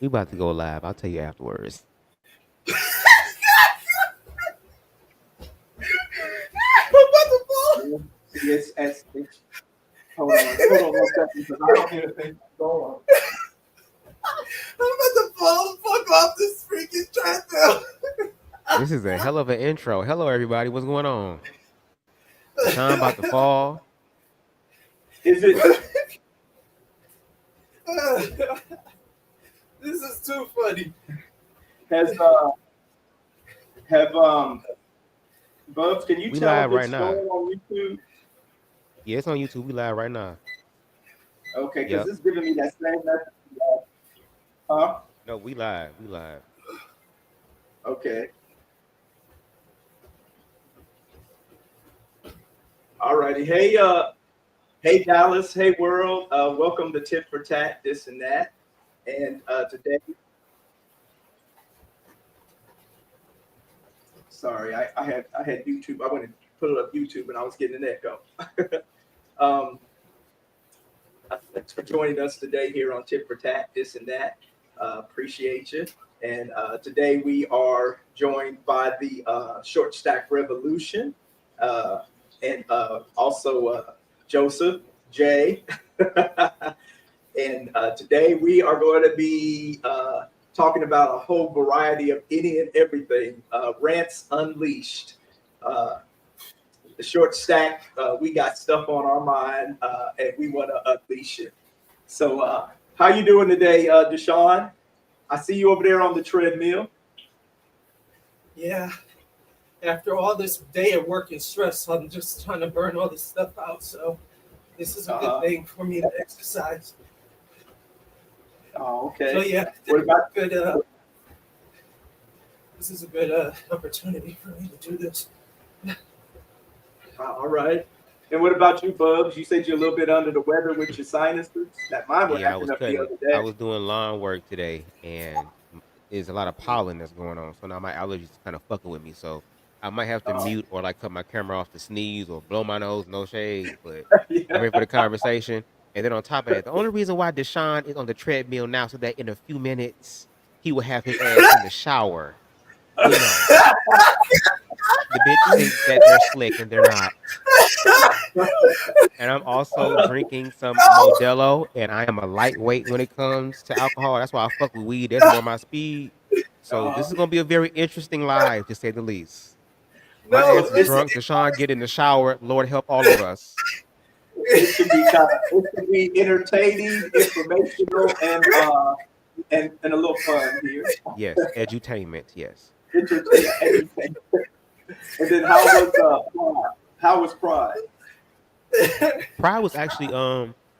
We about to go live. I'll tell you afterwards. What the fuck? It's hold on 1 second because I don't hear things going on. I'm about to fall the fuck off this freaking treadmill. This is a hell of an intro. Hello, everybody. What's going on? Deshaun about to fall. Is it? This is too funny. Has have Bubs? Can you We tell live if right it's now. showing on YouTube? Yeah, it's on YouTube. We live right now. Okay, because Yep. it's giving me that same message. Huh? No, we live. We live. Okay. Alrighty. Hey Dallas. Hey world. Welcome to Tip for Tat. This and that. And today, sorry, I had YouTube. I went and put it up YouTube, and I was getting an echo. Thanks for joining us today here on Tip for Tat. This and that. Appreciate you. And today we are joined by the Short Stack Revolution, and also Joseph J. And today we are going to be talking about a whole variety of any and everything. Rants Unleashed. The Short Stack, we got stuff on our mind, and we want to unleash it. So, how you doing today, Deshaun? I see you over there on the treadmill. Yeah. After all this day of work and stress, I'm just trying to burn all this stuff out. So this is a good thing for me to exercise. Oh, okay. So yeah, What about good. This is a good opportunity for me to do this. all right. And what about you, Bubs? You said you're a little bit under the weather with your sinuses. That mine were Yeah, acting up the other I day. was doing lawn work today, and there's a lot of pollen that's going on. So now my allergies kind of fucking with me. So I might have to mute or like cut my camera off to sneeze or blow my nose. No shade, but I'm here for Yeah. the conversation. And then on top of that, the only reason why Deshaun is on the treadmill now, so that in a few minutes he will have his ass in the shower. We know the bitch thinks that they're slick and they're not. And I'm also drinking some Modelo, and I am a lightweight when it comes to alcohol. That's why I fuck with weed. That's more my speed. So this is gonna be a very interesting live, to say the least. My No, ass is listen. drunk. Deshaun get in the shower. Lord help all of us. It should be it should be entertaining, informational, and a little fun here. Yes, edutainment. Yes. Entertainment. And then how was Pride? Pride was actually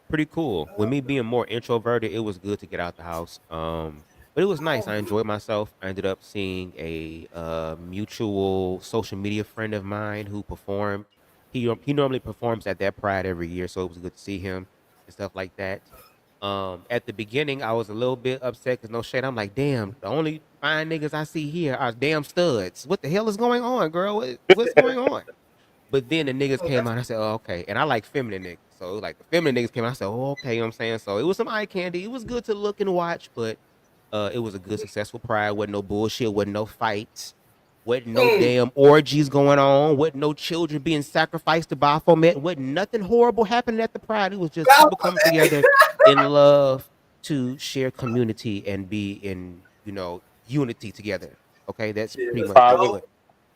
pretty cool. With me being more introverted, it was good to get out the house. But it was nice. I enjoyed myself. I ended up seeing a mutual social media friend of mine who performed. He normally performs at that Pride every year, so it was good to see him and stuff like that. At the beginning, I was a little bit upset because no shade. I'm like, damn, the only fine niggas I see here are damn studs. What the hell is going on, girl? What's going on? But then the niggas Oh, came out. I said, "Oh, okay." And I like feminine niggas, so like the feminine niggas came out. I said, "Oh, okay." You know what I'm saying? So it was some eye candy. It was good to look and watch, but it was a good, successful Pride. Wasn't no bullshit. Wasn't no fights. Wasn't no damn orgies going on. Wasn't no children being sacrificed to Baphomet. Wasn't nothing horrible happening at the Pride. It was just people coming together in love to share community and be in unity together. Okay, that's pretty much it. no,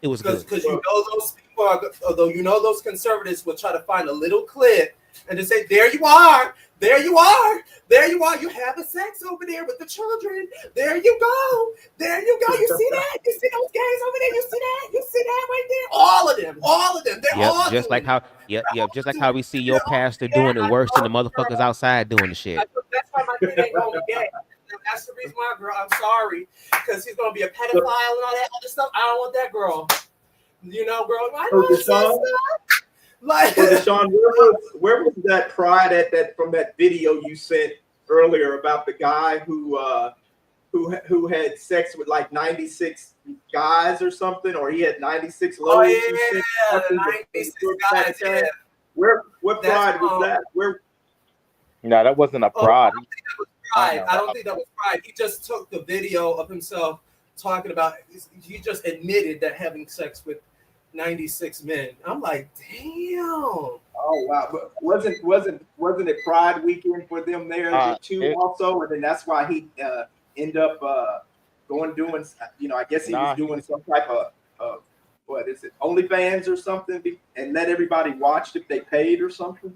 It was good. because you know those people are, although you know those conservatives will try to find a little clip and just say, "There you are, there you are, there you are. You have a sex over there with the children. There you go, there you go. You see that? You see those gays over there? You see that? You see that right there? All of them, all of them. They're Yep, all just like doing it. how just like how we see You your know? pastor Yeah, doing it I worse than the know, motherfuckers girl. outside doing the shit. That's why my kid ain't gonna be gay. That's the reason why, girl. I'm sorry, because he's gonna be a pedophile and all that other stuff. I don't want that, girl. You know, girl. I So know Deshaun, sister. Like, so Deshaun, where was that Pride at that from that video you sent earlier about the guy who had sex with like 96 guys or something, or he had 96 oh loads and shit? yeah, the Nothing but 96 Facebook guys. Snapchat. Yeah, What that's Pride was that? Where No, that wasn't a oh, I pride. think that was pride. I don't think that was pride. He just took the video of himself talking about. He just admitted that having sex with 96 men. I'm like, damn. Oh wow! But wasn't it Pride weekend for them there too? Also, and then that's why he ended up doing. I guess he was doing some type of what is it? OnlyFans or something, and let everybody watch if they paid or something.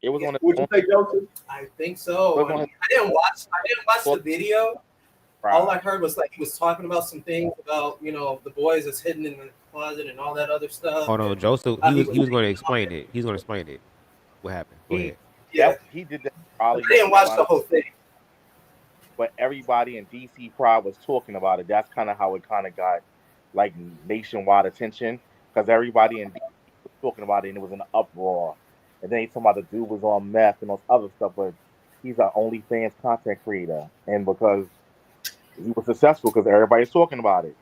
It was on. Would you say, Joseph? I think so. I didn't watch the video. All I heard was like he was talking about some things about the boys that's hidden in the closet and all that other stuff. Hold on, Joseph. He was going to explain it. He's going to explain it. What happened? Go ahead. Yeah, he did that. I didn't watch the whole thing. But everybody in DC Pride was talking about it. That's kind of how it kind of got like nationwide attention because everybody in DC was talking about it and it was an uproar. And then he talking about the dude was on meth and those other stuff, but he's an OnlyFans content creator, and because he was successful because everybody's talking about it.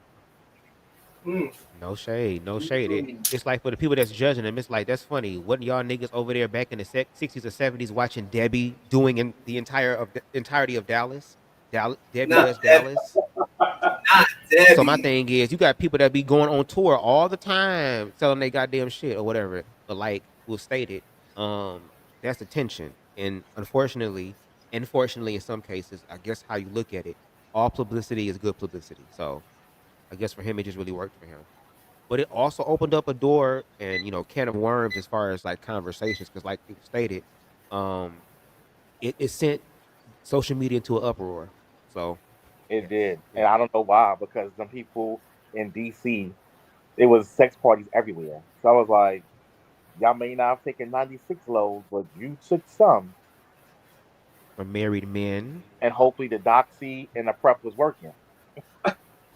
No shade. It's like for the people that's judging him, it's like that's funny. Wasn't y'all niggas over there back in the 60s or 70s watching Debbie doing in the entirety of Dallas? Debbie does Dallas. Not Debbie. So my thing is, you got people that be going on tour all the time, selling they goddamn shit or whatever. But like was stated, that's attention, and unfortunately, in some cases, I guess how you look at it, all publicity is good publicity. So I guess for him, it just really worked for him. But it also opened up a door and can of worms as far as like conversations, because like it stated, it sent social media into an uproar. So it did, and I don't know why, because some people in DC, it was sex parties everywhere. So I was like, y'all may not have taken 96 loads, but you took some. For married men. And hopefully the doxy and the prep was working.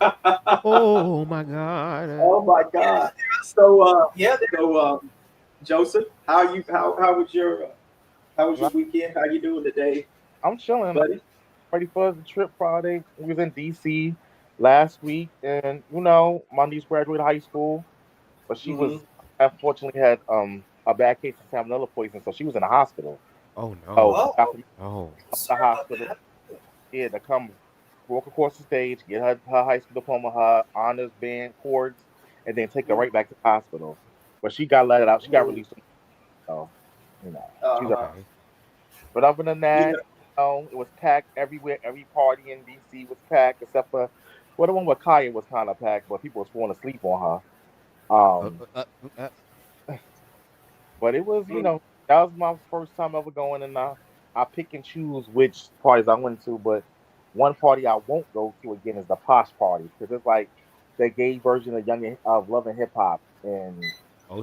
Oh my God. Oh my God. So Joseph, how was your weekend? How you doing today? I'm chilling, buddy. Ready for the trip Friday. We was in DC last week, and my niece graduated high school, but she was unfortunately had a bad case of salmonella poisoning, so she was in the hospital. Oh no! The hospital. Yeah, to come walk across the stage, get her high school diploma, her honors band, cords, and then take her right back to the hospital. But she got let out. She got released. So, she's okay. But other than that, it was packed everywhere. Every party in DC was packed, except for the one with Kaya was kind of packed, but people was falling asleep on her. But it was, that was my first time ever going, and I pick and choose which parties I went to. But one party I won't go to again is the posh party, because it's like the gay version of Love and Hip Hop, and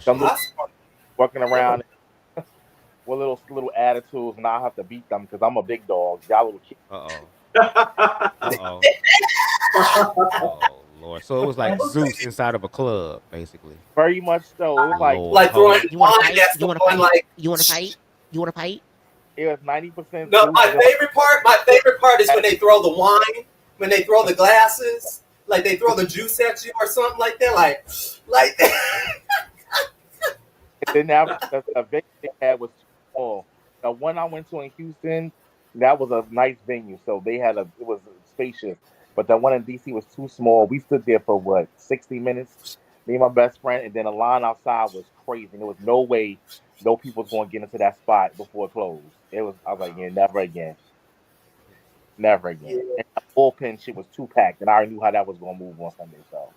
some walking around with little attitudes, and I have to beat them because I'm a big dog. Y'all little kids. Oh Lord! So it was like Zeus inside of a club, basically. Very much so. It was like throwing wine. You want to fight? Like, you want to fight? You want to fight? It was 90%. No, my favorite part is when they throw the wine, when they throw the glasses, like they throw the juice at you or something like that, like. Then the venue they had was too small. The one I went to in Houston, that was a nice venue, so it was spacious. But the one in DC was too small. We stood there for 60 minutes, me and my best friend, and then the line outside was crazy. And there was no way no people was going to get into that spot before it closed. I was like, yeah, never again. Never again. Yeah. And the bullpen shit was too packed, and I already knew how that was going to move on Sunday. So,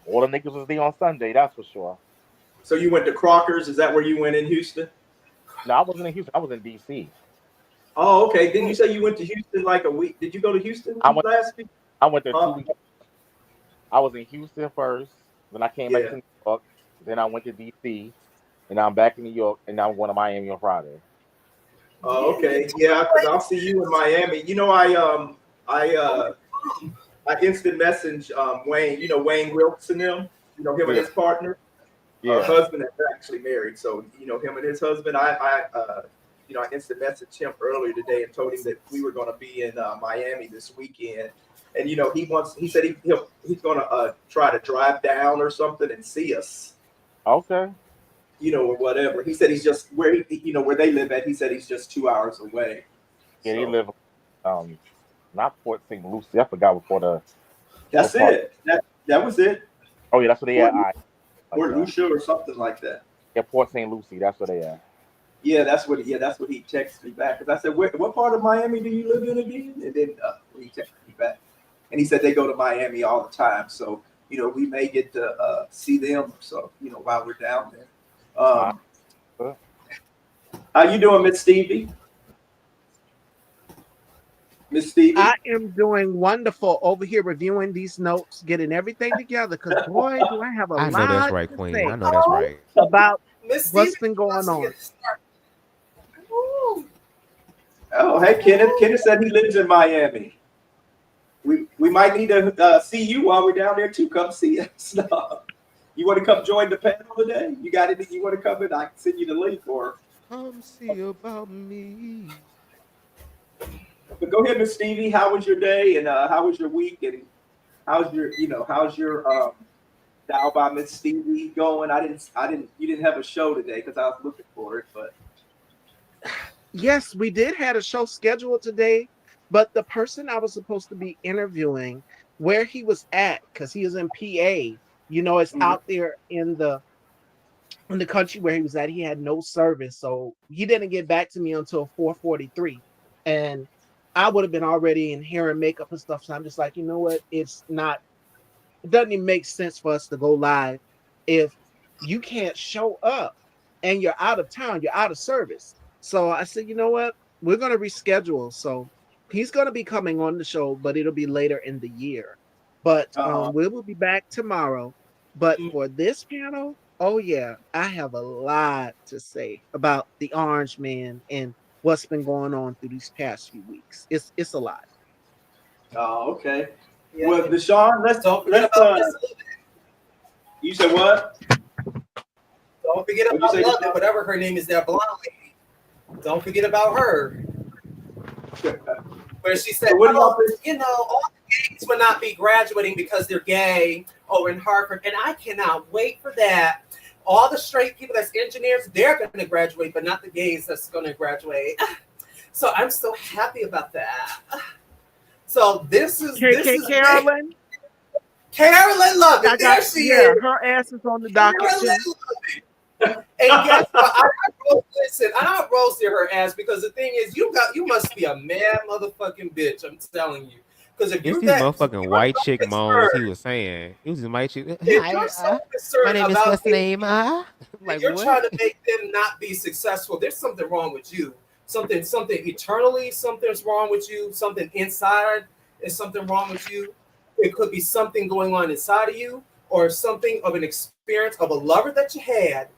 all the niggas was there on Sunday, that's for sure. So you went to Crockers? Is that where you went in Houston? No, I wasn't in Houston. I was in DC. Oh, okay. Didn't you say you went to Houston like a week? Did you go to Houston last week? I went there 2 weeks. I was in Houston first, then I came back to New York, then I went to DC, and I'm back in New York, and now I'm going to Miami on Friday. Oh, okay. Yeah, because I'll see you in Miami. I instant message Wayne. Wayne Wilson, him and his partner. Yeah. Her husband is actually married, so him and his husband. I instant messaged him earlier today and told him that we were going to be in Miami this weekend, and he said he's going to try to drive down or something and see us. Okay. or whatever. He said he's just where where they live at. He said he's just 2 hours away. Yeah, he So, live not Port St. Lucie. I forgot what Port that's what part. it. That was it. Oh yeah, that's where they at. Or Lucia or something like that. Yeah, Port St. Lucie. That's where they at. Yeah, that's what he texted me back. Because I said, what part of Miami do you live in again? And then he texted me back. And he said they go to Miami all the time. So, we may get to see them. So, while we're down there. How you doing, Miss Stevie? Miss Stevie? I am doing wonderful over here reviewing these notes, getting everything together. Because boy, do I have a I lot know that's right, to Queen. say I know that's right. about Miss what's Stevie been going wants to on. get started. Ooh. Oh, hey, Kenneth said he lives in Miami. We might need to see you while we're down there too. Come see us. No. You want to come join the panel today? You got anything you want to come in? I can send you the link or. Come see about me. But go ahead, Miss Stevie. How was your day and how was your week and how's your Dial by Miss Stevie going? You didn't have a show today because I was looking for it, but Yes, we did had a show scheduled today, but the person I was supposed to be interviewing, where he was at, because he is in PA, it's out there in the country where he was at. He had no service, so he didn't get back to me until 4:43, and I would have been already in hair and makeup and stuff. So I'm just like, you know what? It doesn't even make sense for us to go live if you can't show up and you're out of town, you're out of service. So I said, you know what? We're going to reschedule. So he's going to be coming on the show, but it'll be later in the year. But we will be back tomorrow. But for this panel, oh yeah, I have a lot to say about the Orange Man and what's been going on through these past few weeks. It's a lot. oh, okay. Yeah. Well, Deshaun, let's you said what? Don't forget What'd you about say, Love Deshaun? It, whatever her name is, that blonde lady. Don't forget about her. Where she said, So what do y'all think? all the gays will not be graduating because they're gay over in Harvard. And I cannot wait for that. All the straight people that's engineers, they're going to graduate, but not the gays that's going to graduate. So I'm so happy about that. So this is Carolyn. Carolyn Love It. There she is. Her ass is on the docket Carolyn too. Love It. And guess what? I don't roasted her ass because the thing is, you must be a mad motherfucking bitch. I'm telling you, because if It's you're these that motherfucking white chick moans he was saying. It was his white chick. if you're so concerned My name is about what's the name? Like you're what? trying to make them not be successful, there's something wrong with you. Something eternally, something's wrong with you. Something inside is something wrong with you. It could be something going on inside of you, or something of an experience of a lover that you had.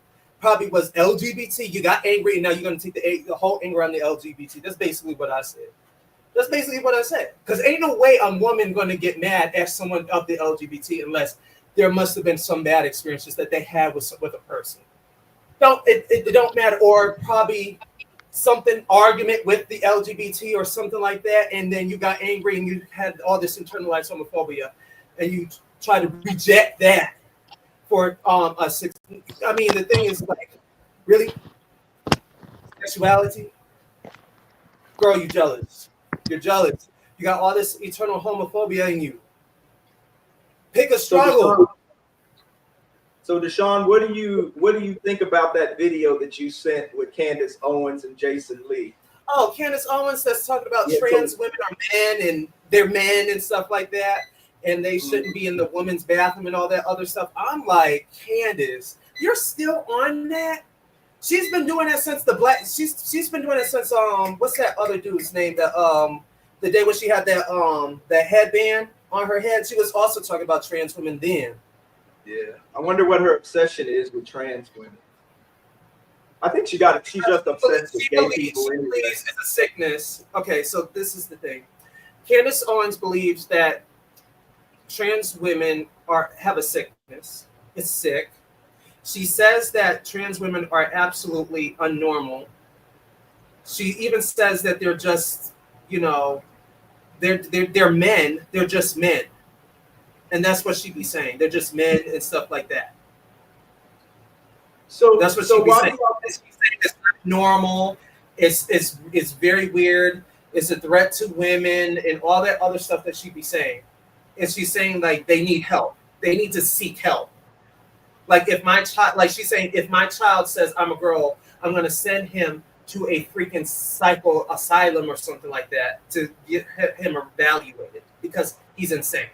Probably was LGBT. You got angry, and now you're gonna take the whole anger on the LGBT. That's basically what I said. Because ain't no way a woman gonna get mad at someone of the LGBT unless there must have been some bad experiences that they had with a person. It don't matter, or probably something argument with the LGBT or something like that, and then you got angry and you had all this internalized homophobia, and you try to reject that for I mean, the thing is, like, really, sexuality, girl, you jealous. You're jealous. You got all this eternal homophobia in you. Pick a struggle. So Deshaun, what do you think about that video that you sent with Candace Owens and Jason Lee? Oh, Candace Owens that's talking about trans women are men and they're men and stuff like that, and they shouldn't be in the women's bathroom and all that other stuff. I'm like, Candace, you're still on that? She's been doing that since she's been doing it since what's that other dude's name that the day when she had that headband on her head, she was also talking about trans women then. Yeah, I wonder what her obsession is with trans women. I think she's just obsessed with gay people. She believes it's a sickness. Okay, so this is the thing. Candace Owens believes that trans women have a sickness. It's sick. She says that trans women are absolutely unnormal. She even says that they're just, they're men. They're just men. And that's what she'd be saying. They're just men and stuff like that. So That's what she so be while saying. you all She's saying it's not normal. It's very weird. It's a threat to women and all that other stuff that she be saying. And she's saying like they need help. They need to seek help. Like if my child, like she's saying, if my child says I'm a girl, I'm gonna send him to a freaking psycho asylum or something like that to get him evaluated because he's insane.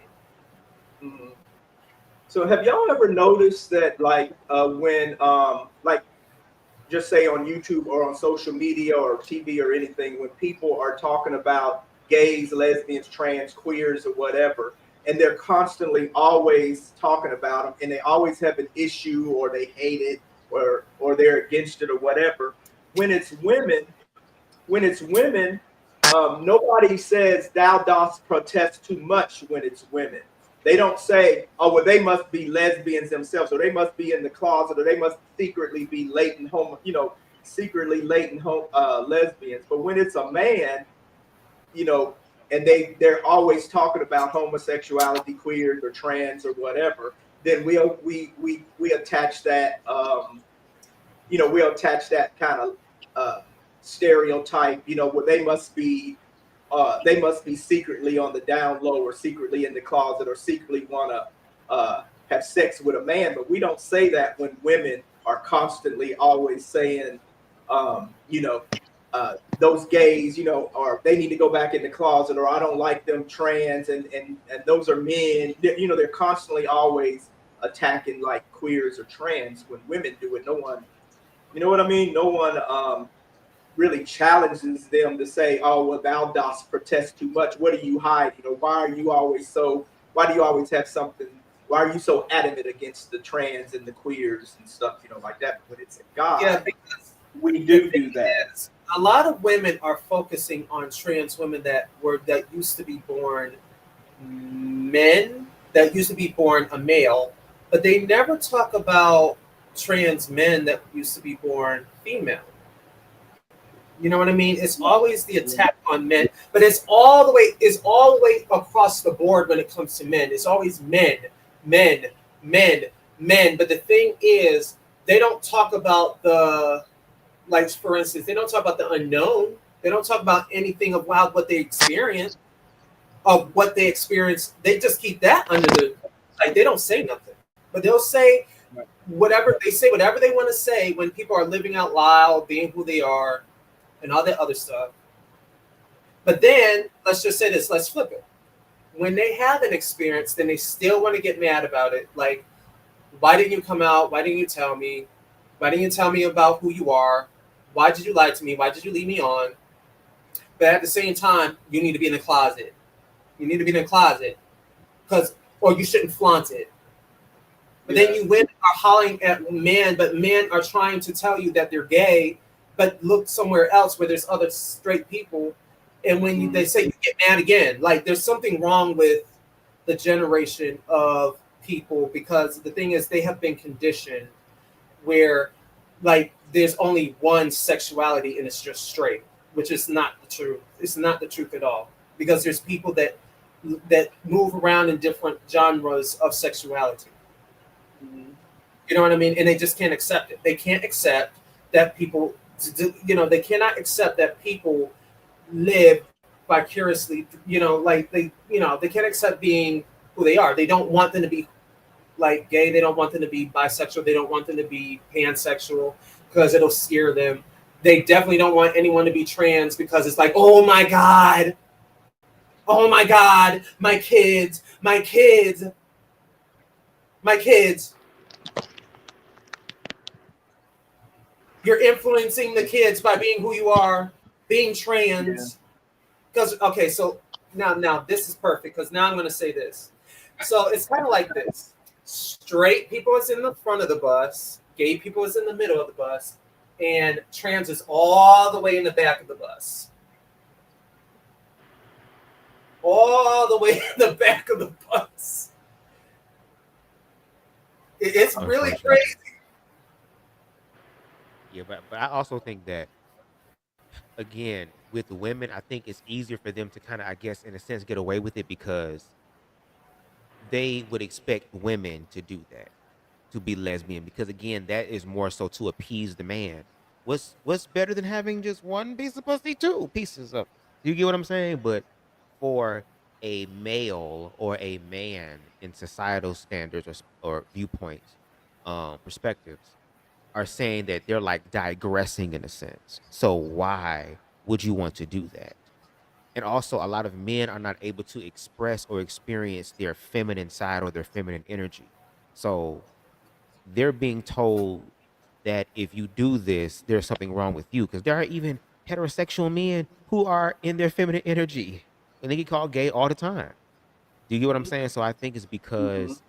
Mhm. So have y'all ever noticed that like when like just say on YouTube or on social media or TV or anything, when people are talking about gays, lesbians, trans, queers, or whatever, and they're constantly always talking about them, and they always have an issue or they hate it or they're against it or whatever. When it's women, when it's women, nobody says thou dost protest too much when it's women. They don't say, oh, well, they must be lesbians themselves, or they must be in the closet, or they must secretly be latent secretly latent lesbians. But when it's a man, you know, and they're always talking about homosexuality, queers, or trans, or whatever, then we attach that we'll attach that kind of stereotype, where they must be secretly on the down low or secretly in the closet or secretly want to have sex with a man. But we don't say that when women are constantly always saying, those gays, or they need to go back in the closet, or I don't like them trans, and those are men. They're constantly always attacking like queers or trans. When women do it, no one, you know what I mean? No one really challenges them to say, "Oh, well, thou dost protest too much. What do you hide? Why are you always so? Why do you always have something? Why are you so adamant against the trans and the queers and stuff? Like that." When it's a Yeah, guy, because we the do thing that. is, a lot of women are focusing on trans women that used to be born men, that used to be born a male, but they never talk about trans men that used to be born female. You know what I mean? It's always the attack on men, but it's all the way across the board when it comes to men. It's always men, men, men, men. But the thing is, they don't talk about like for instance, they don't talk about the unknown. They don't talk about anything about what they experience, of what they experience. They just keep that under the, like they don't say nothing. But they'll say whatever they want to say when people are living out loud, being who they are, and all that other stuff. But then let's just say this, let's flip it. When they have an experience, then they still want to get mad about it. Like, why didn't you come out? Why didn't you tell me? Why didn't you tell me about who you are? Why did you lie to me? Why did you leave me on? But at the same time, you need to be in the closet. You need to be in the closet because, or you shouldn't flaunt it. But then you women are hollering at men, but men are trying to tell you that they're gay, but look somewhere else where there's other straight people. And when they say you get mad again, like there's something wrong with the generation of people because the thing is they have been conditioned where like there's only one sexuality and it's just straight, which is not the truth. It's not the truth at all because there's people that move around in different genres of sexuality. You know what I mean? And they just can't accept it. They can't accept that people, they cannot accept that people live vicariously, like they can't accept being who they are. They don't want them to be like gay. They don't want them to be bisexual. They don't want them to be pansexual because it'll scare them. They definitely don't want anyone to be trans because it's like, oh my God, my kids. You're influencing the kids by being who you are, being trans. Because okay, so now this is perfect because now I'm going to say this. So it's kind of like this: straight people is in the front of the bus, gay people is in the middle of the bus, and trans is all the way in the back of the bus, all the way in the back of the bus. It's really Unfortunately. crazy. Yeah, but I also think that again with the women, I think it's easier for them to kind of, I guess, in a sense, get away with it because they would expect women to do that. to be lesbian because again, that is more so to appease the man. What's better than having just one piece of pussy, two pieces of? You get what I'm saying? But for a male or a man in societal standards or viewpoints, perspectives, are saying that they're like digressing in a sense. So why would you want to do that? And also, a lot of men are not able to express or experience their feminine side or their feminine energy. So they're being told that if you do this, there's something wrong with you. Because there are even heterosexual men who are in their feminine energy and they get called gay all the time. Do you get what I'm saying? So I think it's because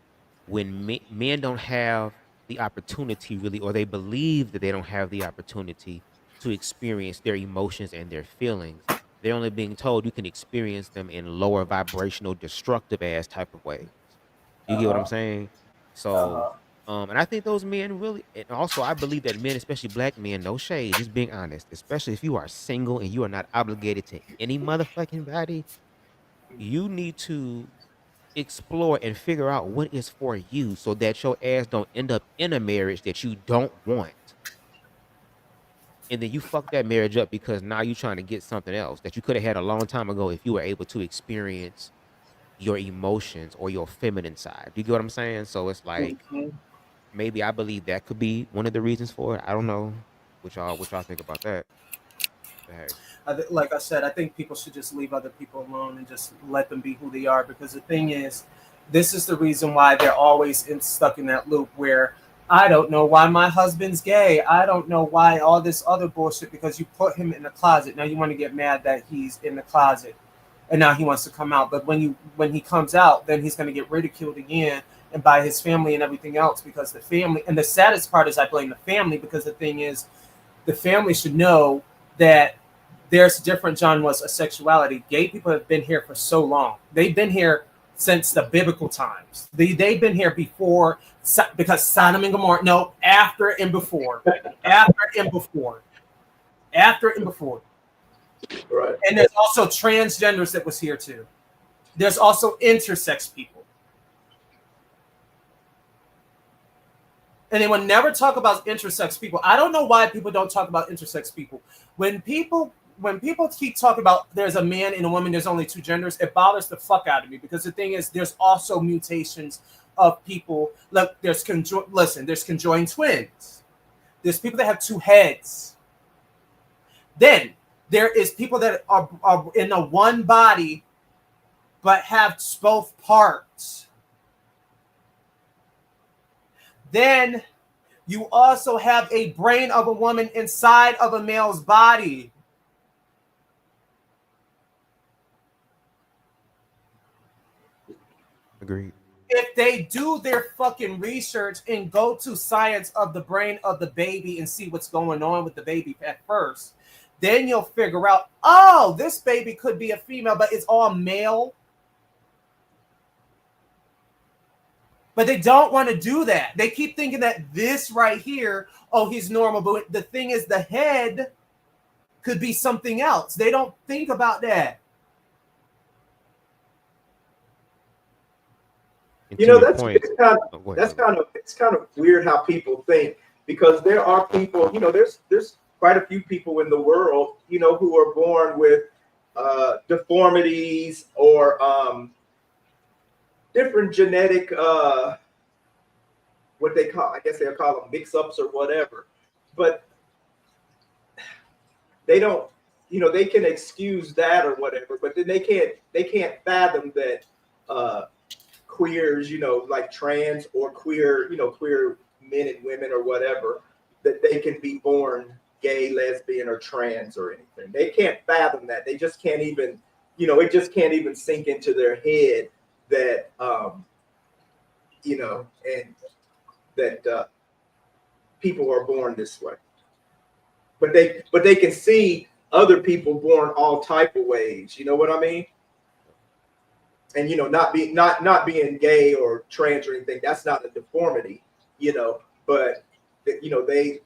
when men don't have the opportunity really, or they believe that they don't have the opportunity to experience their emotions and their feelings, they're only being told you can experience them in lower vibrational, destructive ass type of ways. You get what I'm Uh-huh. saying? So, Uh-huh. and I think those men really, and also I believe that men, especially black men, no shade, just being honest, especially if you are single and you are not obligated to any motherfucking body, you need to explore and figure out what is for you so that your ass don't end up in a marriage that you don't want. And then you fuck that marriage up because now you're trying to get something else that you could have had a long time ago if you were able to experience your emotions or your feminine side. Do you get what I'm saying? So it's like Mhm. maybe I believe that could be one of the reasons for it. I don't know what y'all think about that. But hey, Like I said, I think people should just leave other people alone and just let them be who they are. Because the thing is, this is the reason why they're always stuck in that loop where I don't know why my husband's gay. I don't know why all this other bullshit because you put him in the closet. Now you want to get mad that he's in the closet and now he wants to come out. But when he comes out, then he's going to get ridiculed again and by his family and everything else because the family and the saddest part is I blame the family because the thing is the family should know that there's different genres of sexuality. Gay people have been here for so long. They've been here since the biblical times. They've been here before because Sodom and Gomorrah. No, after and before. After and before. After and before. Right. And there's also transgenders that was here too. There's also intersex people. And they will never talk about intersex people. I don't know why people don't talk about intersex people. When people keep talking about there's a man and a woman, there's only two genders, it bothers the fuck out of me because the thing is there's also mutations of people. Look, there's conjoined twins. There's people that have two heads. Then there is people that are in a one body but have both parts. Then you also have a brain of a woman inside of a male's body. agreed. If they do their fucking research and go to science of the brain of the baby and see what's going on with the baby at first, then you'll figure out, oh, this baby could be a female, but it's all male. But they don't want to do that. They keep thinking that this right here, oh, he's normal. But the thing is, the head could be something else. They don't think about that. And You to know, your point, oh, go ahead. it's kind of weird how people think because there are people, there's quite a few people in the world, who are born with deformities or different genetic what they call, I guess they'll call them mix-ups or whatever. But they don't, they can excuse that or whatever, but then they can't fathom that queers, like trans or queer, queer men and women or whatever, that they can be born gay, lesbian, or trans or anything. They can't fathom that. They just can't even, it just can't even sink into their head that, and that people are born this way. But they can see other people born all type of ways. You know what I mean? And not being gay or trans or anything, that's not a deformity, but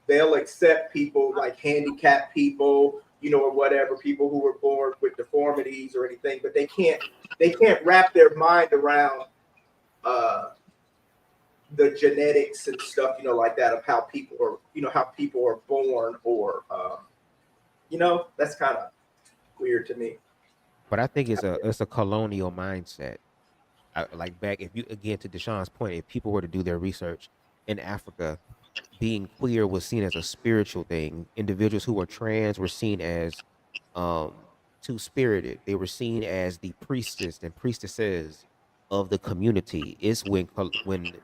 they'll accept people like handicapped people, or whatever, people who were born with deformities or anything, but they can't wrap their mind around the genetics and stuff, like that of how people are, how people are born, or that's kind of weird to me. But I think it's a colonial mindset. Like back, if you again to Deshaun's point, if people were to do their research in Africa, being queer was seen as a spiritual thing. Individuals who were trans were seen as two spirited. They were seen as the priestess and priestesses of the community. It's when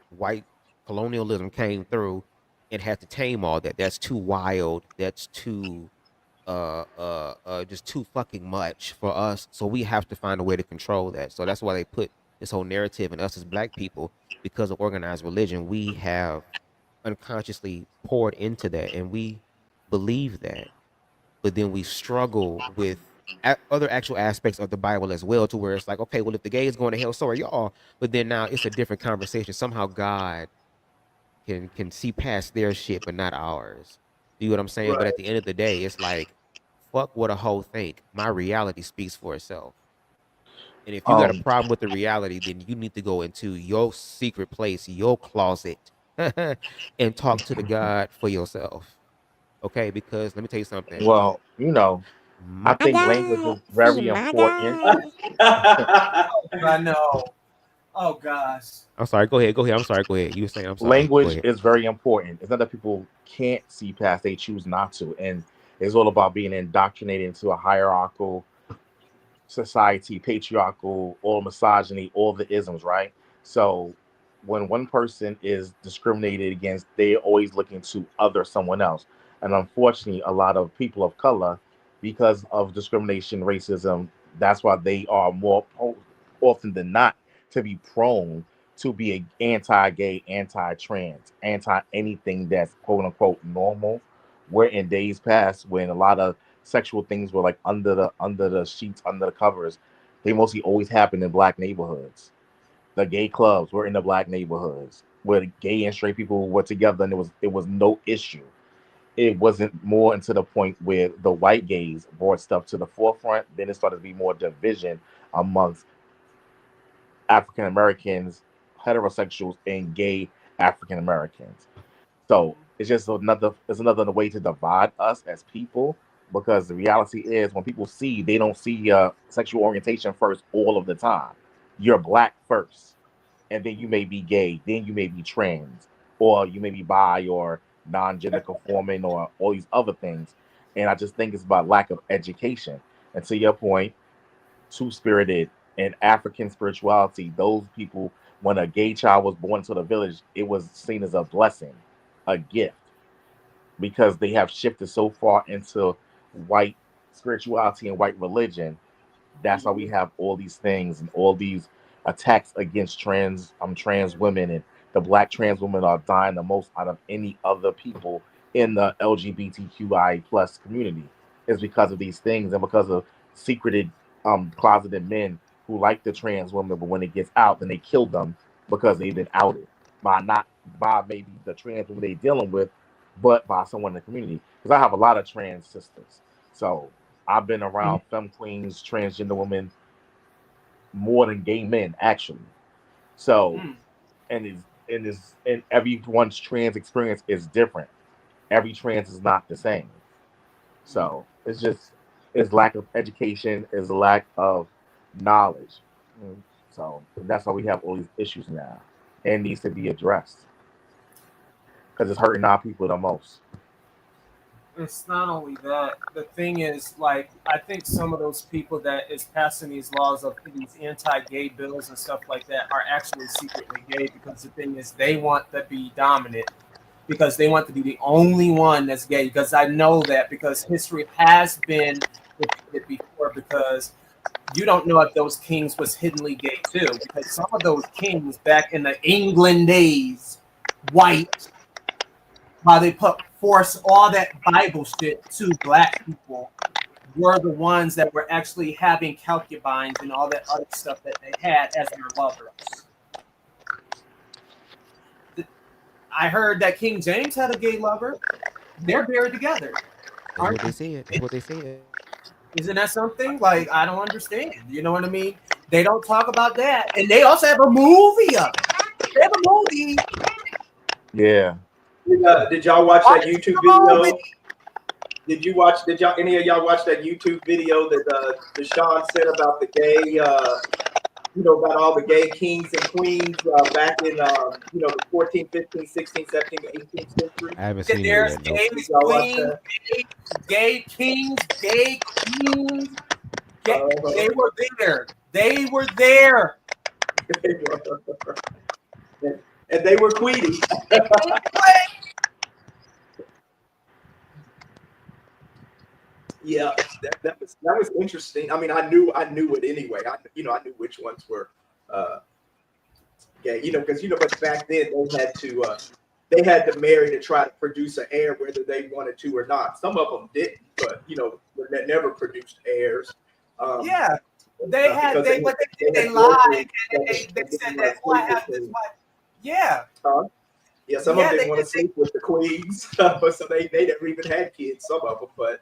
white colonialism came through and had to tame all that. That's too wild. That's too just too fucking much for us. So we have to find a way to control that. So that's why they put this whole narrative in us as black people, because of organized religion. We have unconsciously poured into that and we believe that, but then we struggle with other actual aspects of the Bible as well, to where it's like, okay, well, if the gay is going to hell, so are y'all. But then now it's a different conversation. Somehow God can see past their shit but not ours. Do you know what I'm saying? But Right. at the end of the day, it's like, fuck what a hoe think. My reality speaks for itself. And if you got a Um, problem with the reality, then you need to go into your secret place, your closet, and talk to the God for yourself. Okay? Because let me tell you something. well, I My, think language is very important. I know. Oh gosh. I'm sorry. Go ahead. Go ahead. I'm sorry. Go ahead. You were saying. I'm sorry. Go Language ahead. is very important. It's not that people can't see past; they choose not to, and it's all about being indoctrinated into a hierarchical society, patriarchal, all misogyny, all the isms, right? So when one person is discriminated against, they're always looking to other someone else. And unfortunately, a lot of people of color, because of discrimination, racism, that's why they are more often than not to be prone to be a anti-gay, anti-trans, anti anything that's quote unquote normal. Where in days past, when a lot of sexual things were like under the sheets, under the covers. They mostly always happened in black neighborhoods. The gay clubs were in the black neighborhoods where the gay and straight people were together, and it was no issue. It wasn't more into the point where the white gays brought stuff to the forefront. Then it started to be more division amongst African Americans, heterosexuals, and gay African Americans. So it's another way to divide us as people, because the reality is when people see, they don't see sexual orientation first all of the time. You're black first, and then you may be gay, then you may be trans, or you may be bi or non-gender conforming or all these other things. And I just think it's about lack of education. And to your point, two spirited and African spirituality, those people, when a gay child was born into the village, it was seen as a blessing, a gift, because they have shifted so far into white spirituality and white religion. That's why we have all these things and all these attacks against trans women, and the black trans women are dying the most out of any other people in the LGBTQI plus community. Is because of these things and because of secreted closeted men who like the trans women, but when it gets out, then they kill them because they've been outed by not by maybe the trans women they dealing with, but by someone in the community. Because I have a lot of trans sisters, so I've been around femme queens, transgender women more than gay men actually. So Mm. and everyone's trans experience is different. Every trans is not the same. So it's lack of education, is lack of knowledge. So that's why we have all these issues now, and needs to be addressed because it's hurting our people the most. It's not only that. The thing is, like, I think some of those people that is passing these laws of these anti-gay bills and stuff like that are actually secretly gay, because the thing is they want to be dominant, because they want to be the only one that's gay. Because I know that, because history has been repeated before. Because you don't know if those kings was hiddenly gay too, because some of those kings back in the England days, white, while they put force all that Bible shit to black people, were the ones that were actually having concubines and all that other stuff that they had as their lovers. I heard that King James had a gay lover. They're buried together. That's Aren't what they said. That's what they said. Isn't that something? Like, I don't understand. You know what I mean? They don't talk about that. And they also have a movie of it. They have a movie Yeah. Did y'all watch that YouTube Come on, video? Did y'all any of y'all watch that YouTube video that Deshaun said about the gay about all the gay kings and queens back in the 14th, 15th, 16th, 17th, 18th century? I haven't that seen it there's yet. Nope. gay Y'all watch queens, that? gay kings, gay queens. Uh-huh. They were there. They were there. And they were queenie. Yeah, that was interesting. I mean, I knew it anyway. I knew which ones were gay. Because but back then they had to marry to try to produce an heir, whether they wanted to or not. Some of them didn't, but they never produced heirs. Yeah, they had because what they did. They had lied and brokers they that said didn't want that to I sleep with have this them. wife. Yeah, Yeah, some of them didn't want to sleep with the queens, but so they never even had kids. Some of them, but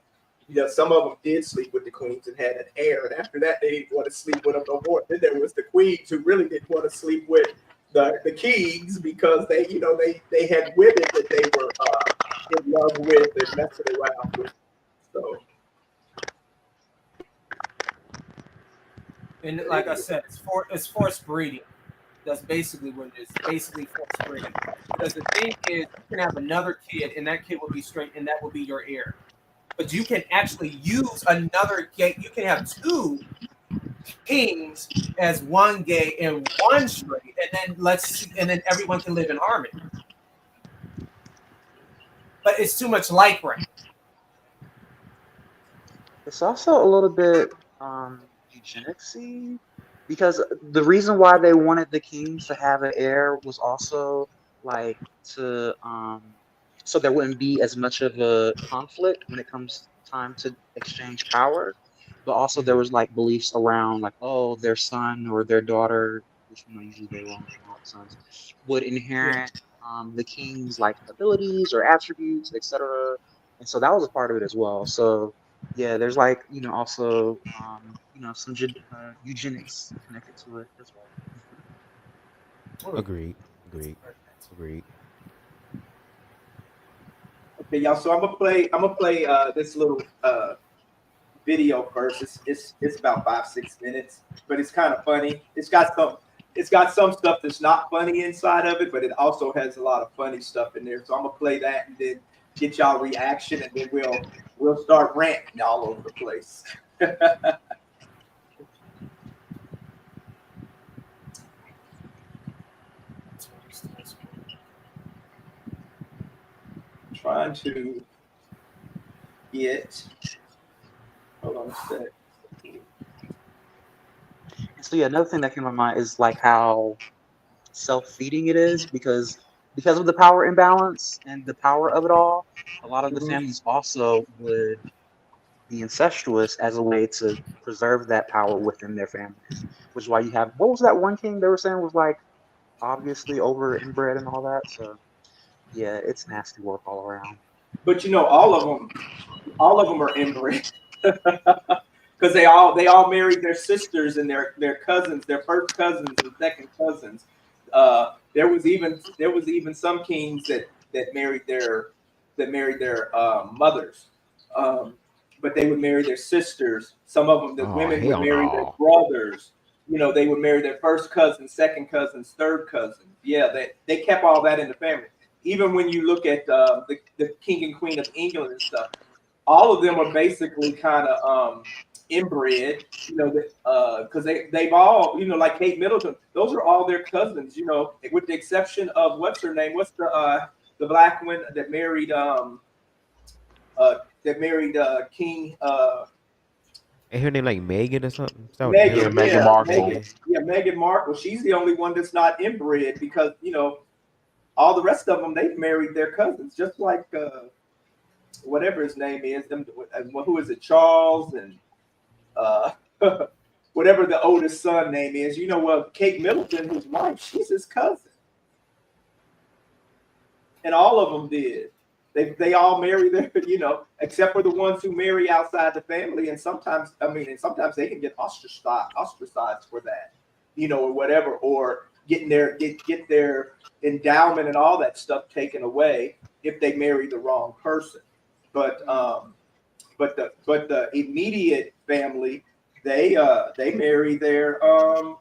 some of them did sleep with the queens and had an heir. And after that, they didn't want to sleep with them no more. Then there was the queens who really didn't want to sleep with the kings because they had women that they were in love with and messing around with. So, and like I said, it's forced breeding. That's basically what it is. Basically forced breeding. Because the thing is, you can have another kid, and that kid will be straight, and that will be your heir. But you can actually use another gay. You can have two kings as one gay and one straight, and then everyone can live in harmony. But it's too much like right. It's also a little bit eugenicsy because the reason why they wanted the kings to have an heir was also like to so there wouldn't be as much of a conflict when it comes time to exchange power. But also there was like beliefs around like, oh, their son or their daughter, which usually they were sons, would inherit the king's like abilities or attributes, etc. And so that was a part of it as well. So yeah, there's like also some eugenics connected to it as well. Agreed. Agreed. Agreed. okay, y'all. So I'm gonna play this little video first. It's about 5-6 minutes, but it's kind of funny. It's got some stuff that's not funny inside of it, but it also has a lot of funny stuff in there. So I'm gonna play that and then get y'all reaction, and then we'll start ranting all over the place. Trying to get. Hold on a sec. So yeah, another thing that came to my mind is like how self-feeding it is because of the power imbalance and the power of it all. A lot of the families also would be incestuous as a way to preserve that power within their families. Which is why you have what was that one king they were saying was like obviously over inbred and all that. So yeah, it's nasty work all around. But all of them are inbred. Because they all married their sisters and their cousins, their first cousins and second cousins. There was even some kings that married their mothers, but they would marry their sisters. Some of them, the Oh women would hell marry their no. brothers. They would marry their first cousins, second cousins, third cousins. Yeah, they kept all that in the family. Even when you look at the king and queen of England and stuff, all of them are basically kind of inbred, because they've all, like Kate Middleton, those are all their cousins, with the exception of what's her name, what's the black one that married King Ain't her name like Megan or something? Start with Yeah, Meghan, M. Meghan yeah, Markle. Meghan, yeah, Meghan Markle. She's the only one that's not inbred because all the rest of them they've married their cousins, just like whatever his name is, who is it, Charles and uh, whatever the oldest son name is. Kate Middleton, his wife, she's his cousin, and all of them did. They all marry their, except for the ones who marry outside the family, and sometimes they can get ostracized for that, or whatever, or get their endowment and all that stuff taken away if they marry the wrong person. But the immediate family, they marry the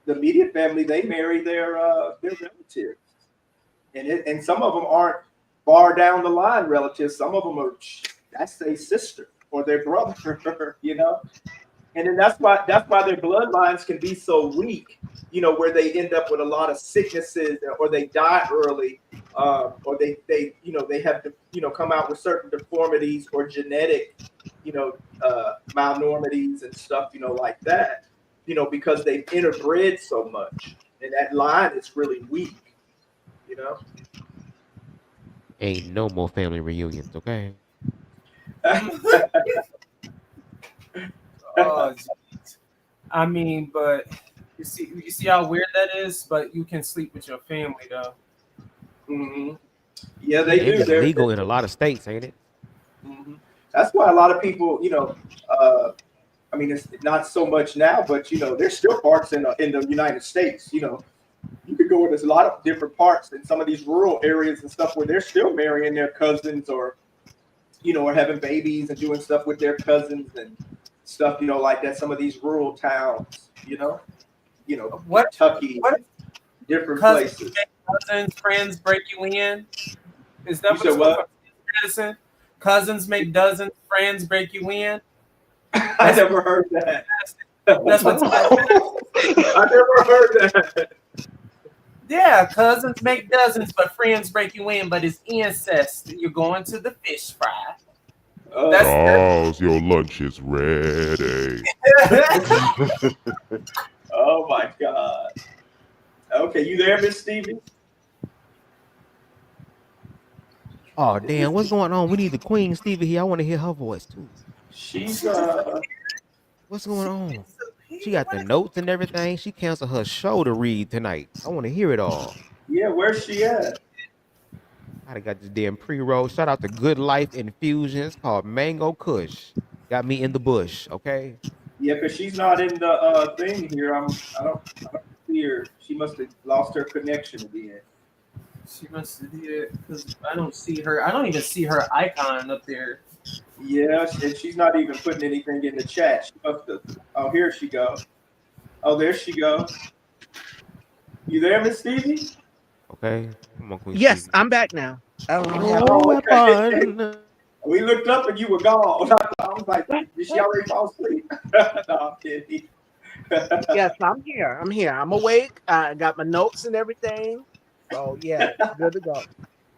immediate family, they marry their relatives, and some of them aren't far down the line relatives. Some of them are, that's their sister or their brother, you know. And then that's why their bloodlines can be so weak, you know, where they end up with a lot of sicknesses, or they die early, or they you know, they have to, you know, come out with certain deformities or genetic, you know, malnormities and stuff, you know, like that, you know, because they've interbred so much, and that line is really weak, you know. Ain't no more family reunions, okay? Oh, geez. I mean, but you see how weird that is. But you can sleep with your family though. Hmm. Yeah, they Ain't do. that legal in a lot of states, ain't it? Mhm. That's why a lot of people, you know, I mean, it's not so much now, but you know, there's still parts in the United States. You know, you could go into a lot of different parts in some of these rural areas and stuff where they're still marrying their cousins, or you know, or having babies and doing stuff with their cousins and stuff. You know, like that. Some of these rural towns. You know, What Kentucky, what different cousins, places. cousins, friends break you in? Is that You what said it's called? what? Medicine? Cousins make dozens, friends break you in. I That's never heard that. that's what. I never heard that. Yeah, cousins make dozens, but friends break you in. But it's incest. You're going to the fish fry. That's Oh, Charles, your lunch is ready. oh my God. Okay, you there, Miss Stevie? Oh Is Miss damn, what's going on? We need the Queen Stevie here. I want to hear her voice too. she's What's going on? She got the notes and everything. She canceled her show to read tonight. I want to hear it all. yeah, where's she at? I done got this damn pre-roll. Shout out to Good Life Infusions called Mango Kush. Got me in the bush, okay? Yeah, because she's not in the thing here. I don't see her. She must have lost her connection again. She must have did because I don't see her. I don't even see her icon up there. Yeah, and she's not even putting anything in the chat. She must have. Oh, here she go. Oh, there she go. You there, Miss Stevie? Okay? Come on, Queen Yes, Stevie. I'm back now. I don't know what happened. No Oh, okay. weapon. We looked up and you were gone. I was like, did she already fall asleep? No, I'm kidding. Yes, I'm here. I'm here. I'm awake. I got my notes and everything. So yeah, good to go.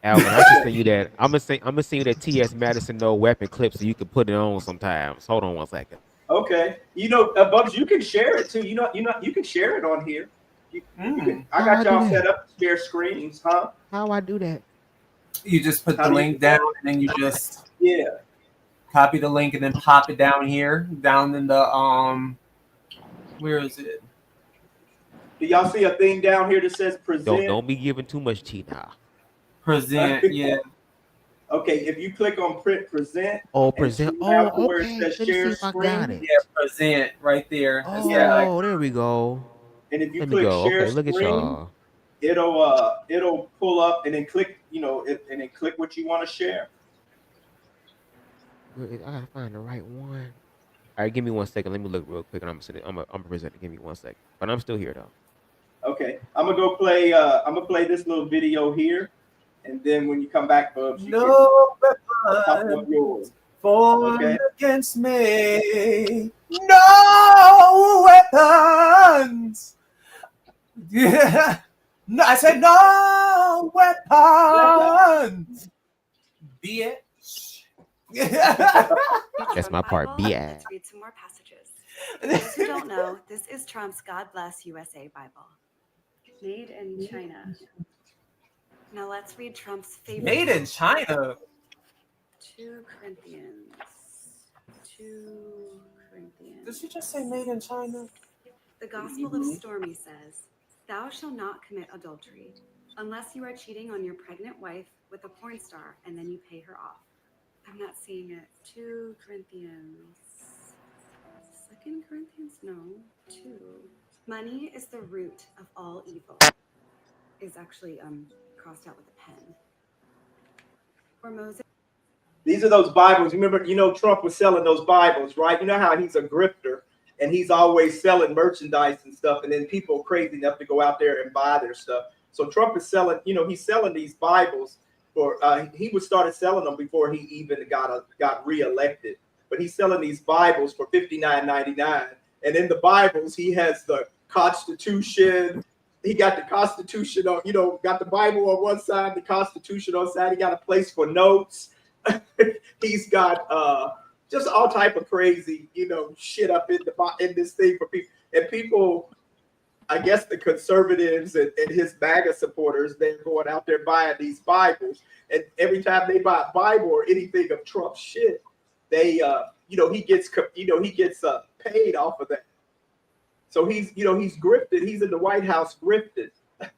Alvin, I should send you that. I'm gonna send you that T.S. Madison no weapon clip so you can put it on sometimes. Hold on one second. Okay. You know, Bubs, you can share it too. You can share it on here. You can. I How I got do y'all set that? up to share screens, huh? How I do that? You just put How the do you? link down and then you just Yeah. copy the link and then pop it down here, down in the where is it? Do y'all see a thing down here that says Don't present? don't be giving too much tea now. Present, yeah. Okay, if you click on print present Oh, and present. scroll down to Oh, where it okay. says Let me see share if I got screen, it. Yeah, present right there. It's got yeah, like Oh, there we go. and if you Let me click go. share Okay, look at screen, y'all. it'll pull up and then click, and then click what you want to share. I gotta find the right one. All right, give me 1 second. Let me look real quick, and I'm gonna send it. I'm gonna present it. Give me 1 second. But I'm still here though. Okay, I'm gonna play this little video here, and then when you come back, Bubs, you can no pop up weapon yours. formed Okay. against me. No weapons. Yeah. No, I said no weapons. Bitch. That's my part. Bible, Be let's read some more passages. For those who don't know, this is Trump's God Bless USA Bible. Made in China. Now let's read Trump's favorite. Made in China. 2 Corinthians. 2 Corinthians. Did she just say made in China? The Gospel of Stormy says, "Thou shalt not commit adultery, unless you are cheating on your pregnant wife with a porn star and then you pay her off." I'm not seeing it. 2 Corinthians. 2 Corinthians? No. 2. Money is the root of all evil. Is actually crossed out with a pen. Or Moses. These are those Bibles. Remember, Trump was selling those Bibles, right? You know how he's a grifter and he's always selling merchandise and stuff. And then people are crazy enough to go out there and buy their stuff. So Trump is selling, he's selling these Bibles for, he was started selling them before he even got reelected. But he's selling these Bibles for $59.99. And in the Bibles, he has the Constitution. He got the Constitution on, got the Bible on one side, the Constitution on the side. He got a place for notes. He's got just all type of crazy, shit up in this thing for people. And people, I guess the conservatives and his MAGA supporters, they're going out there buying these Bibles. And every time they buy a Bible or anything of Trump's shit, they, he gets paid off of that. So he's grifted. He's in the White House grifted. And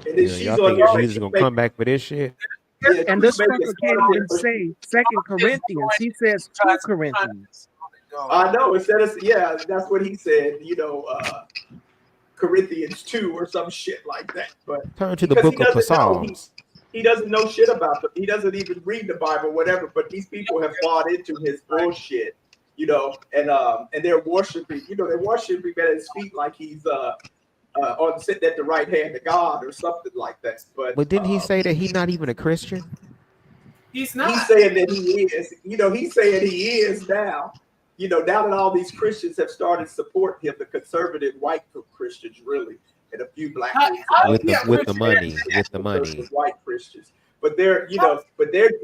then she's y'all on think Jesus gonna come back for this shit? Yeah, And this sucker can't even say Second Corinthians. He says 2 Corinthians. I know. Instead of that's what he said. Corinthians 2 or some shit like that. But Turn to the book of Psalms. He doesn't know shit about them. He doesn't even read the Bible, whatever. But these people have bought into his bullshit, and they're worshiping. They're worshiping at his feet like he's on sitting at the right hand of God or something like that. But didn't he say that he's not even a Christian? He's not. He's saying that he is. He's saying he is now. Now that all these Christians have started supporting him, the conservative white Christians, really, and a few black with the money, white Christians. But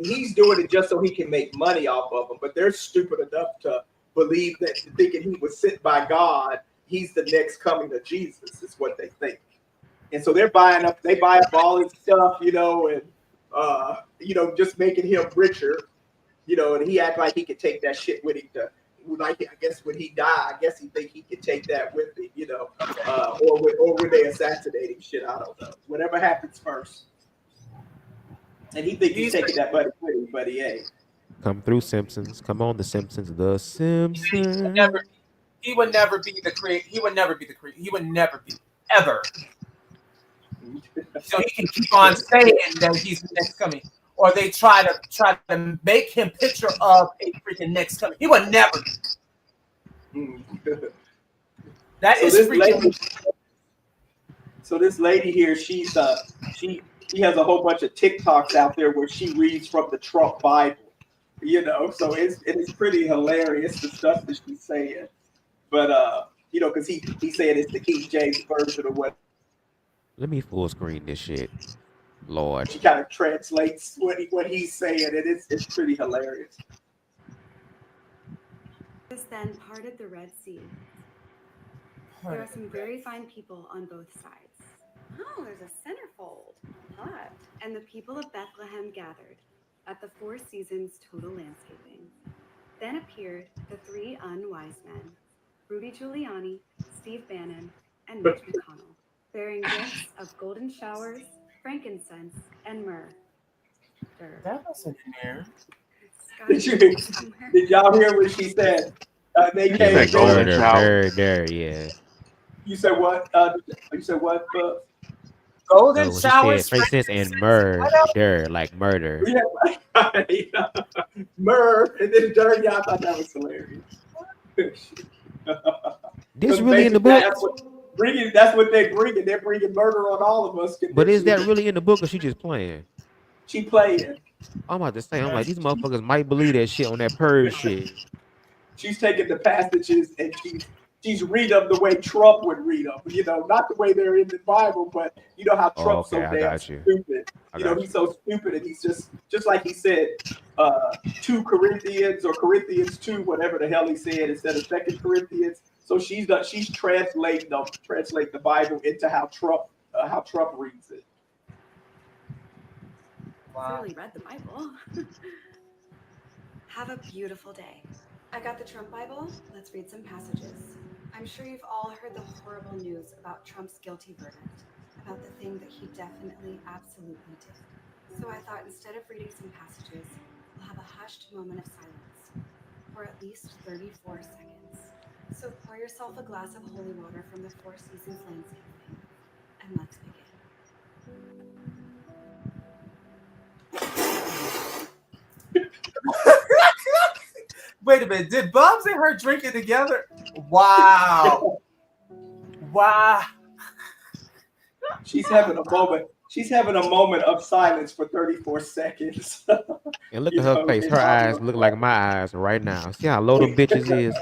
he's doing it just so he can make money off of them. But they're stupid enough to believe that, thinking he was sent by God, he's the next coming of Jesus, is what they think. And so they buy up all his stuff, and just making him richer, and he act like he could take that shit with him I guess when he died, I guess he think he could take that with him, or when they assassinate him, shit, I don't know. Whatever happens first. And he think he's taking that money with him, but he ain't. Come through, Simpsons. Come on, the Simpsons. The Simpsons. He would never be the creator. He would never be the creator. He would never be, ever. So he can keep on saying that he's the next coming. Or they try to make him picture of a freaking next coming. He would never be. That is freaking. So this lady here, she has a whole bunch of TikToks out there where she reads from the Trump Bible. So it's pretty hilarious, the stuff that she's saying. But because he's saying it's the King James version or what. Let me full screen this shit. Lord. She kind of translates what he's saying, and it's pretty hilarious. This then parted the Red Sea. There are some very fine people on both sides. Oh, there's a centerfold. Hot. And the people of Bethlehem gathered at the Four Seasons Total Landscaping. Then appeared the 3 unwise men, Rudy Giuliani, Steve Bannon, and Mitch McConnell, bearing gifts of golden showers, frankincense, and myrrh. That wasn't in there. Did y'all hear what she said? They came. Like golden shower. Yeah. You said what? You said what? Golden showers, frankincense, and murder, like murder. Yeah, myrrh, and then dirty. I thought that was hilarious. This really in the book? That's what they're bringing. They're bringing murder on all of us. But is that really in the book, or she just playing? She playing. I'm about to say, I'm like, these motherfuckers might believe that shit on that purge shit. She's taking the passages and she's read them the way Trump would read them. Not the way they're in the Bible, but how Trump's so damn stupid. He's so stupid, and he's just like he said, 2 Corinthians or Corinthians 2, whatever the hell he said, instead of 2 Corinthians. So she's translating the Bible into how Trump reads it. Wow. Really read the Bible. Have a beautiful day. I got the Trump Bible. Let's read some passages. I'm sure you've all heard the horrible news about Trump's guilty verdict, about the thing that he definitely, absolutely did. So I thought instead of reading some passages, we'll have a hushed moment of silence for at least 34 seconds. So pour yourself a glass of holy water from the Four Seasons landscaping, and let's begin. Wait a minute. Did Bubs and her drink it together? Wow. Wow. She's having a moment. She's having a moment of silence for 34 seconds. And look You at her know, face. in Her honor eyes of look like my eyes right now. See how low them bitches is?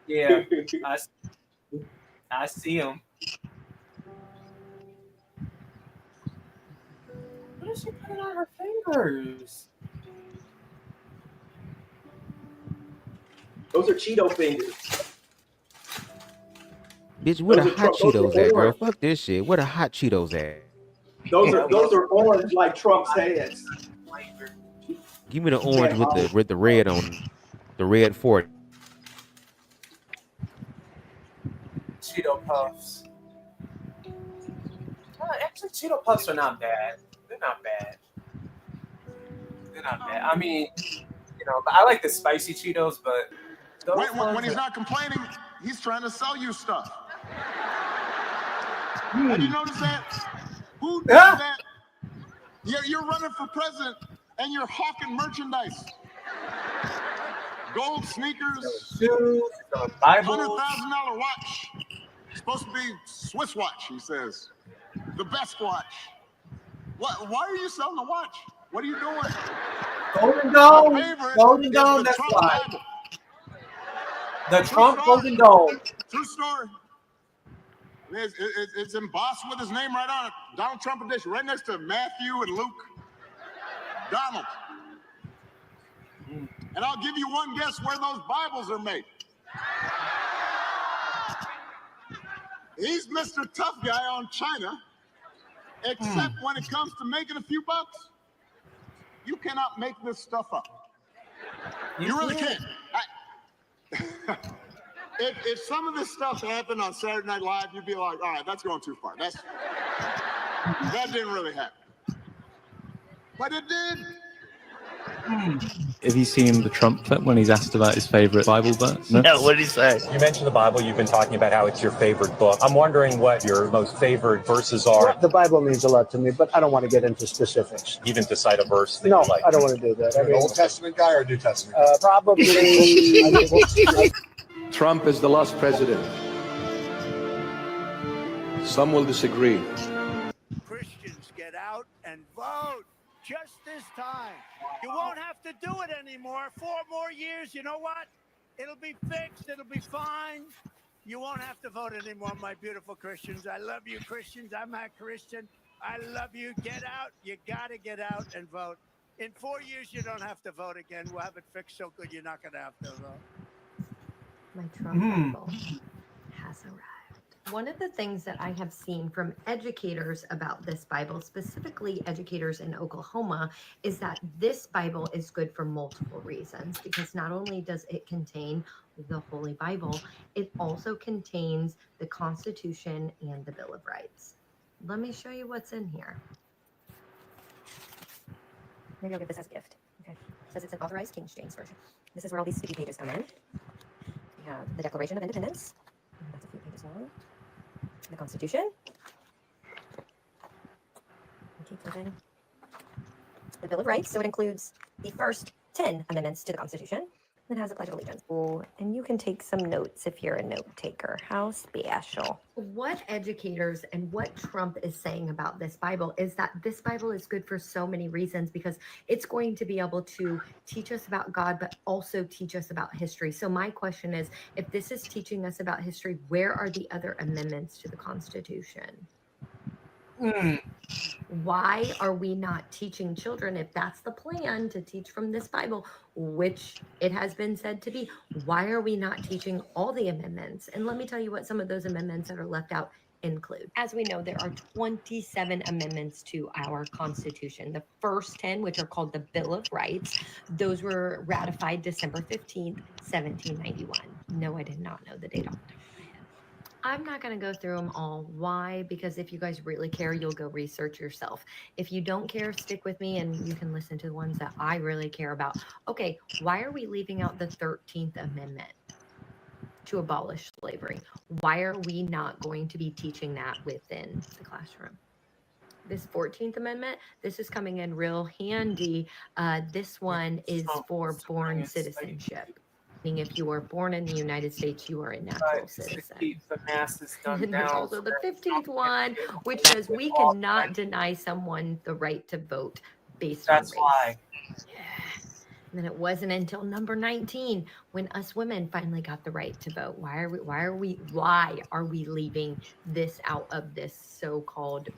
Yeah. I see him. What is she putting on her fingers? Those are Cheeto fingers. Bitch, where the Those are hot those are Cheetos at, girl? orange. Fuck this shit. Where the hot Cheetos at? Those are orange like Trump's hands. Give me the She orange can't with hide. the red on the red 40. Cheeto Puffs. Actually, Cheeto Puffs are not bad. They're not bad. They're not bad. I mean, I like the spicy Cheetos, but when he's not complaining, he's trying to sell you stuff. Have you noticed that? Who does that? You're running for president and you're hawking merchandise. Gold sneakers, shoes, Bible, $100,000 watch. Supposed to be Swiss watch, he says. The best watch. What? Why are you selling the watch? What are you doing? Golden Dome. My favorite Golden is Dome. the That's Trump why. Bible. The Trump Golden Dome. True story. It's embossed with his name right on it. Donald Trump edition, right next to Matthew and Luke. Donald. And I'll give you one guess where those Bibles are made. He's Mr. Tough Guy on China, except when it comes to making a few bucks. You cannot make this stuff up. You really can't. If some of this stuff happened on Saturday Night Live, you'd be like, all right, that's going too far. That didn't really happen. But it did. Have you seen the Trump clip when he's asked about his favorite Bible verse? No, what did he say? You mentioned the Bible. You've been talking about how it's your favorite book. I'm wondering what your most favorite verses are. The Bible means a lot to me, but I don't want to get into specifics. Even to cite a verse that No, you like. I don't want to do that. An Old Testament guy or a New Testament? Probably. Trump is the last president. Some will disagree. Christians, get out and vote. Just this time. You won't have to do it anymore. 4 more years, you know what? It'll be fixed. It'll be fine. You won't have to vote anymore, my beautiful Christians. I love you, Christians. I'm a Christian. I love you. Get out. You got to get out and vote. In 4 years, you don't have to vote again. We'll have it fixed so good you're not going to have to vote. My Trump Bible has arrived. One of the things that I have seen from educators about this Bible, specifically educators in Oklahoma, is that this Bible is good for multiple reasons, because not only does it contain the Holy Bible, it also contains the Constitution and the Bill of Rights. Let me show you what's in here. Maybe I'll give this as a gift. Okay. It says it's an authorized King James version. This is where all these sticky pages come in. We have the Declaration of Independence. That's a few pages long. The Constitution. Keep flipping. The Bill of Rights. So it includes the first 10 amendments to the Constitution. It has a Pledge of Allegiance. Oh, and you can take some notes if you're a note taker. How special. What educators and what Trump is saying about this Bible is that this Bible is good for so many reasons, because it's going to be able to teach us about God, but also teach us about history. So my question is, if this is teaching us about history, where are the other amendments to the Constitution? Why are we not teaching children, if that's the plan to teach from this Bible, which it has been said to be, why are we not teaching all the amendments? And let me tell you what some of those amendments that are left out include. As we know, there are 27 amendments to our Constitution. The first 10, which are called the Bill of Rights, those were ratified December 15th, 1791. No, I did not know the date off the top of my head. I'm not going to go through them all. Why? Because if you guys really care, you'll go research yourself. If you don't care, stick with me and you can listen to the ones that I really care about. Okay, why are we leaving out the 13th Amendment? to abolish slavery. Why are we not going to be teaching that within the classroom? This 14th Amendment, this is coming in real handy. This one is for born citizenship. Meaning if you are born in the United States, you are a natural citizen. Keep the masses dumbed And there's down. also the 15th one, which says we cannot deny someone the right to vote based on race. That's why. And then it wasn't until number 19 when us women finally got the right to vote. Why are we leaving this out of this so-called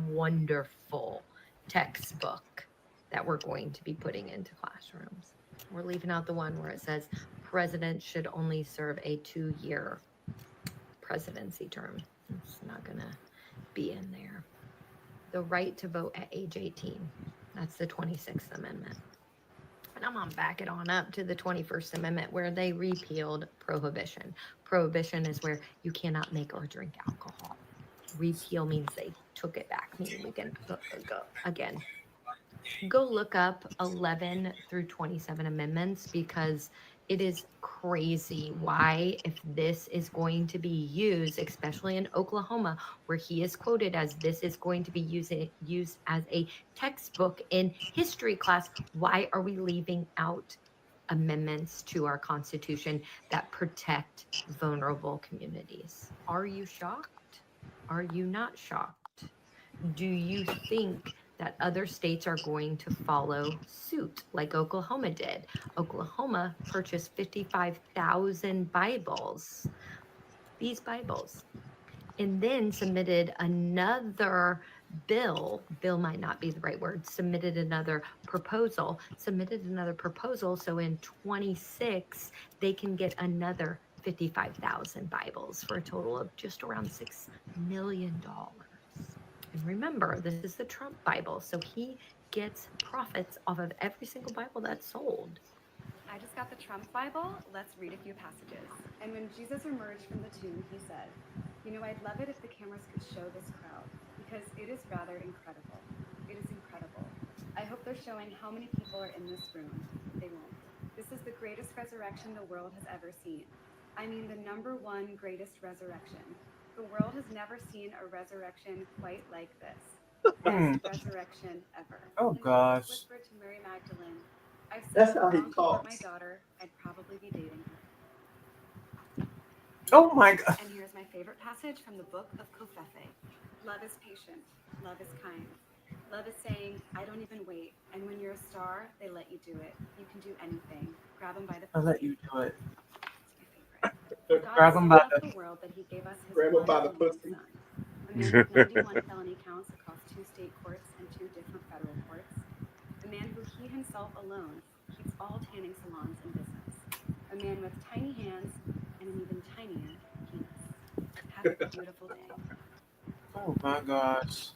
wonderful textbook that we're going to be putting into classrooms? We're leaving out the one where it says presidents should only serve a 2-year presidency term. It's not gonna be in there. The right to vote at age 18. That's the 26th Amendment. And I'm gonna back it on up to the 21st Amendment where they repealed prohibition. Prohibition is where you cannot make or drink alcohol. Repeal means they took it back, meaning we can go again. Go look up 11 through 27 amendments because it is crazy why, if this is going to be used, especially in Oklahoma, where he is quoted as this is going to be used as a textbook in history class, why are we leaving out amendments to our Constitution that protect vulnerable communities? Are you shocked? Are you not shocked? Do you think that other states are going to follow suit like Oklahoma did? Oklahoma purchased 55,000 Bibles, these Bibles, and then submitted another bill might not be the right word, submitted another proposal. So in 26, they can get another 55,000 Bibles for a total of just around $6 million. And remember, this is the Trump Bible, so he gets profits off of every single Bible that's sold. I just got the Trump Bible. Let's read a few passages. And when Jesus emerged from the tomb, he said, "You know, I'd love it if the cameras could show this crowd, because it is rather incredible. It is incredible. I hope they're showing how many people are in this room. They won't. This is the greatest resurrection the world has ever seen. I mean, the #1 greatest resurrection. The world has never seen a resurrection quite like this. Best resurrection ever." Oh, And gosh. Jesus whispered to Mary Magdalene, "I've That's said how he if my talks. daughter, I'd probably be dating her." Oh my God. And here's my favorite passage from the book of Kofefe. Love is patient. Love is kind. Love is saying, I don't even wait. And when you're a star, they let you do it. You can do anything. Grab them by the I'll let you do it. God Grab so him by loved the world that he gave us his Grab him by one the and only pussy. son. A man with 91 felony counts across 2 state courts and 2 different federal courts. A man who he himself alone keeps all tanning salons in business. A man with tiny hands and an even tinier penis. Have a beautiful day. Oh my gosh.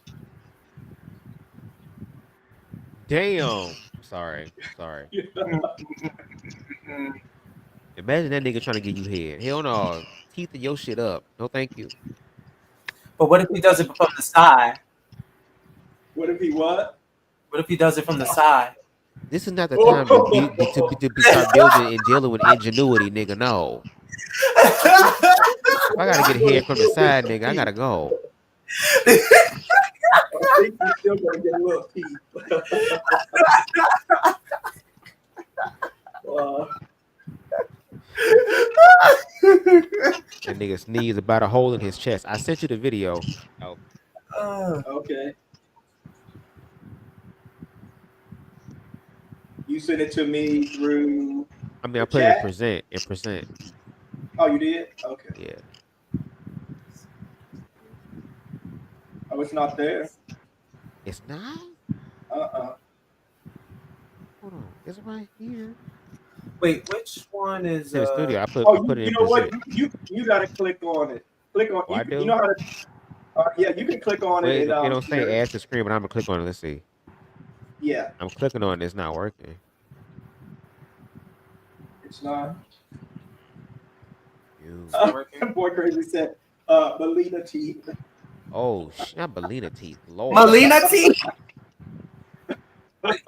Damn. Sorry. Imagine that nigga trying to get you head. Hell no. Teeth your shit up. No, thank you. But what if he does it from the side? What if he what? What if he does it from the side? This is not the time to start building and dealing with ingenuity, nigga. No. If I gotta get head from the side, nigga, I gotta go. I think he's still gonna get a little teeth. That nigga sneezed about a hole in his chest. I sent you the video. Oh. Okay. You sent it to me through. I mean, I put it in present. Oh, you did? Okay. Yeah. Oh, it's not there. It's not? Hold on. It's right here. Wait, which one is in the studio? I put it you in know present. what? You gotta click on it. Click on. Oh, I do? You know how to. Yeah, you can click on Wait, it. it don't say add to screen, but I'm gonna click on it. Let's see. Yeah. I'm clicking on it. It's not working. It's not. Boy Crazy said, Melina teeth. Oh, not Melina teeth. Lord. Melina teeth.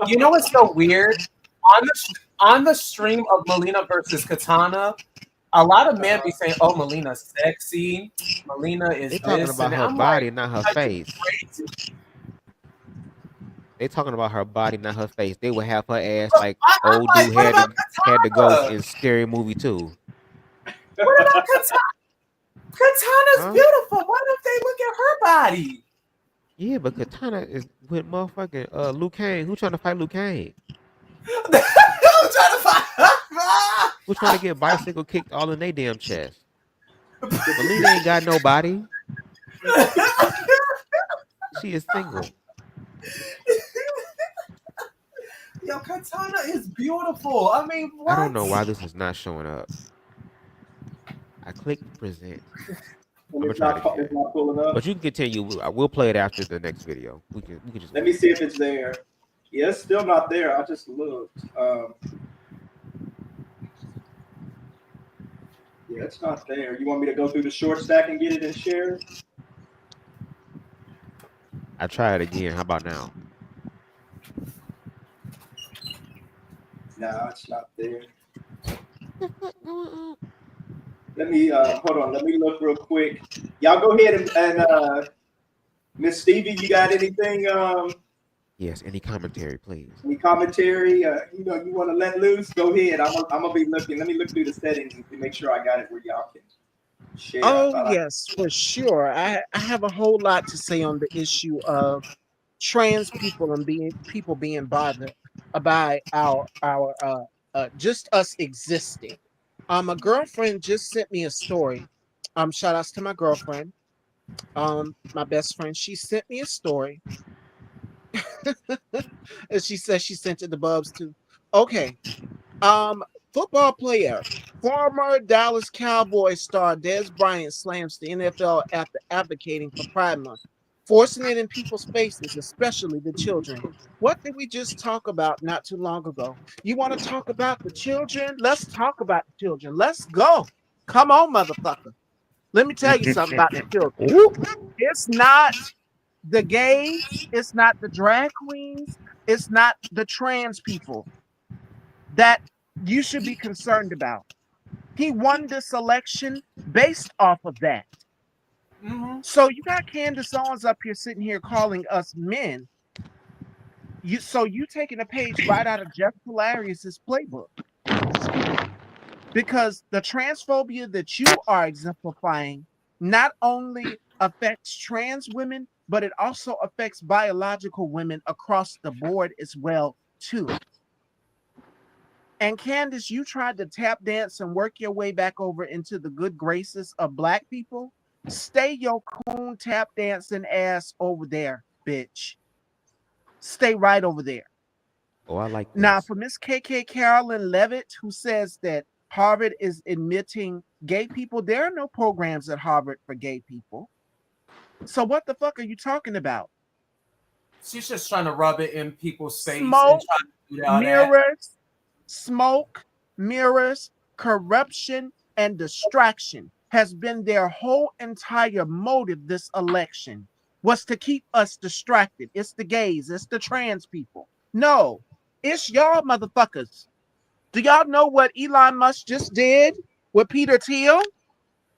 You know what's so weird? On the stream of Melina versus Katana, A lot of men be saying, "Oh, Melina's sexy. Melina is They talking this," about and her I'm like, body, not her "Are you face. crazy?" They talking about her body, not her face. They would have her ass But like I'm old like, dude what about had the ghost Katana? in Scary Movie 2. What about Katana? Katana's Huh? beautiful. Why don't they look at her body? Yeah, but Katana is with motherfucking Liu Kang. Who trying to fight Liu Kang? I'm trying to find. Who trying to get bicycle kicked all in their damn chest? Melina ain't got no body. She is single. Yo, Katana is beautiful. I mean, I don't what? know why this is not showing up. I clicked present. And I'm gonna it's try it not again. pulling up. But you can continue. We'll play it after the next video. We can just Let wait. me see if it's there. Yeah, it's still not there. I just looked. Yeah, it's not there. You want me to go through the short stack and get it and share it? I try it again. How about now? Nah, it's not there. Let me hold on. Let me look real quick. Y'all go ahead and Miss Stevie, you got anything? Yes. Any commentary, please? Any commentary? You know, you want to let loose? Go ahead. I'm gonna be looking. Let me look through the settings and make sure I got it where y'all can share. Oh yes, for sure. I have a whole lot to say on the issue of trans people and people being bothered by our just us existing. A girlfriend just sent me a story. Shout outs to my girlfriend. My best friend. She sent me a story. And she says she sent it to Bubs too. Okay. Football player, former Dallas Cowboys star Dez Bryant slams the NFL after advocating for Pride Month, forcing it in people's faces, especially the children. What did we just talk about not too long ago? You want to talk about the children? Let's talk about the children. Let's go. Come on, motherfucker. Let me tell you something about the children. It's not the gays, it's not the drag queens, it's not the trans people that you should be concerned about. He won this election based off of that. So you got Candace Owens up here sitting here calling us men. You taking a page right out of Jeff Hilarious' playbook. Because the transphobia that you are exemplifying not only affects trans women, but it also affects biological women across the board as well, too. And Candace, you tried to tap dance and work your way back over into the good graces of Black people. Stay your coon tap dancing ass over there, bitch. Stay right over there. Oh, I like this. Now, for Miss KK Carolyn Levitt, who says that Harvard is admitting gay people, there are no programs at Harvard for gay people. So what the fuck are you talking about? She's just trying to rub it in people's face and Smoke, try to do all that. mirrors, smoke, mirrors, corruption, and distraction has been their whole entire motive this election, was to keep us distracted. It's the gays, it's the trans people. No, it's y'all motherfuckers. Do y'all know what Elon Musk just did with Peter Thiel?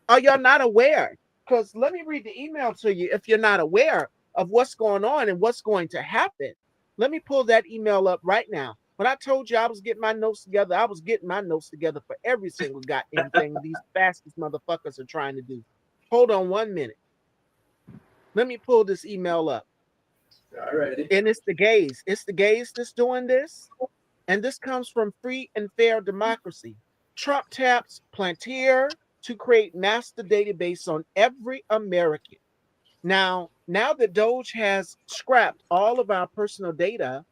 Are y'all not aware? Because let me read the email to you if you're not aware of what's going on and what's going to happen. Let me pull that email up right now. When I told you I was getting my notes together, I was getting my notes together for every single goddamn thing these fastest motherfuckers are trying to do. Hold on 1 minute. Let me pull this email up. All righty. And it's the gays. It's the gays that's doing this. And this comes from Free and Fair Democracy. Trump taps Plantier to create master database on every American. Now that Doge has scrapped all of our personal data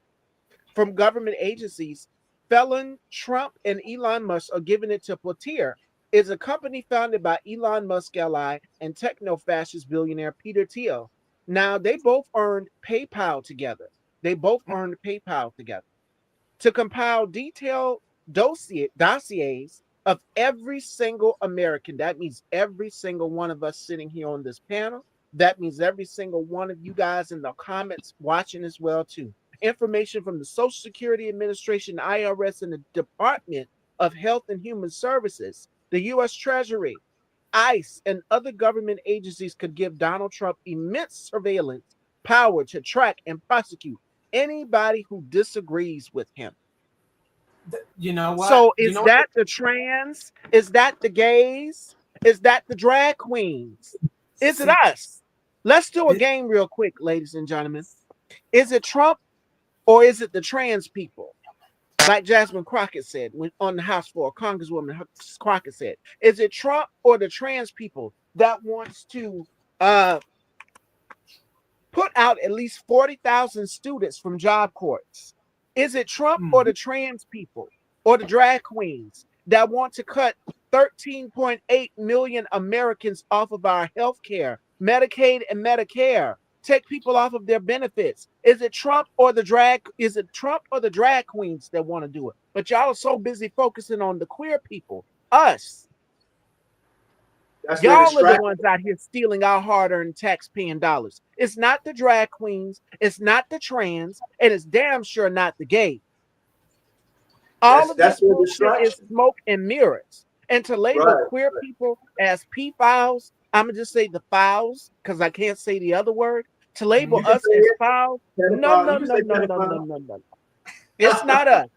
from government agencies, felon Trump and Elon Musk are giving it to Plantier. It's a company founded by Elon Musk ally and techno-fascist billionaire Peter Thiel. Now, they both earned PayPal together. To compile detailed dossiers of every single American. That means every single one of us sitting here on this panel. That means every single one of you guys in the comments watching as well too. Information from the Social Security Administration, IRS, and the Department of Health and Human Services, the U.S. Treasury, ICE, and other government agencies could give Donald Trump immense surveillance power to track and prosecute anybody who disagrees with him. You know what? So You is know what? that the trans? Is that the gays? Is that the drag queens? Is it See, us? Let's do a game real quick, ladies and gentlemen. Is it Trump or is it the trans people? Like Jasmine Crockett said on the House floor, Congresswoman Crockett said, is it Trump or the trans people that wants to put out at least 40,000 students from job courts? Is it Trump or the trans people or the drag queens that want to cut 13.8 million Americans off of our health care, Medicaid and Medicare, take people off of their benefits? Is it Trump or the drag queens that want to do it? But y'all are so busy focusing on the queer people, us. Y'all are the ones out here stealing our hard-earned tax-paying dollars. It's not the drag queens, it's not the trans, and it's damn sure not the gay. All of this bullshit is smoke and mirrors. And to label queer people as pedophiles, I'm gonna just say the files because I can't say the other word. To label us as files, no. It's not us.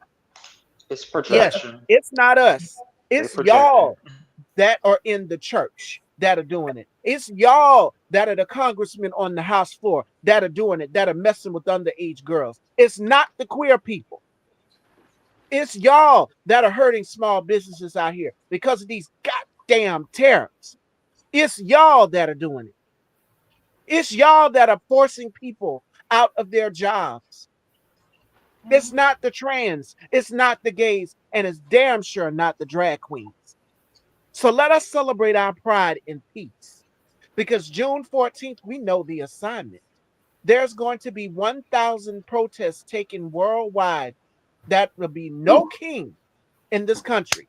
It's projection. Yes, it's not us. It's y'all that are in the church that are doing it. It's y'all that are the congressmen on the House floor that are doing it, that are messing with underage girls. It's not the queer people. It's y'all that are hurting small businesses out here because of these goddamn tariffs. It's y'all that are doing it. It's y'all that are forcing people out of their jobs. It's not the trans, it's not the gays, and it's damn sure not the drag queens. So let us celebrate our pride in peace. Because June 14th, we know the assignment. There's going to be 1,000 protests taken worldwide. That will be no king in this country.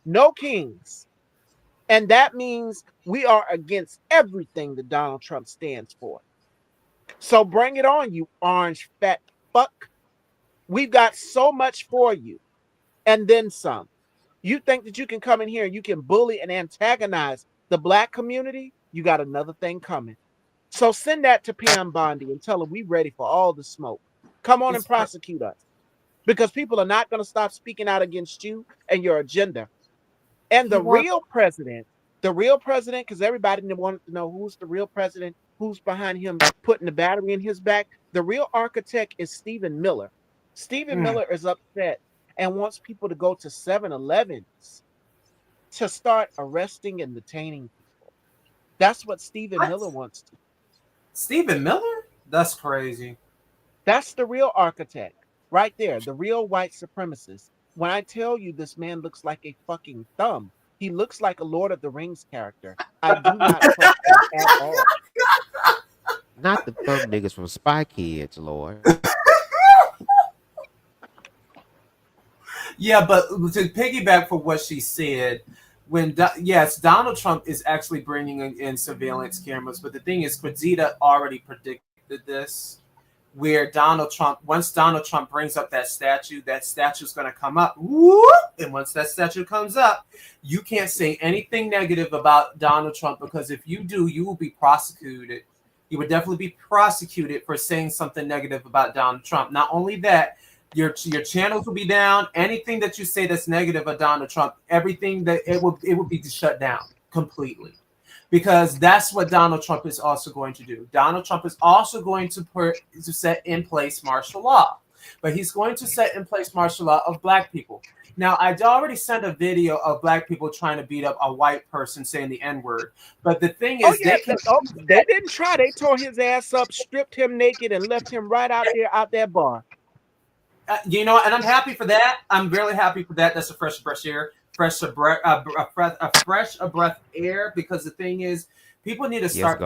No kings. And that means we are against everything that Donald Trump stands for. So bring it on, you orange fat fuck. We've got so much for you. And then some. You think that you can come in here and you can bully and antagonize the black community? You got another thing coming. So send that to Pam Bondi and tell her we ready for all the smoke. Come on and prosecute us. Because people are not going to stop speaking out against you and your agenda. And the real president, because everybody wanted to know who's the real president, who's behind him putting the battery in his back. The real architect is Stephen Miller. Stephen Miller is upset and wants people to go to 7-Elevens to start arresting and detaining people. That's what Stephen Miller wants to. Stephen Miller? That's crazy. That's the real architect right there, the real white supremacist. When I tell you this man looks like a fucking thumb, he looks like a Lord of the Rings character. I do not trust him at all. Not the thumb niggas from Spy Kids, Lord. Yeah, but to piggyback for what she said, yes, Donald Trump is actually bringing in surveillance cameras, but the thing is, Quadita already predicted this, where once Donald Trump brings up that statue's going to come up, whoop, and once that statue comes up, you can't say anything negative about Donald Trump, because if you do, you will be prosecuted. You would definitely be prosecuted for saying something negative about Donald Trump. Not only that, your channels will be down. Anything that you say that's negative of Donald Trump, everything that it would be shut down completely, because that's what Donald Trump is also going to do. Donald Trump is also going to set in place martial law, but he's going to set in place martial law of black people. Now, I already sent a video of black people trying to beat up a white person saying the N-word, but the thing is, they didn't try. They tore his ass up, stripped him naked, and left him right out that bar. And I'm happy for that. I'm really happy for that. That's a fresh air, a breath air. Because the thing is, people need to start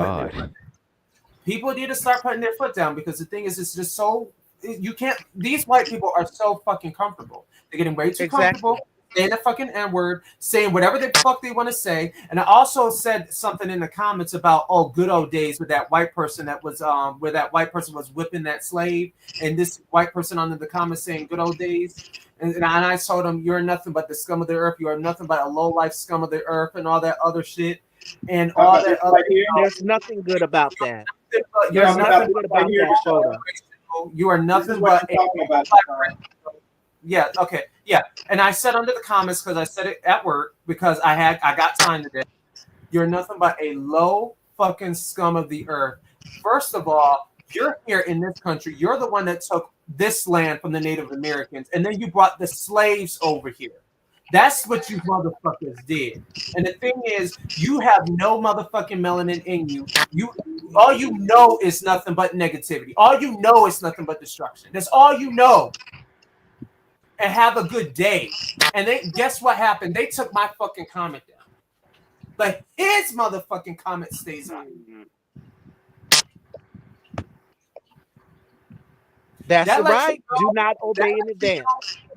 people need to start putting their foot down. Because the thing is, it's just so you can't. These white people are so fucking comfortable. They're getting way too comfortable. saying the fucking N-word, saying whatever the fuck they want to say. And I also said something in the comments about good old days with that white person that was where that white person was whipping that slave, and this white person under the comments saying good old days. And I told him, you're nothing but the scum of the earth. You are nothing but a low life scum of the earth and all that other shit. And all that other There's nothing good about that. you're There's nothing nothing good about that, Shoda. You are nothing but yeah, okay, yeah. And I said under the comments, because I said it at work, because I got time today. You're nothing but a low fucking scum of the earth. First of all, you're here in this country. You're the one that took this land from the Native Americans, and then you brought the slaves over here. That's what you motherfuckers did. And the thing is, you have no motherfucking melanin in you. All you know is nothing but negativity. All you know is nothing but destruction. That's all you know. And have a good day. And guess what happened? They took my fucking comment down. But his motherfucking comment stays up. That's That lets right. you know, Do not obey in advance.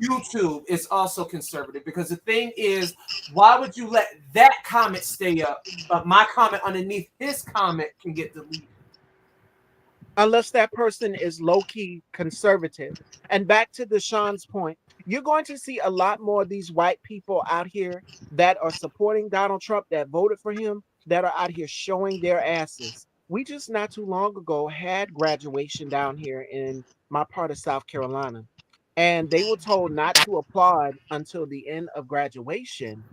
YouTube is also conservative, because the thing is, why would you let that comment stay up, but my comment underneath his comment can get deleted? Unless that person is low-key conservative. And back to Deshaun's point, you're going to see a lot more of these white people out here that are supporting Donald Trump, that voted for him, that are out here showing their asses. We just not too long ago had graduation down here in my part of South Carolina, and they were told not to applaud until the end of graduation.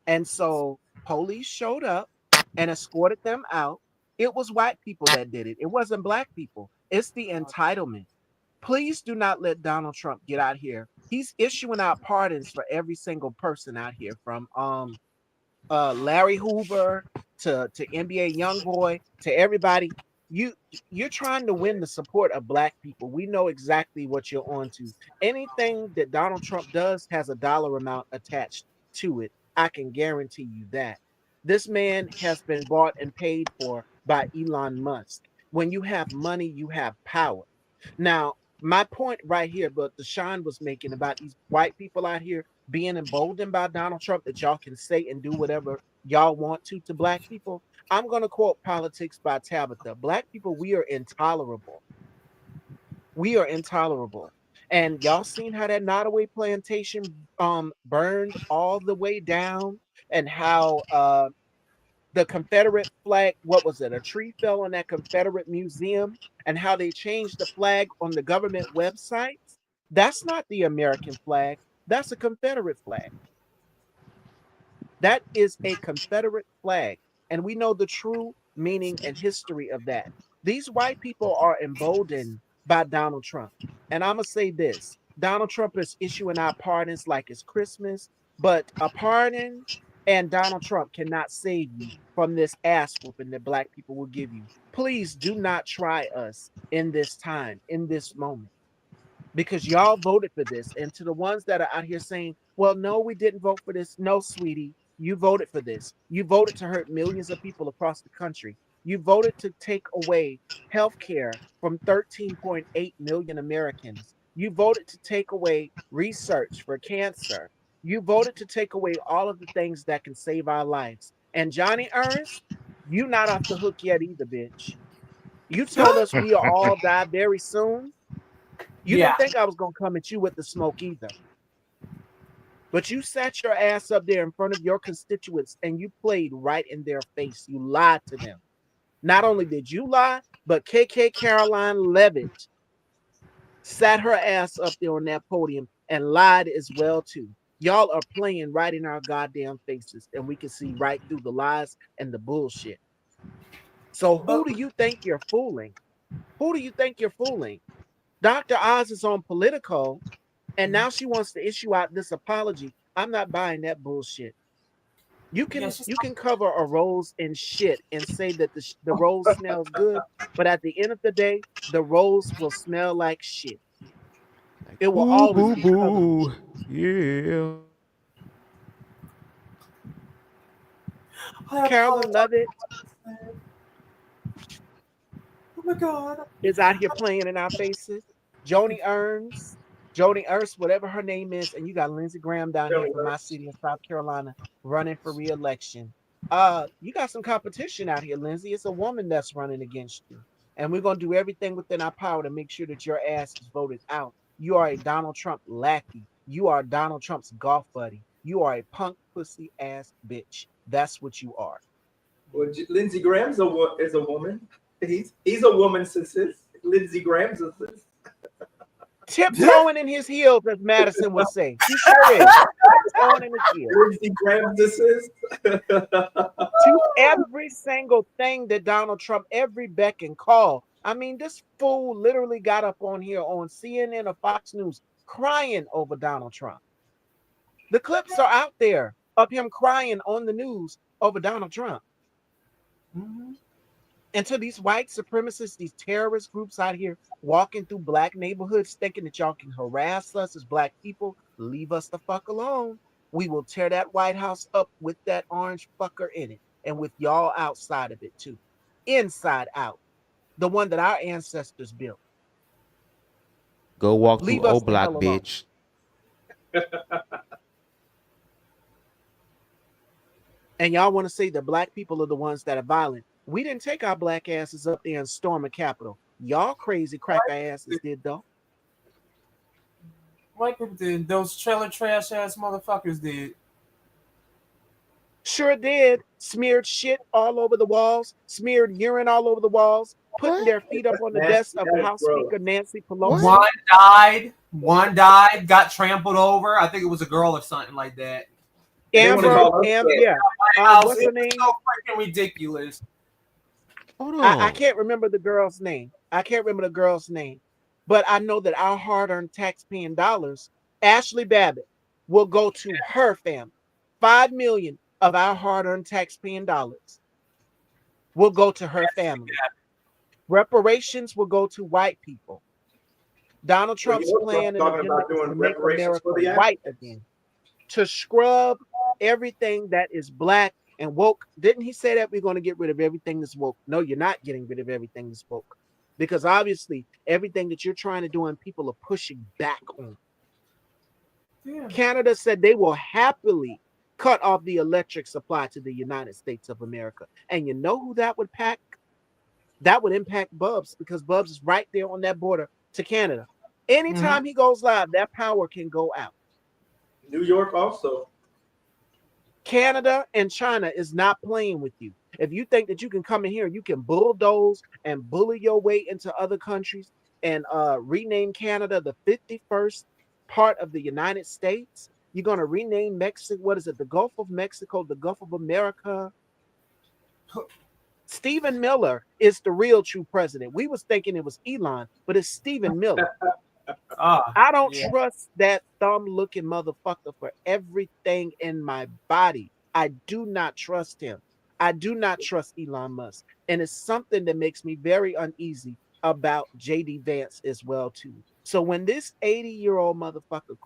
And so police showed up and escorted them out. It was white people that did it. It wasn't black people. It's the entitlement. Please do not let Donald Trump get out here. He's issuing out pardons for every single person out here, from Larry Hoover to NBA YoungBoy to everybody. You're trying to win the support of black people. We know exactly what you're on to. Anything that Donald Trump does has a dollar amount attached to it. I can guarantee you that. This man has been bought and paid for by Elon Musk. When you have money, you have power. Now, my point right here, but Deshaun was making about these white people out here being emboldened by Donald Trump, that y'all can say and do whatever y'all want to black people. I'm going to quote Politics by Tabitha. Black people, we are intolerable. We are intolerable. And y'all seen how that Nottoway plantation burned all the way down, and how the Confederate flag, what was it? A tree fell on that Confederate museum, and how they changed the flag on the government websites. That's not the American flag. That's a Confederate flag. That is a Confederate flag. And we know the true meaning and history of that. These white people are emboldened by Donald Trump. And I'm going to say this: Donald Trump is issuing out pardons like it's Christmas, but a pardon and Donald Trump cannot save you from this ass whooping that black people will give you. Please do not try us in this time, in this moment, because y'all voted for this. And to the ones that are out here saying, well, no, we didn't vote for this. No, sweetie, you voted for this. You voted to hurt millions of people across the country. You voted to take away health care from 13.8 million Americans. You voted to take away research for cancer. You voted to take away all of the things that can save our lives. And Johnny Ernst, you not off the hook yet either, bitch. You told us we will all die very soon. You didn't think I was going to come at you with the smoke either. But you sat your ass up there in front of your constituents and you played right in their face. You lied to them. Not only did you lie, but KK Caroline Levitt sat her ass up there on that podium and lied as well too. Y'all are playing right in our goddamn faces, and we can see right through the lies and the bullshit. So who do you think you're fooling? Who do you think you're fooling? Dr. Oz is on Politico, and now she wants to issue out this apology. I'm not buying that bullshit. You can cover a rose in shit and say that the rose smells good, but at the end of the day, the rose will smell like shit. It will always be covered. Yeah. Carolyn Levitt Oh my God. is out here playing in our faces. Joni Ernst Joni Ernst, whatever her name is, and you got Lindsey Graham down here from my city in South Carolina running for re-election. You got some competition out here, Lindsey. It's a woman that's running against you. And we're gonna do everything within our power to make sure that your ass is voted out. You are a Donald Trump lackey. You are Donald Trump's golf buddy. You are a punk pussy ass bitch. That's what you are. Well, Lindsey Graham's is a woman. He's a woman, sis. Lindsey Graham's a sis. Tiptoeing in his heels, as Madison would say. He sure is. Tiptoeing in his heels. Lindsey Graham's a sis. To every single thing that Donald Trump, every beck and call. I mean, this fool literally got up on here on CNN or Fox News crying over Donald Trump. The clips are out there of him crying on the news over Donald Trump. Mm-hmm. And to these white supremacists, these terrorist groups out here walking through black neighborhoods thinking that y'all can harass us as black people, leave us the fuck alone. We will tear that White House up with that orange fucker in it and with y'all outside of it too. Inside out. The one that our ancestors built. Go walk Leave through us old the block, hell alone. bitch. And y'all want to say that black people are the ones that are violent. We didn't take our black asses up there and storm a Capitol. Y'all crazy cracker asses did though. White people did. Those trailer trash ass motherfuckers did. Sure did. Smeared shit all over the walls, smeared urine all over the walls, putting their feet up on the desk of House Speaker Nancy Pelosi. One died, got trampled over. I think it was a girl or something like that. Amber, yeah. What's her name? So freaking ridiculous. Hold on. I can't remember the girl's name. But I know that our hard-earned tax-paying dollars, Ashley Babbitt, will go to her family. $5 million of our hard-earned tax-paying dollars will go to her family. Reparations will go to white people. Donald Trump's plan and agenda is to make America white again, to scrub everything that is black and woke. Didn't he say that we're going to get rid of everything that's woke? No, you're not getting rid of everything that's woke. Because obviously, everything that you're trying to do and people are pushing back on. Yeah. Canada said they will happily cut off the electric supply to the United States of America. And you know who that would pack? That would impact Bubs, because Bubs is right there on that border to Canada. Anytime he goes live, that power can go out. New York also. Canada and China is not playing with you. If you think that you can come in here, you can bulldoze and bully your way into other countries and rename Canada the 51st part of the United States. You're going to rename Mexico, what is it? The Gulf of Mexico, the Gulf of America. Stephen Miller is the real true president. We was thinking it was Elon, but it's Stephen Miller. I don't trust that thumb-looking motherfucker for everything in my body. I do not trust him. I do not trust Elon Musk. And it's something that makes me very uneasy about JD Vance as well, too. So when this 80-year-old motherfucker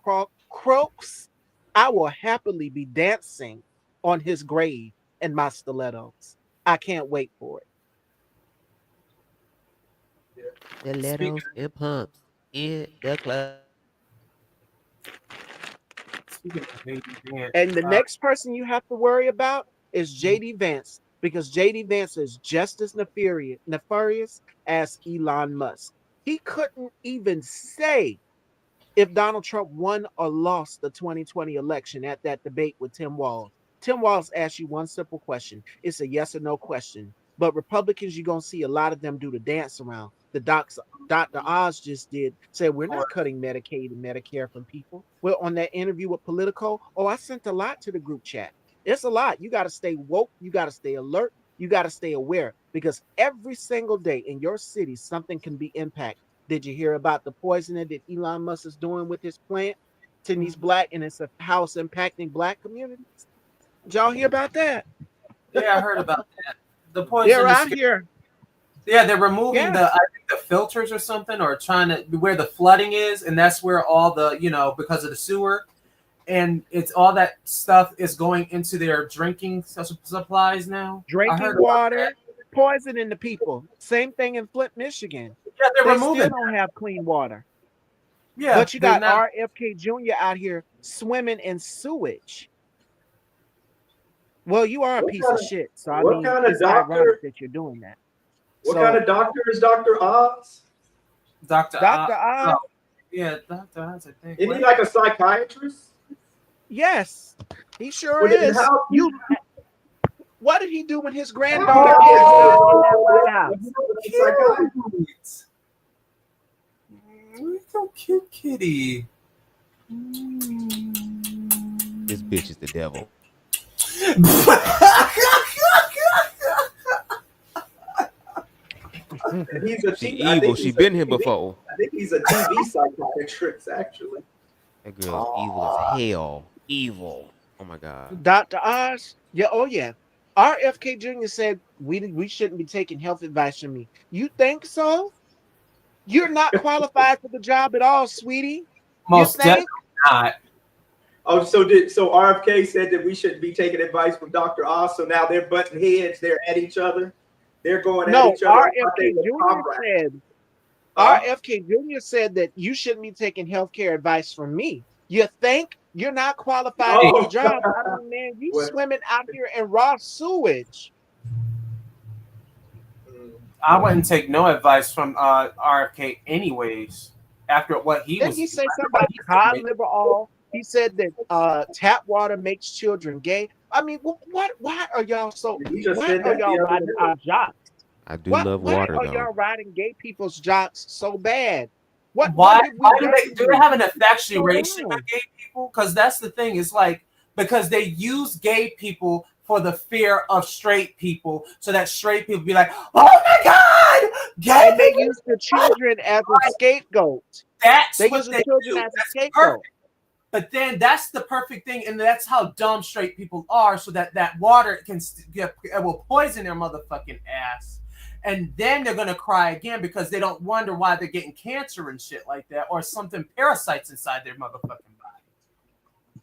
croaks, I will happily be dancing on his grave in my stilettos. I can't wait for it. Stilettos and pumps in the club. And the next person you have to worry about is JD Vance, because JD Vance is just as nefarious as Elon Musk. He couldn't even say if Donald Trump won or lost the 2020 election at that debate with Tim Walz. Tim Walz asked you one simple question. It's a yes or no question. But Republicans, you're going to see a lot of them do the dance around. The Dr. Oz just did say, we're not cutting Medicaid and Medicare from people. Well, on that interview with Politico, I sent a lot to the group chat. It's a lot. You got to stay woke. You got to stay alert. You got to stay aware, because every single day in your city, something can be impacted. Did you hear about the poisoning that Elon Musk is doing with his plant to these black, and it's a house impacting black communities? Did y'all hear about that? Yeah, I heard about that. The poison. They're out here. Yeah, they're removing I think the filters or something, or trying to where the flooding is, and that's where all the because of the sewer, and it's all that stuff is going into their drinking supplies now. Drinking water, poisoning the people. Same thing in Flint, Michigan. Yeah, they still don't have clean water. Yeah, But you they're got not. RFK Jr. out here swimming in sewage. Well, you are a piece of shit. So I What mean, kind of it's ironic doctor? that you're doing that. What kind So of doctor is Dr. Oz? Dr. Dr. Oz. Oz, Yeah, Dr. Oz, I think. Isn't he What? like a psychiatrist? yes, he sure Well, then is. how? What did he do when his How granddaughter did passed he away in that White know House? a psychiatrist? Look how cute, kitty. This bitch is the devil. He's a She I think evil. She he's a been here TV before. I think he's a TV psychiatrist, actually. That girl's evil as hell. Evil. Oh my god. Dr. Oz, yeah, oh yeah. RFK Jr. said we shouldn't be taking health advice from me. You think so? You're not qualified for the job at all, sweetie. Most you think? definitely not. Oh, so RFK said that we shouldn't be taking advice from Dr. Oz. So now they're butting heads. They're at each other. They're going at No, each other. I thought they RFK were Jr. comrades. said Huh? RFK Jr. said that you shouldn't be taking healthcare advice from me. You think you're not qualified for the Oh, job? I mean, man, you What? swimming out here in raw sewage. I wouldn't take no advice from RFK anyways. After what he Didn't was, he say something about cod liver oil? He said that tap water makes children gay. I mean, what? Why are y'all so? He just Why said are that y'all the other riding day. our jocks? I do Why love water are though. y'all riding gay people's jocks so bad? What why did we why do do they have an What's infatuation going on? with gay people? Because that's the thing. It's like because they use gay people for the fear of straight people, so that straight people be like, "Oh my God, gay And they people!" use the children as a scapegoat. That's They what use the they children do. as a That's scapegoat. perfect. But then that's the perfect thing, and that's how dumb straight people are. So that water it will poison their motherfucking ass, and then they're gonna cry again because they don't wonder why they're getting cancer and shit like that, or something parasites inside their motherfucking body.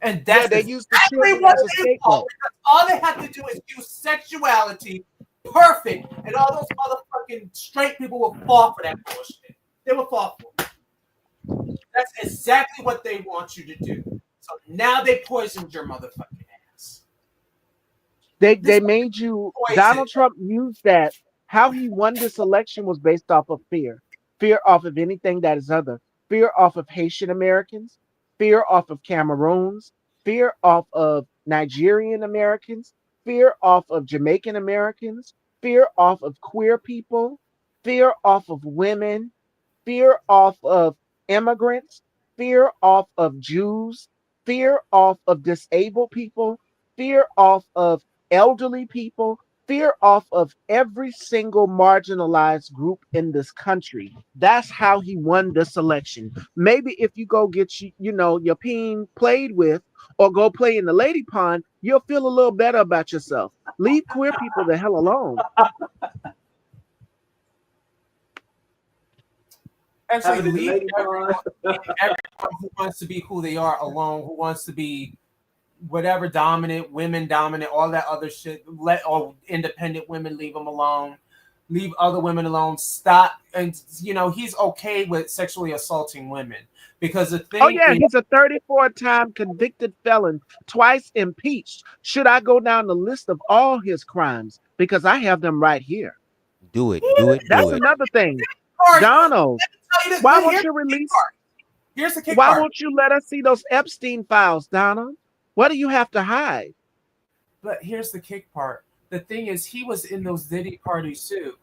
And that's they use the exactly children what as a they want, scapegoat. because all they have to do is use sexuality, perfect, and all those motherfucking straight people will fall for that bullshit. They will fall for it. That's exactly what they want you to do. So now they poisoned your motherfucking ass. They made you. Poison. Donald Trump used that. How he won this election was based off of fear off of anything that is other, fear off of Haitian Americans, fear off of Cameroons, fear off of Nigerian Americans, fear off of Jamaican Americans, fear off of queer people, fear off of women, fear off of immigrants, fear off of Jews, fear off of disabled people, fear off of elderly people, fear off of every single marginalized group in this country. That's how he won this election. Maybe if you go get your peen played with or go play in the lady pond, you'll feel a little better about yourself. Leave queer people the hell alone. Actually, Having it leave lady everyone who wants to be who they are alone, who wants to be whatever dominant, women dominant, all that other shit. Or independent women, leave them alone. Leave other women alone. Stop. And he's okay with sexually assaulting women because the thing. Oh yeah, he's a 34-time convicted felon, twice impeached. Should I go down the list of all his crimes? Because I have them right here. Do it. Do it. That's Do it. another thing. Donald, why won't you release? Here's the kick Why part. won't you let us see those Epstein files, Donald? What do you have to hide? But here's the kick part. The thing is, he was in those Diddy parties too.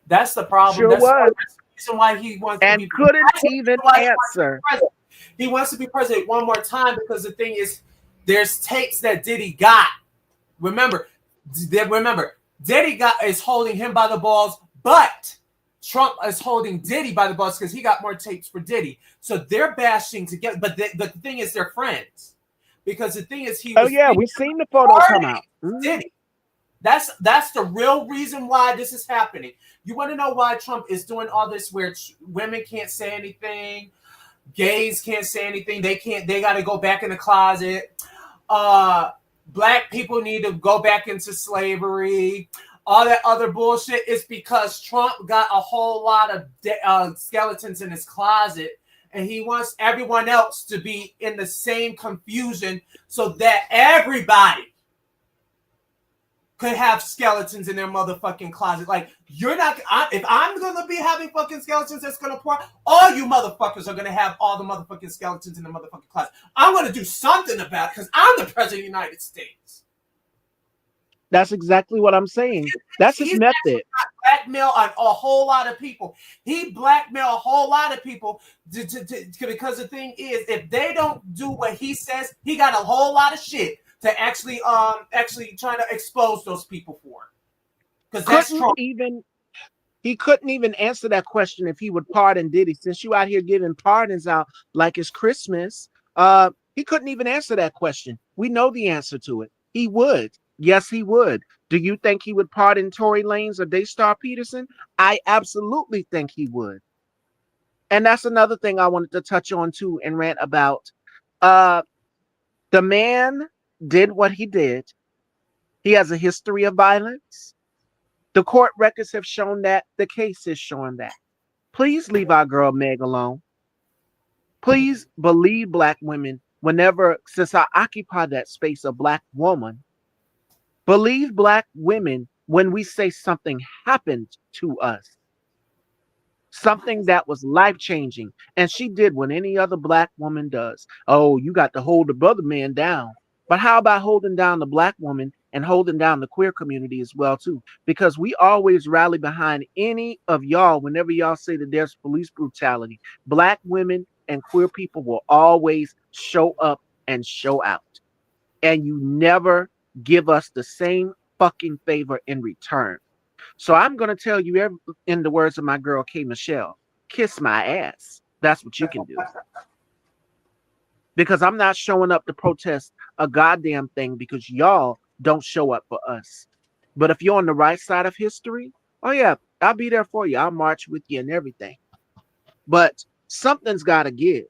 That's the problem. Sure that's was. That's the reason why he wants and to be couldn't even answer. answer. He wants to be president one more time because the thing is, there's tapes that Diddy got. Remember, Diddy is holding him by the balls, but Trump is holding Diddy by the balls because he got more tapes for Diddy. So they're bashing together. But the thing is, they're friends. Because the thing is, we've seen the photo come out. Diddy. That's the real reason why this is happening. You want to know why Trump is doing all this where women can't say anything, gays can't say anything, they got to go back in the closet. Black people need to go back into slavery. all that other bullshit is because Trump got a whole lot of skeletons in his closet, and he wants everyone else to be in the same confusion so that everybody could have skeletons in their motherfucking closet. Like, you're not, if I'm gonna be having fucking skeletons that's gonna pour, all you motherfuckers are gonna have all the motherfucking skeletons in the motherfucking closet. I'm gonna do something about it because I'm the president of the United States. That's exactly what I'm saying. That's his method. Blackmail on a whole lot of people. He blackmailed a whole lot of people because the thing is, if they don't do what he says, he got a whole lot of shit to actually trying to expose those people for. Because that's Trump. He couldn't even answer that question if he would pardon Diddy. Since you out here giving pardons out like it's Christmas, he couldn't even answer that question. We know the answer to it. He would. Yes, he would. Do you think he would pardon Tory Lanez or Daystar Peterson? I absolutely think he would. And that's another thing I wanted to touch on too and rant about. The man did what he did. He has a history of violence. The court records have shown that. The case is showing that. Please leave our girl Meg alone. Please believe Black women since I occupy that space of Black woman, believe Black women when we say something happened to us. Something that was life-changing. And she did what any other Black woman does. Oh, you got to hold the brother man down. But how about holding down the Black woman and holding down the queer community as well, too? Because we always rally behind any of y'all whenever y'all say that there's police brutality. Black women and queer people will always show up and show out. And you never give us the same fucking favor in return. So I'm going to tell you, in the words of my girl K. Michelle, kiss my ass. That's what you can do. Because I'm not showing up to protest a goddamn thing because y'all don't show up for us. But if you're on the right side of history, oh yeah, I'll be there for you. I'll march with you and everything. But something's got to give.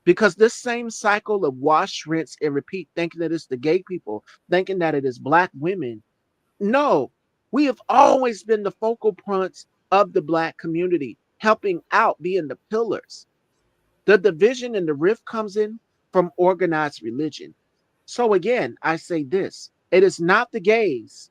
Because this same cycle of wash, rinse, and repeat, thinking that it's the gay people, thinking that it is Black women. No, we have always been the focal points of the Black community, helping out, being the pillars. The division and the rift comes in from organized religion. So again, I say this. It is not the gays.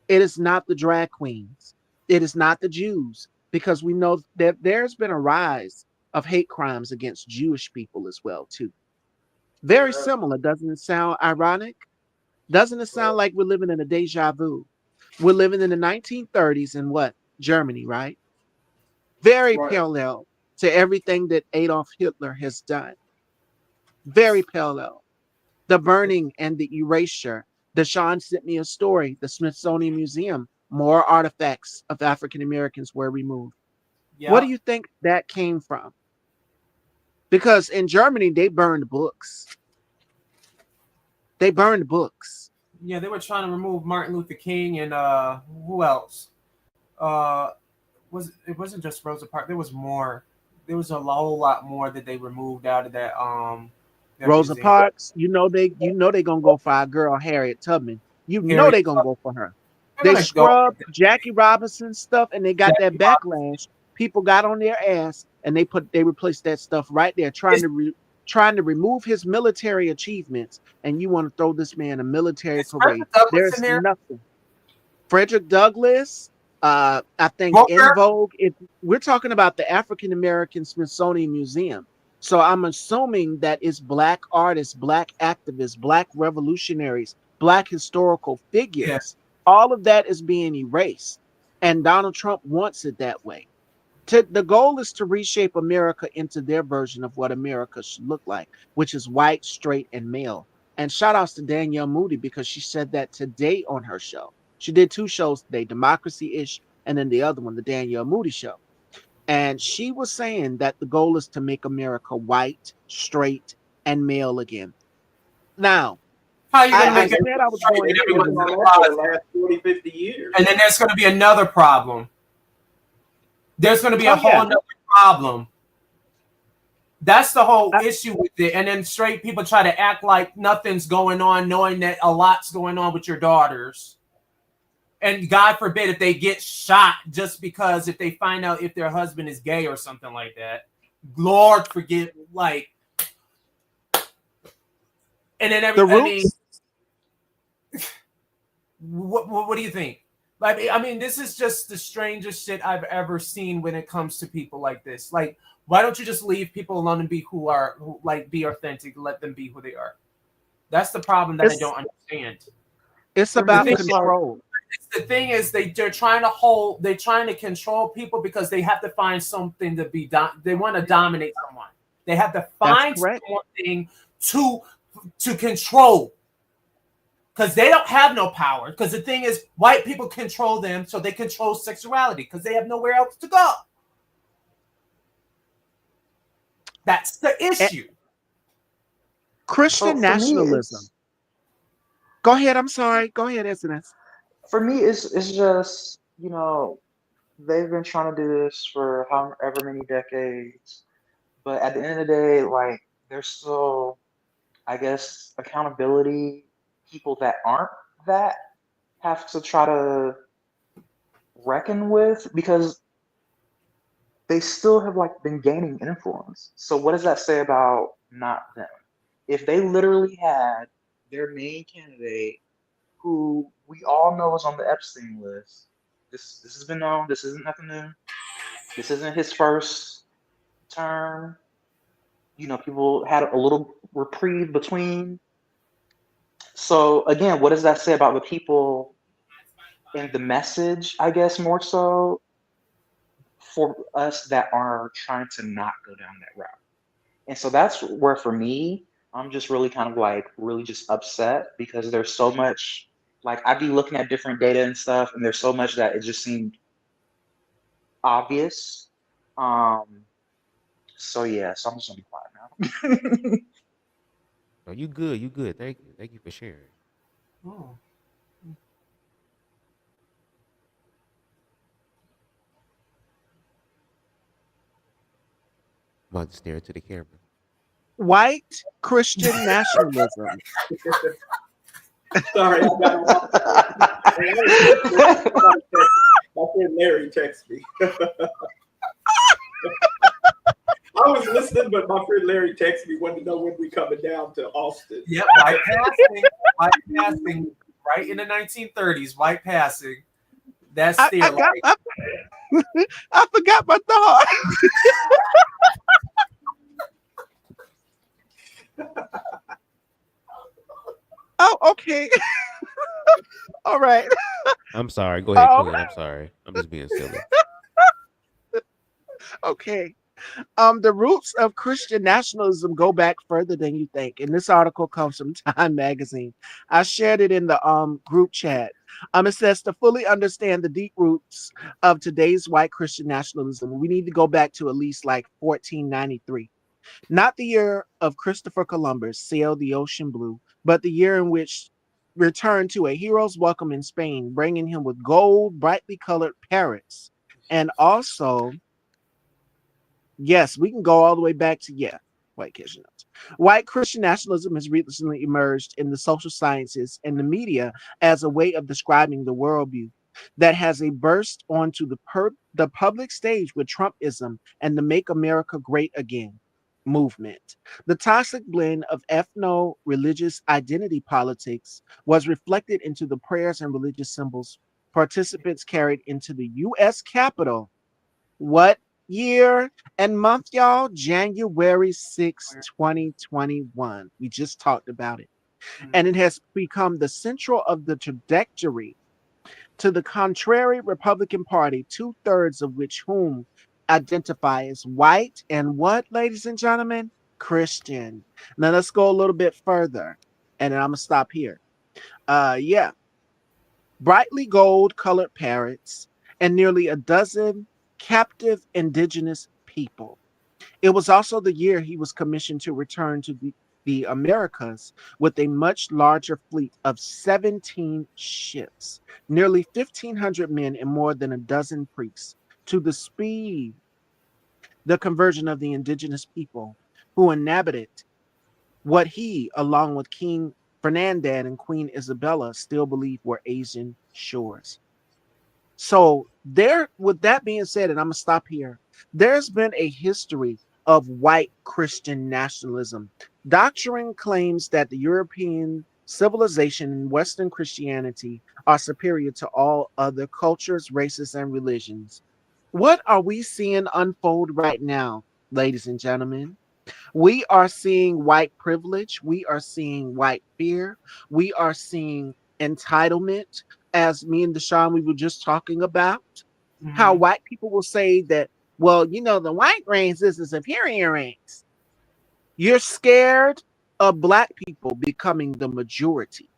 It is not the drag queens. It is not the Jews. Because we know that there's been a rise of hate crimes against Jewish people as well, too. Very similar. Doesn't it sound ironic? Doesn't it sound like we're living in a deja vu? We're living in the 1930s in what? Germany, right? Very parallel to everything that Adolf Hitler has done. Very parallel. The burning and the erasure. Deshaun sent me a story. The Smithsonian Museum, more artifacts of African Americans were removed. What do you think that came from? Because in Germany, they burned books. They burned books. Yeah, they were trying to remove Martin Luther King and who else? It wasn't just Rosa Parks. There was more. There was a whole lot more that they removed out of that Rosa museum. Parks, you know they gonna go for our girl Harriet Tubman. Know they gonna go for her. They scrubbed Jackie Robinson stuff and they got that backlash. People got on their ass and they replaced that stuff right there, trying to remove his military achievements. And you want to throw this man a military parade? There's nothing. Frederick Douglass, I think In Vogue. If we're talking about the African American Smithsonian Museum, so I'm assuming that it's Black artists, Black activists, Black revolutionaries, Black historical figures. Yeah. All of that is being erased, and Donald Trump wants it that way. The goal is to reshape America into their version of what America should look like, which is white, straight, and male. And shout outs to Danielle Moody because she said that today on her show. She did 2 shows today, Democracy-ish, and then the other one, the Danielle Moody show. And she was saying that the goal is to make America white, straight, and male again. Now, how are you going to make it the last 40, 50 years? And then there's going to be another problem. There's going to be a whole other problem. That's the whole issue with it. And then straight people try to act like nothing's going on, knowing that a lot's going on with your daughters. And God forbid if they get shot just because if they find out if their husband is gay or something like that. Lord forgive, like, and then The Roots. What do you think? Like, I mean, this is just the strangest shit I've ever seen when it comes to people like this. Like, why don't you just leave people alone and be be authentic, let them be who they are? That's the problem that I don't understand. It's about control. The thing is, they're trying to control people because they have to find something to be they want to dominate someone. They have to find something to control. Because they don't have no power. Because the thing is, white people control them, so they control sexuality because they have nowhere else to go. That's the issue. Christian nationalism. Go ahead. I'm sorry. Go ahead, SNS. For me, it's just, you know, they've been trying to do this for however many decades, but at the end of the day, like, there's still, I guess, accountability. People that aren't that have to try to reckon with, because they still have like been gaining influence. So what does that say about not them? If they literally had their main candidate, who we all know is on the Epstein list, this has been known. This isn't nothing new. This isn't his first term. You know, people had a little reprieve between. So again, what does that say about the people in the message, I guess, more so for us that are trying to not go down that route? And so that's where, for me, I'm just really kind of like really just upset, because there's so much, like, I'd be looking at different data and stuff, and there's so much that it just seemed obvious. So yeah, so I'm just gonna be quiet now. Oh, you good. You good. Thank you for sharing. Oh. I'm about to stare into the camera. White Christian nationalism. Sorry, my friend Larry texted me. I was listening, but my friend Larry texted me, wanted to know when we coming down to Austin. Yep, white passing, right in the 1930s, white passing. That's I forgot my thought. Oh, okay. All right. I'm sorry. Go ahead, Queen. I'm sorry. I'm just being silly. Okay. The roots of Christian nationalism go back further than you think. And this article comes from Time Magazine. I shared it in the group chat. It says, to fully understand the deep roots of today's white Christian nationalism, we need to go back to at least like 1493. Not the year of Christopher Columbus sailed the ocean blue, but the year in which returned to a hero's welcome in Spain, bringing him with gold, brightly colored parrots. And also, yes, we can go all the way back to, white Christian. White Christian nationalism has recently emerged in the social sciences and the media as a way of describing the worldview that has a burst onto the public stage with Trumpism and the Make America Great Again movement. The toxic blend of ethno-religious identity politics was reflected into the prayers and religious symbols participants carried into the U.S. Capitol. What year and month, y'all? January 6, 2021. We just talked about it. And it has become the central of the trajectory to the contrary Republican Party, 2/3 of whom identify as white and what, ladies and gentlemen? Christian. Now let's go a little bit further, and then I'm gonna stop here. Brightly gold colored parrots and nearly a dozen captive indigenous people. It was also the year he was commissioned to return to the Americas with a much larger fleet of 17 ships, nearly 1,500 men, and more than a dozen priests to speed the conversion of the indigenous people who inhabited what he, along with King Ferdinand and Queen Isabella, still believed were Asian shores. So there, with that being said, and I'm gonna stop here, there's been a history of white Christian nationalism. Doctrine claims that the European civilization and Western Christianity are superior to all other cultures, races, and religions. What are we seeing unfold right now, ladies and gentlemen? We are seeing white privilege. We are seeing white fear. We are seeing entitlement, as me and Deshaun, we were just talking about. How Mhm. white people will say that, well, the white race is a superior race. You're scared of black people becoming the majority.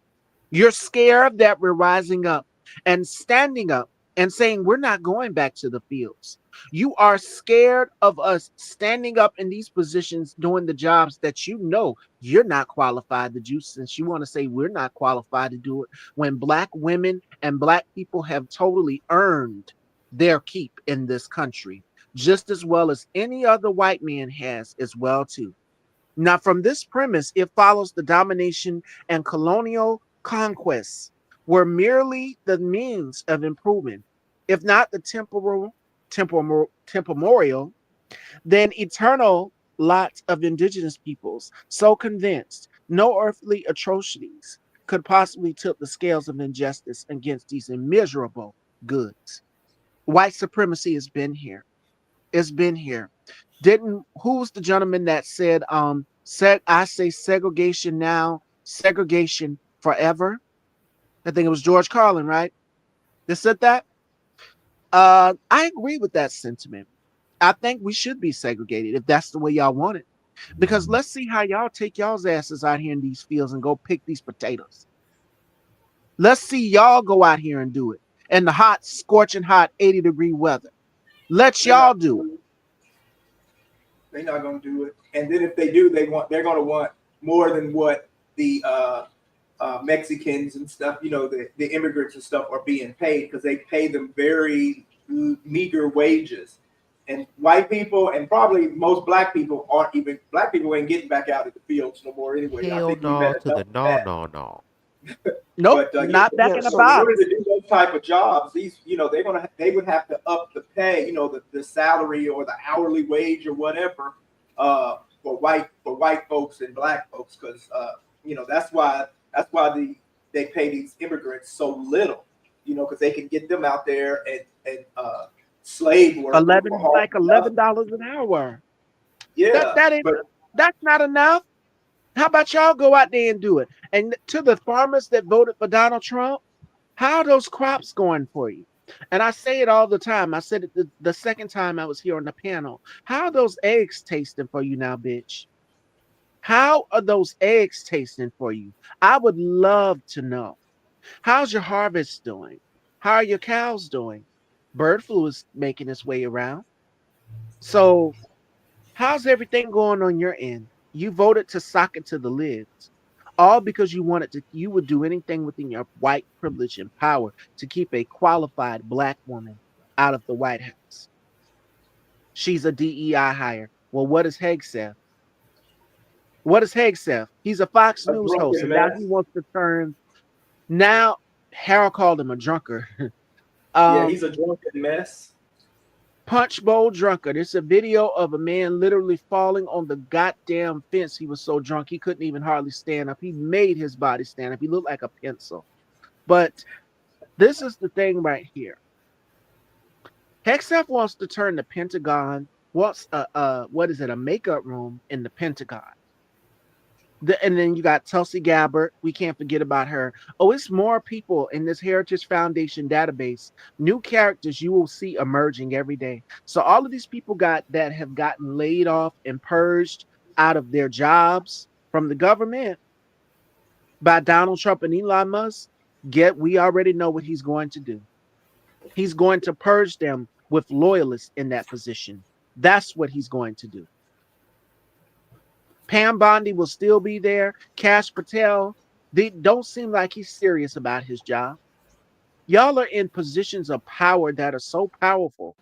You're scared that we're rising up and standing up and saying we're not going back to the fields. You are scared of us standing up in these positions doing the jobs that you're not qualified to do, since you want to say we're not qualified to do it when black women and black people have totally earned their keep in this country just as well as any other white man has as well too. Now, from this premise, it follows the domination and colonial conquests were merely the means of improvement, if not the temporal, then eternal lot of indigenous peoples, so convinced no earthly atrocities could possibly tilt the scales of injustice against these immeasurable goods. White supremacy has been here. It's been here. Didn't Who was the gentleman that said I say segregation now, segregation forever? I think it was George Carlin, right? That said that. I agree with that sentiment. I think we should be segregated if that's the way y'all want it. Because let's see how y'all take y'all's asses out here in these fields and go pick these potatoes. Let's see y'all go out here and do it in the hot, scorching hot 80-degree weather. Let They're not y'all do it. they're not gonna do it. And then if they do, they're gonna want more than what the Mexicans and stuff, the immigrants and stuff are being paid, because they pay them very meager wages. And white people and probably most black people ain't getting back out in the fields no more anyway. I Hell think we've had no to enough the of no, that. no, no. Nope, But not back Yeah, in the in box. order to do those type of jobs, they would have to up the pay, the salary or the hourly wage or whatever, for white folks and black folks, because they pay these immigrants so little, because they can get them out there and slave work for hard Like enough. $11 an hour. That Yeah, that ain't but that's not enough. How about y'all go out there and do it? And to the farmers that voted for Donald Trump, how are those crops going for you? And I say it all the time. I said it the second time I was here on the panel. How are those eggs tasting for you now, bitch? How are those eggs tasting for you? I would love to know. How's your harvest doing? How are your cows doing? Bird flu is making its way around. So how's everything going on your end? You voted to sock it to the lids, all because you would do anything within your white privilege and power to keep a qualified black woman out of the White House. She's a DEI hire. Well, what is Hegseth? What is Hegseth? He's a Fox a News host, drunken and now he mess. wants to turn. Now Harold called him a drunkard. Yeah, um, he's a drunken mess. Punch bowl drunkard. It's a video of a man literally falling on the goddamn fence. He was so drunk he couldn't even hardly stand up. He made his body stand up. He looked like a pencil. But this is the thing right here. Hexaf wants to turn the Pentagon, wants what is it, a makeup room in the Pentagon. And then you got Tulsi Gabbard. We can't forget about her. Oh, it's more people in this Heritage Foundation database. New characters you will see emerging every day. So all of these people that have gotten laid off and purged out of their jobs from the government by Donald Trump and Elon Musk. We already know what he's going to do. He's going to purge them with loyalists in that position. That's what he's going to do. Pam Bondi will still be there. Cash Patel, they don't seem like he's serious about his job. Y'all are in positions of power that are so powerful,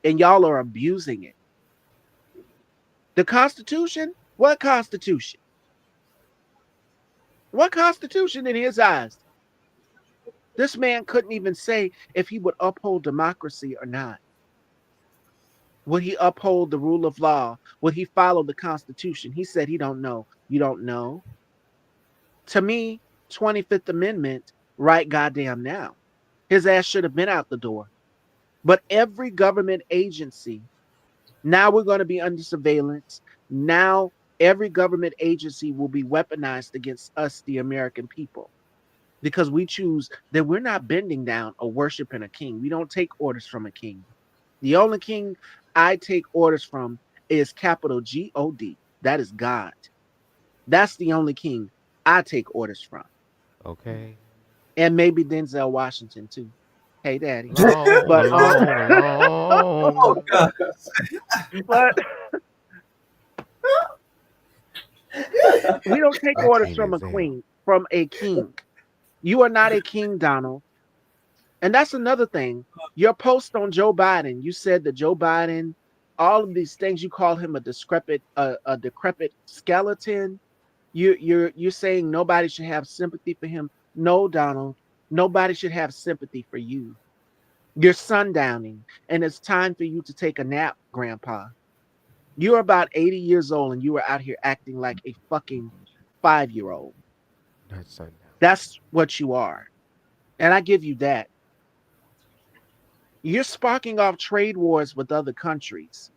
and y'all are abusing it. The Constitution? What Constitution? What Constitution in his eyes? This man couldn't even say if he would uphold democracy or not. Would he uphold the rule of law? Would he follow the Constitution? He said he don't know. You don't know? To me, 25th Amendment, right goddamn now. His ass should have been out the door. But every government agency, now we're going to be under surveillance. Now every government agency will be weaponized against us, the American people, because we choose that we're not bending down or worshiping a king. We don't take orders from a king. The only king I take orders from is capital God. That is God. That's the only king I take orders from. Okay. And maybe Denzel Washington too. Hey, daddy. Long, But long, Oh long. God. but we don't take That orders king from is a hell. queen, from a king. You are not a king, Donald. And that's another thing. Your post on Joe Biden, you said that Joe Biden, all of these things, you call him a decrepit skeleton. You're saying nobody should have sympathy for him. No, Donald, nobody should have sympathy for you. You're sundowning, and it's time for you to take a nap, Grandpa. You're about 80 years old, and you are out here acting like a fucking 5-year-old. That's sundown. That's what you are, and I give you that. You're sparking off trade wars with other countries.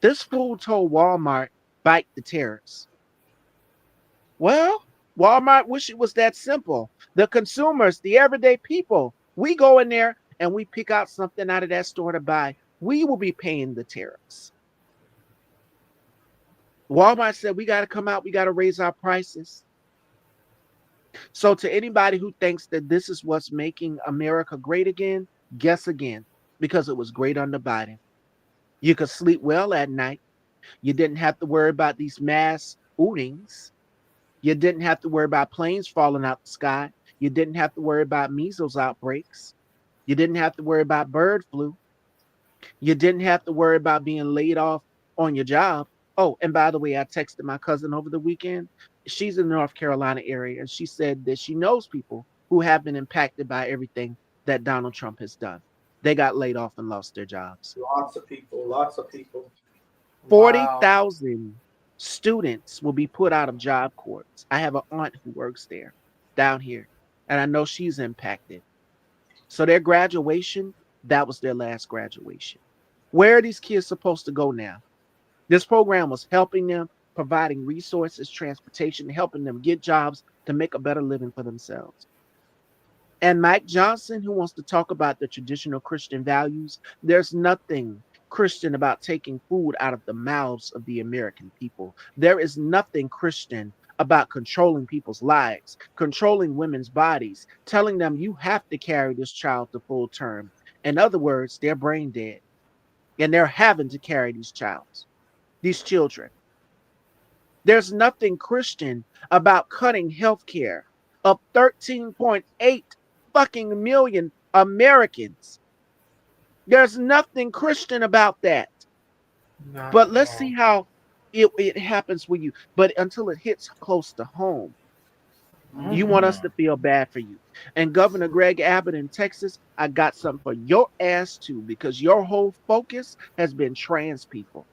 This fool told Walmart, bite the tariffs. Well, Walmart wish it was that simple. The consumers, the everyday people, we go in there and we pick out something out of that store to buy. We will be paying the tariffs. Walmart said, we got to come out, we got to raise our prices. So, to anybody who thinks that this is what's making America great again, guess again, because it was great under Biden. You could sleep well at night. You didn't have to worry about these mass shootings. You didn't have to worry about planes falling out the sky. You didn't have to worry about measles outbreaks. You didn't have to worry about bird flu. You didn't have to worry about being laid off on your job. Oh, and by the way, I texted my cousin over the weekend. She's in the North Carolina area, and she said that she knows people who have been impacted by everything that Donald Trump has done. They got laid off and lost their jobs. Lots of people, lots of people. 40,000 students will be put out of job corps. I have an aunt who works there down here, and I know she's impacted. So their graduation, that was their last graduation. Where are these kids supposed to go now? This program was helping them, providing resources, transportation, helping them get jobs to make a better living for themselves. And Mike Johnson, who wants to talk about the traditional Christian values, there's nothing Christian about taking food out of the mouths of the American people. There is nothing Christian about controlling people's lives, controlling women's bodies, telling them you have to carry this child to full term. In other words, they're brain dead and they're having to carry these children. There's nothing Christian about cutting health care of 13.8 fucking million Americans. There's nothing Christian about that. But let's see how it happens with you. But until it hits close to home, you want us to feel bad for you. And Governor Greg Abbott in Texas, I got something for your ass too, because your whole focus has been trans people.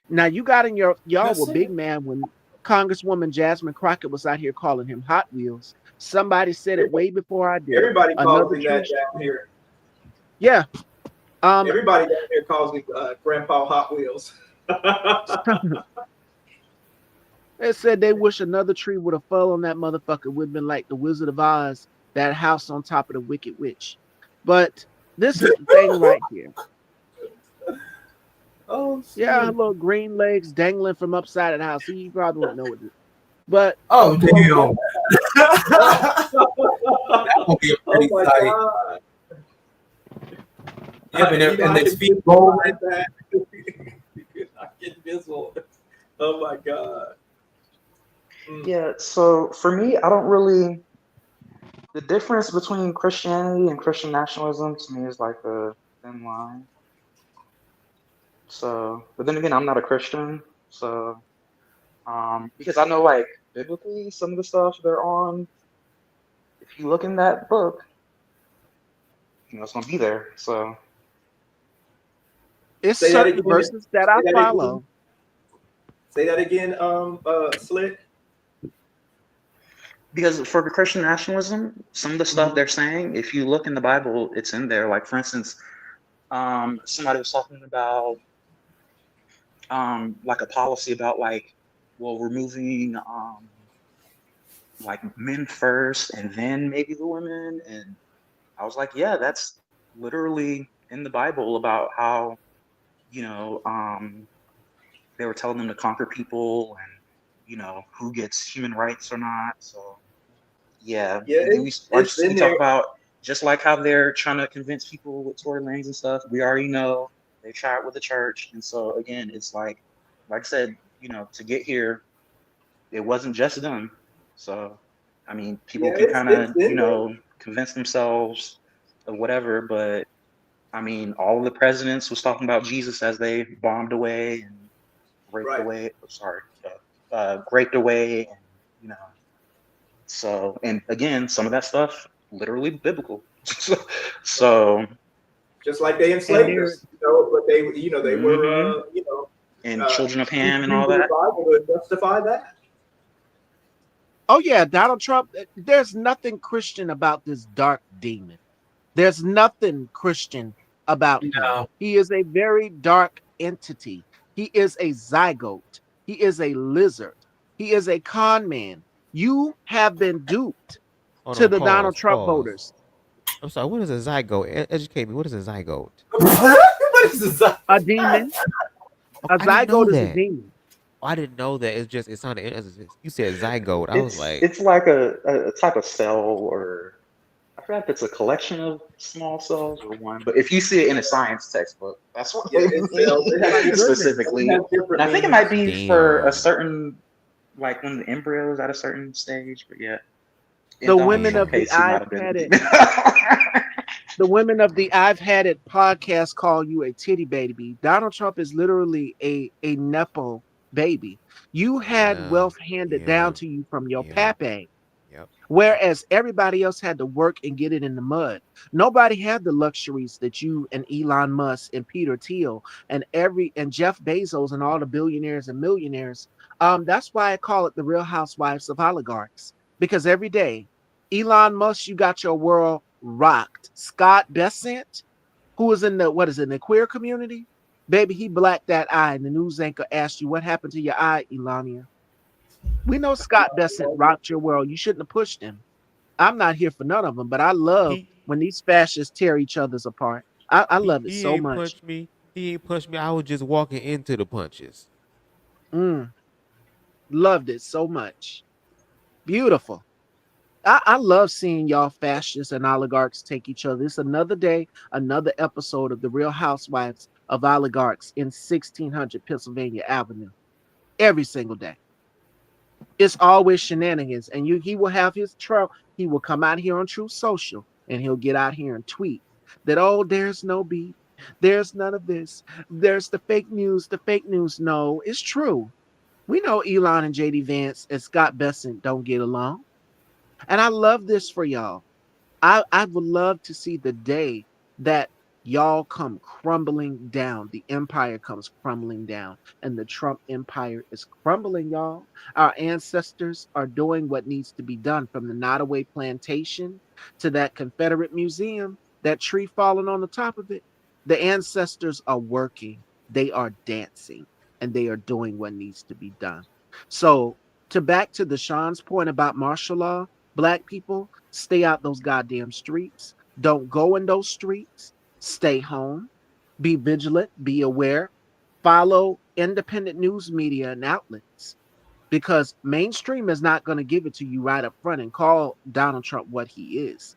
Now you got in y'all were big man when Congresswoman Jasmine Crockett was out here calling him Hot Wheels. Somebody said it way before I did. Everybody calls Another me that true. down here. Yeah. Everybody down here calls me Grandpa Hot Wheels. They said they wish another tree would have fell on that motherfucker. Would have been like the Wizard of Oz, that house on top of the Wicked Witch. But this is the thing right here. Oh, yeah, her little green legs dangling from upside of the house. You probably won't know what it is. But oh damn. That would be a pretty sight. God. Yeah, and their feet rolling. Like that. I get visual. Oh my God. Yeah, so for me, I don't really. The difference between Christianity and Christian nationalism to me is like a thin line. So, but then again, I'm not a Christian, so because I know like biblically some of the stuff they're on, if you look in that book, it's gonna be there. So It's Say that certain again. verses that I Say that again. follow. Say that again, Slick. because for the Christian nationalism, some of the stuff they're saying, if you look in the Bible, it's in there. Like for instance, somebody was talking about like a policy about like, well, removing like men first and then maybe the women. And I was like, yeah, that's literally in the Bible about how, you know, they were telling them to conquer people and, who gets human rights or not. So yeah. Yeah, And then it's in we talk there. about just like how they're trying to convince people with Tory Lanez and stuff. We already know they tried with the church. And so again, it's like I said, to get here, it wasn't just them. So I mean, people Yeah, can it's kind it's of, in there. convince themselves of whatever, but I mean, all of the presidents was talking about Jesus as they bombed away and raped Right. away. Sorry, raped away, and you know. So, and again, some of that stuff literally biblical. so, Just like they And enslaved there, us, but they were, mhm. And children of Ham and all using the that. Bible to justify that. oh yeah, Donald Trump. There's nothing Christian about this dark demon. There's nothing Christian about him. No. He is a very dark entity. He is a zygote. He is a lizard. He is a con man. You have been duped Hold to on, the Donald pause, Trump pause. voters. I'm sorry. What is a zygote? Educate me. What is a zygote? What is this? A demon. Oh, A I didn't know zygote is a that. demon. I didn't know that. It sounded. You said zygote. I was like, It's like a type of cell, or I forgot if it's a collection of small cells or one. But if you see it in a science textbook, that's what Yeah, they it's cells. It has mean different, specifically. it has And different I think it might meanings. be for a damn, certain, like when the embryo is at a certain stage. But yeah, in The Donald women Trump of the damn. case, he might I've have been had the it. demon. The women of the I've had it podcast call you a titty baby. Donald Trump is literally a nepo baby. You had Yeah, wealth handed yeah, down to you from your yeah. pappy, Yep. whereas everybody else had to work and get it in the mud. Nobody had the luxuries that you and Elon Musk and Peter Thiel and Jeff Bezos and all the billionaires and millionaires. That's why I call it the Real Housewives of Oligarchs, because every day, Elon Musk, you got your world rocked. Scott Bessent, who is in the queer community, baby, he blacked that eye, and the news anchor asked you what happened to your eye, Elania. We know Scott Bessent rocked your world. You shouldn't have pushed him. I'm not here for none of them, but I love He when these fascists tear each other's apart. I he love it he so ain't much. punched me. He ain't punched me. I was just walking into the punches. Mm, loved it so much. Beautiful. I love seeing y'all fascists and oligarchs take each other. It's another day, another episode of the Real Housewives of Oligarchs in 1600 Pennsylvania Avenue. Every single day. It's always shenanigans. And he will have his trail. He will come out here on Truth Social and he'll get out here and tweet that, oh, there's no beef. There's none of this. There's the fake news. The fake news. No, it's true. We know Elon and JD Vance and Scott Bessent don't get along. And I love this for y'all. I would love to see the day that y'all come crumbling down. The empire comes crumbling down, and the Trump empire is crumbling, y'all. Our ancestors are doing what needs to be done, from the Nottoway plantation to that Confederate museum, that tree falling on the top of it. The ancestors are working, they are dancing, and they are doing what needs to be done. So, to back to the Sean's point about martial law, Black people, stay out those goddamn streets. Don't go in those streets. Stay home. Be vigilant. Be aware. Follow independent news media and outlets, because mainstream is not going to give it to you right up front and call Donald Trump what he is.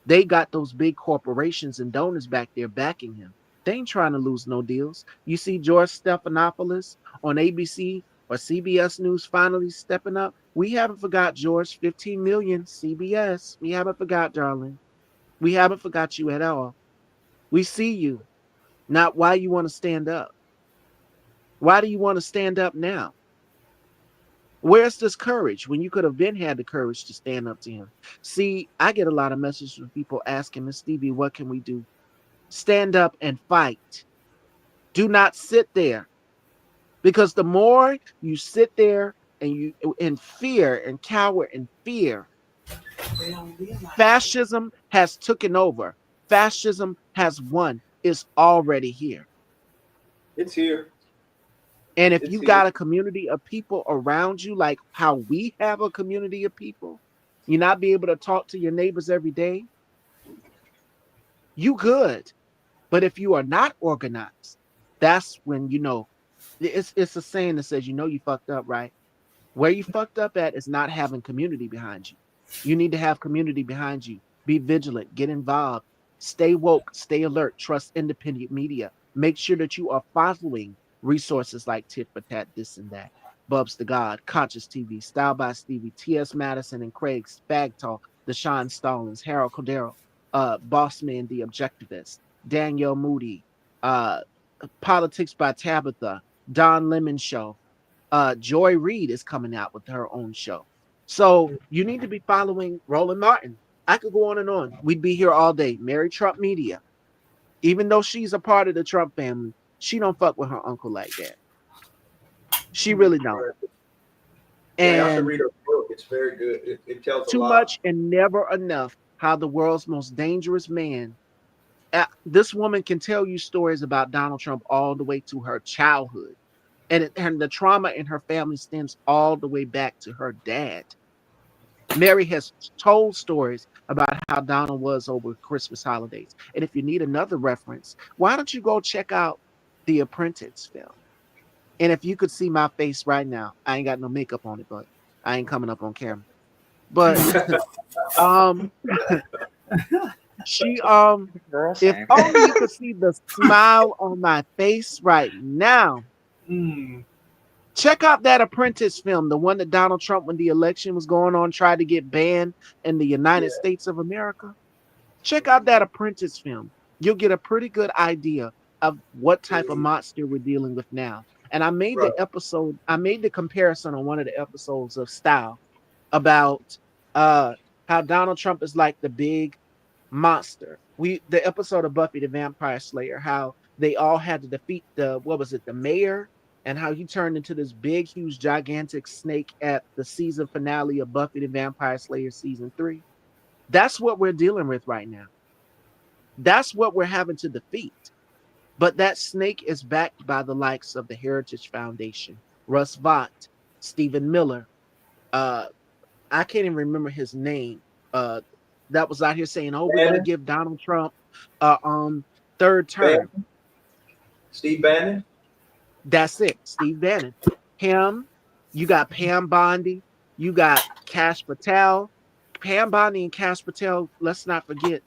They got those big corporations and donors back there backing him. They ain't trying to lose no deals. You see George Stephanopoulos on ABC or CBS News finally stepping up. We haven't forgot, George. 15 million CBS. We haven't forgot, darling. We haven't forgot you at all. We see you. Not why you want to stand up. Why do you want to stand up now? Where's this courage when you could have been had the courage to stand up to him? See, I get a lot of messages from people asking Miss Stevie, what can we do? Stand up and fight. Do not sit there. Because the more you sit there and you in fear and cower in fear, fascism has taken over. Fascism has won. It's already here. It's here. And if It's you here. got a community of people around you, like how we have a community of people, you not be able to talk to your neighbors every day, you good. But if you are not organized, that's when you know it's a saying that says, you know, you fucked up, right? Where you fucked up at is not having community behind you. You need to have community behind you. Be vigilant, get involved, stay woke, stay alert, trust independent media. Make sure that you are following resources like Tit for Tat, this and that. Bubs the God, Conscious TV, Style by Stevie, T.S. Madison and Craig, Spag Talk, Deshaun Stallings, Harold Cordero, Bossman the Objectivist, Danielle Moody, uh, Politics by Tabitha, Don Lemon Show, Joy Reid is coming out with her own show. So you need to be following Roland Martin. I could go on and on. We'd be here all day. Mary Trump Media. Even though she's a part of the Trump family, she don't fuck with her uncle like that. She really don't. Yeah, you have to And read her book. It's very good. It tells a too lot. much and never enough how the world's most dangerous man. This woman can tell you stories about Donald Trump all the way to her childhood. And the trauma in her family stems all the way back to her dad. Mary has told stories about how Donald was over Christmas holidays. And if you need another reference, why don't you go check out the Apprentice film? And if you could see my face right now, I ain't got no makeup on it, but I ain't coming up on camera. But she if only you could see the smile on my face right now. Check out that Apprentice film, the one that Donald Trump, when the election was going on, tried to get banned in the United States of America. Check out that Apprentice film. You'll get a pretty good idea of what type of monster we're dealing with now. And I made the comparison on one of the episodes of Style about how Donald Trump is like the big monster. The episode of Buffy the Vampire Slayer, how they all had to defeat the mayor, and how he turned into this big, huge, gigantic snake at the season finale of Buffy the Vampire Slayer season 3. That's what we're dealing with right now. That's what we're having to defeat. But that snake is backed by the likes of the Heritage Foundation, Russ Vought, Stephen Miller. I can't even remember his name. That was out here saying, "Oh, we're going to give Donald Trump third term." Steve Bannon. That's it, Steve Bannon. Him. You got Pam Bondi. You got Kash Patel. Pam Bondi and Kash Patel. Let's not forget,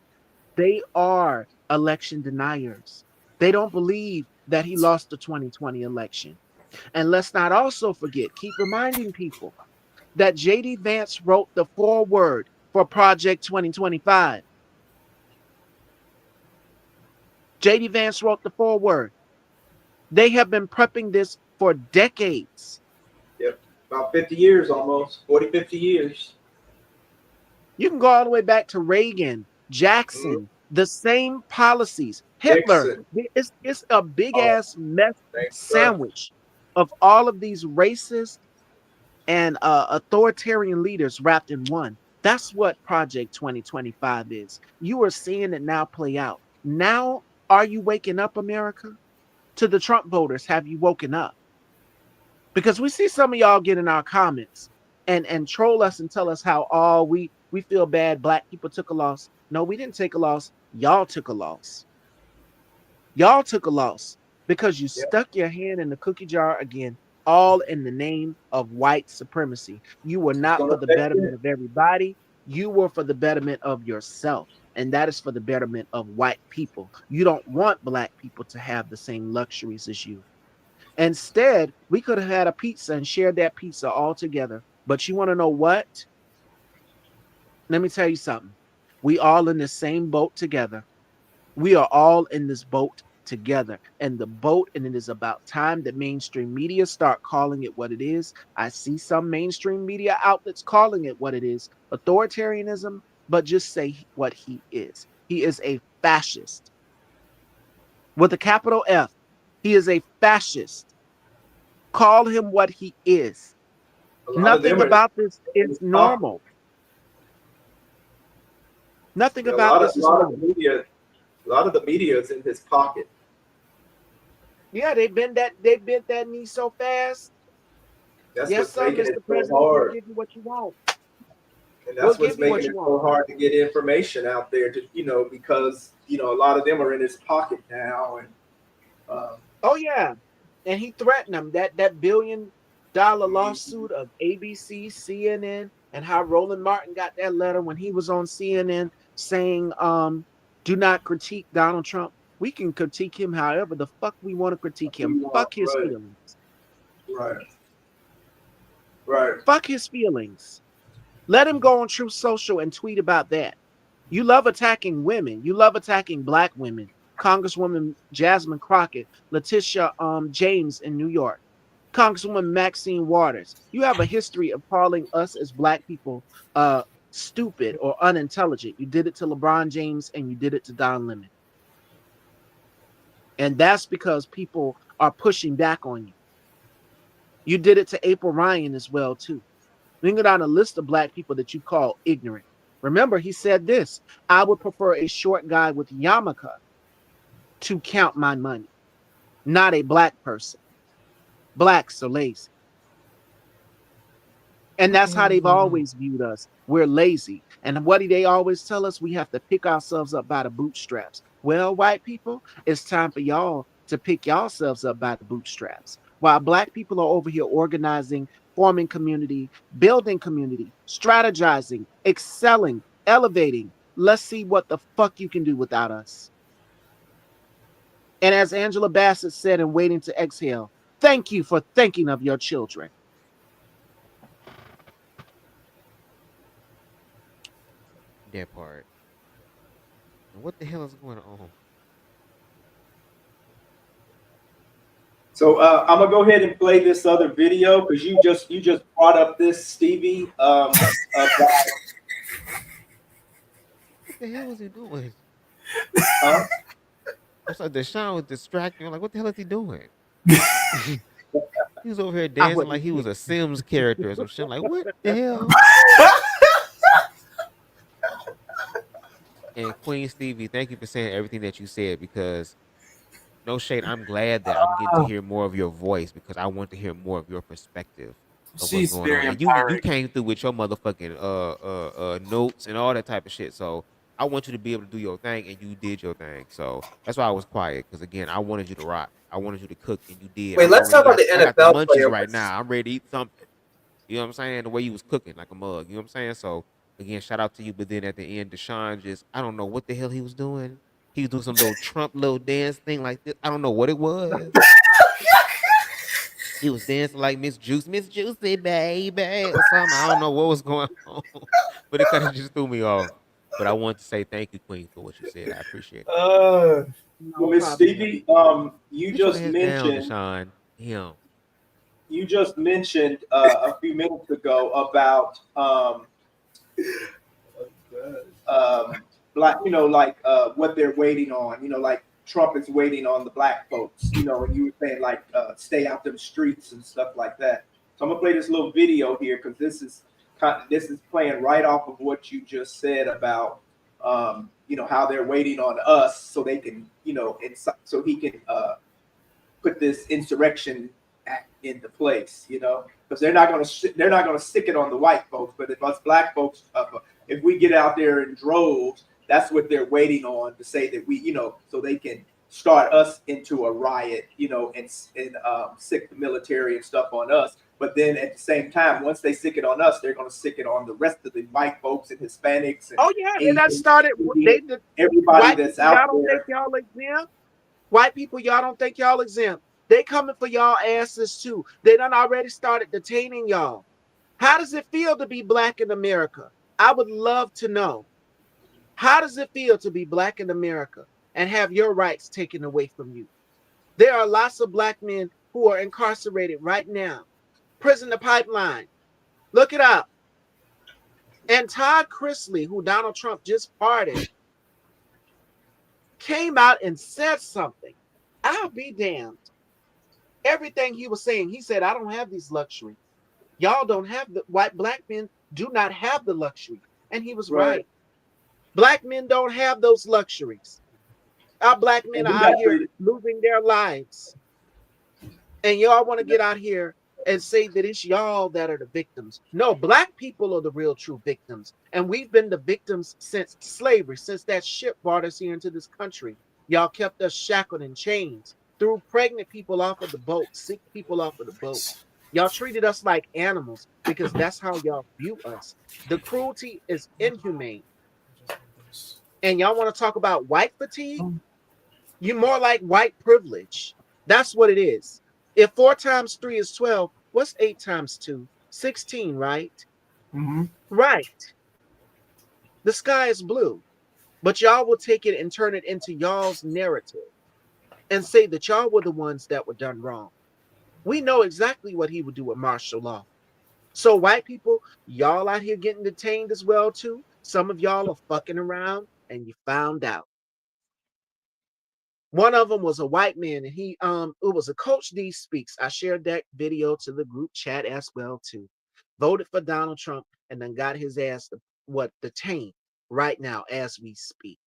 they are election deniers. They don't believe that he lost the 2020 election. And let's not also forget, keep reminding people that J.D. Vance wrote the foreword for Project 2025. J.D. Vance wrote the foreword. They have been prepping this for decades. Yep, about 50 years almost, 40, 50 years. You can go all the way back to Reagan, Jackson, the same policies. Hitler. It's a big-ass mess sandwich of all of these racist and authoritarian leaders wrapped in one. That's what Project 2025 is. You are seeing it now play out. Now, are you waking up, America? To the Trump voters, have you woken up? Because we see some of y'all get in our comments and troll us and tell us how we feel bad Black people took a loss. No, we didn't take a loss. Y'all took a loss. Y'all took a loss because you stuck your hand in the cookie jar again, all in the name of white supremacy. You were not for the betterment of everybody. You were for the betterment of yourself. And that is for the betterment of white people. You don't want Black people to have the same luxuries as you. Instead, we could have had a pizza and shared that pizza all together. But you want to know what? Let me tell you something. We all in the same boat together. We are all in this boat together. And the boat, and it is about time that mainstream media start calling it what it is. I see some mainstream media outlets calling it what it is, authoritarianism, but just say what he is. He is a fascist with a capital F. He is a fascist. Call him what he is. A lot of Nothing them are in about this is his pocket. normal. Nothing A about lot of, this is lot of the normal. media, a lot of the media is in his pocket. Yeah, they bent that knee so fast. That's Yes, what's sir, making Mr. it so President, we'll hard. give you what you want. And We'll that's what's give you what making you it want. so hard to get information out there to, because, a lot of them are in his pocket now. And Oh yeah, and he threatened them that $1 billion lawsuit of ABC, CNN, and how Roland Martin got that letter when he was on CNN saying, "Do not critique Donald Trump. We can critique him however the fuck we want to critique him. we want, Fuck his right, feelings. right, right. Fuck his feelings. Let him go on Truth Social and tweet about that. You love attacking women. You love attacking black women. Congresswoman Jasmine Crockett, Letitia James in New York, Congresswoman Maxine Waters. You have a history of calling us as black people stupid or unintelligent. You did it to LeBron James and you did it to Don Lemon. And that's because people are pushing back on you. You did it to April Ryan as well, too. Bring it on a list of black people that you call ignorant. Remember, he said this: I would prefer a short guy with yarmulke to count my money, not a black person. Blacks are lazy. And What the that's how hell is they've going on? always viewed us. We're lazy. And what do they always tell us? We have to pick ourselves up by the bootstraps. Well, white people, it's time for y'all to pick yourselves up by the bootstraps. While black people are over here organizing, forming community, building community, strategizing, excelling, elevating. Let's see what the fuck you can do without us. And as Angela Bassett said in Waiting to Exhale, thank you for thinking of your children. That part. And what the hell is going on? So I'm gonna go ahead and play this other video because you just brought up this, Stevie. About, What the hell was he doing? huh? I'm sorry, Deshaun was distracting. I'm like, what the hell is he doing? He was over here I dancing like wouldn't he was care. a Sims character or some shit. I'm like, what the hell? And Queen Stevie, thank you for saying everything that you said because no shade, I'm glad that I'm getting to hear more of your voice because I want to hear more of your perspective of what's She's going on. very And you empowering. came through with your motherfucking notes and all that type of shit. So I want you to be able to do your thing and you did your thing. So that's why I was quiet because again, I wanted you to rock. I wanted you to cook and you did. Wait, I'm let's already talk about got the I got the NFL munchies player. right now. I'm ready to eat something. You know what I'm saying? The way you was cooking like a mug. You know what I'm saying? So again, shout out to you. But then at the end, Deshaun just I don't know what the hell he was doing. He was doing some little Trump little dance thing like this. I don't know what it was. He was dancing like Miss Juicy, baby, or something. I don't know what was going on, but it kind of just threw me off. But I want to say thank you, Queen, for what you said. I appreciate it. Well, No Miss problem. Stevie, you Get your just ass down, mentioned Deshaun. Him. a few minutes ago about black, like what they're waiting on, like Trump is waiting on the black folks, and you were saying like stay out them streets and stuff like that. So I'm gonna play this little video here because this is playing right off of what you just said about how they're waiting on us so they can, so he can put this insurrection act into place, because they're not gonna stick it on the white folks, but if us black folks, if we get out there in droves, that's what they're waiting on to say that we, so they can start us into a riot, and sick the military and stuff on us. But then at the same time, once they sick it on us, they're gonna sick it on the rest of the white folks and Hispanics and Oh yeah, and that Asians, started. everybody White that's people, y'all out don't think there. y'all exempt. White people, y'all don't think y'all exempt. They coming for y'all asses too. They done already started detaining y'all. How does it feel to be black in America? I would love to know. How does it feel to be black in America? and have your rights taken away from you. There are lots of black men who are incarcerated right now. Prison to pipeline. Look it up. And Todd Chrisley, who Donald Trump just pardoned, came out and said something. I'll be damned. Everything he was saying, he said, I don't have these luxuries. Y'all don't have the black men do not have the luxury. And he was right. Black men don't have those luxuries. Our black men are out here losing their lives. And y'all want to get out here and say that it's y'all that are the victims. No, black people are the real true victims. And we've been the victims since slavery, since that ship brought us here into this country. Y'all kept us shackled in chains, threw pregnant people off of the boat, sick people off of the boat. Y'all treated us like animals because that's how y'all view us. The cruelty is inhumane. And y'all want to talk about white fatigue? You're more like white privilege. That's what it is. If 4 times 3 is 12, what's 8 times 2? 16, right? Right. The sky is blue. But y'all will take it and turn it into y'all's narrative and say that y'all were the ones that were done wrong. We know exactly what he would do with martial law. So white people, y'all out here getting detained as well too. Some of y'all are fucking around and you found out. One of them was a white man, and it was a Coach D Speaks. I shared that video to the group chat as well too. Voted for Donald Trump and then got his ass detained right now as we speak.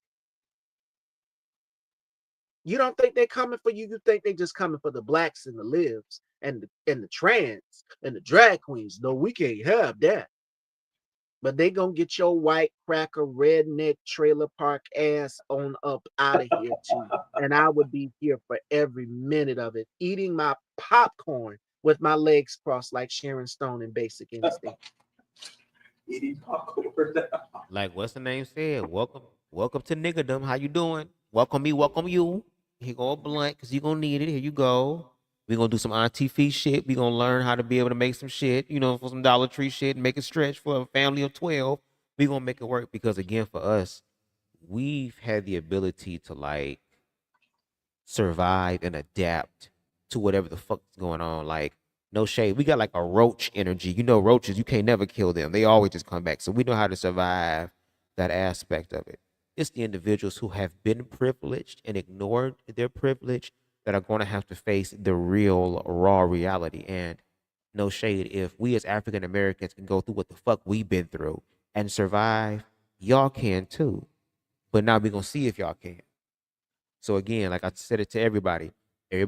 You don't think they're coming for you? You think they just coming for the blacks and the libs and the trans and the drag queens? No, we can't have that. But they gonna get your white cracker redneck trailer park ass on up out of here too. And I would be here for every minute of it, eating my popcorn with my legs crossed like Sharon Stone in Basic Instinct. Eating popcorn. Like what's the name said? Welcome to niggerdom. How you doing? Welcome me, welcome you. Here go a blunt, cause you gonna need it. Here you go. We gonna do some Auntie Fee shit. We gonna learn how to be able to make some shit, for some Dollar Tree shit and make it stretch for a family of 12. We gonna make it work because again, for us, we've had the ability to like survive and adapt to whatever the fuck's going on. Like, no shade. We got like a roach energy. Roaches, you can't never kill them. They always just come back. So we know how to survive that aspect of it. It's the individuals who have been privileged and ignored their privilege that are going to have to face the real raw reality. And no shade, if we as African Americans can go through what the fuck we've been through and survive, y'all can too. But now we're going to see if y'all can. So again, like I said it to everybody is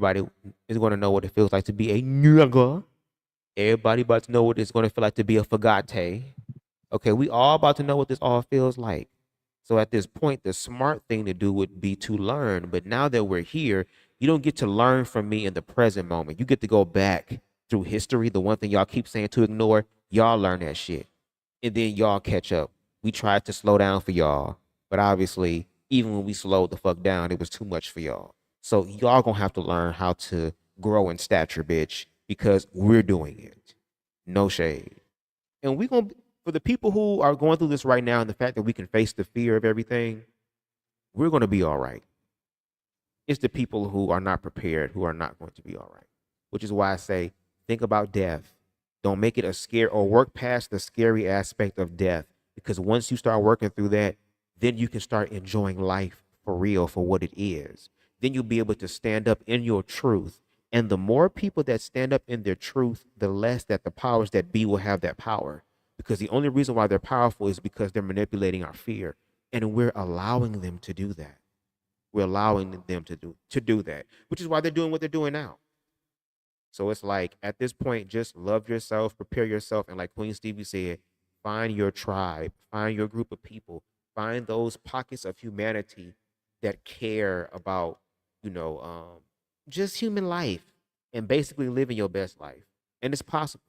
going to know what it feels like to be a nigga. Everybody about to know what it's going to feel like to be a fagate. Okay, we all about to know what this all feels like. So at this point, the smart thing to do would be to learn. But now that we're here, you don't get to learn from me in the present moment. You get to go back through history. The one thing y'all keep saying to ignore, y'all learn that shit. And then y'all catch up. We tried to slow down for y'all. But obviously, even when we slowed the fuck down, it was too much for y'all. So y'all gonna have to learn how to grow in stature, bitch, because we're doing it. No shade. And we gonna, for the people who are going through this right now and the fact that we can face the fear of everything, we're gonna be all right. It's the people who are not prepared who are not going to be all right. Which is why I say, think about death. Don't make it a scare or work past the scary aspect of death. Because once you start working through that, then you can start enjoying life for real for what it is. Then you'll be able to stand up in your truth. And the more people that stand up in their truth, the less that the powers that be will have that power. Because the only reason why they're powerful is because they're manipulating our fear. And we're allowing them to do that. We're allowing them to do that, which is why they're doing what they're doing now. So it's like, at this point, just love yourself, prepare yourself. And like Queen Stevie said, find your tribe, find your group of people, find those pockets of humanity that care about, just human life and basically living your best life. And it's possible.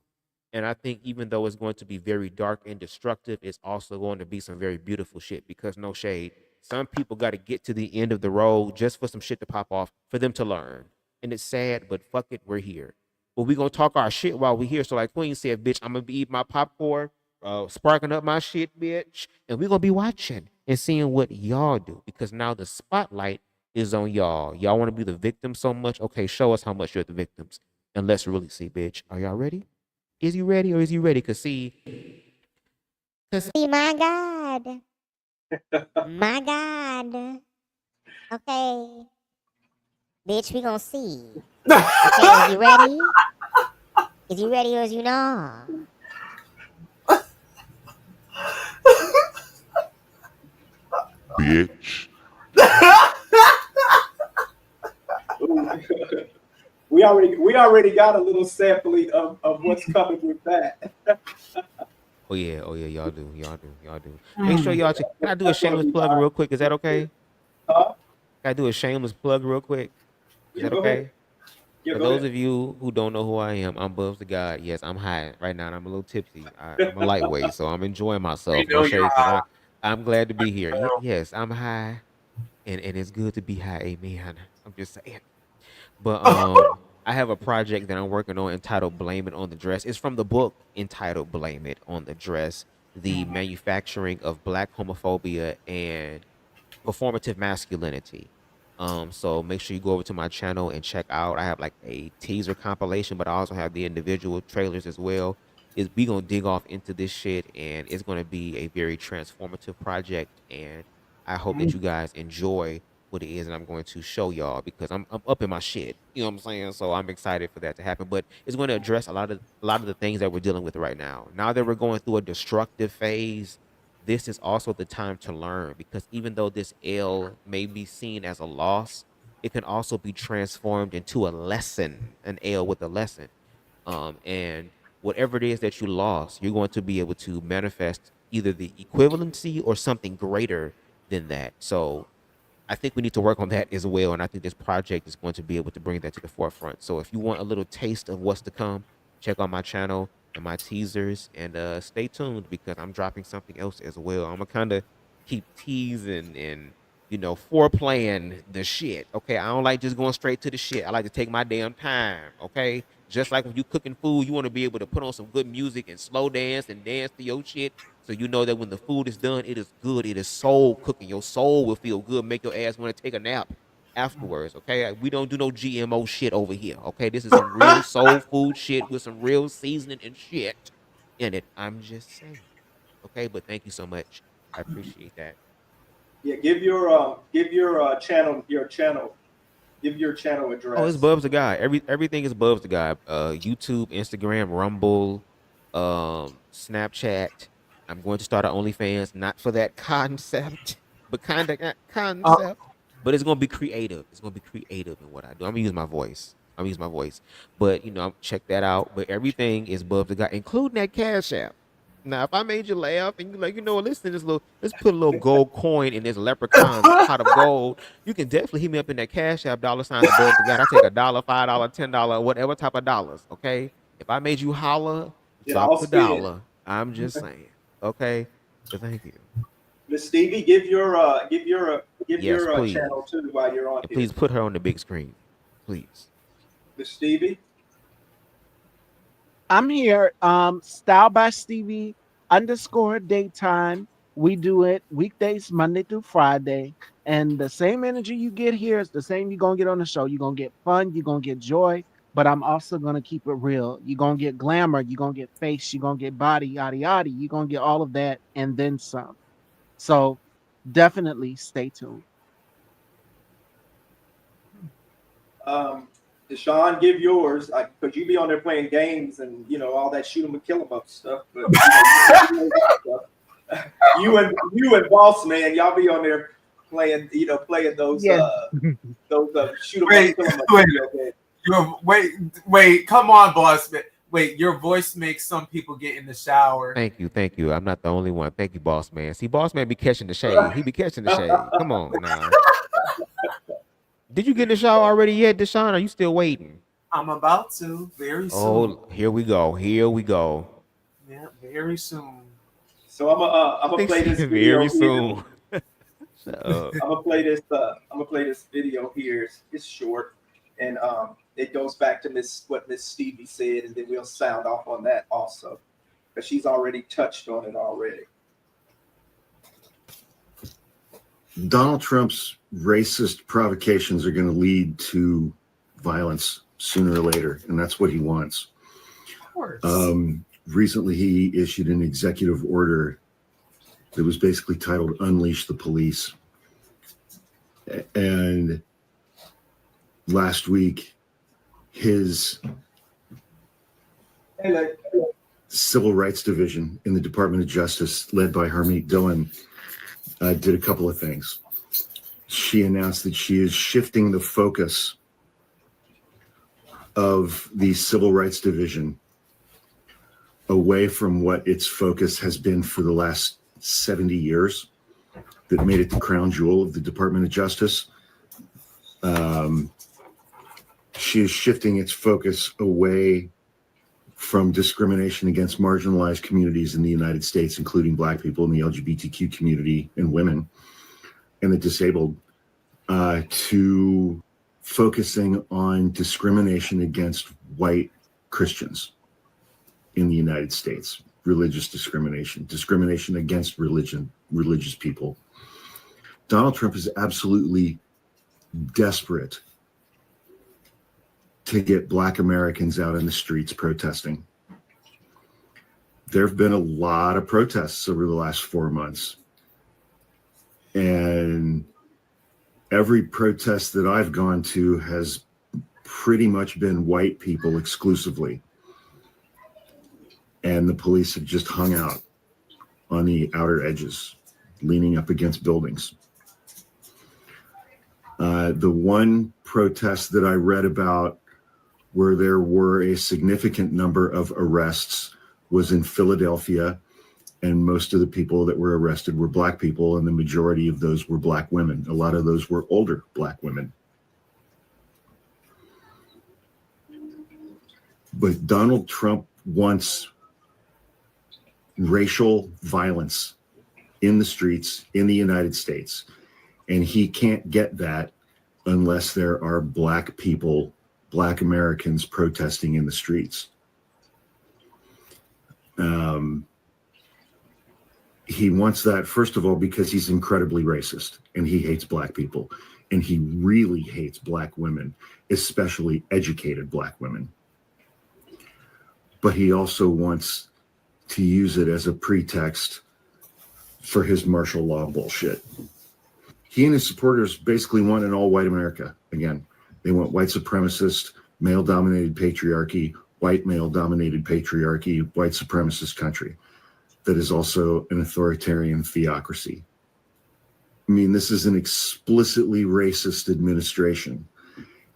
And I think even though it's going to be very dark and destructive, it's also going to be some very beautiful shit because no shade. Some people got to get to the end of the road just for some shit to pop off for them to learn. And it's sad, but fuck it, we're here. But we going to talk our shit while we're here. So like Queen said, bitch, I'm going to be eating my popcorn, sparking up my shit, bitch. And we're going to be watching and seeing what y'all do because now the spotlight is on y'all. Y'all want to be the victim so much? Okay, show us how much you're the victims, and let's really see, bitch. Are y'all ready? Is you ready or is you ready? Cause see, my God, my God. Okay, bitch, we gonna see. Okay, is you ready? Is you ready or is you not? Bitch. We already got a little sampling of what's coming with that. Oh yeah, y'all do, y'all do. Make sure y'all check. Can I do a shameless plug real quick? Is that okay? Huh? Can I do a shameless plug real quick? Is Yeah, that go ahead. okay? Yeah, For go those ahead. of you who don't know who I am, I'm Bubs the God. Yes, I'm high right now, and I'm a little tipsy. I'm a lightweight, so I'm enjoying We myself. No know you're shade, cause high. I'm glad to be here. Yes, I'm high, and it's good to be high. Amen. I'm just saying. But I have a project that I'm working on entitled "Blame It on the Dress." It's from the book entitled "Blame It on the Dress: The Manufacturing of Black Homophobia and Performative Masculinity." So make sure you go over to my channel and check out. I have like a teaser compilation, but I also have the individual trailers as well. Is we gonna dig off into this shit, and it's gonna be a very transformative project. And I hope that you guys enjoy what it is, and I'm going to show y'all because I'm up in my shit. You know what I'm saying? So I'm excited for that to happen. But it's going to address a lot of the things that we're dealing with right now. Now that we're going through a destructive phase, this is also the time to learn, because even though this L may be seen as a loss, it can also be transformed into a lesson, an L with a lesson. And whatever it is that you lost, you're going to be able to manifest either the equivalency or something greater than that. So I think we need to work on that as well. And I think this project is going to be able to bring that to the forefront. So if you want a little taste of what's to come, check out my channel and my teasers, and stay tuned because I'm dropping something else as well. I'm gonna kind of keep teasing and foreplaying the shit. Okay, I don't like just going straight to the shit. I like to take my damn time. Okay, just like when you cooking food, you want to be able to put on some good music and slow dance and dance to your shit, so you know that when the food is done, it is good. It is soul cooking. Your soul will feel good. Make your ass want to take a nap afterwards. Okay, we don't do no GMO shit over here. Okay, this is some real soul food shit with some real seasoning and shit in it. I'm just saying. Okay, but thank you so much. I appreciate that. Yeah, give your channel give your channel Oh, it's address. Bubs the Guy. Everything is Bubs the Guy. YouTube, Instagram, Rumble, Snapchat. I'm going to start an OnlyFans, not for that concept, but kind of concept. But it's gonna be creative. It's gonna be creative in what I do. I'm gonna use my voice. I'm gonna use my voice. But check that out. But everything is Bubs the Guy, including that Cash App. Now, if I made you laugh and you like, what, listen, let's put a little gold coin in this leprechaun's pot of gold. You can definitely hit me up in that Cash App $ above the guy. I take $1, $5, $10, whatever type of dollars. Okay. If I made you holler, It drop all the spin. dollar. I'm just saying. Okay. But thank you. Miss Stevie, give Yes, your please. channel too while you're on And here. please put her on the big screen. Please. Miss Stevie. I'm here. Style by Stevie _daytime. We do it weekdays, Monday through Friday. And the same energy you get here is the same you're gonna get on the show. You're gonna get fun, you're gonna get joy, but I'm also gonna keep it real. You're gonna get glamour, you're gonna get face, you're gonna get body, yada yada. You're gonna get all of that and then some. So definitely stay tuned. Deshaun, give yours because you be on there playing games and all that shoot 'em and kill 'em up stuff. But you and Boss Man, y'all be on there playing those Yes. shoot 'em up, Wait, kill 'em up wait, video games. wait, come on, boss. Wait, your voice makes some people get in the shower. Thank you. I'm not the only one. Thank you, boss man. See, boss man be catching the shade. He be catching the shade. Come on now. Did you get in the shower already yet, Deshaun? Are you still waiting? I'm about to very soon. Oh, here we go. Here we go. Yeah, very soon. So I'm gonna play this video Very here. soon. Shut up. I'm gonna play this video here. It's short, and it goes back to what Miss Stevie said, and then we'll sound off on that also, because she's already touched on it already. Donald Trump's racist provocations are going to lead to violence sooner or later, and that's what he wants. Of course. Recently, he issued an executive order that was basically titled "Unleash the Police," and last week, his Civil Rights Division in the Department of Justice, led by Harmeet Dillon, did a couple of things. She announced that she is shifting the focus of the Civil Rights Division away from what its focus has been for the last 70 years that made it the crown jewel of the Department of Justice. She is shifting its focus away from discrimination against marginalized communities in the United States, including Black people and the LGBTQ community and women and the disabled, to focusing on discrimination against white Christians in the United States, religious discrimination, discrimination against religious people. Donald Trump is absolutely desperate to get Black Americans out in the streets protesting. There have been a lot of protests over the last 4 months. And every protest that I've gone to has pretty much been white people exclusively. And the police have just hung out on the outer edges, leaning up against buildings. The one protest that I read about where there were a significant number of arrests was in Philadelphia, and most of the people that were arrested were Black people, and the majority of those were Black women. A lot of those were older Black women. But Donald Trump wants racial violence in the streets in the United States, and he can't get that unless there are Black people, Black Americans protesting in the streets. He wants that, first of all, because he's incredibly racist and he hates Black people, and he really hates Black women, especially educated Black women. But he also wants to use it as a pretext for his martial law bullshit. He and his supporters basically want an all-white America again. They want white supremacist, male-dominated patriarchy, white male-dominated patriarchy, white supremacist country that is also an authoritarian theocracy. I mean, this is an explicitly racist administration,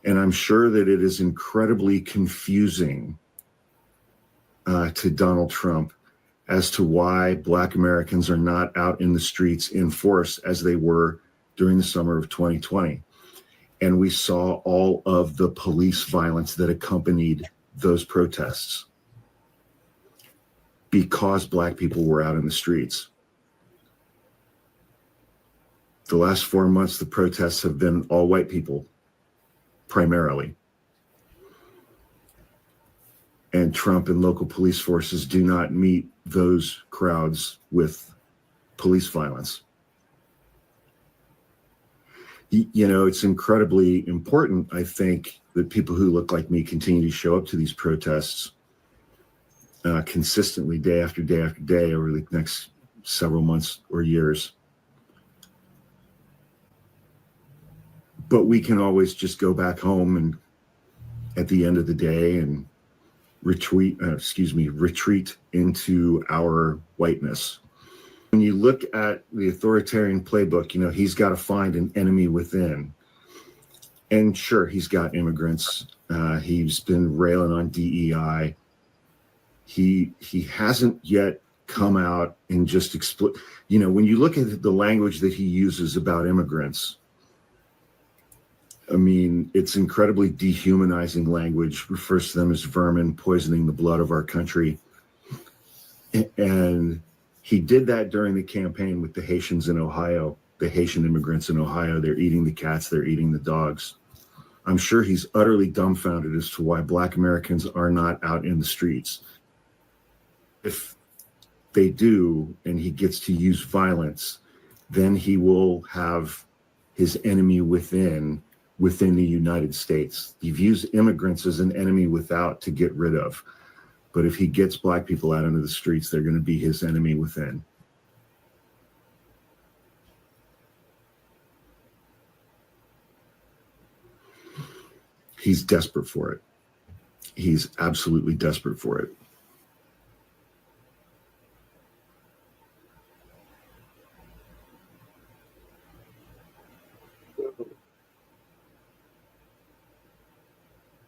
and I'm sure that it is incredibly confusing to Donald Trump as to why Black Americans are not out in the streets in force as they were during the summer of 2020. And we saw all of the police violence that accompanied those protests because Black people were out in the streets. The last 4 months, the protests have been all white people, primarily. And Trump and local police forces do not meet those crowds with police violence. You know, it's incredibly important, I think, that people who look like me continue to show up to these protests consistently day after day after day over the next several months or years. But we can always just go back home and at the end of the day and retreat into our whiteness. When you look at the authoritarian playbook, you know, he's got to find an enemy within. And sure, he's got immigrants. He's been railing on DEI. He hasn't yet come out and just you know, when you look at the language that he uses about immigrants, I mean, it's incredibly dehumanizing language, refers to them as vermin poisoning the blood of our country. And he did that during the campaign with the Haitians in Ohio, the Haitian immigrants in Ohio. They're eating the cats, they're eating the dogs. I'm sure he's utterly dumbfounded as to why Black Americans are not out in the streets. If they do, and he gets to use violence, then he will have his enemy within the United States. He views immigrants as an enemy without to get rid of. But if he gets black people out into the streets, they're going to be his enemy within. He's desperate for it. He's absolutely desperate for it.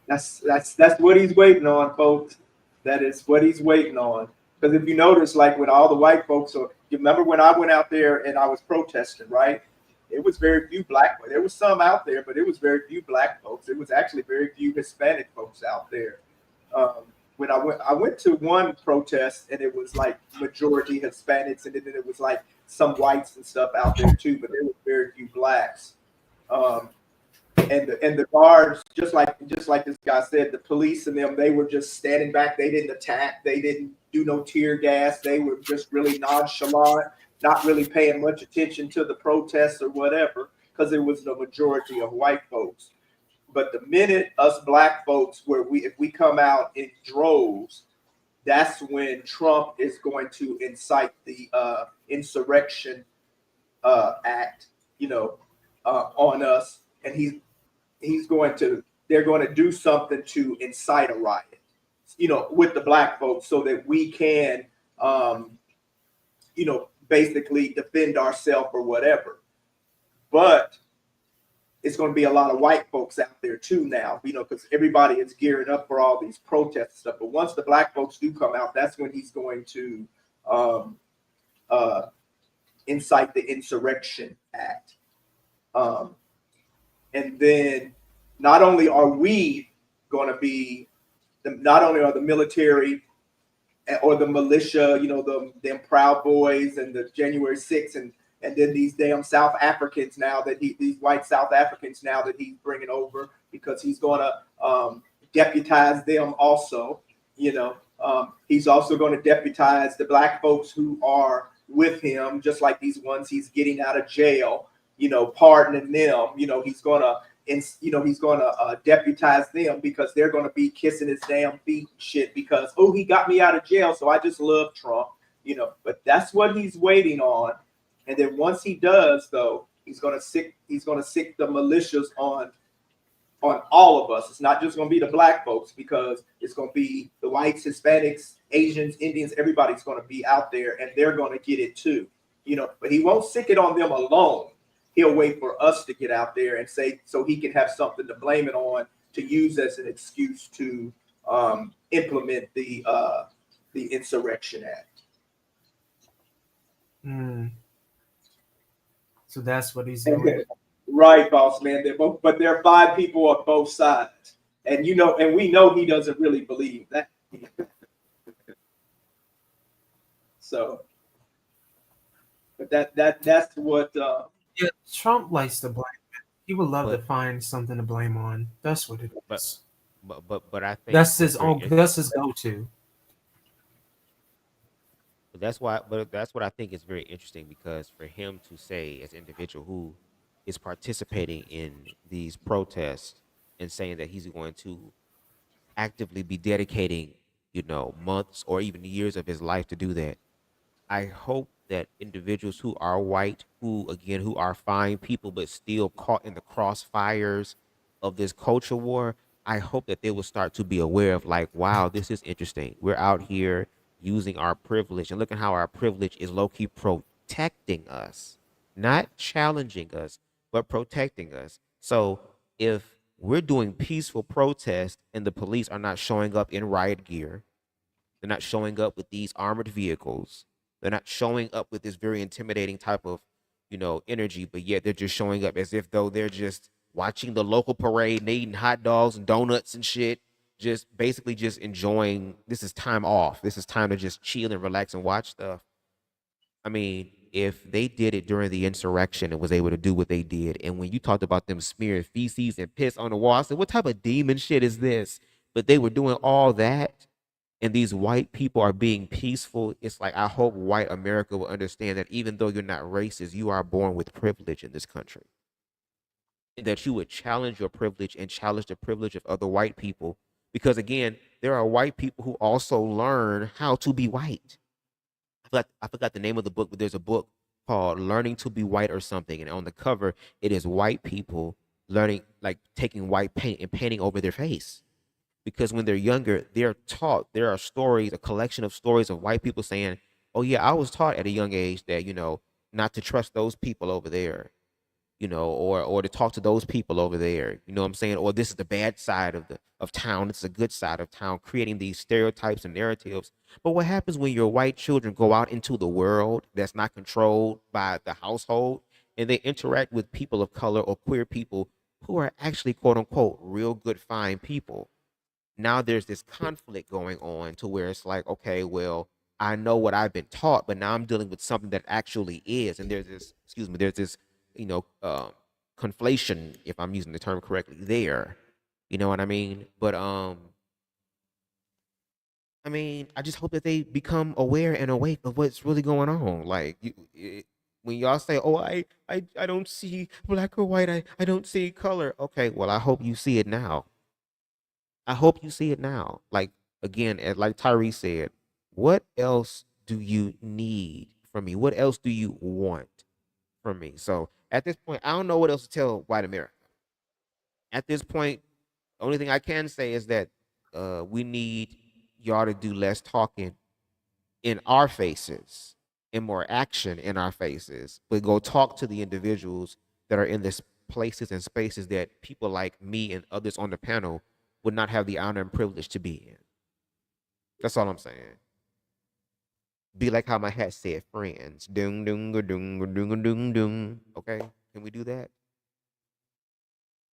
That's what he's waiting on, folks. That is what he's waiting on. Because if you notice, like when all the white folks, you remember when I went out there and I was protesting, right? It was very few black. There was some out there, but it was very few black folks. It was actually very few Hispanic folks out there. When I went to one protest and it was like majority Hispanics, and then it was like some whites and stuff out there too, but there were very few blacks. And the guards, just like this guy said, the police and them, they were just standing back. They didn't attack. They didn't do no tear gas. They were just really nonchalant, not really paying much attention to the protests or whatever, because it was the majority of white folks. But the minute us black folks, if we come out in droves, that's when Trump is going to incite the insurrection act, on us, and they're going to do something to incite a riot, with the black folks, so that we can, basically defend ourselves or whatever. But it's going to be a lot of white folks out there too now, because everybody is gearing up for all these protests and stuff. But once the black folks do come out, that's when he's going to incite the insurrection act. And then not only are we going to be, not only are the military or the militia, them Proud Boys and the January 6th, and then these damn South Africans now these white South Africans now that he's bringing over, because he's going to deputize them also. He's also going to deputize the black folks who are with him, just like these ones he's getting out of jail, pardoning them. He's going to deputize them, because they're going to be kissing his damn feet and shit, because, oh, he got me out of jail, so I just love Trump, but that's what he's waiting on. And then once he does, though, he's going to sick the militias on all of us. It's not just going to be the black folks, because it's going to be the whites, Hispanics, Asians, Indians. Everybody's going to be out there, and they're going to get it too, but he won't sick it on them alone. He'll wait for us to get out there and say, so he can have something to blame it on, to use as an excuse to implement the Insurrection Act. So that's what he's doing. Right, boss man. But there are 5 people on both sides, and we know he doesn't really believe that. So, but that's what. Yeah, Trump likes to blame. He would love to find something to blame on. That's what it is. But I think that's his go-to. That's what I think is very interesting, because for him to say, as an individual who is participating in these protests and saying that he's going to actively be dedicating, months or even years of his life to do that, I hope that individuals who are white, who are fine people, but still caught in the crossfires of this culture war, I hope that they will start to be aware of, like, wow, this is interesting. We're out here using our privilege, and look at how our privilege is low-key protecting us, not challenging us, but protecting us. So if we're doing peaceful protest and the police are not showing up in riot gear, they're not showing up with these armored vehicles, they're not showing up with this very intimidating type of, energy, but yet they're just showing up as if though they're just watching the local parade and eating hot dogs and donuts and shit, just basically just enjoying, this is time off. This is time to just chill and relax and watch stuff. I mean, if they did it during the insurrection and was able to do what they did, and when you talked about them smearing feces and piss on the wall, I said, what type of demon shit is this? But they were doing all that and these white people are being peaceful. It's like I hope white America will understand that even though you're not racist, you are born with privilege in this country. And that you would challenge your privilege and challenge the privilege of other white people. Because again, there are white people who also learn how to be white. I forgot the name of the book, but there's a book called Learning to Be White or something. And on the cover, it is white people learning, like taking white paint and painting over their face. Because when they're younger, they're taught, there are stories, a collection of stories of white people saying, oh, yeah, I was taught at a young age that, not to trust those people over there, or to talk to those people over there. You know what I'm saying? Or this is the bad side of town. This is a good side of town, creating these stereotypes and narratives. But what happens when your white children go out into the world that's not controlled by the household and they interact with people of color or queer people who are actually quote unquote real good, fine people? Now there's this conflict going on to where it's like, okay, well, I know what I've been taught, but now I'm dealing with something that actually is. And there's this, you know, uh, conflation, if I'm using the term correctly, there. You know what I mean? But I mean, I just hope that they become aware and awake of what's really going on. Like when y'all say, "Oh, I don't see black or white. I don't see color." Okay, well, I hope you see it now. I hope you see it now. Like again, like Tyree said, what else do you need from me? What else do you want from me? So at this point, I don't know what else to tell white America. At this point, the only thing I can say is that we need y'all to do less talking in our faces and more action in our faces, but go talk to the individuals that are in this places and spaces that people like me and others on the panel would not have the honor and privilege to be in. That's all I'm saying. Be like how my hat said, friends. Dung dung dung dung dung dung dung. Okay, can we do that?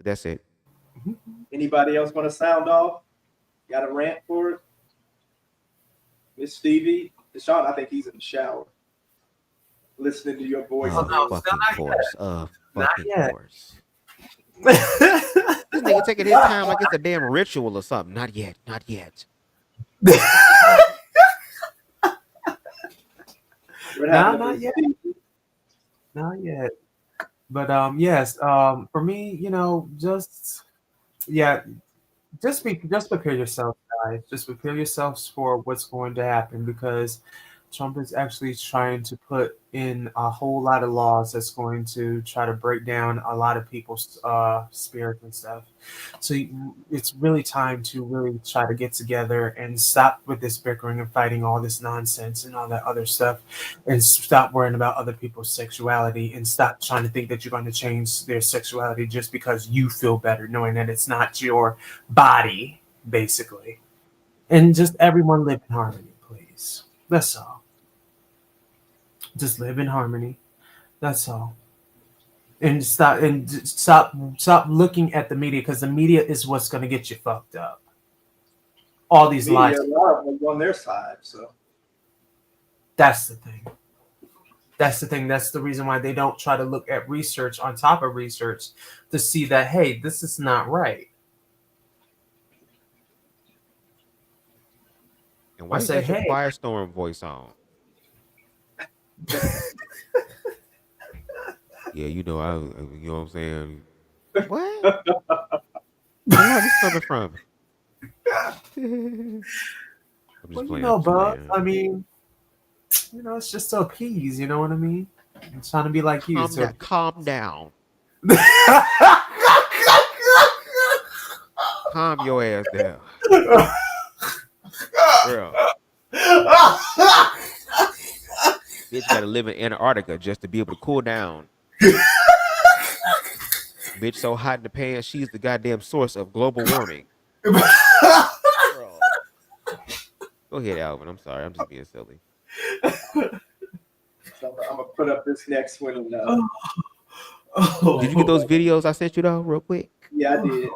That's it. Anybody else want to sound off? Got a rant for it? Miss Stevie? Deshaun, I think he's in the shower. Listening to your voice. Fucking course. Not Fucking yet. course. This nigga taking his time like it's a damn ritual or something. Not yet. Not yet. Not yet. Not yet. But yes, for me, just prepare yourself, guys. Just prepare yourselves for what's going to happen because Trump is actually trying to put in a whole lot of laws that's going to try to break down a lot of people's spirit and stuff. So it's really time to really try to get together and stop with this bickering and fighting all this nonsense and all that other stuff, and stop worrying about other people's sexuality and stop trying to think that you're going to change their sexuality just because you feel better, knowing that it's not your body, basically. And just everyone live in harmony, please. That's all. Just live in harmony. That's all. And stop looking at the media because the media is what's going to get you fucked up. All these lies. A lot of them on their side, so that's the thing. That's the thing. That's the reason why they don't try to look at research on top of research to see that, hey, this is not right. And why you got your Quiet Storm voice on? Yeah, you know what I'm saying. What? Where is this coming from? I'm just playing. Bub. I mean, it's just to appease. You know what I mean? I'm trying to be like you. Calm down. Calm your ass down. Girl. Bitch gotta live in Antarctica just to be able to cool down. Bitch so hot in the pants, she's the goddamn source of global warming. Girl. Go ahead, Alvin. I'm sorry. I'm just being silly. So I'm gonna put up this next one. Did you get those videos I sent you though, real quick? Yeah, I did.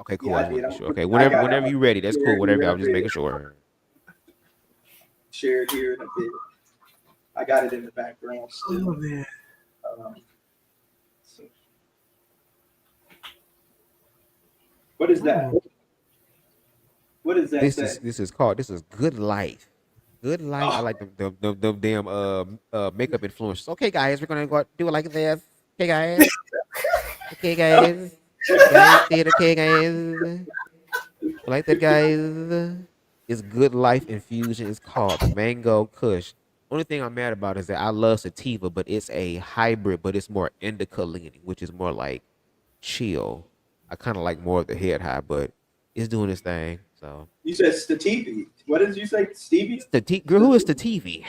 Okay, cool. I just want to make sure. Okay, whenever you're ready, that's cool. Whatever. I'm just making sure. Shared here in a bit. I got it in the background still. Oh, man. What is that? What is does that say? This is Good Life. Good Life. I like the damn makeup influencers. Okay, guys, we're gonna go do it like this. Okay, guys. Okay, guys. Guys, see it. Okay, guys. Like that, guys. It's Good Life infusion. It's called Mango Kush. Only thing I'm mad about is that I love sativa, but it's a hybrid, but it's more indica leaning, which is more like chill. I kind of like more of the head high, but it's doing its thing. So You said Stevie. What did you say? Stevie? Girl, who is the TV?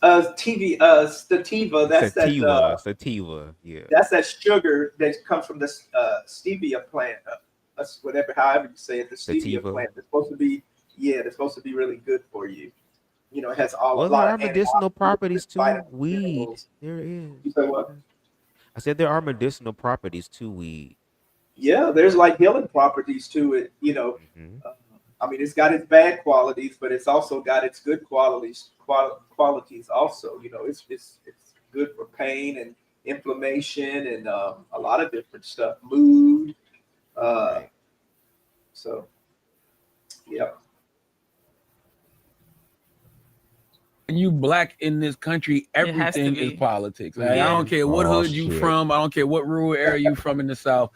TV. Sativa. Sativa. Yeah. That's that sugar that comes from the stevia plant. That's whatever, however you say it. The stevia Sativa. plant. It's supposed to be. Yeah, it's supposed to be really good for you. You know, it has all Well, a there lot are of medicinal properties to vitamins, weed. minerals. There is. You say what? I said there are medicinal properties to weed. Yeah, there's like healing properties to it. You know, I mean, it's got its bad qualities, but it's also got its good qualities. Qualities also. You know, it's good for pain and inflammation and a lot of different stuff. Mood. So, yeah. When you black in this country, It has to everything is be. politics. Like, Yeah. I don't care what Oh, hood you shit. from. I don't care what rural area you from in the South.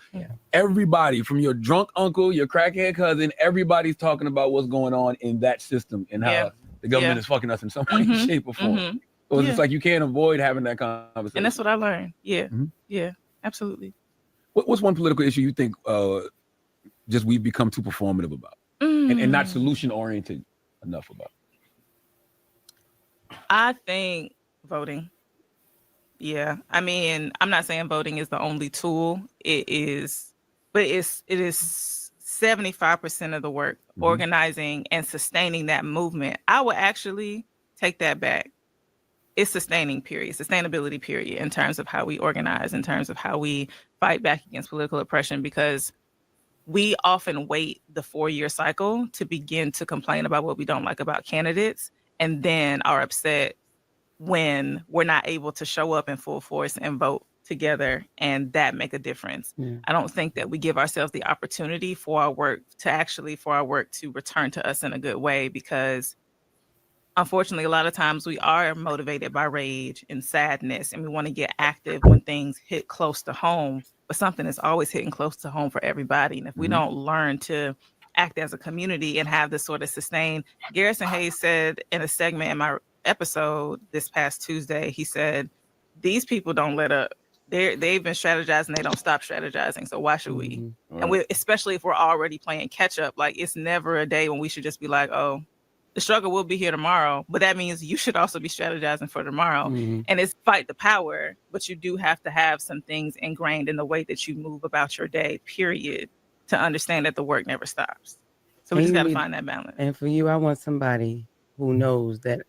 Everybody, from your drunk uncle, your crackhead cousin, everybody's talking about what's going on in that system and how Yeah. the government Yeah. is fucking us in some way, Mhm. shape, or form. Mhm. So it's Yeah. just like you can't avoid having that conversation. And that's what I learned. Yeah. Mhm. Yeah. Absolutely. What's one political issue you think just we've become too performative about and not solution oriented enough about? I think voting. Yeah. I mean, I'm not saying voting is the only tool. It is, but it is 75% of the work, organizing and sustaining that movement. I would actually take that back. It's sustainability period in terms of how we organize, in terms of how we fight back against political oppression, because we often wait the 4-year cycle to begin to complain about what we don't like about candidates, and then are upset when we're not able to show up in full force and vote together and that make a difference. Yeah. I don't think that we give ourselves the opportunity for our work to return to us in a good way, because unfortunately, a lot of times we are motivated by rage and sadness, and we want to get active when things hit close to home, but something is always hitting close to home for everybody. And if we don't learn to act as a community and have this sort of sustain, Garrison Hayes said in a segment in my episode this past Tuesday, he said, these people don't let up. They've been strategizing, they don't stop strategizing. So why should we? And we, especially if we're already playing catch up, like it's never a day when we should just be like, oh, the struggle will be here tomorrow, but that means you should also be strategizing for tomorrow. And it's fight the power, but you do have to have some things ingrained in the way that you move about your day, period, to understand that the work never stops. So we just got to find that balance. And for you, I want somebody who knows that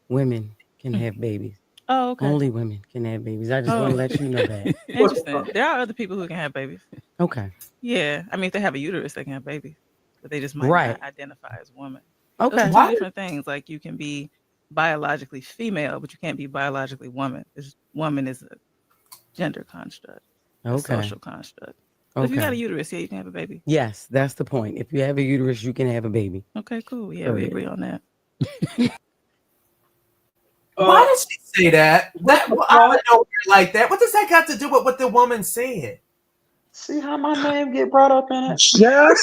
women can have babies. Oh, okay. Only women can have babies. I just want to let you know that. Interesting. There are other people who can have babies. Okay. Yeah. I mean, if they have a uterus, they can have babies, but they just might not identify as women. Okay. Those are two different things. Like you can be biologically female, but you can't be biologically woman. Woman is a gender construct, a social construct. But if you got a uterus, yeah, you can have a baby. Yes, that's the point. If you have a uterus, you can have a baby. Okay, cool. Yeah, we agree on that. Why did she say that? I don't know like that. What does that got to do with what the woman said? See how my name get brought up in it? Yes.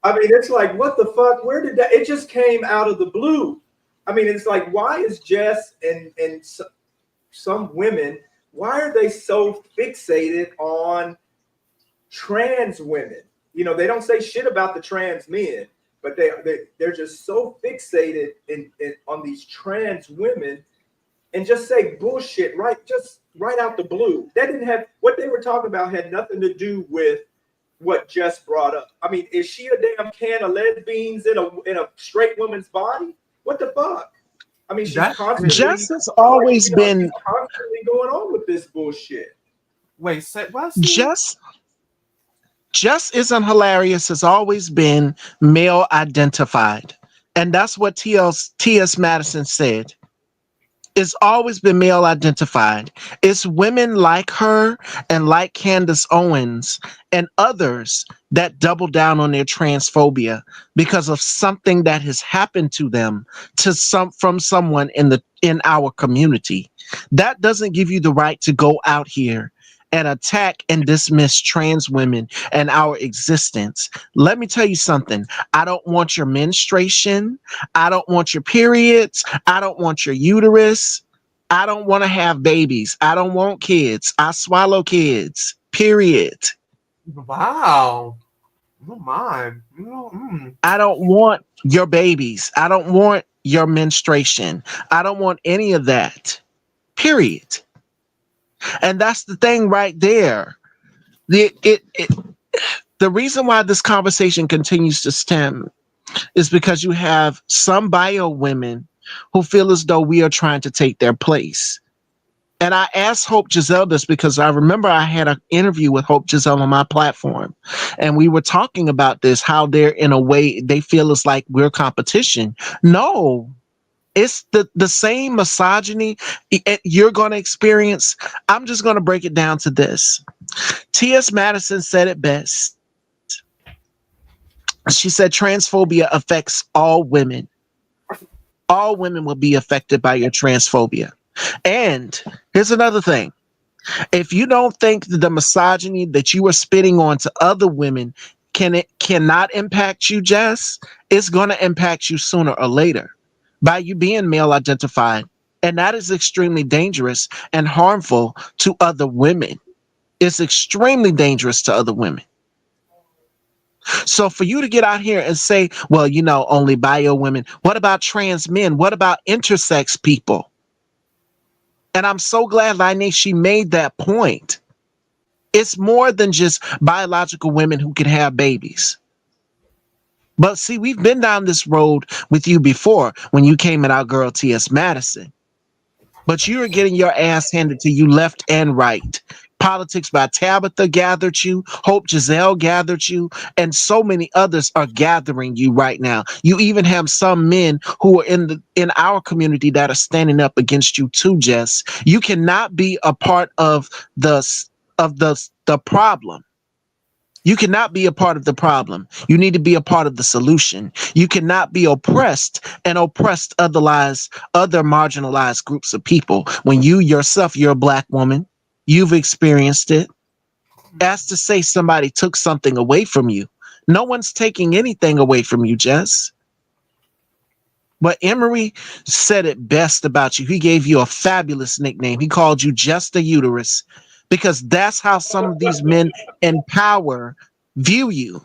I mean, it's like, what the fuck? Where did that? It just came out of the blue. I mean, it's like, why is Jess and some women, why are they so fixated on trans women? You know, they don't say shit about the trans men, but they're just so fixated on these trans women and just say bullshit right out the blue. That didn't have, what they were talking about had nothing to do with what Jess brought up. I mean, is she a damn can of lesbians in a straight woman's body? What the fuck? I mean, she's constantly, Jess has always been constantly going on with this bullshit. Wait, say what? Jess isn't hilarious, has always been male identified. And that's what T.S. Madison said. It's always been male identified. It's women like her and like Candace Owens and others that double down on their transphobia because of something that has happened to them from someone in our community. That doesn't give you the right to go out here and attack and dismiss trans women and our existence. Let me tell you something. I don't want your menstruation. I don't want your periods. I don't want your uterus. I don't want to have babies. I don't want kids. I swallow kids. Period. Wow. Oh my. I don't want your babies. I don't want your menstruation. I don't want any of that. Period. And that's the thing right there. The reason why this conversation continues to stem is because you have some bio women who feel as though we are trying to take their place. And I asked Hope Giselle this because I remember I had an interview with Hope Giselle on my platform. And we were talking about this, how they're in a way, they feel it's like we're competition. No, it's the same misogyny you're going to experience. I'm just going to break it down to this. T.S. Madison said it best. She said transphobia affects all women. All women will be affected by your transphobia. And here's another thing. If you don't think that the misogyny that you are spitting on to other women cannot impact you, Jess, it's going to impact you sooner or later by you being male identified. And that is extremely dangerous and harmful to other women. It's extremely dangerous to other women. So for you to get out here and say, well, only bio women, what about trans men? What about intersex people? And I'm so glad, Lainey, she made that point. It's more than just biological women who can have babies. But see, we've been down this road with you before when you came at our girl T.S. Madison. But you were getting your ass handed to you left and right. Politics by Tabitha gathered you. Hope Giselle gathered you. And so many others are gathering you right now. You even have some men who are in our community that are standing up against you too, Jess. You cannot be a part of the problem. You cannot be a part of the problem. You need to be a part of the solution. You cannot be oppressed and oppressed other marginalized groups of people. When you yourself, you're a black woman, you've experienced it. As to say somebody took something away from you. No one's taking anything away from you, Jess. But Emery said it best about you. He gave you a fabulous nickname. He called you just a uterus. Because that's how some of these men in power view you.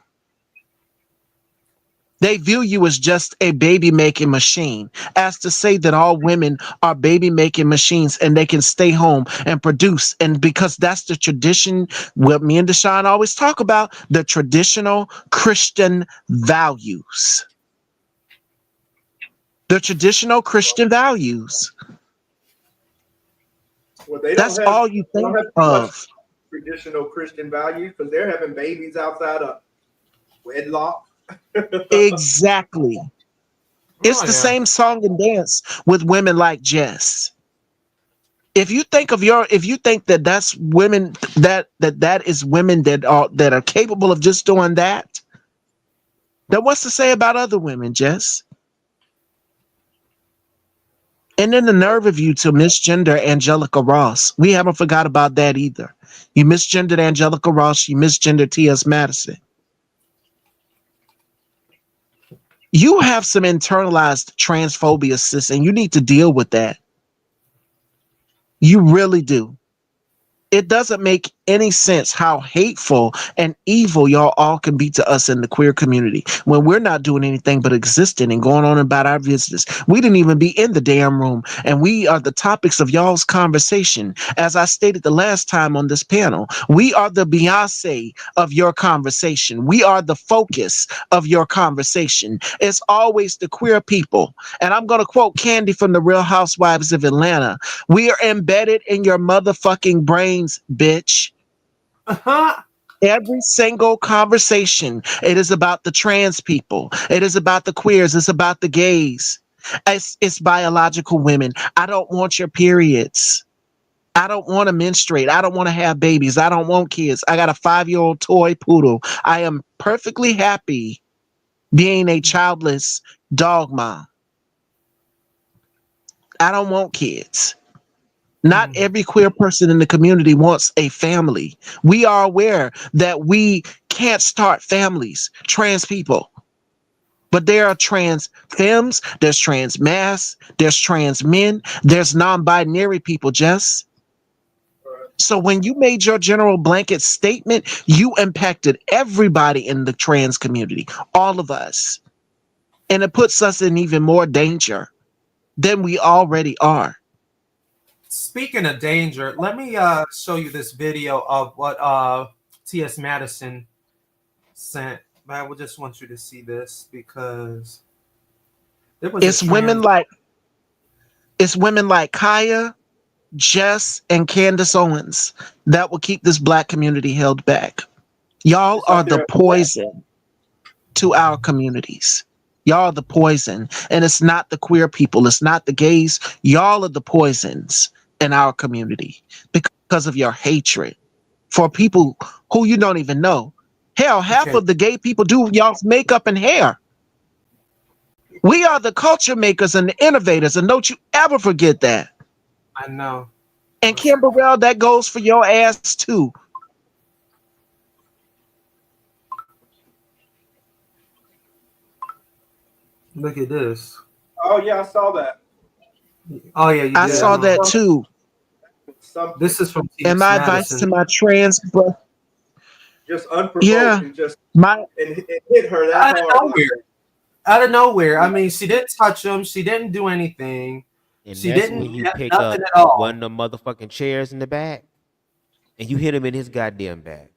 They view you as just a baby-making machine, as to say that all women are baby-making machines and they can stay home and produce. And because that's the tradition, what me and Deshaun always talk about, the traditional Christian values. The traditional Christian values. Well, they That's don't have, all you think of. Traditional Christian values because they're having babies outside of wedlock. Exactly. It's the same song and dance with women like Jess. If you think that that's women that is women that are capable of just doing that, then what's to say about other women, Jess? And then the nerve of you to misgender Angelica Ross. We haven't forgot about that either. You misgendered Angelica Ross. You misgendered T.S. Madison. You have some internalized transphobia, sis, and you need to deal with that. You really do. It doesn't make any sense how hateful and evil y'all all can be to us in the queer community when we're not doing anything but existing and going on about our business. We didn't even be in the damn room, and we are the topics of y'all's conversation. As I stated the last time on this panel, we are the Beyonce of your conversation. We are the focus of your conversation. It's always the queer people. And I'm going to quote Candy from the Real Housewives of Atlanta. We are embedded in your motherfucking brains, bitch. Every single conversation, it is about the trans people. It is about the queers. It's about the gays. It's biological women. I don't want your periods. I don't want to menstruate. I don't want to have babies. I don't want kids. I got a 5-year-old toy poodle. I am perfectly happy being a childless dog mom. I don't want kids. Not every queer person in the community wants a family. We are aware that we can't start families, trans people. But there are trans femmes, there's trans mass, there's trans men, there's non-binary people, Jess. So when you made your general blanket statement, you impacted everybody in the trans community, all of us. And it puts us in even more danger than we already are. Speaking of danger, let me show you this video of what T.S. Madison sent. But I would just want you to see this because there was It's women like Kaya, Jess, and Candace Owens that will keep this black community held back. Y'all are the poison to our communities. Y'all are the poison. And it's not the queer people. It's not the gays. Y'all are the poisons in our community because of your hatred for people who you don't even know. Hell, half of the gay people do y'all's makeup and hair. We are the culture makers and the innovators, and don't you ever forget that. I know. And Kimberell, that goes for your ass too. Look at this. Oh yeah, I saw that. Oh yeah, you I did. saw that too. This is from T.S. And my Madison. advice to my trans bro. Just unprovoked Yeah. and just My and hit her that Out of hard. nowhere. Out of nowhere. I mean, she didn't touch him. She didn't do anything. And She that's didn't when you get pick up nothing at all. one of the motherfucking chairs in the back and you hit him in his goddamn back.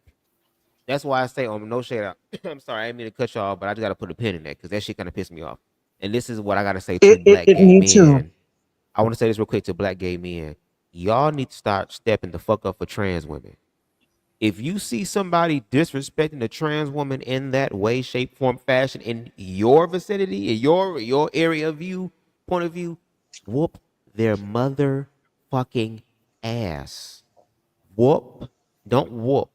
That's why I say, no shade out. I'm sorry, I didn't mean to cut you off, but I just got to put a pin in that because that shit kind of pissed me off. And this is what I got to say to black gay me men. too. I want to say this real quick to black gay men. Y'all need to start stepping the fuck up for trans women. If you see somebody disrespecting a trans woman in that way, shape, form, fashion in your vicinity, in your area of view, point of view, whoop their motherfucking ass. Whoop, don't whoop.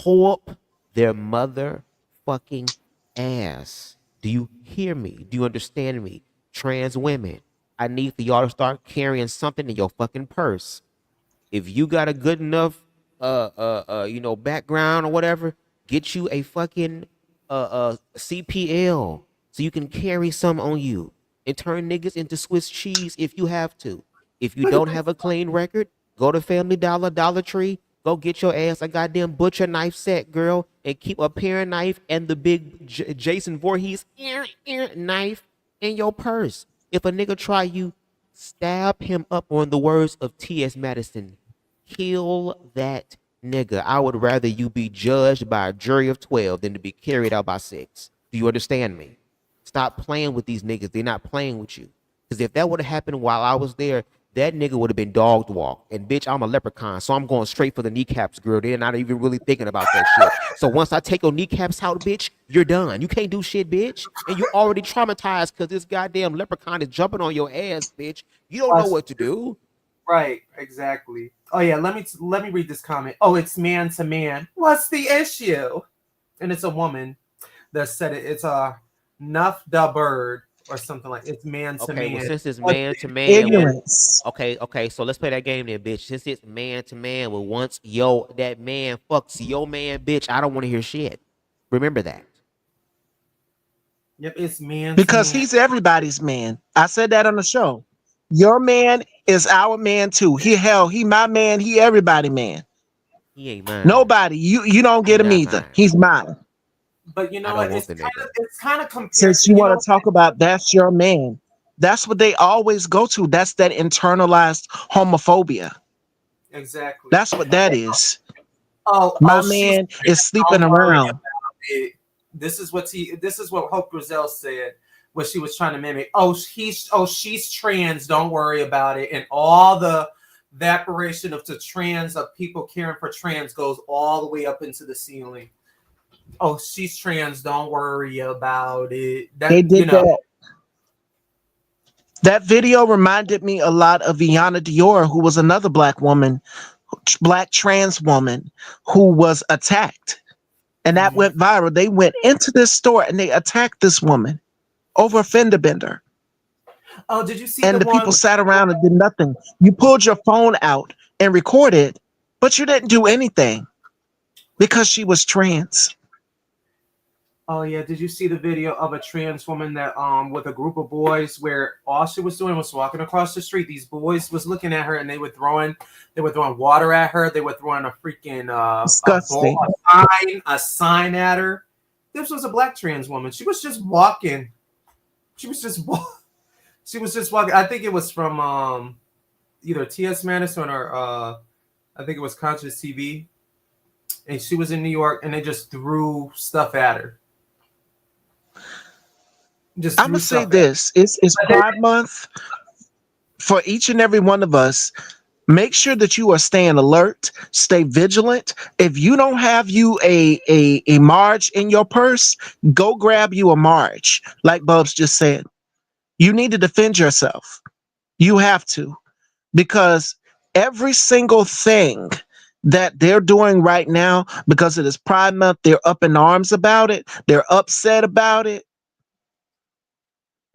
Whoop their motherfucking ass. Do you hear me? Do you understand me? Trans women, I need for y'all to start carrying something in your fucking purse. If you got a good enough background or whatever, get you a fucking CPL so you can carry some on you and turn niggas into Swiss cheese if you have to. If you don't have a clean record, go to Family Dollar, Dollar Tree, go get your ass a goddamn butcher knife set, girl, and keep a paring knife and the big Jason Voorhees knife in your purse. If a nigga try you, stab him up on the words of T.S. Madison. Kill that nigga. I would rather you be judged by a jury of 12 than to be carried out by 6. Do you understand me? Stop playing with these niggas. They're not playing with you. Because if that would have happened while I was there, that nigga would have been dogged walked. And bitch, I'm a leprechaun, so I'm going straight for the kneecaps, girl. They're not even really thinking about that shit. So once I take your kneecaps out, bitch, you're done. You can't do shit, bitch. And you already traumatized because this goddamn leprechaun is jumping on your ass, bitch. You don't know what to do. Right, exactly. Oh yeah, let me read this comment. Oh, it's man to man. What's the issue? And it's a woman that said it. It's Nuff the bird or something like it's man to man. Okay, well, since it's man to man, Ignorance. Okay, so let's play that game then, bitch. Since it's man to man, well, once that man fucks your man, bitch, I don't want to hear shit. Remember that. Yep, it's man Because to man. he's everybody's man. I said that on the show. Your man is our man too. He my man, he everybody man. He ain't mine. Nobody. You don't get him either. Mine. He's mine. But you know I don't what? want It's kind of compared. Since you want to talk about that's your man, that's what they always go to. That's that internalized homophobia. Exactly. That's what that is. Oh, my man is sleeping around. This is what Hope Brazil said. What she was trying to mimic. She's trans. Don't worry about it. And all the evaporation of people caring for trans goes all the way up into the ceiling. Oh, she's trans. Don't worry about it. They did that. That video reminded me a lot of Iana Dior, who was another black woman, black trans woman, who was attacked. And that went viral. They went into this store and they attacked this woman over a fender bender. Oh, did you see And the the people one? sat around and did nothing. You pulled your phone out and recorded, but you didn't do anything because she was trans. Oh yeah, did you see the video of a trans woman that with a group of boys where all she was doing was walking across the street? These boys was looking at her and they were throwing water at her. They were throwing a freaking Disgusting. a sign at her. This was a black trans woman. She was just walking. She was just walking. I think it was from either T.S. Madison or I think it was Conscious TV. And she was in New York and they just threw stuff at her. I'm gonna say this: it's Pride Month. For each and every one of us, make sure that you are staying alert, stay vigilant. If you don't have you a Marge in your purse, go grab you a Marge. Like Bubs just said, you need to defend yourself. You have to, because every single thing that they're doing right now, because it is Pride Month, they're up in arms about it. They're upset about it.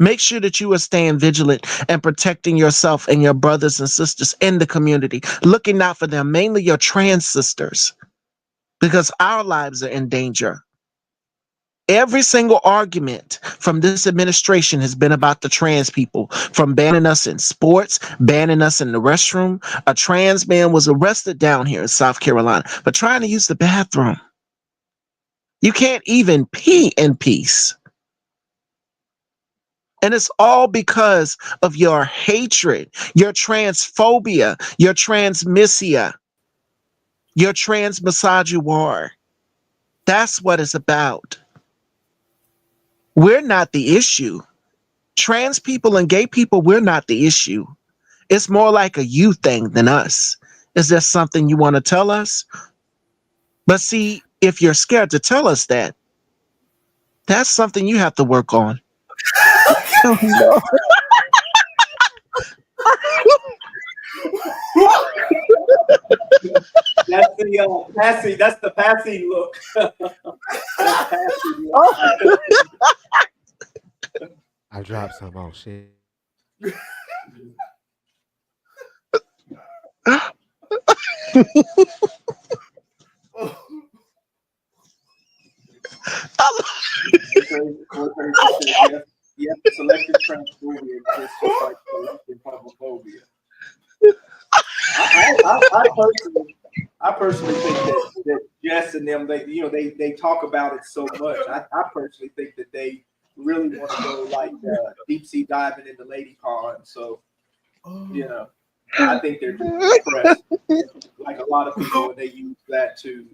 Make sure that you are staying vigilant and protecting yourself and your brothers and sisters in the community, looking out for them, mainly your trans sisters, because our lives are in danger. Every single argument from this administration has been about the trans people, from banning us in sports, banning us in the restroom. A trans man was arrested down here in South Carolina for trying to use the bathroom. You can't even pee in peace. And it's all because of your hatred, your transphobia, your transmisia, your transmisogynoir. That's what it's about. We're not the issue. Trans people and gay people, we're not the issue. It's more like a you thing than us. Is there something you want to tell us? But see, if you're scared to tell us that, that's something you have to work on. Oh, no. That's the passy. That's the passy look. That's passy look. I dropped some on shit. Yep, selective transphobia exists just like selective homophobia. I personally think that Jess and them, they talk about it so much. I personally think that they really want to go like deep sea diving into Lady Pond. So, I think they're just depressed. Like a lot of people, when they use that to,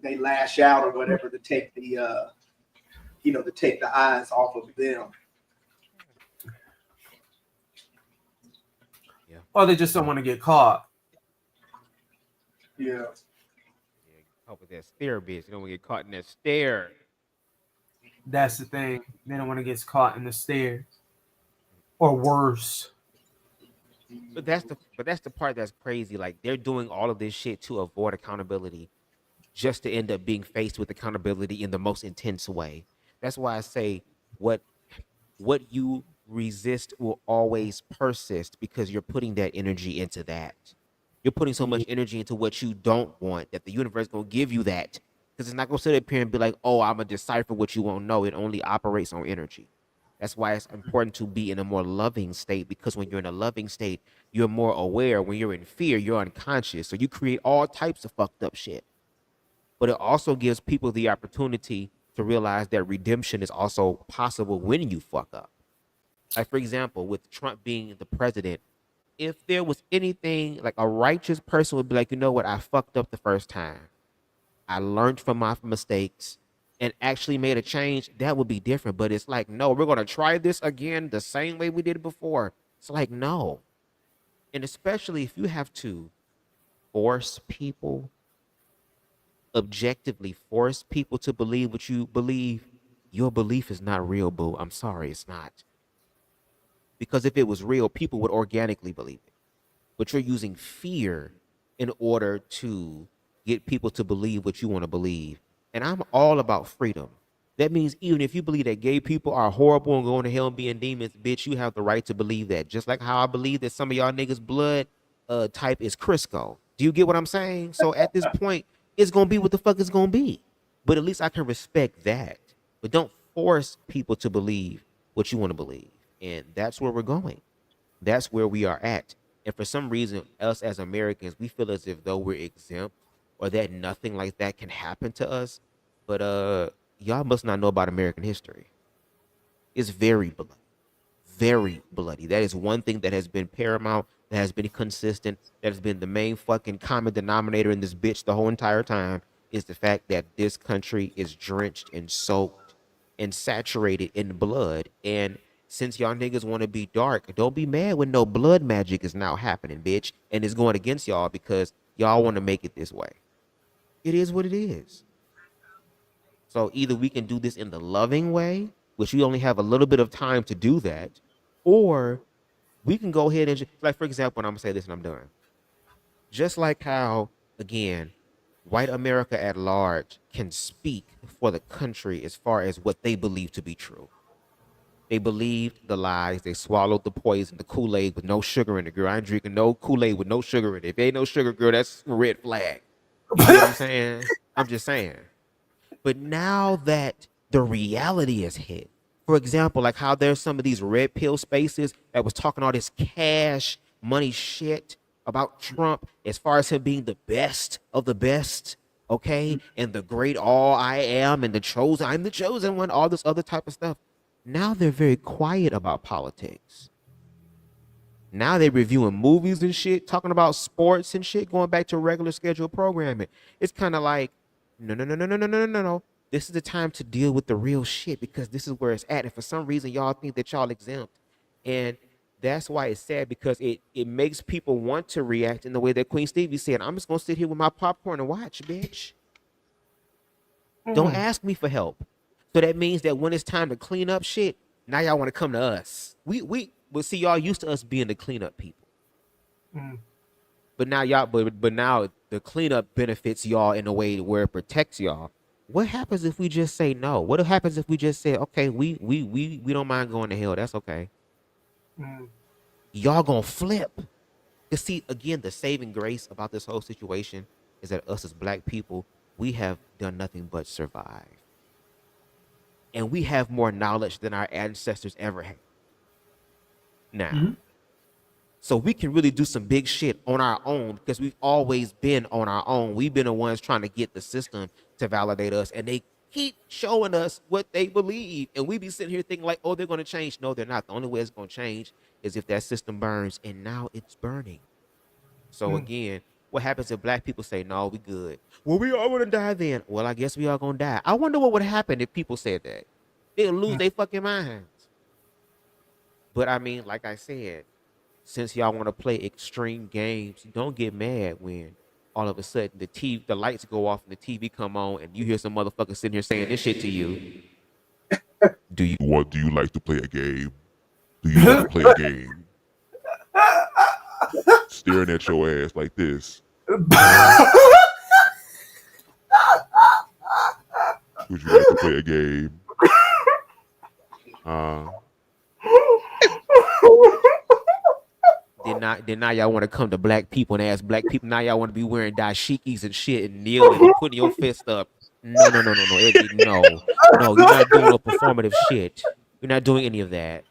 they lash out or whatever to take the, to take the eyes off of them. Or they just don't want to get caught. Yeah. Caught with that stare, bitch. You don't want to get caught in that stare. That's the thing. They don't want to get caught in the stare. Or worse. But that's the part that's crazy. Like, they're doing all of this shit to avoid accountability, just to end up being faced with accountability in the most intense way. That's why I say what you resist will always persist, because you're putting that energy into that. You're putting so much energy into what you don't want that the universe gonna give you that, because it's not gonna sit up here and be like, oh, I'm gonna decipher what you won't know. It only operates on energy. That's why it's important to be in a more loving state, because when you're in a loving state, you're more aware. When you're in fear, you're unconscious. So you create all types of fucked up shit. But it also gives people the opportunity to realize that redemption is also possible when you fuck up. Like, for example, with Trump being the president, if there was anything, like, a righteous person would be like, you know what, I fucked up the first time. I learned from my mistakes and actually made a change. That would be different. But it's like, no, we're going to try this again the same way we did it before. It's like, no. And especially if you have to force people, objectively force people to believe what you believe, your belief is not real, boo. I'm sorry, it's not. Because if it was real, people would organically believe it. But you're using fear in order to get people to believe what you want to believe. And I'm all about freedom. That means even if you believe that gay people are horrible and going to hell and being demons, bitch, you have the right to believe that. Just like how I believe that some of y'all niggas blood type is Crisco. Do you get what I'm saying? So at this point, it's gonna be what the fuck it's gonna be. But at least I can respect that. But don't force people to believe what you want to believe. And that's where we're going. That's where we are at. And for some reason, us as Americans, we feel as if though we're exempt or that nothing like that can happen to us. But y'all must not know about American history. It's very bloody. Very bloody. That is one thing that has been paramount, that has been consistent, that has been the main fucking common denominator in this bitch the whole entire time, is the fact that this country is drenched and soaked and saturated in blood. And since y'all niggas want to be dark, don't be mad when no blood magic is now happening, bitch, and it's going against y'all because y'all want to make it this way. It is what it is. So either we can do this in the loving way, which we only have a little bit of time to do that, or we can go ahead and, like, for example, and I'm going to say this and I'm done. Just like how, again, white America at large can speak for the country as far as what they believe to be true. They believed the lies. They swallowed the poison, the Kool-Aid with no sugar in it, girl. I ain't drinking no Kool-Aid with no sugar in it. If ain't no sugar, girl, that's a red flag. You know what I'm saying? I'm just saying. But now that the reality is hit, for example, like how there's some of these red pill spaces that was talking all this cash money shit about Trump as far as him being the best of the best, okay? And the great all I am and the chosen, I'm the chosen one, all this other type of stuff. Now they're very quiet about politics. Now they're reviewing movies and shit, talking about sports and shit, going back to regular scheduled programming. It's kind of like, no. This is the time to deal with the real shit because this is where it's at. And for some reason, y'all think that y'all exempt. And that's why it's sad because it makes people want to react in the way that Queen Stevie said, I'm just going to sit here with my popcorn and watch, bitch. Don't ask me for help. So that means that when it's time to clean up shit, now y'all want to come to us. Well, see, y'all used to us being the cleanup people. But now y'all, but now the cleanup benefits y'all in a way where it protects y'all. What happens if we just say no? What happens if we just say, okay, we don't mind going to hell. That's okay. Y'all gonna flip. You see, again, the saving grace about this whole situation is that us as black people, we have done nothing but survive. And we have more knowledge than our ancestors ever had. Now. So we can really do some big shit on our own because we've always been on our own. We've been the ones trying to get the system to validate us. And they keep showing us what they believe. And we be sitting here thinking like, oh, they're going to change. No, they're not. The only way it's going to change is if that system burns. And now it's burning. So again, what happens if black people say, no, we good? Well, we all going to die then. Well, I guess we all going to die. I wonder what would happen if people said that. They'll lose their fucking minds. But I mean, like I said, since y'all want to play extreme games, don't get mad when all of a sudden the lights go off and the TV come on and you hear some motherfucker sitting here saying this shit to you. Do you like to play a game? Do you want to play a game? Staring at your ass like this. Would you like to play a game? Then now y'all want to come to black people and ask black people. Now y'all want to be wearing dashikis and shit and kneeling and putting your fist up. No. You're not doing no performative shit. You're not doing any of that.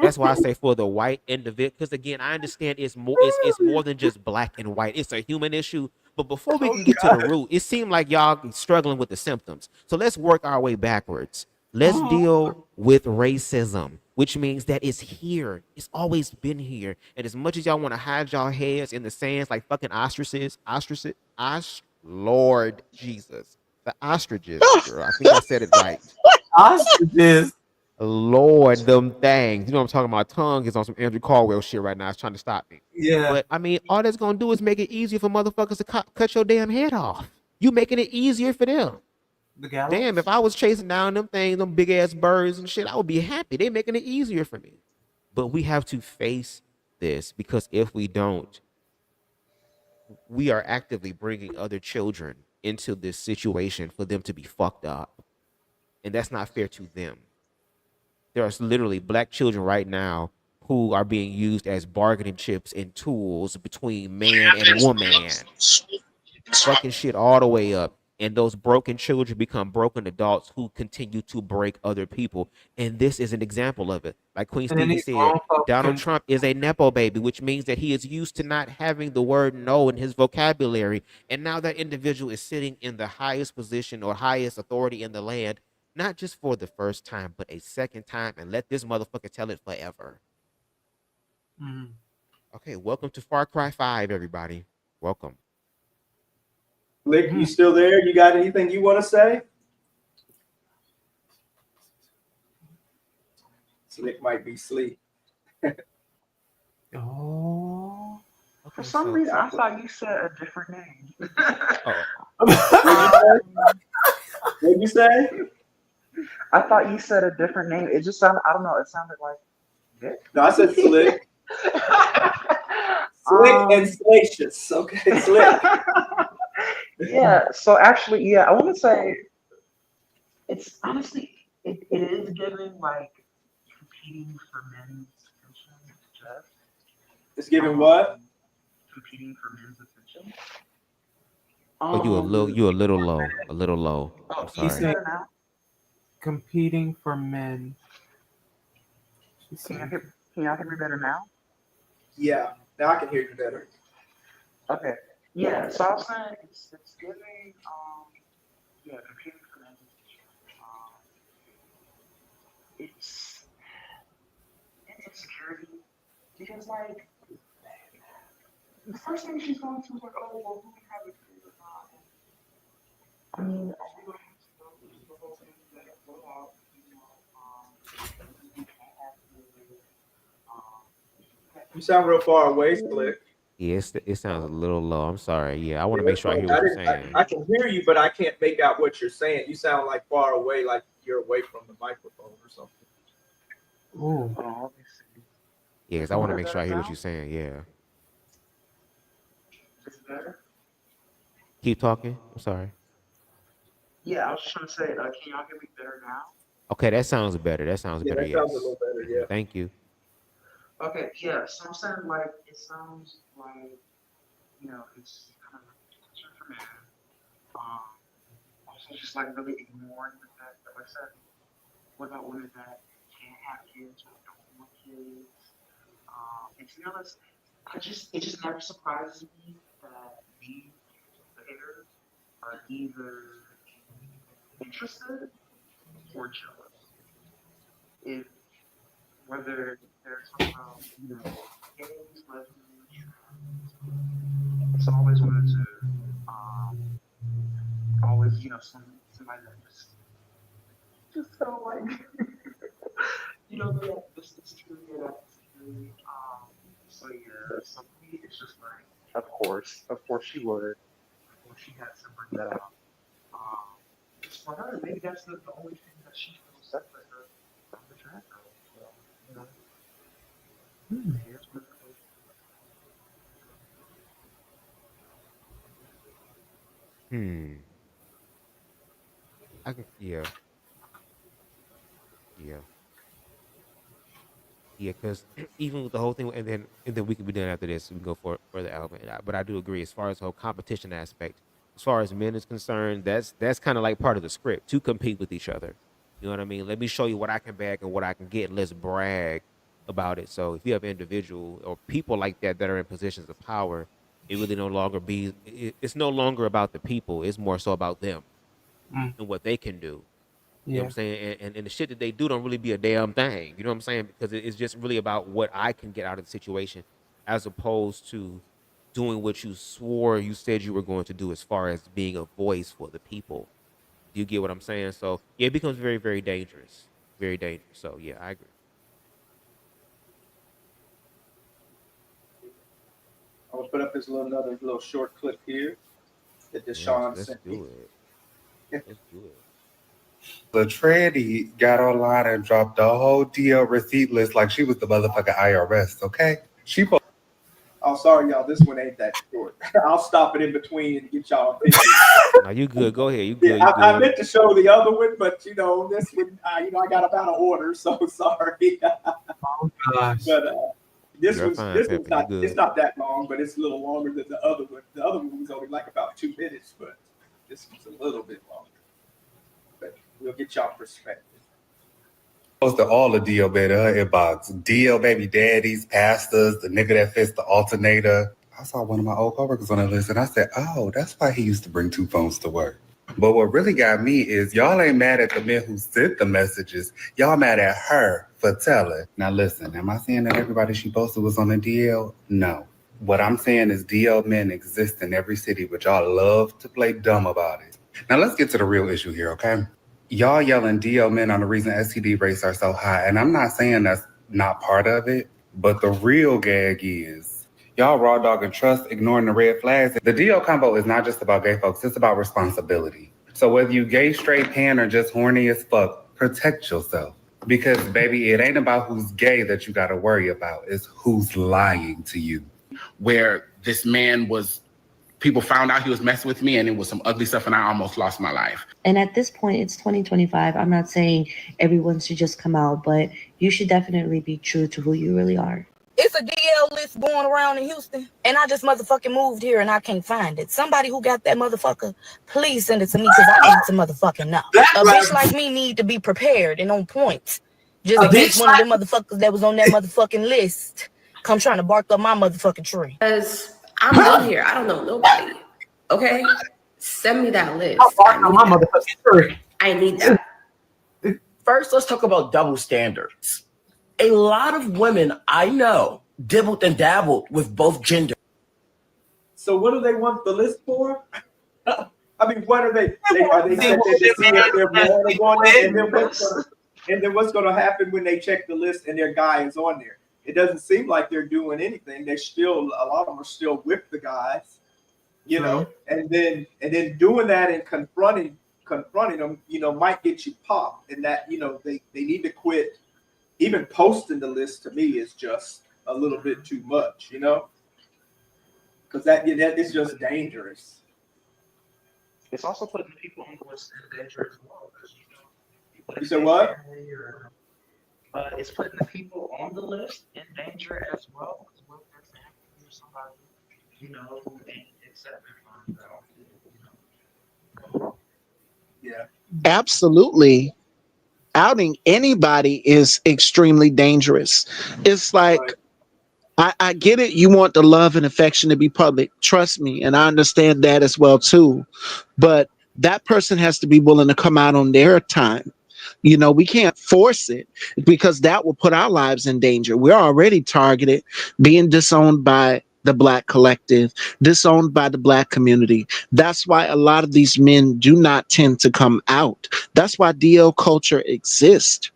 That's why I say for the white individual, because again, I understand it's more than just black and white. It's a human issue. But before we can get to the root, it seemed like y'all struggling with the symptoms. So let's work our way backwards. Let's deal with racism, which means that it's here. It's always been here. And as much as y'all want to hide y'all heads in the sands like fucking ostriches, Lord Jesus. The ostriches, girl. I think I said it right. Ostriches. Lord, them things. You know what I'm talking about? My tongue is on some Andrew Caldwell shit right now. It's trying to stop me. Yeah. But, I mean, all that's going to do is make it easier for motherfuckers to cut your damn head off. You making it easier for them. The gallows? Damn, if I was chasing down them things, them big ass birds and shit, I would be happy. They making it easier for me. But we have to face this because if we don't, we are actively bringing other children into this situation for them to be fucked up. And that's not fair to them. There are literally black children right now who are being used as bargaining chips and tools between man and woman. Fucking shit all the way up. And those broken children become broken adults who continue to break other people. And this is an example of it. Like Queen And then Stevie these said, grown folks Donald can Trump is a Nepo baby, which means that he is used to not having the word no in his vocabulary. And now that individual is sitting in the highest position or highest authority in the land, not just for the first time, but a second time. And let this motherfucker tell it forever. Mhm. Okay, welcome to Far Cry 5, everybody. Welcome. Lick, you still there? You got anything you want to say? Slick might be asleep. Oh. For some reason, I thought you said a different name. What did you say? I thought you said a different name. It just sounded, I don't know, it sounded like Vic. No, I said Slick. Slick and salacious. Okay, Slick. Yeah, so actually, yeah, I want to say it's honestly, it is giving like competing for men's attention, Jeff. It's giving what? Competing for men's attention. Oh, you a little low. A little low. I'm He sorry. said competing for men. Can y'all hear me better now? Yeah, now I can hear you better. Okay. Yeah, so I was saying it's giving competing for men's attention. It's insecurity because like the first thing she's going to is like, oh well, who can have a kid or not? I mean, are we going to have to go through the whole thing that well, you can't have kids. You sound real far away, Slick. Yeah, it sounds a little low. I'm sorry. Yeah, I want to make sure I hear what you're saying. I can hear you, but I can't make out what you're saying. You sound like far away, like you're away from the microphone or something. Ooh. Yeah, because I want to make sure I hear what you're saying. Yeah. Is it better? Keep talking. I'm sorry. Yeah, I was just trying to say, can y'all hear me better now? Okay, that sounds better. That sounds better. That Yes. sounds a little better, yeah. Thank you. Okay, yeah, so I'm saying like it sounds like it's kind of concern for men. Also just like really ignoring the fact that like I said, what about women that can't have kids or don't want kids? And to be honest, it just never surprises me that these haters are either interested or jealous. If whether they're talking about gays, lesbians, trans, it's always wanted to always somebody that just so like this true good security. So yeah, so for me it's just like of course she would. Of course she has to bring that up. Just for her, maybe that's the only thing that she feels separate her from the trans girl. So, here's what it is. I can. Yeah. Yeah. Yeah, because even with the whole thing, and then we can be done after this. We can go for the element. But I do agree as far as the whole competition aspect. As far as men is concerned, that's kind of like part of the script to compete with each other. You know what I mean? Let me show you what I can bag and what I can get, and let's brag about it. So if you have individual or people like that that are in positions of power, it really no longer it's no longer about the people. It's more so about them and what they can do. You know what I'm saying? And the shit that they do don't really be a damn thing. You know what I'm saying? Because it's just really about what I can get out of the situation as opposed to doing what you swore you said you were going to do as far as being a voice for the people. Do you get what I'm saying? So, yeah, it becomes very, very dangerous. Very dangerous. So, yeah, I agree. I'm gonna put up this another little short clip here that Yes, Deshaun let's sent me. do it. Let's do it. The tranny got online and dropped the whole DL receipt list like she was the motherfucking IRS, okay? She Oh, sorry, y'all. This one ain't that short. I'll stop it in between and get y'all opinions. No, you good. Go ahead. You Yeah, good. You I good. meant to show the other one, but this one, I got about an order, so sorry. Oh gosh. But this You're one's fine, this Pepper. one's You not. It's good. not that long, but it's a little longer than the other one. The other one was only like about 2 minutes, but this one's a little bit longer. But we'll get y'all perspective. posted all the DL baby in her inbox. DL baby daddies, pastors, the nigga that fits the alternator. I saw one of my old coworkers on that list and I said, oh, that's why he used to bring 2 phones to work. But what really got me is y'all ain't mad at the men who sent the messages. Y'all mad at her for telling. Now listen, am I saying that everybody she posted was on a DL? No. What I'm saying is DL men exist in every city, but y'all love to play dumb about it. Now let's get to the real issue here, okay? Y'all yelling DL men on the reason STD rates are so high, and I'm not saying that's not part of it, but the real gag is y'all raw dog and trust, ignoring the red flags. The DL combo is not just about gay folks, it's about responsibility. So whether you gay, straight, pan, or just horny as fuck, protect yourself. Because baby, it ain't about who's gay that you gotta worry about, it's who's lying to you. Where this man was, people found out he was messing with me and it was some ugly stuff and I almost lost my life. And at this point, it's 2025. I'm not saying everyone should just come out, but you should definitely be true to who you really are. It's a DL list going around in Houston, and I just motherfucking moved here and I can't find it. Somebody who got that motherfucker, please send it to me because I need to motherfucking know. A bitch like me need to be prepared and on point. Just in case one of them motherfuckers that was on that motherfucking list come trying to bark up my motherfucking tree. Because I'm new here. I don't know nobody. Okay? Send me that list. I need that. First, let's talk about double standards. A lot of women I know dibbled and dabbled with both genders. So what do they want the list for? I mean, what are they are they checking to see if their man is on there? And then what's going to happen when they check the list and their guy is on there? It doesn't seem like they're doing anything. They're still, a lot of them are still with the guys, you know, and then doing that and confronting them, might get you popped. And that, they need to quit. Even posting the list to me is just a little bit too much, because that is just dangerous. It's also putting people on the list in danger as well. You said what? It's putting the people on the list in danger as well. Because what if there's family or somebody, who ain't accepted from that? Yeah. Absolutely. Outing anybody is extremely dangerous. It's like, I get it. You want the love and affection to be public. Trust me. And I understand that as well, too. But that person has to be willing to come out on their time. We can't force it because that will put our lives in danger. We're already targeted, being disowned by the Black collective, disowned by the Black community. That's why a lot of these men do not tend to come out. That's why DL culture exists.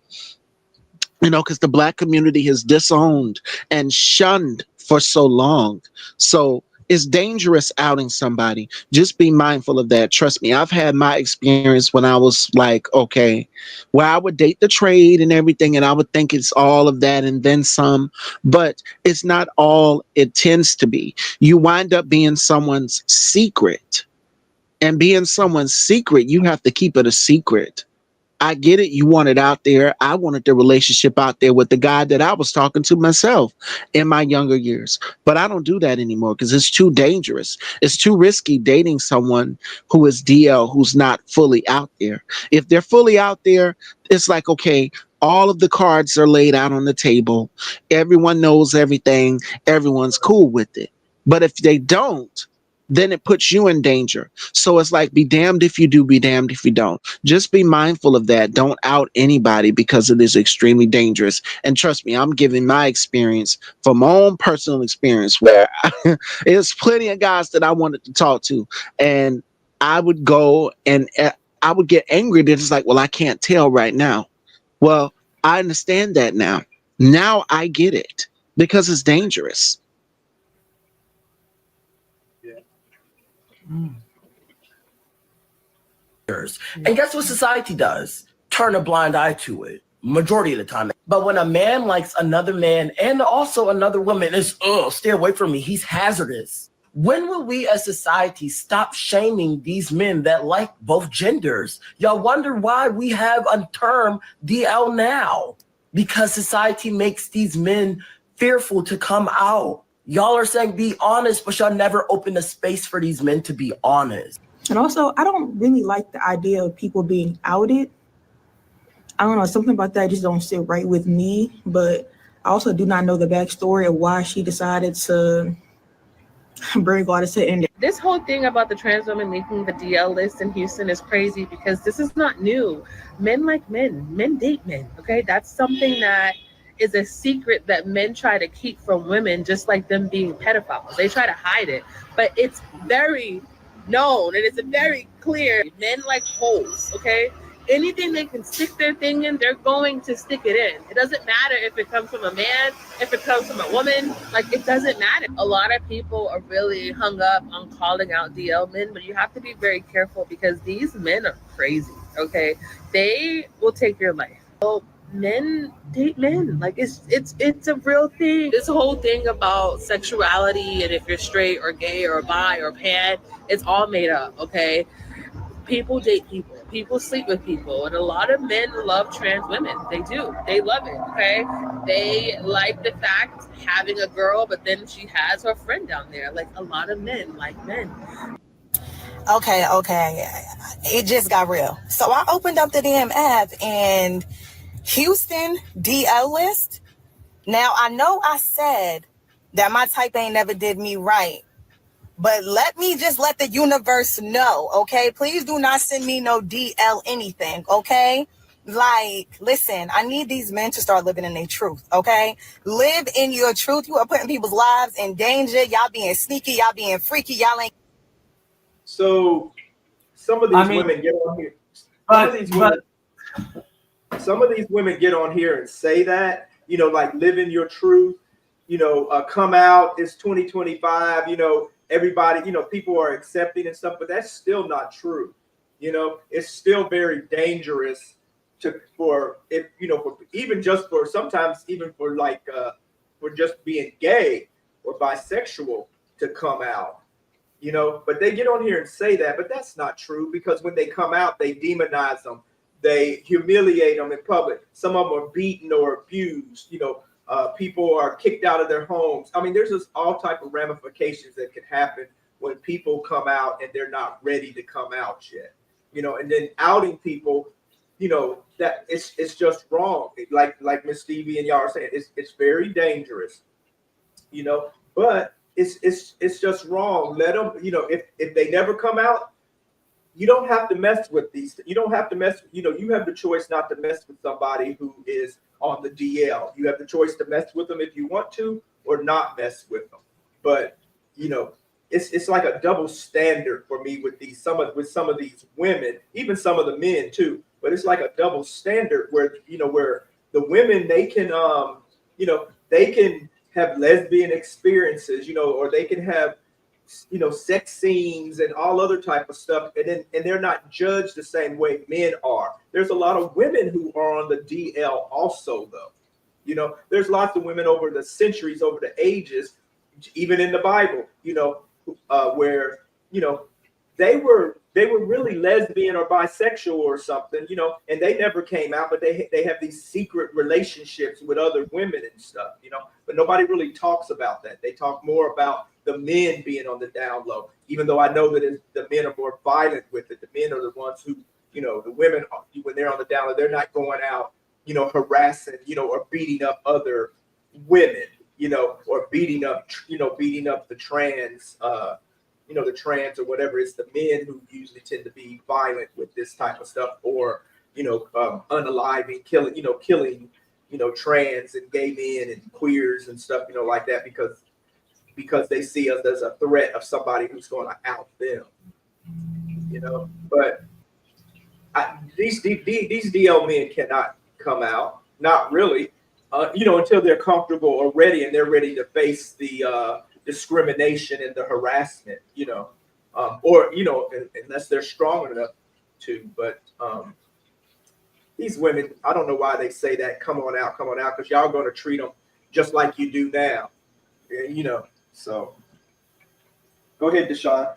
Because the Black community has disowned and shunned for so long. So it's dangerous outing somebody. Just be mindful of that. Trust me, I've had my experience when I was like, okay, where I would date the trade and everything, and I would think it's all of that and then some, but it's not all it tends to be. You wind up being someone's secret. And being someone's secret, you have to keep it a secret. I get it. You want it out there. I wanted the relationship out there with the guy that I was talking to myself in my younger years. But I don't do that anymore because it's too dangerous. It's too risky dating someone who is DL, who's not fully out there. If they're fully out there, it's like, okay, all of the cards are laid out on the table. Everyone knows everything. Everyone's cool with it. But if they don't, then it puts you in danger. So it's like, be damned if you do, be damned if you don't. Just be mindful of that. Don't out anybody because it is extremely dangerous. And trust me, I'm giving my experience from my own personal experience where there's plenty of guys that I wanted to talk to. And I would go and I would get angry that it's like, well, I can't tell right now. Well, I understand that now. Now I get it because it's dangerous. others. And guess what society does? Turn a blind eye to it. Majority of the time. But when a man likes another man and also another woman, it's, stay away from me. He's hazardous. When will we as society stop shaming these men that like both genders? Y'all wonder why we have a term DL now? Because society makes these men fearful to come out. Y'all are saying be honest, but y'all never open a space for these men to be honest. And also, I don't really like the idea of people being outed. I don't know, something about that just don't sit right with me, but I also do not know the backstory of why she decided to bring all this in. This whole thing about the trans women making the DL list in Houston is crazy because this is not new. Men like men, men date men, okay? That's something that is a secret that men try to keep from women, just like them being pedophiles. They try to hide it, but it's very known and it's very clear. Men like holes, okay? Anything they can stick their thing in, they're going to stick it in. It doesn't matter if it comes from a man, if it comes from a woman, like it doesn't matter. A lot of people are really hung up on calling out DL men, but you have to be very careful because these men are crazy, okay? They will take your life. So men date men, like it's a real thing. This whole thing about sexuality and if you're straight or gay or bi or pan, it's all made up, okay? People date people. People sleep with people. And a lot of men love trans women. They do. They love it, okay? They like the fact having a girl, but then she has her friend down there. Like a lot of men like men. Okay. It just got real. So I opened up the damn app and Houston DL list. Now I know I said that my type ain't never did me right. But let me just let the universe know, okay? Please do not send me no DL anything, okay? Like, listen, I need these men to start living in their truth, okay? Live in your truth. You are putting people's lives in danger. Y'all being sneaky. Y'all being freaky. Y'all ain't. So some of these women get on here. Some of these women get on here and say that, you know, like live in your truth, you know, come out. It's 2025, you know. Everybody, you know, people are accepting and stuff, but that's still not true. You know, it's still very dangerous for even just for sometimes even for like for just being gay or bisexual to come out, you know, but they get on here and say that, but that's not true because when they come out, they demonize them. They humiliate them in public. Some of them are beaten or abused, you know. People are kicked out of their homes. I mean, there's just all type of ramifications that can happen when people come out and they're not ready to come out yet, you know. And then outing people, you know, that it's just wrong. Like Miss Stevie and y'all are saying, it's very dangerous, you know. But it's just wrong. Let them, you know, if they never come out, you don't have to mess with these. You don't have to mess. You know, you have the choice not to mess with somebody who is on the DL. You have the choice to mess with them if you want to, or not mess with them. But you know, it's like a double standard for me with some of these women, even some of the men too. But it's like a double standard where the women they can they can have lesbian experiences, you know, or they can have, you know, sex scenes and all other type of stuff, and they're not judged the same way men are. There's a lot of women who are on the DL also, though. You know, there's lots of women over the centuries, over the ages, even in the Bible, you know, where, you know, they were really lesbian or bisexual or something, you know, and they never came out, but they have these secret relationships with other women and stuff, you know, but nobody really talks about that. They talk more about the men being on the down low, even though I know that the men are more violent with it. The men are the ones who, you know, the women, when they're on the down low, they're not going out, you know, harassing, you know, or beating up other women, you know, or beating up the trans, you know, the trans or whatever. It's the men who usually tend to be violent with this type of stuff, or, you know, unaliving, killing, you know, trans and gay men and queers and stuff, you know, like that, because they see us as a threat of somebody who's going to out them, you know. But these DL men cannot come out, not really, you know, until they're comfortable or ready, and they're ready to face the discrimination and the harassment, you know, or, you know, unless they're strong enough too. But these women, I don't know why they say that. Come on out, because y'all going to treat them just like you do now. You know. So go ahead, Deshaun.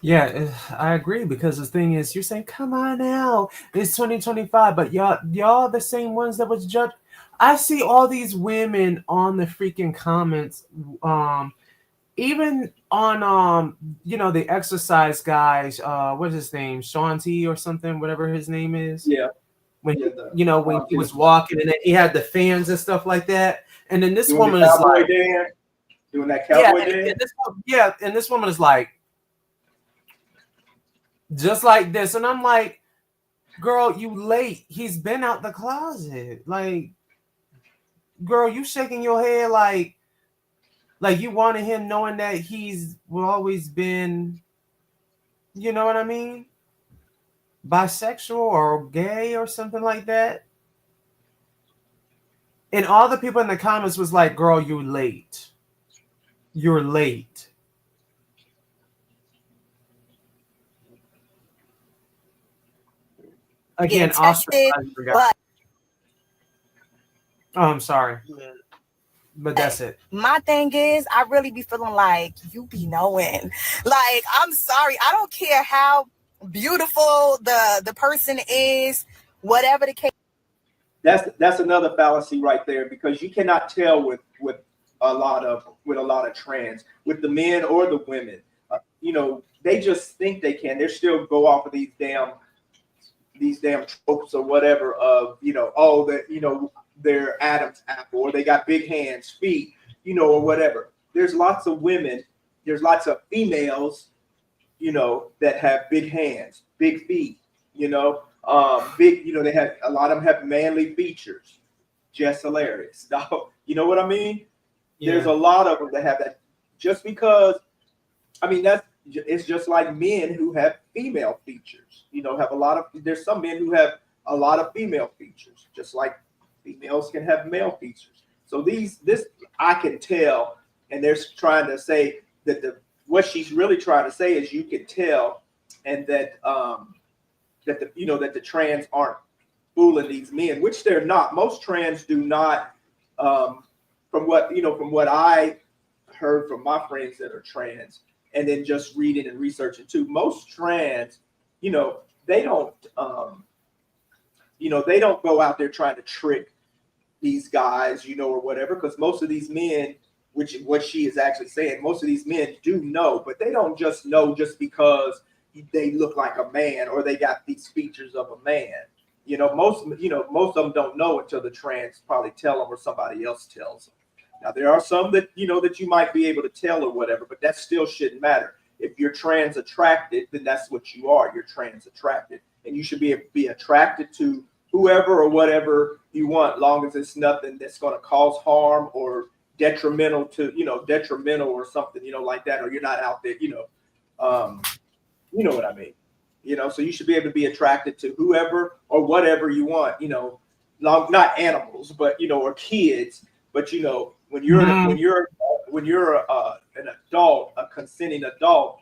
Yeah, I agree, because the thing is, you're saying, "Come on now, it's 2025," but y'all the same ones that was judged. I see all these women on the freaking comments, even on the exercise guys. What's his name, Sean T or something, whatever his name is. Yeah. When when he was walking and he had the fans and stuff like that, and then this Doing woman the is cowboy like, dance, doing that cowboy dance. and this woman is like, just like this, and I'm like, girl, you late. He's been out the closet. Like, girl, you shaking your head like you wanted him, knowing that he's always been, you know what I mean, bisexual or gay or something like that. And all the people in the comments was like, girl, you're late. You're late. Again, tested, but oh, I'm sorry. But that's it. My thing is, I really be feeling like you be knowing. Like, I'm sorry. I don't care how beautiful the person is, whatever the case. That's another fallacy right there, because you cannot tell with a lot of trans, with the men or the women. They just think they can. They still go off of these damn tropes or whatever of they're Adam's apple, or they got big hands, feet, or whatever. There's lots of women, there's lots of females, that have big hands, big feet, big, they have, a lot of them have manly features. Just hilarious. You know what I mean? Yeah. There's a lot of them that have that. Just because, it's just like men who have female features, there's some men who have a lot of female features, just like females can have male features. So this I can tell, and they're trying to say that what she's really trying to say is you can tell, and that that the trans aren't fooling these men, which they're not. Most trans do not. From what I heard from my friends that are trans, and then just reading and researching too, most trans, they don't go out there trying to trick these guys, or whatever, because most of these men, which is what she is actually saying, most of these men do know, but they don't just know just because they look like a man or they got these features of a man. Most of them don't know until the trans probably tell them, or somebody else tells them. Now, there are some that, that you might be able to tell or whatever, but that still shouldn't matter. If you're trans attracted, then that's what you are. You're trans attracted, and you should be attracted to whoever or whatever you want, long as it's nothing that's going to cause harm or detrimental to, detrimental or something, like that, or you're not out there, you know what I mean? So you should be able to be attracted to whoever or whatever you want, not animals, but, or kids, but, when you're an adult, a consenting adult,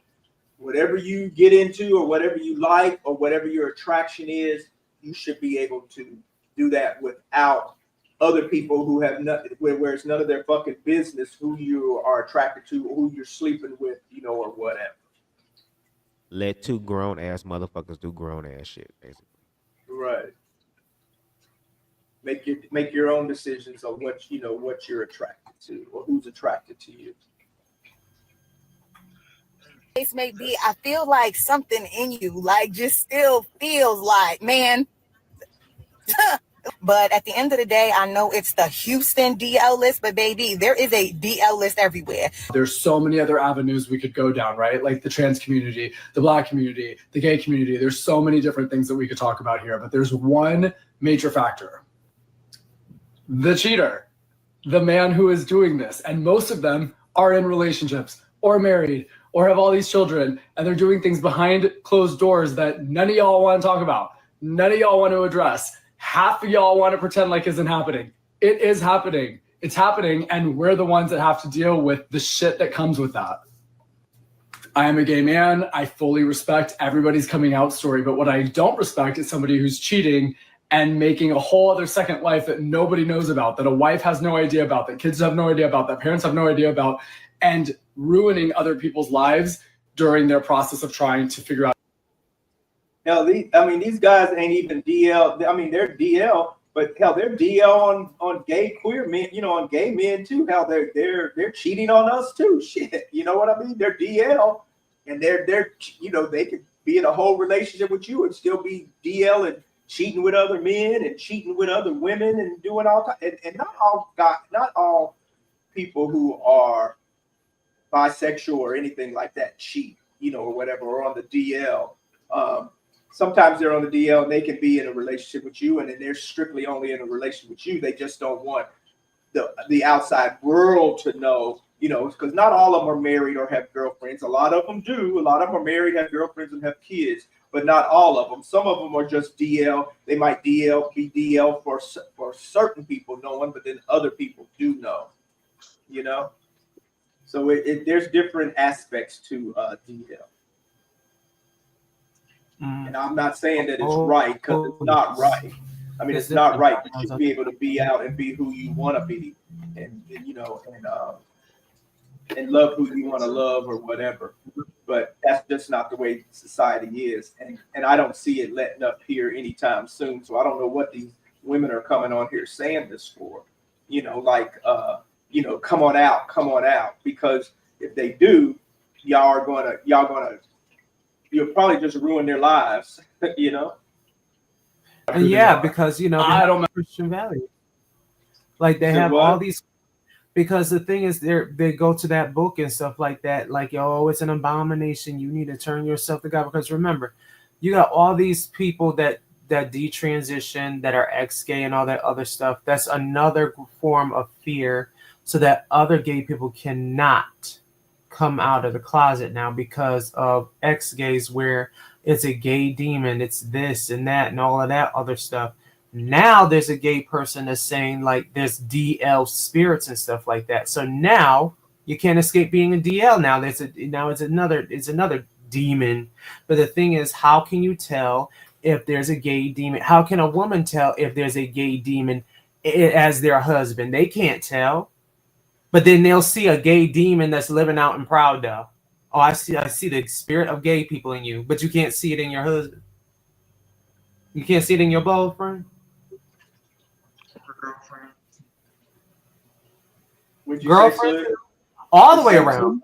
whatever you get into or whatever you like or whatever your attraction is, you should be able to do that without other people who have nothing, where it's none of their fucking business who you are attracted to or who you're sleeping with, or whatever. Let two grown ass motherfuckers do grown ass shit, basically. Right. Make your own decisions on what you're attracted to or who's attracted to you. Case may be, I feel like something in you, like, just still feels like, man. But at the end of the day, I know it's the Houston DL list, but baby, there is a DL list everywhere. There's so many other avenues we could go down, right? Like the trans community, the Black community, the gay community. There's so many different things that we could talk about here, but there's one major factor. The cheater, the man who is doing this. And most of them are in relationships or married or have all these children, and they're doing things behind closed doors that none of y'all want to talk about. None of y'all want to address. Half of y'all want to pretend like isn't happening. It is happening. It's happening, and we're the ones that have to deal with the shit that comes with that. I am a gay man. I fully respect everybody's coming out story. But what I don't respect is somebody who's cheating and making a whole other second life that nobody knows about, that a wife has no idea about, that kids have no idea about, that parents have no idea about, and ruining other people's lives during their process of trying to figure out. Hell, these guys ain't even DL. I mean, they're DL, but hell, they're DL on gay queer men, on gay men too. Hell, they're cheating on us too. Shit, you know what I mean? They're DL, and they're they could be in a whole relationship with you and still be DL and cheating with other men and cheating with other women and doing all and not all people who are bisexual or anything like that cheat, or whatever, or on the DL. Sometimes they're on the DL and they can be in a relationship with you, and then they're strictly only in a relationship with you. They just don't want the outside world to know, because not all of them are married or have girlfriends. A lot of them do. A lot of them are married, have girlfriends, and have kids, but not all of them. Some of them are just DL. They might be DL for certain people knowing, but then other people do know, So there's different aspects to DL. And I'm not saying that it's right, because it's not right. I mean, it's not right. You should be able to be out and be who you want to be, and love who you want to love or whatever. But that's just not the way society is, and I don't see it letting up here anytime soon. So I don't know what these women are coming on here saying this for. Come on out, because if they do, you'll probably just ruin their lives, And yeah, because they have Christian values. Like they have all these, because the thing is, they go to that book and stuff like that, like, oh, it's an abomination. You need to turn yourself to God. Because remember, you got all these people that detransition, that are ex-gay and all that other stuff. That's another form of fear, so that other gay people cannot come out of the closet now because of ex-gays, where it's a gay demon, it's this and that and all of that other stuff. Now there's a gay person that's saying like there's DL spirits and stuff like that. So now you can't escape being a DL. Now it's another demon. But the thing is, how can you tell if there's a gay demon? How can a woman tell if there's a gay demon as their husband? They can't tell. But then they'll see a gay demon that's living out in Proud though. Oh, I see the spirit of gay people in you, but you can't see it in your husband. You can't see it in your boyfriend. Girlfriend, all the way around.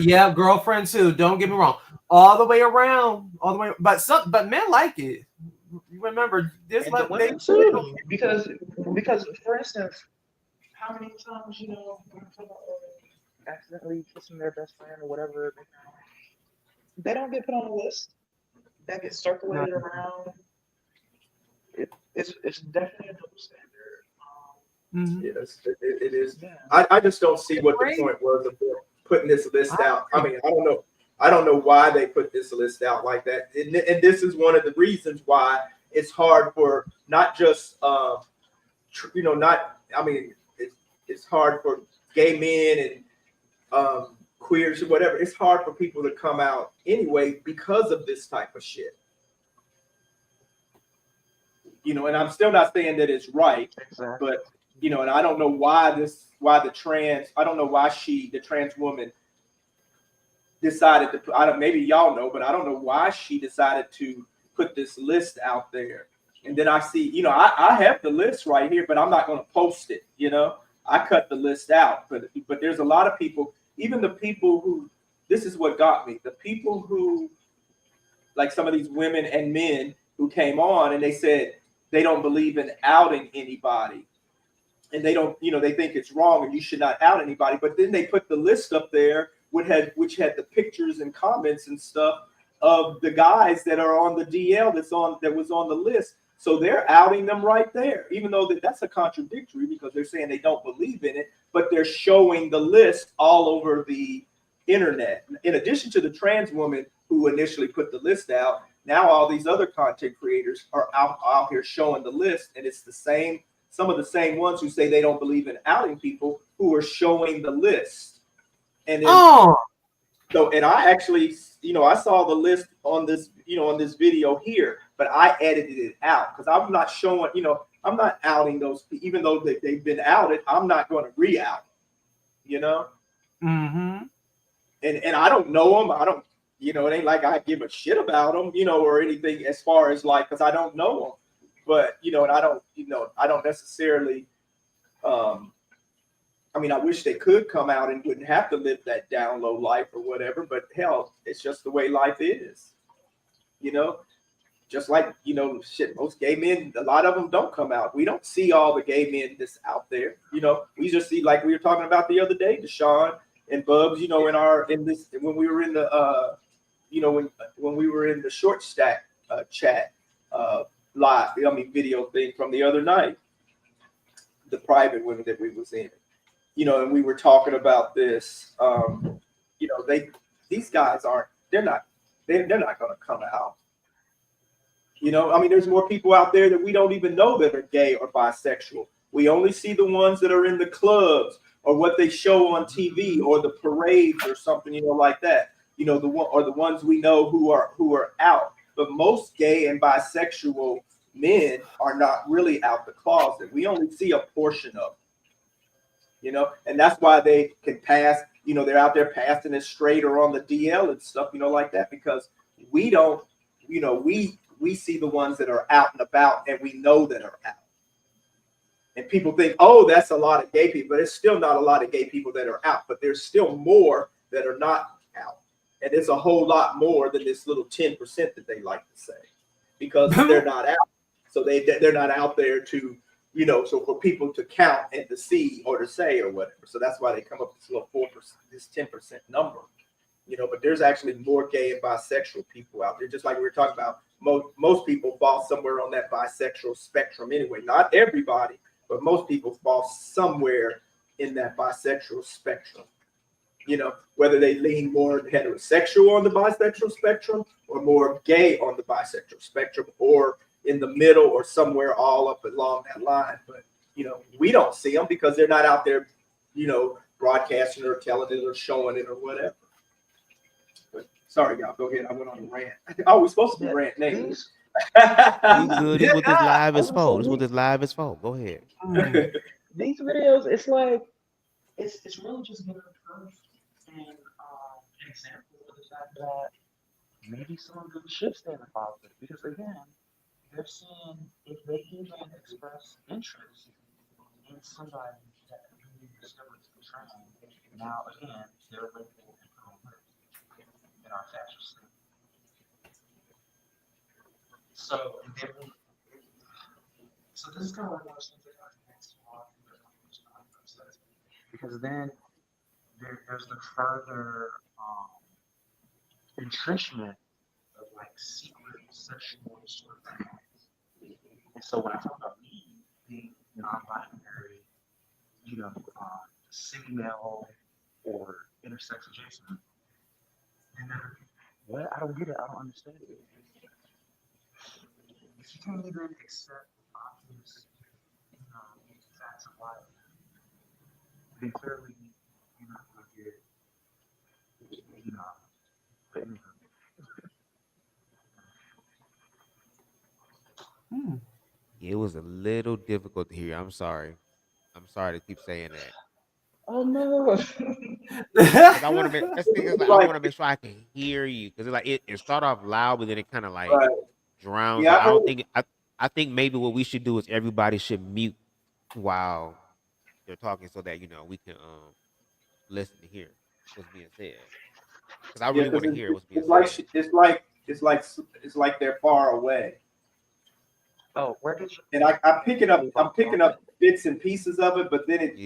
Yeah, girlfriend too. Don't get me wrong. All the way around. But men like it. You remember this? Women too, because for instance, how many times accidentally kissing their best friend or whatever, they don't get put on a list. That gets circulated around. It's definitely a double standard. Yes, it is. I just don't see what the point was of putting this list out. I mean, I don't know why they put this list out like that. And this is one of the reasons why it's hard for not just it's hard for gay men and queers or whatever. It's hard for people to come out anyway because of this type of shit. And I'm still not saying that it's right, but and I don't know why the trans woman decided to maybe y'all know, but I don't know why she decided to put this list out there. And then I see, I have the list right here, but I'm not going to post it. I cut the list out, but there's a lot of people, even the people who, this is what got me, the people who, like some of these women and men who came on and they said they don't believe in outing anybody. And they don't, they think it's wrong and you should not out anybody. But then they put the list up there, which had the pictures and comments and stuff of the guys that are on the DL that was on the list. So they're outing them right there, even though that's a contradictory because they're saying they don't believe in it, but they're showing the list all over the internet. In addition to the trans woman who initially put the list out, now all these other content creators are out here showing the list, and it's some of the same ones who say they don't believe in outing people who are showing the list. And then, So, and I actually, I saw the list on this, on this video here, but I edited it out because I'm not showing, I'm not outing those, even though they've been outed. I'm not going to re-out, Mm-hmm. And I don't know them. I don't, it ain't like I give a shit about them, or anything as far as like, because I don't know them. But, and I don't necessarily, I mean, I wish they could come out and wouldn't have to live that down low life or whatever, but hell, it's just the way life is, just like, shit, most gay men, a lot of them don't come out. We don't see all the gay men that's out there, we just see, like we were talking about the other day, Deshaun and Bubs, when we were in the, when we were in the short stack chat live, video thing from the other night, the private women that we was in. And we were talking about this. These guys they're not going to come out. There's more people out there that we don't even know that are gay or bisexual. We only see the ones that are in the clubs or what they show on TV or the parades or something, like that. The ones we know who are out. But most gay and bisexual men are not really out the closet. We only see a portion of them. And that's why they can pass, they're out there passing it straight or on the DL and stuff, like that, because we don't, we see the ones that are out and about and we know that are out. And people think, oh, that's a lot of gay people, but it's still not a lot of gay people that are out, but there's still more that are not out. And it's a whole lot more than this little 10% that they like to say, because they're not out. So they're not out there to, so for people to count and to see or to say or whatever. So that's why they come up with this little 4%, this 10% number, but there's actually more gay and bisexual people out there. Just like we were talking about, most people fall somewhere on that bisexual spectrum anyway. Not everybody, but most people fall somewhere in that bisexual spectrum. Whether they lean more heterosexual on the bisexual spectrum or more gay on the bisexual spectrum, or in the middle or somewhere all up along that line. But, we don't see them because they're not out there, broadcasting or telling it or showing it or whatever. But sorry, y'all, go ahead. I went on a rant. Oh, we're supposed to be ranting names. We good. This is what this live is for. This is what this live is for. Go ahead. These videos, it's like, it's really just giving proof and an example of the fact that maybe some of them should stay in the closet, because again, they're seeing if they even express interest in somebody that could be discovered to be trans. Now again, they're labeled in our fascist state. So this is kind of like one of those things that I think makes a lot of people because then there's the further entrenchment of like secret sexual sort of things. And so when I talk about me being non-binary, female or intersex adjacent, and then what? I don't get it. I don't understand it. If you can't even accept obvious, facts of life, then clearly you're not going to get, anything. Yeah, it was a little difficult to hear. I'm sorry. I'm sorry to keep saying that. Oh no! 'Cause I want to make. That's the thing is, like, I want to make sure I can hear you, because like it start off loud, but then it kind of like Right. drowns. Yeah, Like, I don't think. I think maybe what we should do is everybody should mute while they're talking, so that we can listen to hear what's being said. Because I Yeah, really want to because hear what's being it's said. it's like they're far away. Oh, where did you? And I pick it up. I'm picking up bits and pieces of it, but then it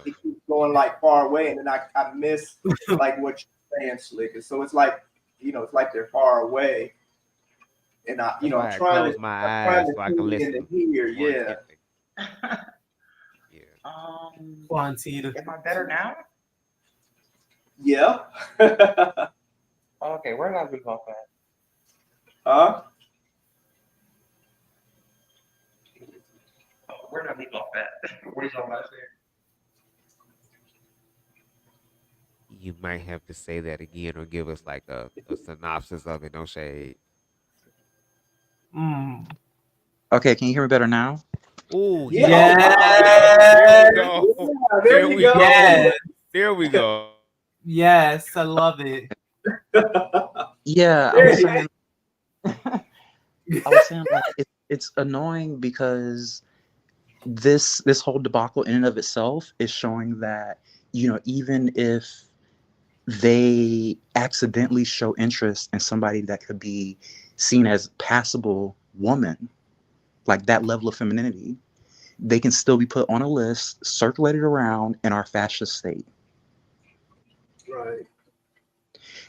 keeps going like far away, and then I miss like what you're saying, Slick. And so it's like it's like they're far away, and That's I'm why I trying close to my trying eyes to so I can tune in listen to hear. more Yeah. intently. Quantita. Am I better now? Yeah. Okay, where did I leave off at? Huh? Oh, where did I leave off at? Where's y'all last there? You might have to say that again or give us like a synopsis of it. No shade. Mm. Okay, can you hear me better now? Oh, Yeah. there we go. Yeah, There you we go. go. Yes. There we go. Yes, I love it. Yeah, I There was you saying, I was saying like it's annoying because this whole debacle in and of itself is showing that, you know, even if they accidentally show interest in somebody that could be seen as passable woman, like that level of femininity, they can still be put on a list, circulated around in our fascist state. Right.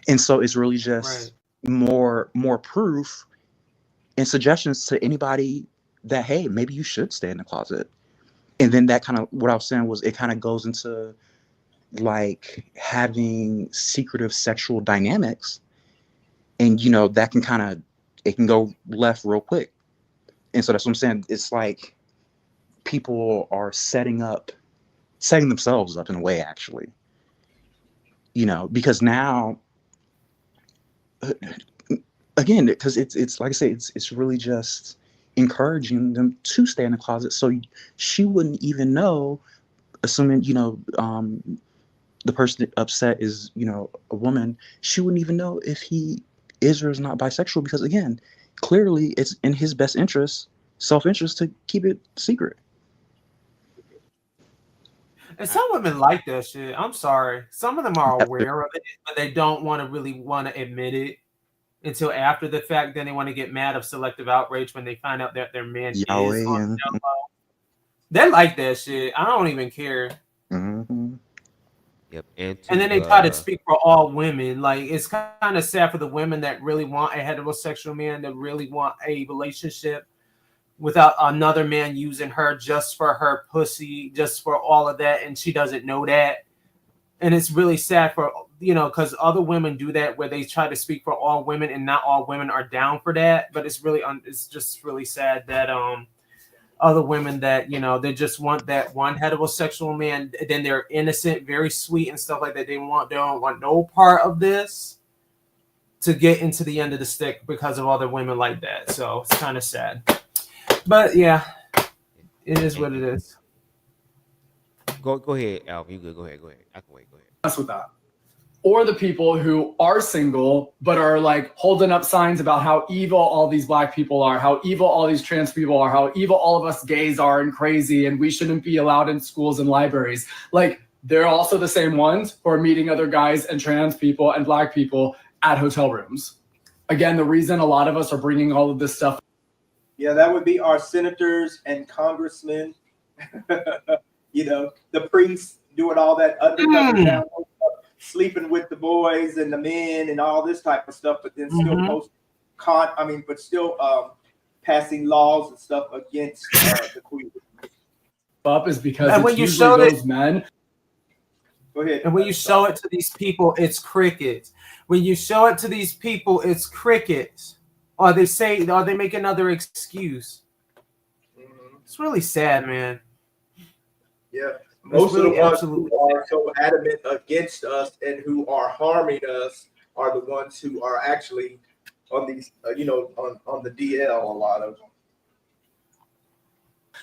And so it's really Right. just more proof and suggestions to anybody that, hey, maybe you should stay in the closet. And then that kind of, what I was saying was, it kind of goes into like having secretive sexual dynamics, and you know that can kind of, it can go left real quick. And so that's what I'm saying. It's like people are setting themselves up in a way, actually, you know, because now again, because it's like I say, it's really just encouraging them to stay in the closet, so she wouldn't even know, assuming, you know, the person upset is, you know, a woman, she wouldn't even know if he is or is not bisexual, because again, clearly it's in his best interest, self-interest, to keep it secret. And some women like that shit. I'm sorry. Some of them are That's aware of it, but they don't really want to admit it until after the fact. Then they want to get mad of selective outrage when they find out that their man is Yahweh on and the down low. They like that shit. I don't even care. Yep. And And then to they try to speak for all women. Like, it's kind of sad for the women that really want a heterosexual man, that really want a relationship without another man using her just for her pussy, just for all of that, and she doesn't know that. And it's really sad for, you know, because other women do that, where they try to speak for all women, and not all women are down for that. But it's really it's just really sad that other women that, you know, they just want that one heterosexual man, then they're innocent, very sweet and stuff like that. They don't want no part of this, to get into the end of the stick because of other women like that. So it's kind of sad. But yeah, it is what it is. Go ahead, Alvin. You good? Go ahead. I can wait. Go ahead. Mess with that. Or the people who are single but are like holding up signs about how evil all these black people are, how evil all these trans people are, how evil all of us gays are and crazy, and we shouldn't be allowed in schools and libraries. Like, they're also the same ones who are meeting other guys and trans people and black people at hotel rooms. Again, the reason a lot of us are bringing all of this stuff. Yeah, that would be our senators and congressmen. You know, the priests doing all that undercover down, sleeping with the boys and the men and all this type of stuff, but then still passing laws and stuff against the queen. Up is because And it's when you usually show those men. Go ahead. And when you show it to these people, it's crickets. When you show it to these people, it's crickets. Or they make another excuse. It's really sad, man. Yeah. Most of the really ones who are so adamant against us and who are harming us are the ones who are actually on these, on the DL, a lot of them.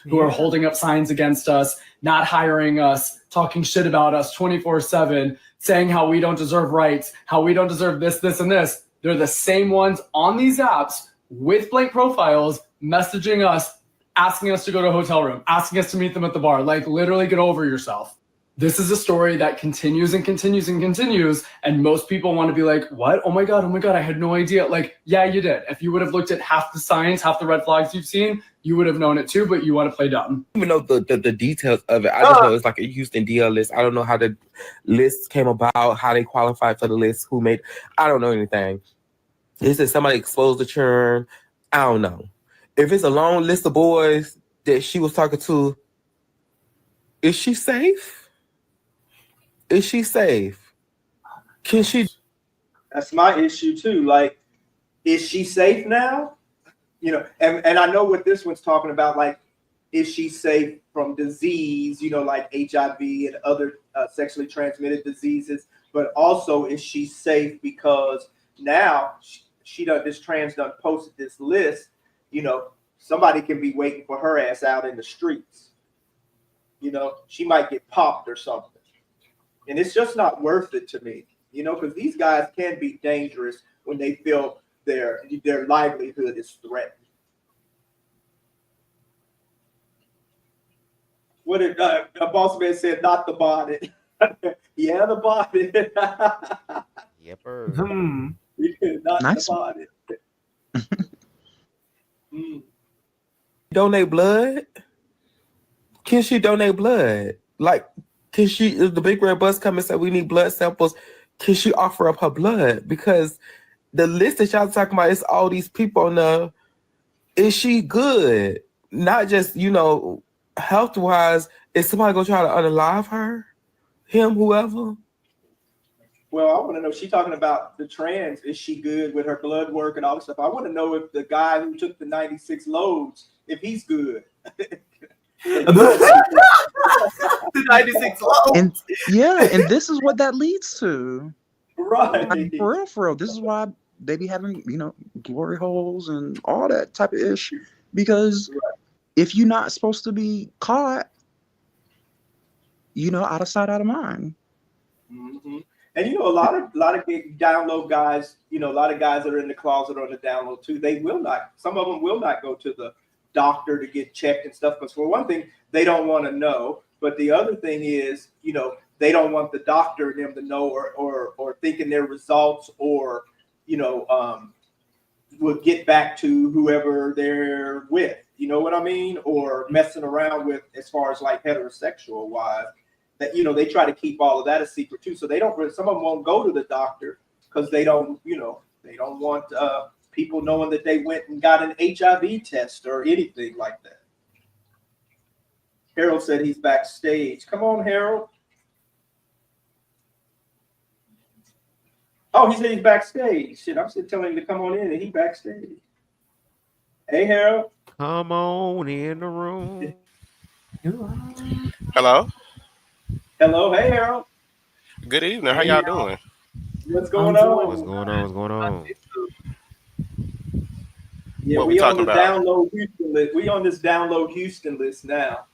Who are holding up signs against us, not hiring us, talking shit about us 24/7, saying how we don't deserve rights, how we don't deserve this, this, and this. They're the same ones on these apps with blank profiles, messaging us, asking us to go to a hotel room, asking us to meet them at the bar. Like, literally, get over yourself. This is a story that continues and continues and continues, and most people want to be like, what? Oh my God, I had no idea. Like, yeah, you did. If you would have looked at half the signs, half the red flags you've seen, you would have known it too, but you want to play dumb. I don't even know the details of it. I just know it's like a Houston DL list. I don't know how the list came about, how they qualified for the list, who made. I don't know anything. It said somebody exposed the churn. I don't know. If it's a long list of boys that she was talking to, is she safe? Is she safe? Can she? That's my issue too. Like, is she safe now? You know, and I know what this one's talking about. Like, is she safe from disease? You know, like HIV and other sexually transmitted diseases. but also is she safe because now she done this trans done posted this list. You know, somebody can be waiting for her ass out in the streets. You know, she might get popped or something, and it's just not worth it to me. You know, because these guys can be dangerous when they feel their livelihood is threatened. What did boss man said? Not the body. Yeah, the body. Yepper. Not Nice. the body. Donate blood? Can she donate blood? Like, can she, if the big red bus come and say we need blood samples, can she offer up her blood? Because the list that y'all talking about is all these people on the, is she good? Not just, you know, health-wise, is somebody gonna try to unalive her? Him, whoever? Well, I want to know. She talking about the trans. Is she good with her blood work and all this stuff? I want to know if the guy who took the 96 loads, if he's good. The 96 loads. And yeah, and this is what that leads to. Right. Like, for real. This is why they be having, you know, glory holes and all that type of ish. Because if you're not supposed to be caught, you know, out of sight, out of mind. Mm-hmm. And you know, a lot of big download guys, you know, a lot of guys that are in the closet or on the download too, they will not, some of them will not go to the doctor to get checked and stuff. Because for one thing, they don't want to know. But the other thing is, you know, they don't want the doctor and them to know or thinking their results or, you know, will get back to whoever they're with. You know what I mean? Or messing around with as far as like heterosexual wise. That, you know, they try to keep all of that a secret too. So they don't, some of them won't go to the doctor because they don't, you know, they don't want people knowing that they went and got an HIV test or anything like that. Harold said he's backstage. Come on, Harold. Oh, he said he's backstage. Shit, I'm still telling him to come on in and he backstage. Hey, Harold. Come on in the room. Hello. Hello. Hey, Harold. Good evening. How y'all doing? What's going on? What's going on? What's going on? Yeah, What we we on talking the about? download Houston list. We on this download Houston list now.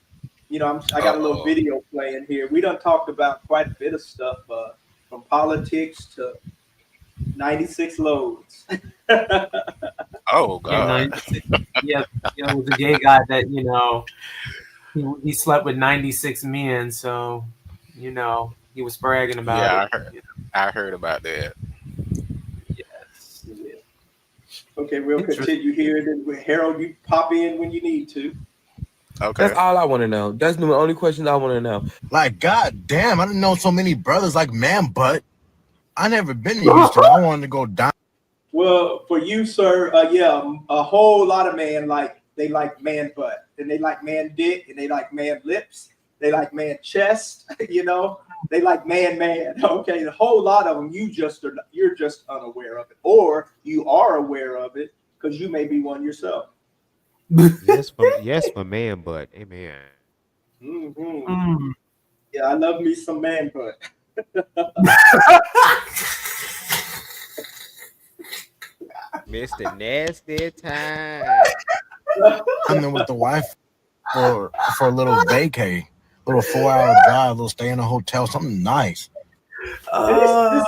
You know, I got a little video playing here. We done talked about quite a bit of stuff, from politics to 96 loads. Oh Yeah, God. yeah, it was a gay guy that, you know, he slept with 96 men, so, you know, he was bragging about it. I heard about that. Yes. Yeah. Okay, we'll continue here. And then Harold, you pop in when you need to. Okay. That's all I want to know. That's the only question I want to know. Like, god damn, I didn't know so many brothers like Man Butt. I never been to Houston. I wanted to go down. Well, for you, sir, yeah, a whole lot of men they like man butt, and they like man dick, and they like man lips, they like man chest, you know, they like man. Okay, the whole lot of them, you're just unaware of it, or you are aware of it because you may be one yourself. Yes, for man, but amen. Mm-hmm. Yeah, I love me some man butt. Mr. Nasty Time. I'm there with the wife for a little vacay, little 4-hour drive, little stay in a hotel, something nice. This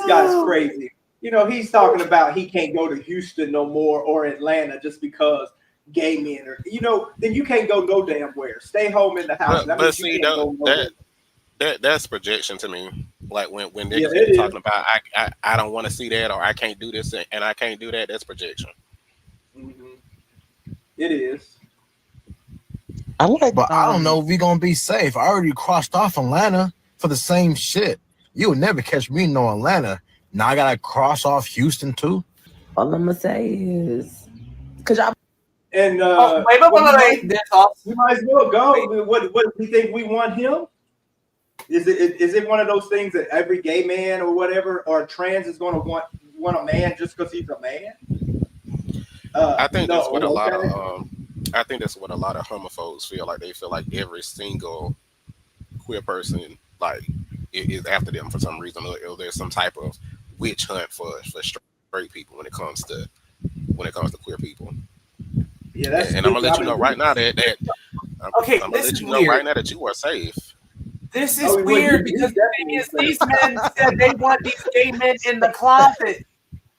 guy's crazy. You know, he's talking about he can't go to Houston no more or Atlanta just because gay men are, you know, then you can't go no damn where. Stay home in the house. But see, that's projection to me. Like when niggas is. talking about I don't want to see that or I can't do this and I can't do that. That's projection. Mm-hmm. It is. But I don't know if we gonna be safe. I already crossed off Atlanta for the same shit. You would never catch me in no Atlanta. Now I gotta cross off Houston too. All I'm gonna say is, cause y'all. And wait. There's also, we might as well go. What do you think we want him? Is it one of those things that every gay man or whatever or trans is going to want a man just because he's a man? I think that's what a lot of I think that's what a lot of homophobes feel like. They feel like every single queer person like is after them for some reason, or there's some type of witch hunt for straight people when it comes to queer people. Yeah, that's And I'm gonna stupid. let I you know mean, right now that Okay, I'm gonna this let is you know right weird. now that you are safe. This I is mean, well, weird you because the thing definitely is, safe. these men said they want these gay men in the closet.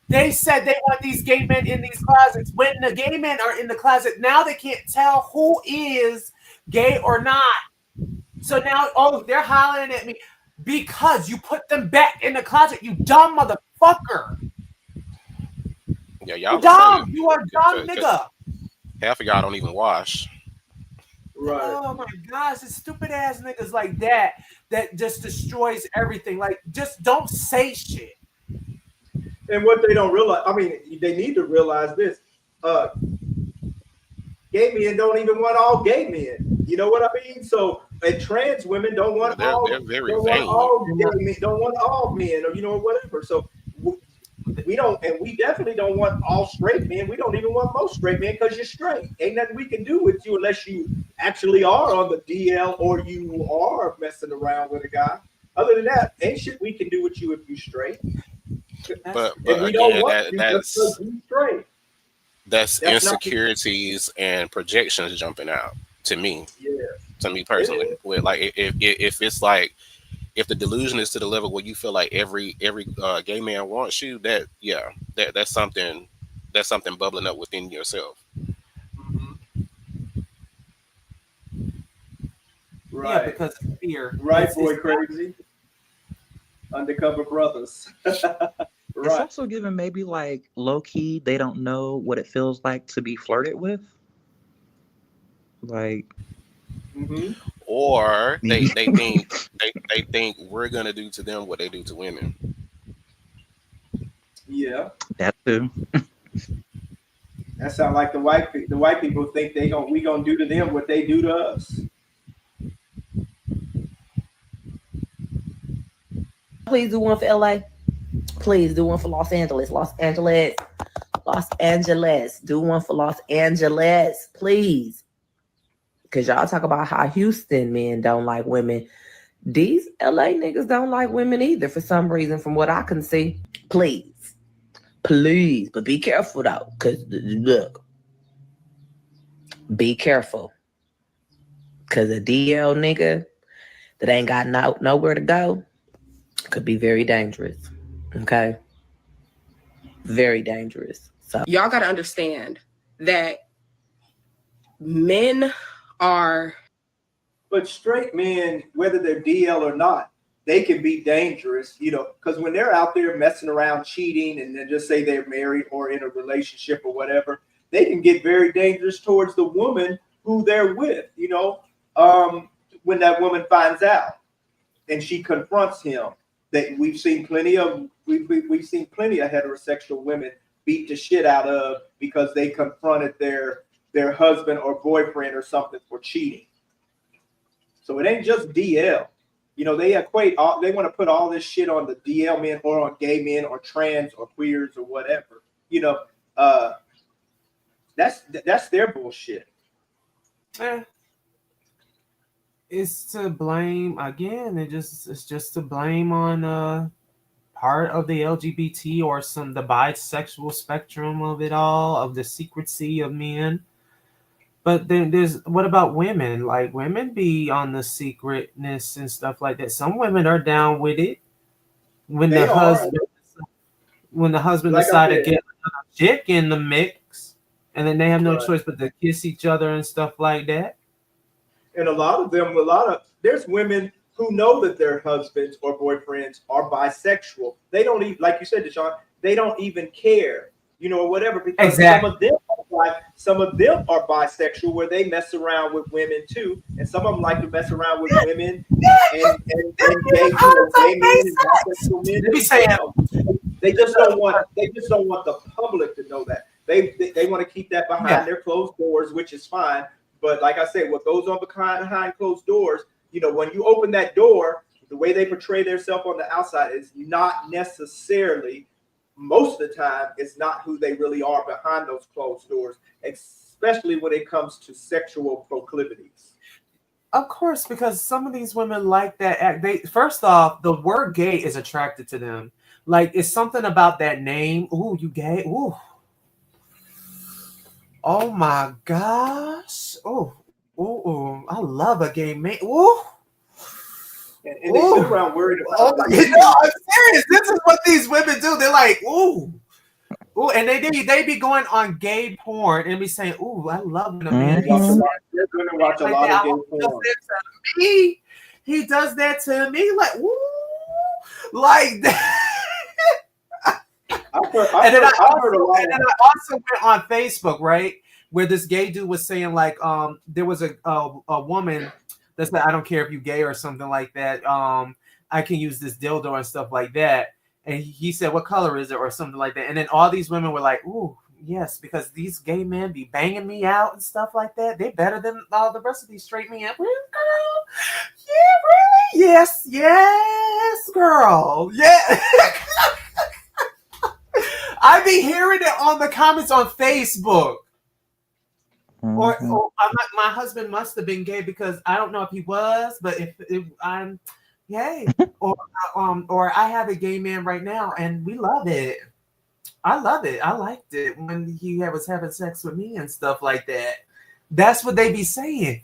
They said they want these gay men in these closets. When the gay men are in the closet, now they can't tell who is gay or not. So now, oh, they're hollering at me because you put them back in the closet, you dumb motherfucker. Yeah, You y'all are safe. dumb. You are dumb 'Cause nigga. half of y'all don't even wash. Right. Oh my gosh, it's stupid ass niggas like that just destroys everything. Like, just don't say shit. And what they don't realize, I mean, they need to realize this. Gay men don't even want all gay men. You know what I mean? So, and trans women don't Yeah, want they're very vain. all gay men, don't want all men, or you know, whatever. So we don't, and we definitely don't want all straight men. We don't even want most straight men because you're straight. Ain't nothing we can do with you unless you actually are on the DL or you are messing around with a guy. Other than that, ain't shit we can do with you if you straight. But And we don't again, want you just because you straight. that's That's not. insecurities and projections jumping out to me. Yeah. To me It personally, is. with like if it's like if the delusion is to the level where you feel like every gay man wants you, that's something bubbling up within yourself. Right. Yeah, because of fear. Right, boy, crazy. Undercover brothers. It's also given maybe like low key, they don't know what it feels like to be flirted with. Like, Or they think they think we're gonna do to them what they do to women. Yeah. that too. That sounds like the white people think we gonna do to them what they do to us. Please do one for LA. Please do one for Los Angeles. Los Angeles. Los Angeles. Do one for Los Angeles, please. Because y'all talk about how Houston men don't like women. These LA niggas don't like women either for some reason, from what I can see. Please. Please. But be careful though. Because look. Be careful. Because a DL nigga that ain't got nowhere to go could be very dangerous. Okay? Very dangerous. So y'all got to understand that men are. But straight men, whether they're DL or not, they can be dangerous, you know, because when they're out there messing around, cheating, and then just say they're married or in a relationship or whatever, they can get very dangerous towards the woman who they're with, you know, when that woman finds out and she confronts him. That we've seen plenty of heterosexual women beat the shit out of because they confronted their husband or boyfriend or something for cheating. So it ain't just DL. You know, they want to put all this shit on the DL men or on gay men or trans or queers or whatever. You know, that's their bullshit. It's to blame again. It's just to blame on part of the LGBT or the bisexual spectrum of it all, of the secrecy of men. But then what about women? Like, women be on the secretness and stuff like that. Some women are down with it. When the husband Like decide to get another chick in the mix, and then they have no choice but to kiss each other and stuff like that. And there's women who know that their husbands or boyfriends are bisexual. They don't even, like you said, Deshaun, they don't even care, you know, or whatever, because some of them are bisexual where they mess around with women too, and some of them like to mess around with women and gay men and bisexual men. They just don't want the public to know that. They want to keep that behind their closed doors, which is fine. But like I said, what goes on behind closed doors, you know, when you open that door, the way they portray themselves on the outside is not necessarily, most of the time, it's not who they really are behind those closed doors, especially when it comes to sexual proclivities. Of course, because some of these women like that act. They first off, the word gay is attracted to them. Like it's something about that name. Ooh, you gay? Ooh. Oh my gosh. Oh, ooh, I love a gay man. Ooh. And they sit around worried about I'm serious. This is what these women do. They're like, ooh. Ooh, and they be going on gay porn and be saying, ooh, I love when a man They're going to watch a lot of gay porn. me. He does that to me. Like, ooh. Like that. And then I also went on Facebook, right, where this gay dude was saying like, there was a woman that said, I don't care if you gay or something like that. I can use this dildo and stuff like that. And he said, what color is it or something like that. And then all these women were like, ooh, yes, because these gay men be banging me out and stuff like that. They better than all the rest of these straight men. Really, girl? Yeah, really? Yes, girl. Yeah. I be hearing it on the comments on Facebook. Or my husband must have been gay because I don't know if he was, but if I'm gay, or I have a gay man right now and we love it. I love it. I liked it when he was having sex with me and stuff like that. That's what they be saying.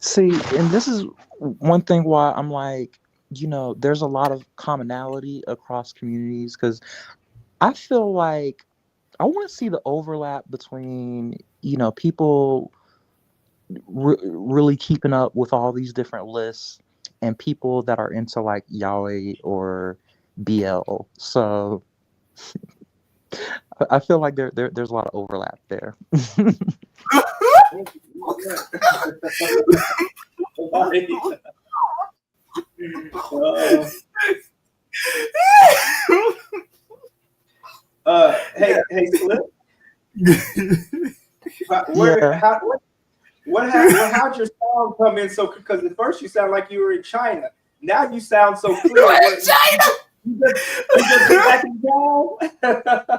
See, and this is one thing why I'm like, there's a lot of commonality across communities because I feel like I want to see the overlap between, people really keeping up with all these different lists and people that are into like yaoi or BL. So I feel like there's a lot of overlap there. Hey, Slip. How'd your sound come in so? Because at first you sound like you were in China. Now you sound so clear. You're in China. You just back in town.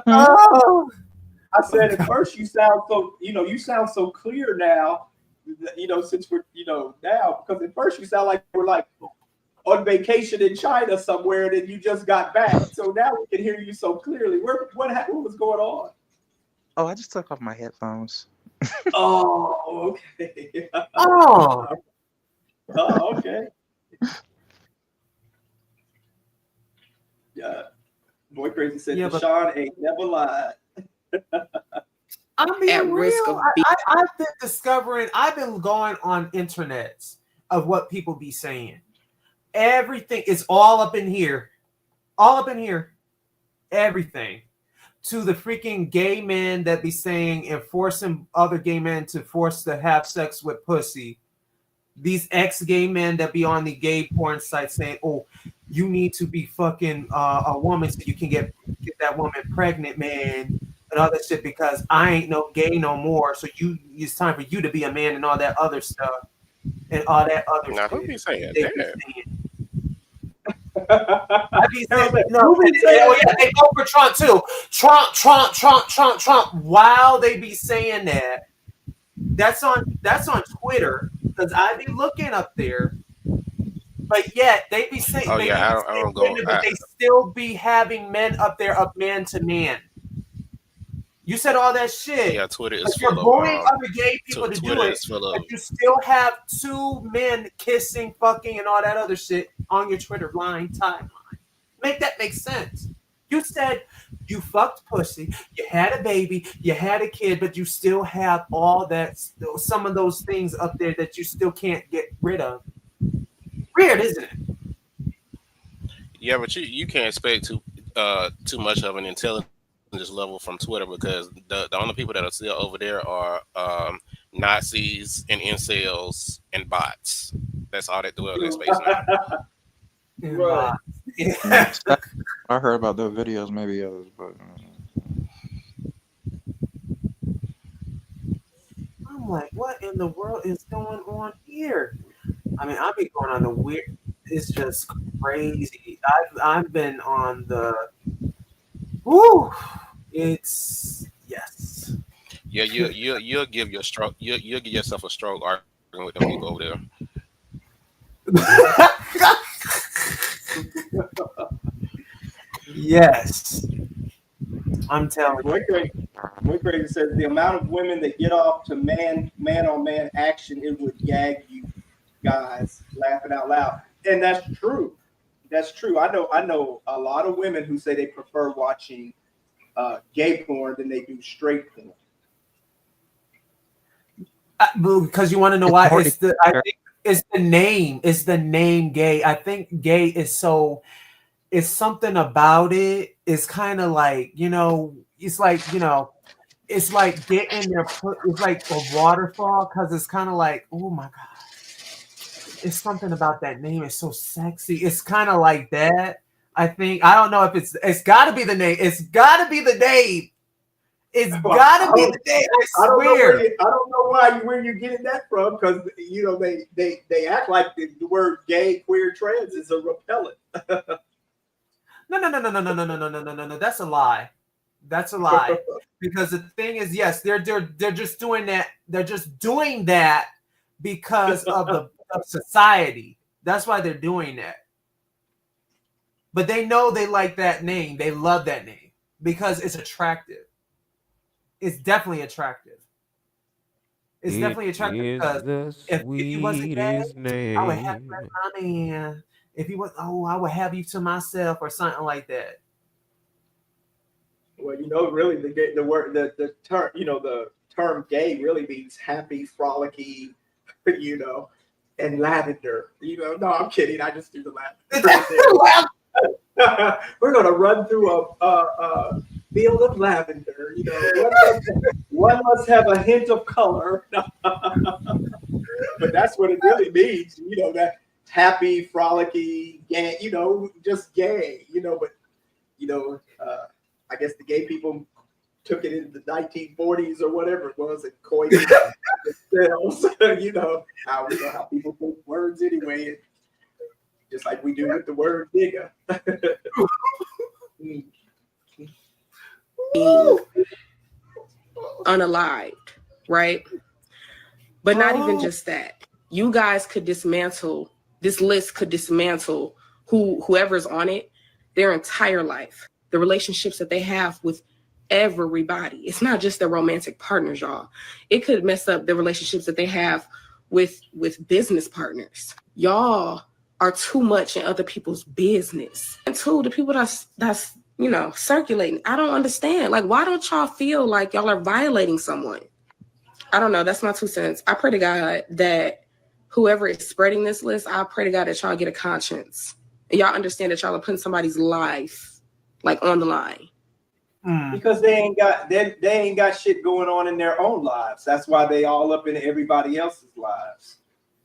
Oh. I said at first you sound so, you sound so clear now. Since we're, now because at first you sound like we're like on vacation in China somewhere, and then you just got back. So now we can hear you so clearly. What was going on? Oh, I just took off my headphones. Oh, okay. Oh, okay. Yeah, Boy Crazy said Deshaun ain't never lied. I'm being real. I've been discovering. I've been going on internets of what people be saying. Everything is all up in here. All up in here. Everything. To the freaking gay men that be saying and forcing other gay men to force to have sex with pussy. These ex-gay men that be on the gay porn site saying, oh, you need to be fucking a woman so you can get that woman pregnant, man, and all that shit because I ain't no gay no more. So it's time for you to be a man and all that other stuff. And all that other now, shit. who be saying They that? be saying. I be saying, they go for Trump too. Trump. While they be saying that, that's on Twitter because I be looking up there. But yet they be saying, I don't go. but they still be having men up there of man to man. You said all that shit. Yeah, Twitter is But full you're of bullying other gay people to Twitter do it. is full of. But you still have two men kissing, fucking, and all that other shit on your Twitter timeline. Make that make sense. You said you fucked pussy, you had a baby, you had a kid, but you still have all that, some of those things up there that you still can't get rid of. Weird, isn't it? Yeah, but you can't expect too much of an intelligence level from Twitter because the only people that are still over there are Nazis and incels and bots. That's all that dwell in that space now. Right. I heard about those videos, maybe others, but I'm like, what in the world is going on here? I mean, I've been going on the weird. It's just crazy. I've been on the. Woo! It's yes. Yeah, you'll give your stroke. You'll give yourself a stroke with them people over there. Yes, I'm telling you. Boy Crazy says the amount of women that get off to man on man action, it would gag you guys laughing out loud. And that's true. That's true. I know a lot of women who say they prefer watching gay porn than they do straight porn. Because you want to know why? I think it's the name. It's the name gay. I think gay is so. It's something about it. It's kind of like, it's like, it's like getting there. It's like a waterfall because it's kind of like, oh my god. It's something about that name. It's so sexy. It's kind of like that. I think. I don't know if it's got to be the name. It's got to be the name. It's got to be the name. I swear. I don't know where you're getting that from because they act like the word gay, queer, trans is a repellent. No. That's a lie. That's a lie. Because the thing is, yes, they're just doing that. They're just doing that because of society. That's why they're doing that. But they know they like that name. They love that name because it's attractive. It's definitely attractive. It's definitely attractive because if he wasn't gay, I would have my man. If he was, I would have you to myself or something like that. Well, really the term, the term gay really means happy, frolicky, and lavender. No, I'm kidding. I just do the lavender. We're gonna run through a field of lavender. One must have a hint of color, but that's what it really means. That happy, frolicky, gay. Just gay. But I guess the gay people took it in the 1940s or whatever it was and coined it themselves. How people think words anyway, just like we do with the word nigga. Unalived, right? But not even just that. You guys could dismantle, this list could dismantle whoever's on it, their entire life, the relationships that they have with everybody. It's not just their romantic partners, y'all. It could mess up the relationships that they have with business partners. Y'all are too much in other people's business. And two, the people that's circulating, I don't understand. Like, why don't y'all feel like y'all are violating someone? I don't know. That's my 2 cents. I pray to God that whoever is spreading this list, I pray to God that y'all get a conscience. And y'all understand that y'all are putting somebody's life on the line. Because they ain't got shit going on in their own lives. That's why they all up in everybody else's lives.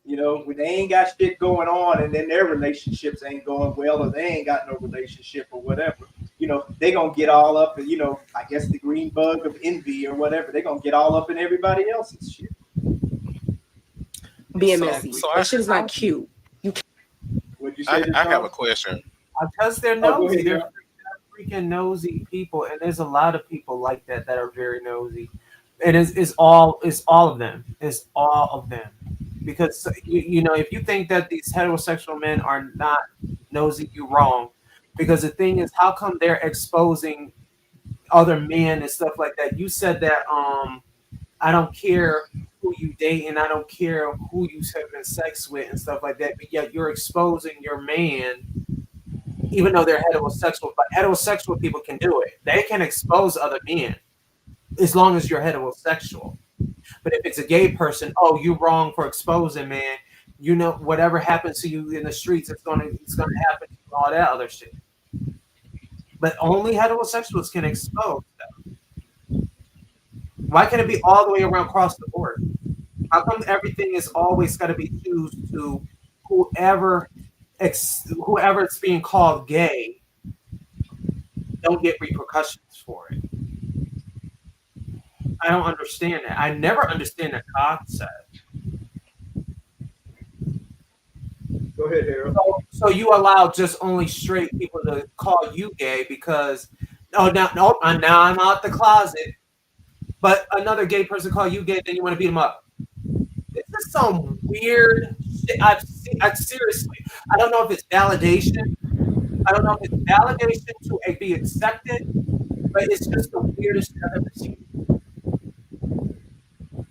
When they ain't got shit going on and then their relationships ain't going well or they ain't got no relationship or whatever, they gonna get all up in, I guess the green bug of envy or whatever. They gonna get all up in everybody else's shit. Being messy. That shit is not cute. What'd you say? I have a question. Because they're nosy. They're freaking nosy people, and there's a lot of people like that are very nosy. And it's all of them. It's all of them. Because if you think that these heterosexual men are not nosy, you're wrong. Because the thing is, how come they're exposing other men and stuff like that? You said that I don't care who you date and I don't care who you having sex with and stuff like that, but yet you're exposing your man, even though they're heterosexual. But heterosexual people can do it. They can expose other men as long as you're heterosexual. But if it's a gay person, you're wrong for exposing, man. Whatever happens to you in the streets, it's gonna happen to all that other shit. But only heterosexuals can expose them. Why can't it be all the way around across the board? How come everything is always got to be used to whoever it's being called gay don't get repercussions for it? I don't understand that. I never understand that concept. Go ahead, Harold. So you allow just only straight people to call you gay because now I'm out the closet, but another gay person call you gay, then you want to beat them up. It's just some weird shit. I seriously, I don't know if it's validation. I don't know if it's validation to be accepted, but it's just the weirdest shit I've ever seen.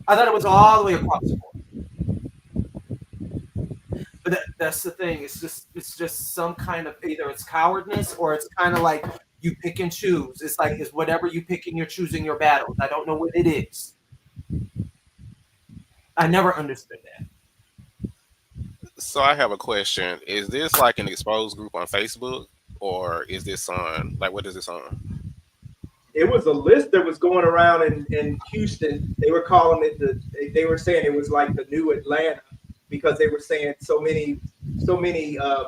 I thought it was all the way across the board. But that's the thing. It's just some kind of either it's cowardness or it's kind of like you pick and choose. It's like it's whatever you pick and you're choosing your battles. I don't know what it is. I never understood that. So I have a question. Is this like an exposed group on Facebook, or is this on what is this on? It was a list that was going around in Houston. They were calling it they were saying it was like the new Atlanta because they were saying so many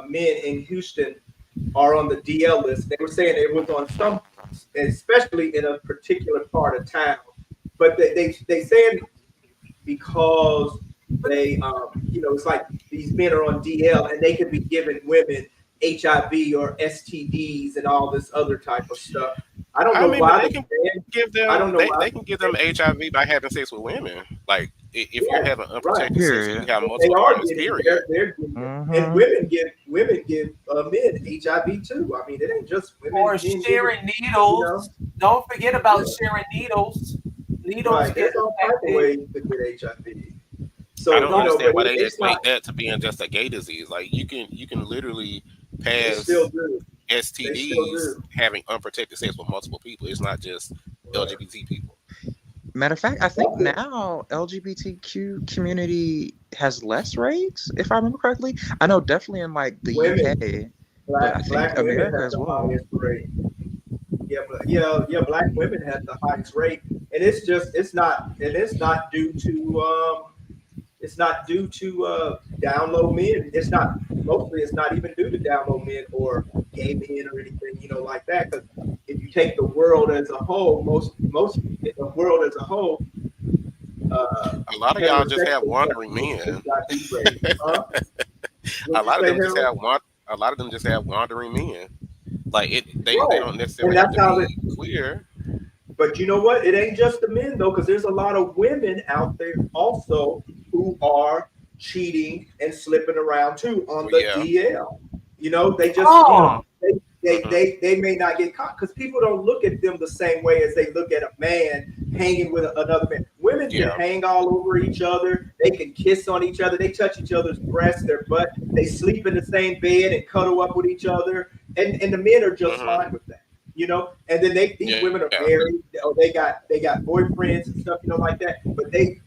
men in Houston are on the DL list. They were saying it was on some, especially in a particular part of town. But they saying because they it's like these men are on DL and they could be giving women HIV or STDs and all this other type of stuff. I don't know why they can give them. I don't know why they can give them HIV by having sex with women. Like if you're having unprotected sex, you have multiple they are partners. getting, Period. they're getting, and women give men HIV too. I mean, it ain't just women. Or sharing needles. Don't forget about sharing needles. Needles. Right. There's all types of ways to get HIV. So I don't understand why they equate that to being just a gay disease. Like you can literally pass STDs having unprotected sex with multiple people. It's not just LGBT people. Matter of fact, I think now LGBTQ community has less rates, if I remember correctly. I know definitely in like the UK, but I think America as well. Yeah, black women have the highest rate, and it's not due to down low men. It's not even due to down low men or gay men or anything, like that. Because if you take the world as a whole, most the world as a whole, a lot of y'all just have wandering men. A lot of them just have wandering men. Like they don't necessarily have to be queer. But you know what? It ain't just the men though, because there's a lot of women out there also who are cheating and slipping around too on the DL. They just they may not get caught because people don't look at them the same way as they look at a man hanging with another man. Women can hang all over each other. They can kiss on each other. They touch each other's breasts, their butt. They sleep in the same bed and cuddle up with each other. And the men are just fine with that. And then these women are married, or they got boyfriends and stuff, like that. But the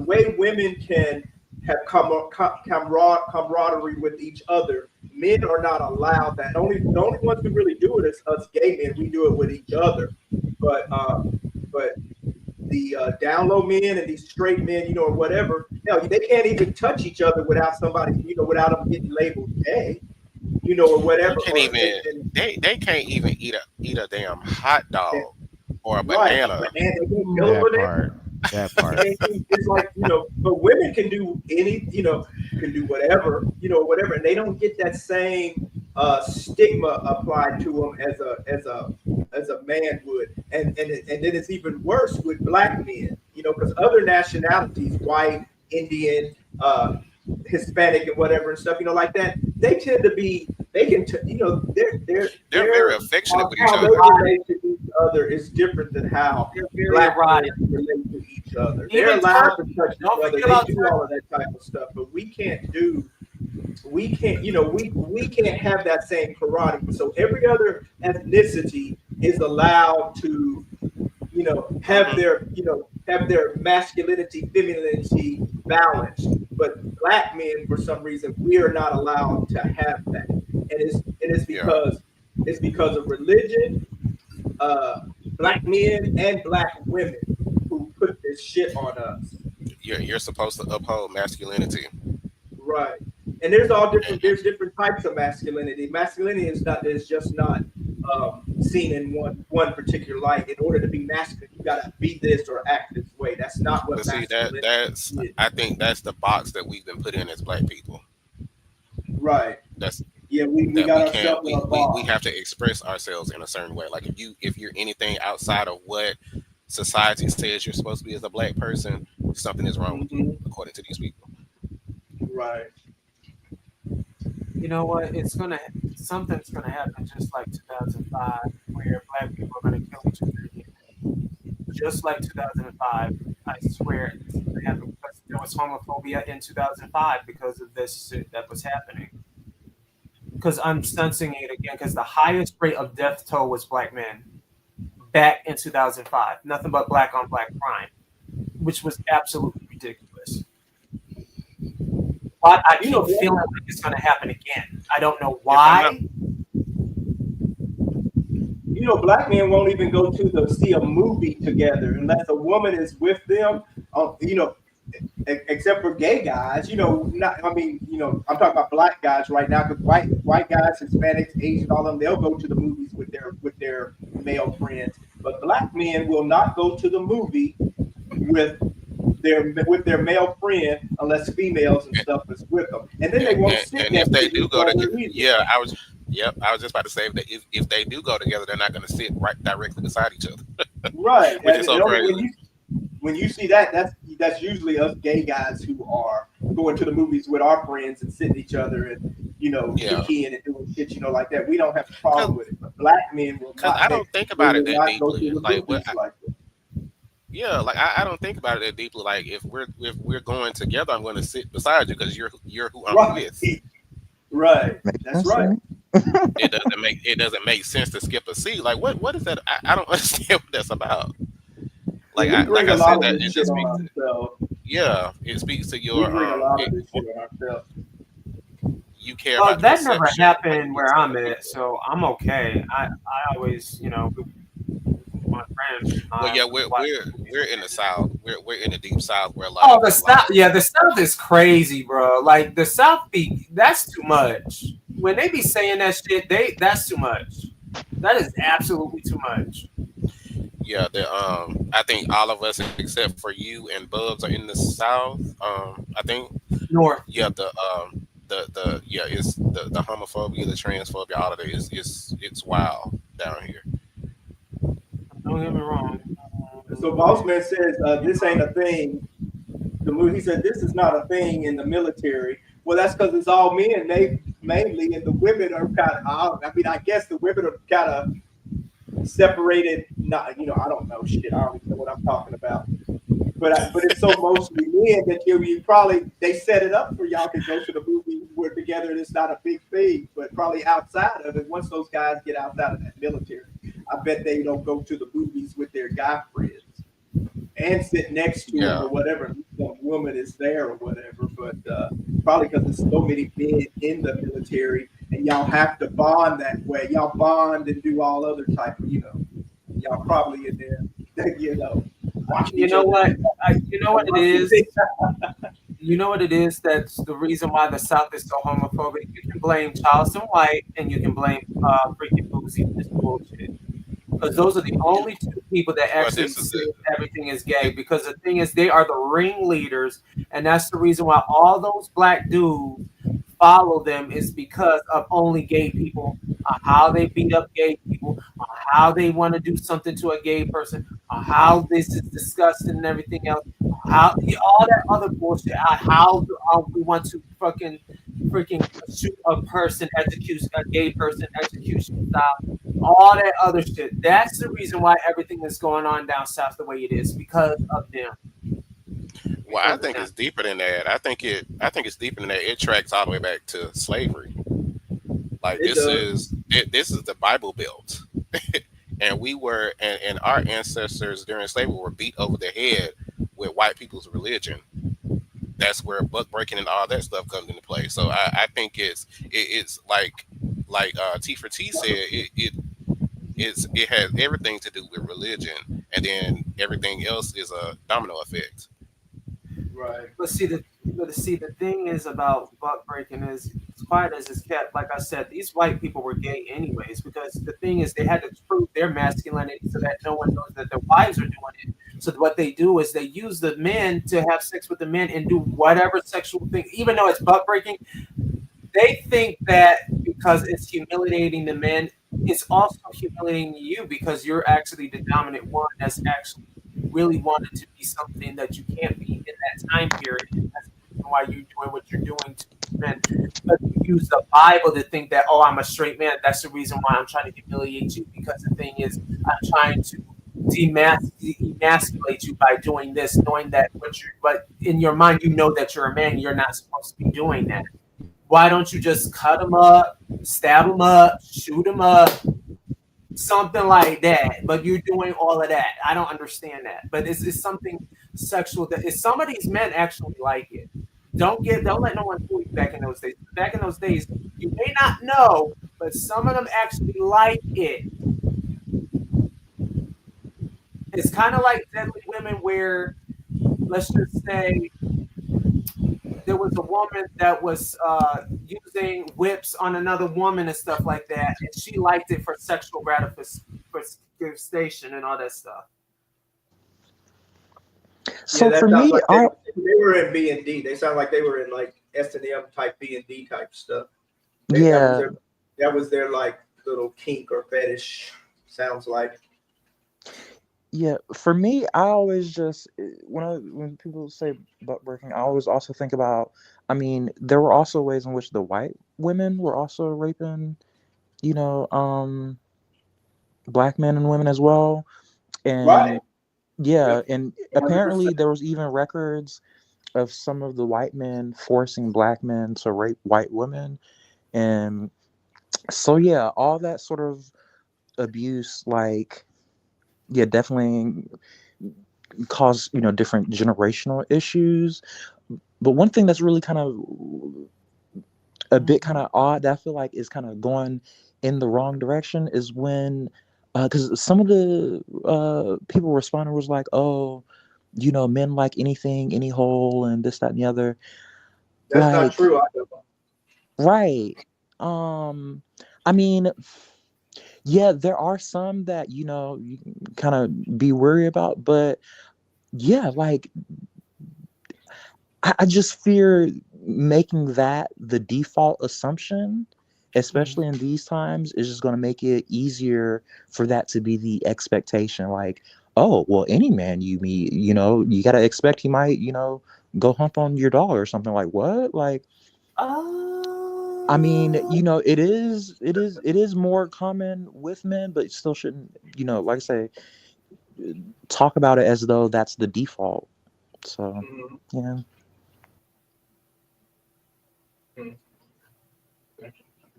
way women can have camaraderie with each other, men are not allowed that. The only ones who really do it is us gay men. We do it with each other. But the down low men and these straight men, or whatever, hell, they can't even touch each other without somebody, without them getting labeled gay. Or whatever. They can't even eat a damn hot dog or a banana. That part. It's like, but women can do can do whatever, whatever, and they don't get that same stigma applied to them as a man would, and then it's even worse with black men, because other nationalities, white, Indian, Hispanic and whatever and stuff, like that, they tend to be, they're very affectionate with each how other. they relate to each other is different than how black men relate to each other. They're allowed to touch each other. They do all of that type of stuff, but we can't have that same camaraderie. So every other ethnicity is allowed to, have their masculinity, femininity balanced. But black men, for some reason, we are not allowed to have that, and it's because of religion, black men and black women who put this shit on us. You're supposed to uphold masculinity, right? And there's different types of masculinity. Masculinity is just not seen in one particular light. In order to be masculine, you gotta be this or act this way. That's not what masculinity is. I think that's the box that we've been put in as black people. Right. We have to express ourselves in a certain way. Like if you're anything outside of what society says you're supposed to be as a black person, something is wrong with you, according to these people. Right. You know what? Something's gonna happen just like 2005, where black people are gonna kill each other again. Just like 2005, I swear this is gonna happen because there was homophobia in 2005 because of this shit that was happening. Because I'm sensing it again. Because the highest rate of death toll was black men back in 2005. Nothing but black on black crime, which was absolutely ridiculous. But I keep feeling like it's going to happen again. I don't know why. You know, black men won't even go to see a movie together unless a woman is with them. You know, except for gay guys. You know, not. I mean, you know, I'm talking about black guys right now because white guys, Hispanics, Asians, all of them, they'll go to the movies with their male friends. But black men will not go to the movie with their male friend unless females and stuff is with them, and then they won't sit And if next they to do each go other together, either. I was just about to say that if they do go together, they're not going to sit right directly beside each other, Right. which And is so crazy. when you see that, that's usually us gay guys who are going to the movies with our friends and sitting each other and kicking and doing shit, like that. We don't have a problem with it. But black men will Because not. I don't think They about it will that not go to deeply. the Like movies like that. yeah, like I don't think about it that deeply. Like if we're going together, I'm going to sit beside you because you're who I'm Right. with. Right. That's right. It doesn't make sense to skip a seat. Like what is that? I don't understand what that's about. Like We bring a I lot said of that this it shit just on speaks. ourselves. Yeah, it speaks to We your bring a lot of this shit on ourselves. you care Well, about the that never perception. happened where I'm at, so I'm okay. I always, my friends, Well, my yeah, wife. we're in the South. We're in the deep South where a lot of The South, the South is crazy, bro. Like the South that's too much. When they be saying that shit, that's too much. That is absolutely too much. yeah, I think all of us except for you and Bubs are in the South. I think North. yeah, it's the homophobia, the transphobia, all of it is it's wild down here. Don't get me wrong. So Bossman says this ain't a thing. The movie, he said this is not a thing in the military. Well, that's because it's all men, mainly, and the women are kind of. I mean, I guess the women are kind of separated. Not, I don't know shit. I don't even know what I'm talking about. But it's so mostly men that you probably they set it up for y'all to go to the movie where together. And it's not a big thing, but probably outside of it. Once those guys get outside of that military, I bet they don't go to the movies with their guy friends and sit next to him or whatever. Some woman is there or whatever, but probably because there's so many men in the military and y'all have to bond that way. Y'all bond and do all other type of, y'all probably in there, watching You each know other. what? You know what it is? You know what it is? That's the reason why the South is so homophobic. You can blame Charleston White and you can blame freaking Boozy for this bullshit. Because those are the only two people that actually say everything is gay. Because the thing is, they are the ringleaders, and that's the reason why all those black dudes follow them is because of only gay people, how they beat up gay people, how they want to do something to a gay person, how this is disgusting and everything else, how all that other bullshit, how we want to freaking shoot a person, execute a gay person, execution style. All that other shit. That's the reason why everything is going on down south the way it is because of them. Well, I think it's deeper than that. I think it's deeper than that. It tracks all the way back to slavery. Like this is the Bible Belt, and and our ancestors during slavery were beat over the head with white people's religion. That's where buck breaking and all that stuff comes into play. So I think it's like T for T said it has everything to do with religion, and then everything else is a domino effect. Right. But see the thing is about buck breaking is as quiet as it's kept. Like I said, these white people were gay anyways because the thing is they had to prove their masculinity so that no one knows that their wives are doing it. So what they do is they use the men to have sex with the men and do whatever sexual thing, even though it's buck breaking. They think that because it's humiliating the men, it's also humiliating you because you're actually the dominant one that's actually really want it to be something that you can't be in that time period. That's the reason why you're doing what you're doing to men. But you use the Bible to think that, oh, I'm a straight man. That's the reason why I'm trying to humiliate you. Because the thing is, I'm trying to emasculate you by doing this, knowing that but in your mind, you know that you're a man. You're not supposed to be doing that. Why don't you just cut him up, stab him up, shoot him up, something like that? But you're doing all of that. I don't understand that. But it's something sexual that if some of these men actually like it. Don't let no one fool you back in those days. Back in those days, you may not know, but some of them actually like it. It's kind of like Deadly Women, where let's just say there was a woman that was using whips on another woman and stuff like that, and she liked it for sexual gratification and all that stuff. So that for sounds me, like they were in B&D. They sound like they were in like S&M type B&D type stuff. That was their like little kink or fetish. Sounds like. Yeah, for me, I always just when people say butt working, I always also think about. I mean, there were also ways in which the white women were also raping, black men and women as well, and Right. yeah, and 100%. apparently there was even records of some of the white men forcing black men to rape white women, and so yeah, all that sort of abuse, like. Yeah, definitely cause different generational issues. But one thing that's really kind of a bit kind of odd that I feel like is kind of going in the wrong direction is when because some of the people responding was like, oh, men like anything, any hole, and this, that, and the other. That's not true. Right. I mean, yeah, there are some that you kind of be worried about, but yeah, like I just fear making that the default assumption, especially in these times, is just going to make it easier for that to be the expectation. Like, oh, well, any man you meet, you got to expect he might, go hump on your dog or something. Like, what? Like, I mean, it is more common with men, but it still shouldn't, like I say, talk about it as though that's the default. So, yeah.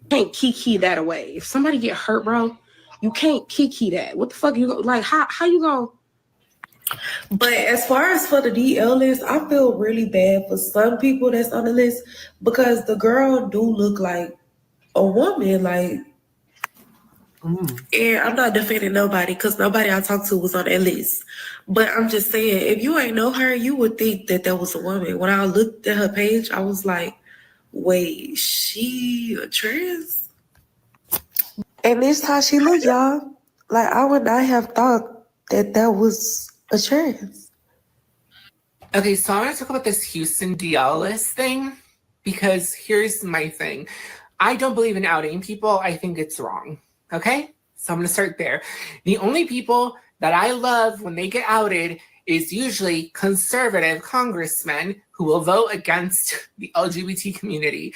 Can't kiki that away. If somebody get hurt, bro, you can't kiki that. What the fuck you like? How you gonna? But as far as for the DL list, I feel really bad for some people that's on the list because the girl do look like a woman, like. And I'm not defending nobody because nobody I talked to was on that list. But I'm just saying, if you ain't know her, you would think that was a woman. When I looked at her page, I was like, wait, she a trans? And this how she look, y'all. Like, I would not have thought that was a trans. Okay, so I want to talk about this Houston DL list thing because here's my thing. I don't believe in outing people. I think it's wrong. Okay? So I'm going to start there. The only people that I love when they get outed is usually conservative congressmen who will vote against the LGBT community.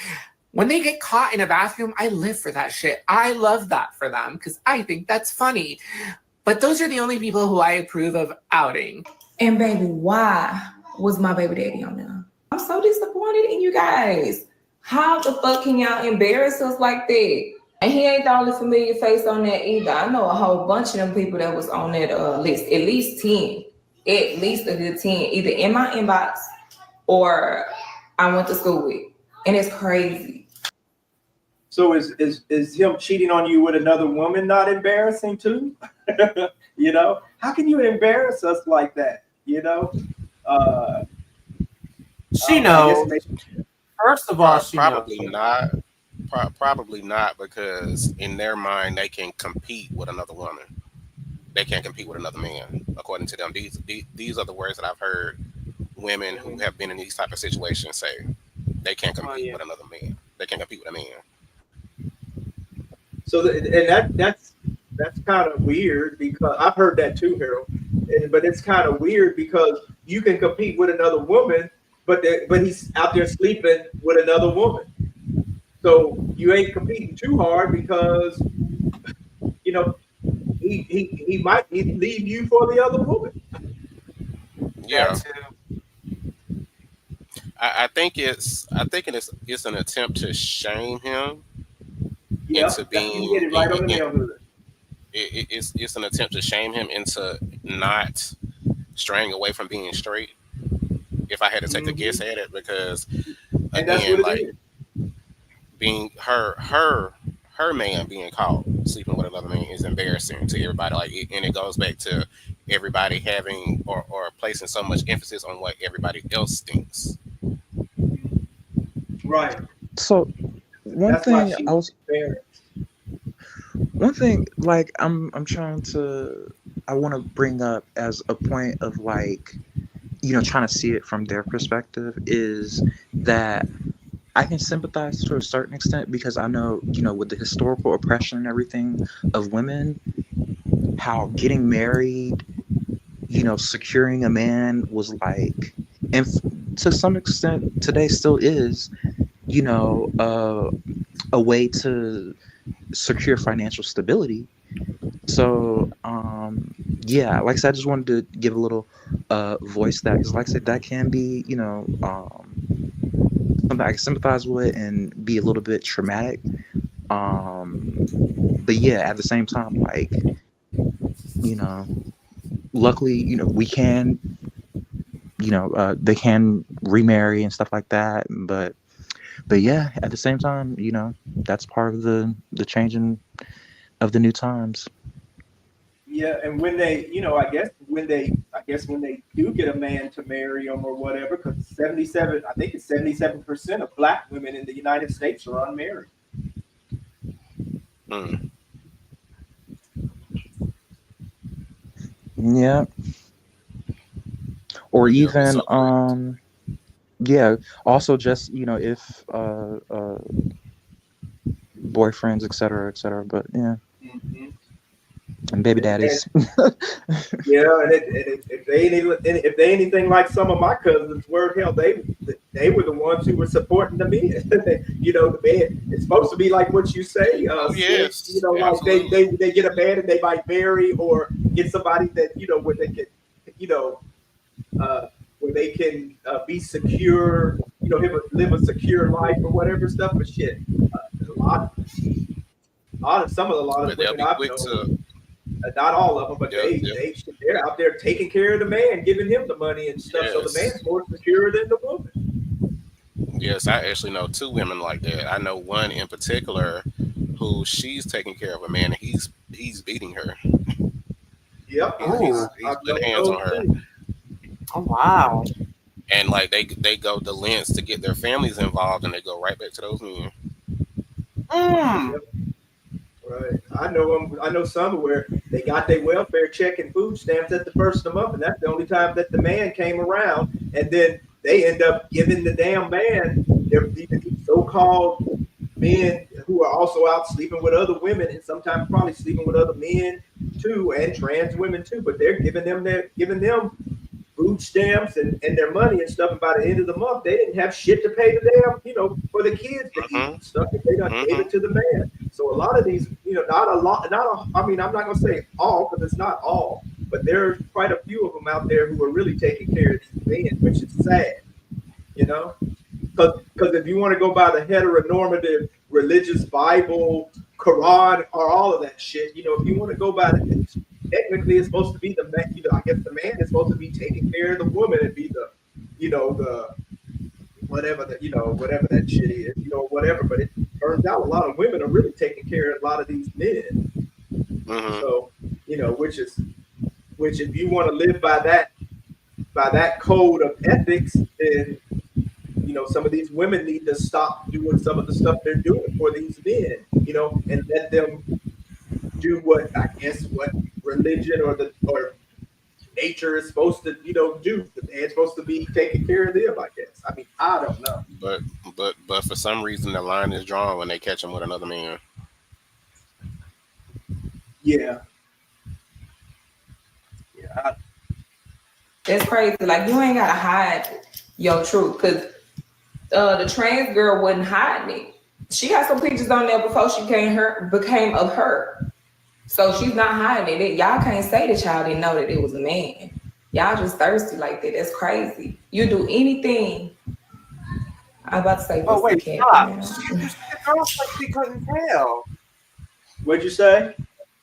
When they get caught in a bathroom, I live for that shit. I love that for them because I think that's funny. But those are the only people who I approve of outing. And baby, why was my baby daddy on there? I'm so disappointed in you guys. How the fuck can y'all embarrass us like that? And he ain't the only familiar face on that either. I know a whole bunch of them people that was on that list. At least 10. At least a good 10. Either in my inbox or I went to school with. And it's crazy. So is him cheating on you with another woman not embarrassing too? How can you embarrass us like that? She knows. First of all, she probably knows. not. Probably not, because in their mind they can compete with another woman. They can't compete with another man, according to them. These are the words that I've heard women who have been in these type of situations say. They can't compete with another man. They can't compete with a man. So that's kind of weird because I've heard that too, Harold. but it's kind of weird because you can compete with another woman, but he's out there sleeping with another woman. So you ain't competing too hard because you know he might leave you for the other woman. Yeah. I think it's an attempt to shame him Yeah, into you hit being it right on the nail. it's an attempt to shame him into not straying away from being straight. If I had to take a guess at it, because And that's what again, it like is. being her man being caught sleeping with another man is embarrassing to everybody. Like, and it goes back to everybody having or placing so much emphasis on what everybody else thinks. Right. So one That's why thing she I was embarrassed. one thing like I'm trying to I want to bring up as a point of like, you know, trying to see it from their perspective is that I can sympathize to a certain extent because I know, you know, with the historical oppression and everything of women, how getting married, you know, securing a man was like, and to some extent today still is, you know, a way to secure financial stability. So, yeah, like I said, I just wanted to give a little voice that, because like I said, that can be, you know, something I can sympathize with and be a little bit traumatic. But yeah, at the same time, like, you know, luckily, you know, we can, you know, they can remarry and stuff like that. But yeah, at the same time, you know, that's part of the changing of the new times. Yeah, and when they, I guess when they do get a man to marry them or whatever, because 77, I think it's 77% of Black women in the United States are unmarried. Yeah. Or They'll be even, so correct. yeah, also just, you know, if boyfriends, et cetera. But yeah, Mm-hmm. and baby And daddies. yeah, and if they anything like some of my cousins were, hell, they were the ones who were supporting the men. The man, it's supposed to be like what you say, Oh slick. yes, Like absolutely. they get a man and they might marry or get somebody that where they can, you know, where they can be secure, live a secure life or whatever stuff. But shit, a lot of But they'll women be I've quick known, to not all of them, but they're out there taking care of the man, giving him the money and stuff. So the yes. man's more secure than the woman. Yes, I actually know two women like that. I know one in particular who she's taking care of a man and he's beating her. Yep, He's I've known putting hands those on her. too. Oh wow. And like they go the lengths to get their families involved and they go right back to those men. Yep, right. I know them. I know some where they got their welfare check and food stamps at the first of the month, and that's the only time that the man came around. And then they end up giving the damn man these so-called men who are also out sleeping with other women and sometimes probably sleeping with other men too and trans women too, but they're giving them food stamps and their money and stuff, and by the end of the month they didn't have shit to pay the damn, for the kids to eat and stuff, and they done gave it to the man. So a lot of these, not a lot, I mean, I'm not gonna say all because it's not all, but there's quite a few of them out there who are really taking care of these men, which is sad, because if you want to go by the heteronormative religious Bible, Quran, or all of that shit, if you want to go by the, technically it's supposed to be the man. I guess the man is supposed to be taking care of the woman and be the, the whatever whatever that shit is, whatever. But it turns out a lot of women are really taking care of a lot of these men. So which if you want to live by that code of ethics, then some of these women need to stop doing some of the stuff they're doing for these men, and let them do what religion or nature is supposed to, do. The man's supposed to be taking care of them, I guess. I mean, I don't know. But for some reason the line is drawn when they catch him with another man. Yeah. That's crazy. Like you ain't gotta hide your truth, because the trans girl wasn't hiding it. She got some pictures on there before she became of her. So she's not hiding it. Y'all can't say that y'all didn't know that it was a man. Y'all just thirsty like that. That's crazy. You do anything. I was about to say Oh wait, pussycat, stop. man. The girl said she couldn't tell. What'd you say?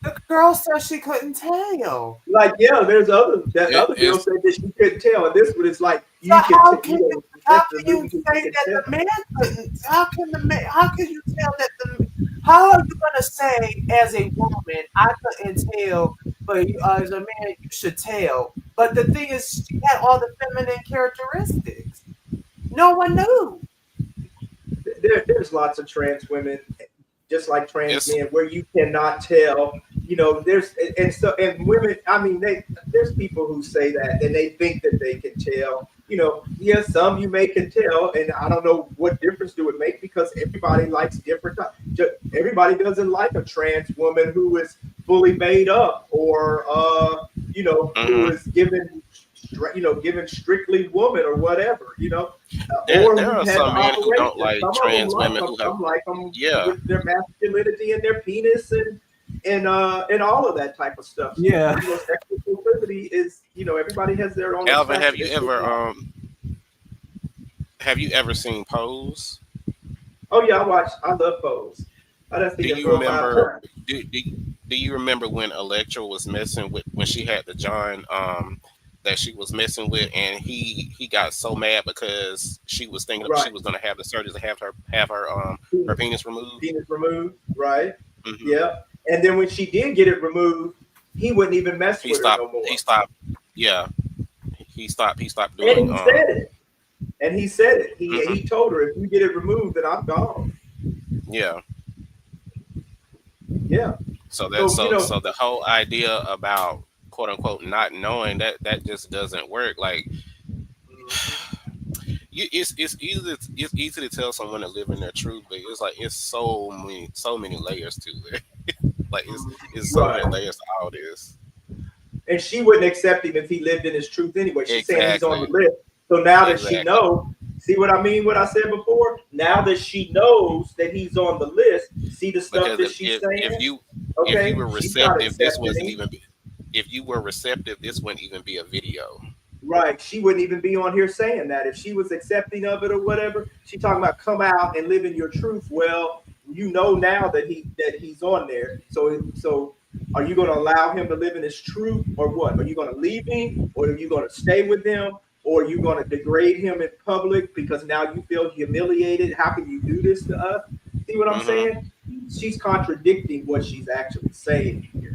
The girl said she couldn't tell. Like, yeah, there's other other girl It's said that she couldn't tell, and this one is like So you how can can you say that the man couldn't? How can the man? How can you tell that the? How are you gonna say as a woman I couldn't tell, but as a man you should tell? But the thing is, she had all the feminine characteristics. No one knew. There's lots of trans women, just like trans it's men, where you cannot tell. You know, there's and women. I mean, there's people who say that and they think that they can tell. You know, yeah, some you may can tell, and I don't know what difference do it make because everybody likes different. Everybody doesn't like a trans woman who is fully made up or you know, who is given strictly woman or whatever. You know. Or there who've are had the some men who operation. don't like Some of them trans like women them. who have Some like them yeah. with their masculinity and their penis and all of that type of stuff. So, Yeah. you know, sexual proclivity is, you know, everybody has their own. Alvin, have you ever seen Pose? Oh yeah, I love Pose. I done seen Do it you 4 or 5 remember? times. Do you remember when Electra was messing with when she had the John that she was messing with, and he got so mad because she was thinking she Right. was going to have the surgery to have her penis removed. Penis removed, right? Mhm. Yeah. And then when she did get it removed, he wouldn't even mess He with her stopped. no more. He stopped. Yeah. He stopped And doing. he said it. And he said it. Mhm. He told her, if you get it removed, then I'm gone. Yeah. Yeah. So that So, you know, so the whole idea about quote unquote not knowing that just doesn't work. Like it's easy to tell someone to live in their truth, but it's like it's so many layers to it. Like it's so many right. layers to all this. And she wouldn't accept him if he lived in his truth anyway. She's saying he's on the Exactly. list. So now that she Exactly. knows, see what I mean? What I said before. Now that she knows that he's on the list, see the stuff Because that she's saying. if you Okay, were she's not receptive, this accepting wasn't him. even. If you were receptive, this wouldn't even be a video. Right. She wouldn't even be on here saying that. If she was accepting of it or whatever, she talking about come out and live in your truth. Well, you know now that he's on there. So are you going to allow him to live in his truth or what? Are you going to leave him or are you going to stay with him or are you going to degrade him in public because now you feel humiliated? How can you do this to us? See what I'm saying? She's contradicting what she's actually saying here.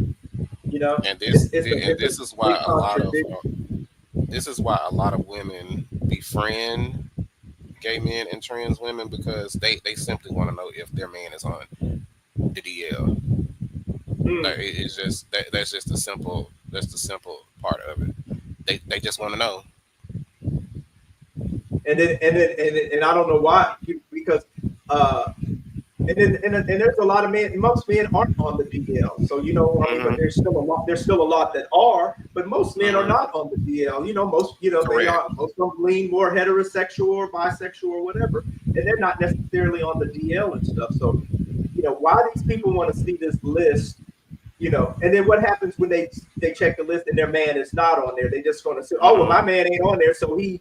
You know, And this it's this a is why big contradiction. a lot of women befriend gay men and trans women because they simply want to know if their man is on the DL. Like, it's just that's just the simple part of it. They just want to know. And I don't know why because and there's a lot of men. Most men aren't on the DL, so you know. I mean, but there's still a lot. There's still a lot that are, but most men are not on the DL. You know, they are. Most of them lean more heterosexual or bisexual or whatever, and they're not necessarily on the DL and stuff. So, you know, why these people want to see this list? You know, and then what happens when they check the list and their man is not on there? They just going to say, "Oh, well, my man ain't on there, so he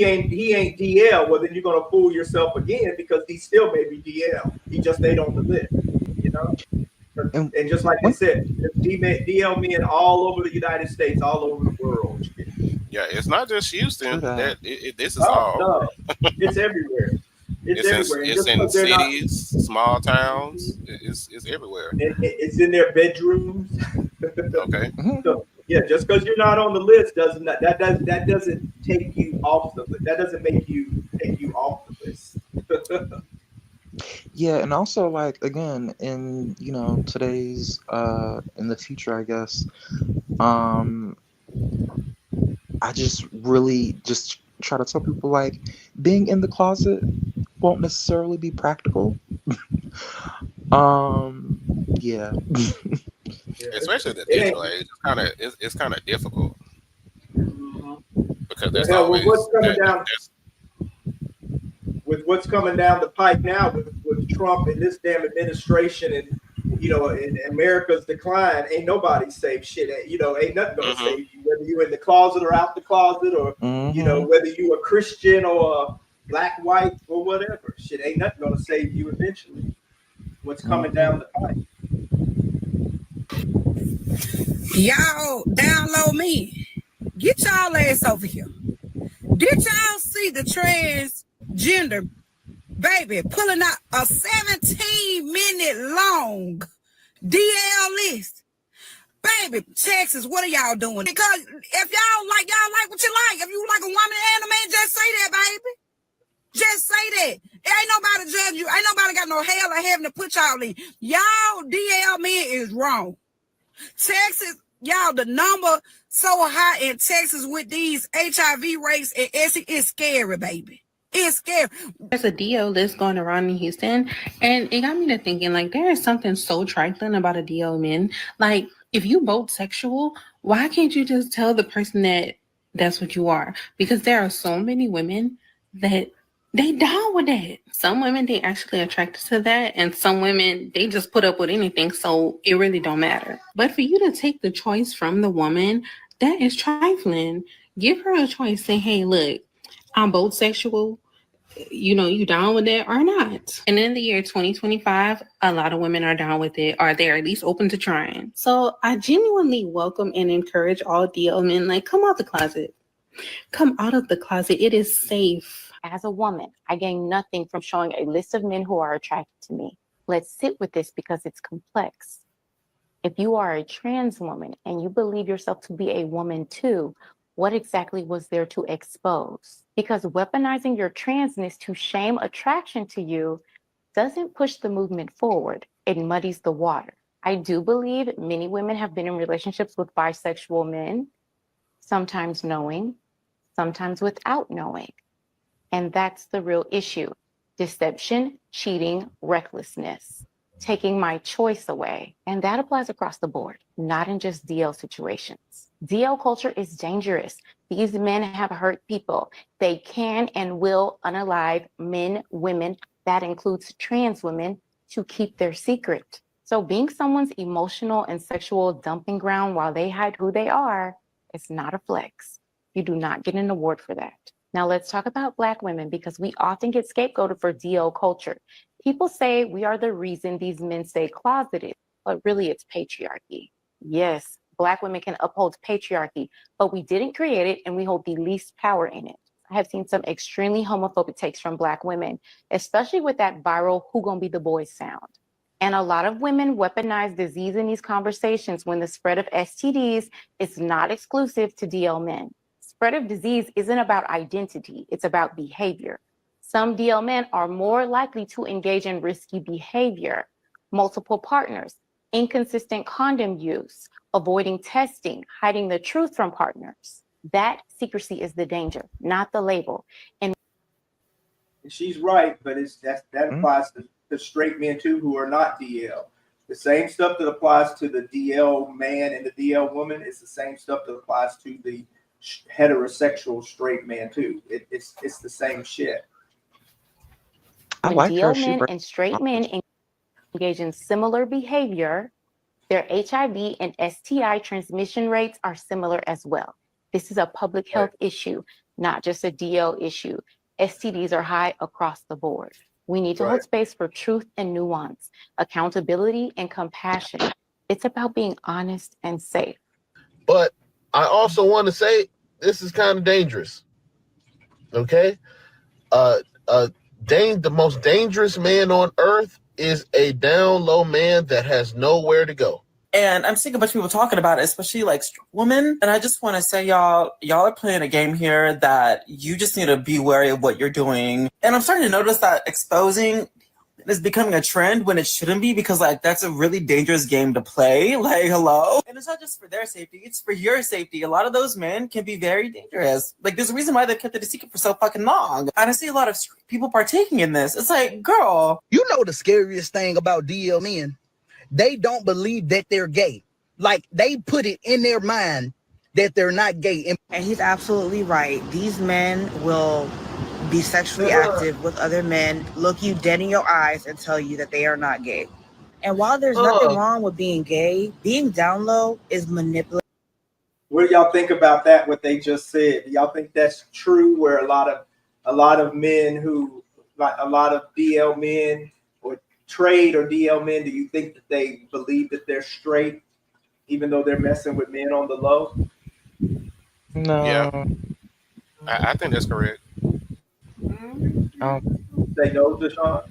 ain't DL." Well, then you're going to fool yourself again because he still may be DL. He just ain't on the list, you know. And just like I said, there's DL men all over the United States, all over the world. Yeah, it's not just Houston. This is Oh all over. no, it's everywhere. It's everywhere. It's in cities, small towns. It's everywhere. It's in their bedrooms. Okay. So yeah, just because you're not on the list doesn't take you off the list. That doesn't make you take you off the list. Yeah, and also like again in today's in the future, I guess, I just really just try to tell people like being in the closet won't necessarily be practical. Yeah. Especially the digital age, it's kind of difficult. because that's Hell, with always what's coming that, down, that's with what's coming down the pipe now with Trump and this damn administration and in America's decline, ain't nobody safe. Shit, ain't nothing gonna save you, whether you in the closet or out the closet, or whether you a Christian or a black, white, or whatever. Shit, ain't nothing gonna save you eventually. What's coming down the pipe? Y'all download me. Get y'all ass over here. Did y'all see the transgender baby pulling out a 17-minute long DL list? Baby, Texas, what are y'all doing? Because if y'all like what you like. If you like a woman and a man, just say that, baby. Just say that. Ain't nobody judge you. Ain't nobody got no hell or heaven to put y'all in. Y'all DL men is wrong. Texas, y'all, the number so high in Texas with these HIV rates and STD is scary, baby. It's scary. There's a DL list going around in Houston, and it got me to thinking, like, there is something so trifling about a DL man. Like, if you both sexual, why can't you just tell the person that that's what you are? Because there are so many women that they down with that. Some women, they actually attracted to that, and some women, they just put up with anything, so it really don't matter. But for you to take the choice from the woman, that is trifling. Give her a choice. Say, hey, look, I'm both sexual. You down with it or not? And in the year 2025, a lot of women are down with it, or they're at least open to trying. So I genuinely welcome and encourage all DL men, like, come out the closet. Come out of the closet. It is safe. As a woman, I gain nothing from showing a list of men who are attracted to me. Let's sit with this because it's complex. If you are a trans woman and you believe yourself to be a woman too, what exactly was there to expose? Because weaponizing your transness to shame attraction to you doesn't push the movement forward. It muddies the water. I do believe many women have been in relationships with bisexual men, sometimes knowing, sometimes without knowing. And that's the real issue. Deception, cheating, recklessness, taking my choice away. And that applies across the board, not in just DL situations. DL culture is dangerous. These men have hurt people. They can and will unalive men, women, that includes trans women, to keep their secret. So being someone's emotional and sexual dumping ground while they hide who they are is not a flex. You do not get an award for that. Now let's talk about Black women, because we often get scapegoated for DL culture. People say we are the reason these men stay closeted, but really it's patriarchy. Yes, Black women can uphold patriarchy, but we didn't create it and we hold the least power in it. I have seen some extremely homophobic takes from Black women, especially with that viral "who gonna be the boys" sound. And a lot of women weaponize disease in these conversations when the spread of STDs is not exclusive to DL men. Spread of disease isn't about identity, it's about behavior. Some DL men are more likely to engage in risky behavior, multiple partners, inconsistent condom use, avoiding testing, hiding the truth from partners. That secrecy is the danger, not the label. And she's right, but that applies to straight men too who are not DL. The same stuff that applies to the DL man and the DL woman is the same stuff that applies to the heterosexual straight man too. It's the same shit. when DL men and straight men engage in similar behavior, their HIV and STI transmission rates are similar as well. This is a public health issue, not just a DL issue. STDs are high across the board. We need to hold space for truth and nuance, accountability and compassion. It's about being honest and safe. But I also want to say this is kind of dangerous. Okay? The most dangerous man on earth is a down low man that has nowhere to go. And I'm seeing a bunch of people talking about it, especially like women. And I just want to say, y'all are playing a game here that you just need to be wary of what you're doing. And I'm starting to notice that exposing is becoming a trend when it shouldn't be, because like that's a really dangerous game to play. Like, hello? And it's not just for their safety, it's for your safety. A lot of those men can be very dangerous. Like, there's a reason why they've kept it a secret for so fucking long. And I see a lot of people partaking in this. It's like, girl. You know the scariest thing about DL men? They don't believe that they're gay. Like, they put it in their mind that they're not gay. And he's absolutely right. These men will be sexually active with other men, look you dead in your eyes, and tell you that they are not gay. And while there's nothing wrong with being gay, being down low is manipulative. What do y'all think about that? What they just said? Do y'all think that's true? Where a lot of men who, like a lot of DL men or trade or DL men, do you think that they believe that they're straight, even though they're messing with men on the low? No. Yeah, I think that's correct. They know, Deshaun?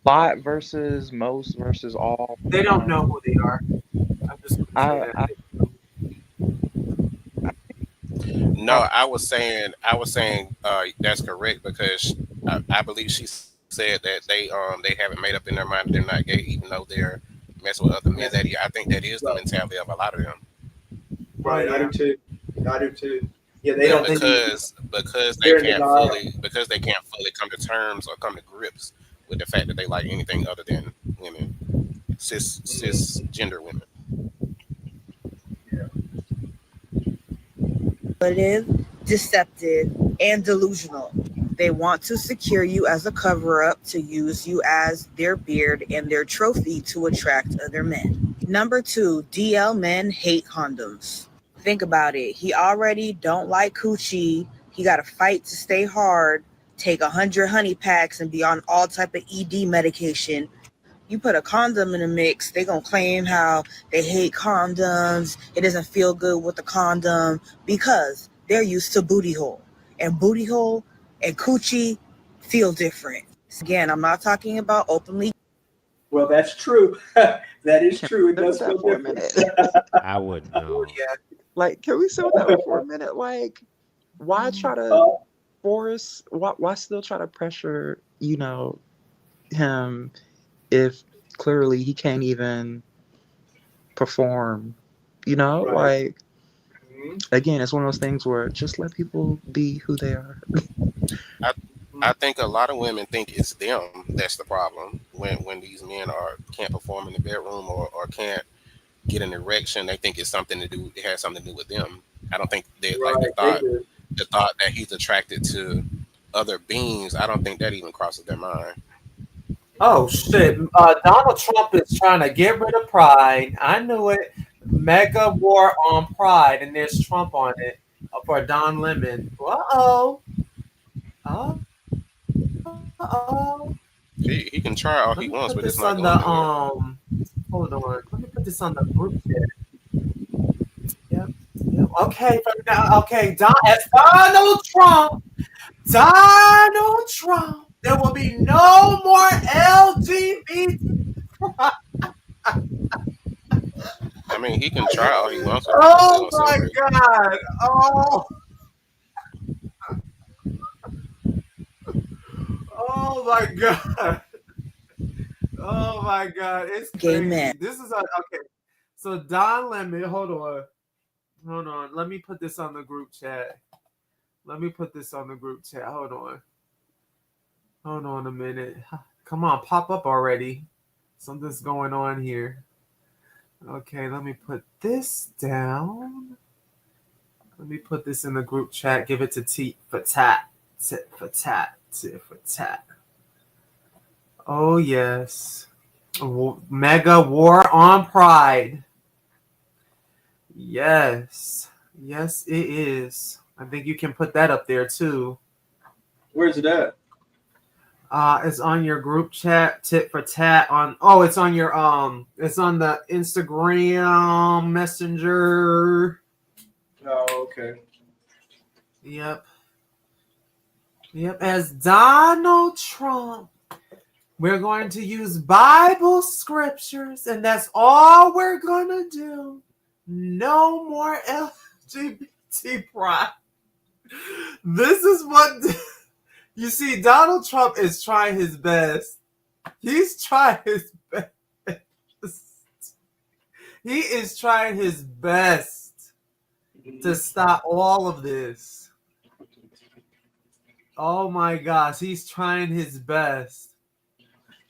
Lot versus most versus all. They don't know who they are. I'm just gonna say that. No, I was saying that's correct because I believe she said that they haven't made up in their mind that they're not gay, even though they're messing with other men. I think that is the mentality of a lot of them. Right, yeah. I do too. I do too. Yeah, they don't because they're they in can't denial. fully come to terms or come to grips with the fact that they like anything other than women, cisgender women. Deceptive, and delusional. They want to secure you as a cover up to use you as their beard and their trophy to attract other men. Number 2, DL men hate condoms. Think about it. He already don't like coochie. He got to fight to stay hard, take 100 honey packs, and be on all type of ED medication. You put a condom in the mix, they gonna claim how they hate condoms. It doesn't feel good with the condom because they're used to booty hole, and booty hole and coochie feel different. Again, I'm not talking about openly. Well, that's true. That is true. It does feel for a different. I wouldn't know. Like, can we sit with that for a minute? Like, why try to force? Why still try to pressure? Him if clearly he can't even perform. Right. Like, again, it's one of those things where just let people be who they are. I think a lot of women think it's them that's the problem when these men can't perform in the bedroom or can't get an erection. They think it's something to do. It has something to do with them. I don't think they like the thought that he's attracted to other beings. I don't think that even crosses their mind. Oh shit! Donald Trump is trying to get rid of Pride. I knew it. Mega war on Pride, and there's Trump on it for Don Lemon. Uh-oh. He can try all he wants, but it's not on going the nowhere. hold on. Let me put this on the group chat. Yep. Okay. Okay. Donald Trump. There will be no more LGBT. I mean, he can try all he wants. Oh my God! Oh my God! Oh my God! It's crazy. man. This is okay. So Don Lemon, hold on. Let me put this on the group chat. Hold on a minute. Come on, pop up already. Something's going on here. Okay, let me put this down. Let me put this in the group chat. Give it to Tit for tat. Oh, yes. Mega war on Pride. Yes. Yes, it is. I think you can put that up there too. Where's it at? It's on your group chat, tit for tat it's on your it's on the Instagram Messenger. Oh, okay. Yep. As Donald Trump, we're going to use Bible scriptures, and that's all we're gonna do. No more LGBT pride. This is what you see. Donald Trump is trying his best. He's trying his best. He is trying his best to stop all of this. Oh my gosh, he's trying his best.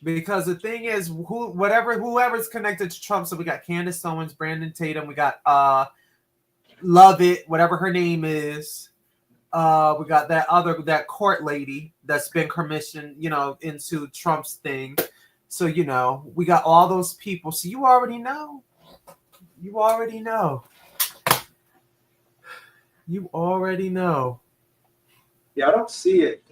Because the thing is, whoever's connected to Trump, so we got Candace Owens, Brandon Tatum, we got Love It, whatever her name is. We got that court lady that's been commissioned, into Trump's thing. So, we got all those people. So you already know. You already know. You already know. Yeah, I don't see it.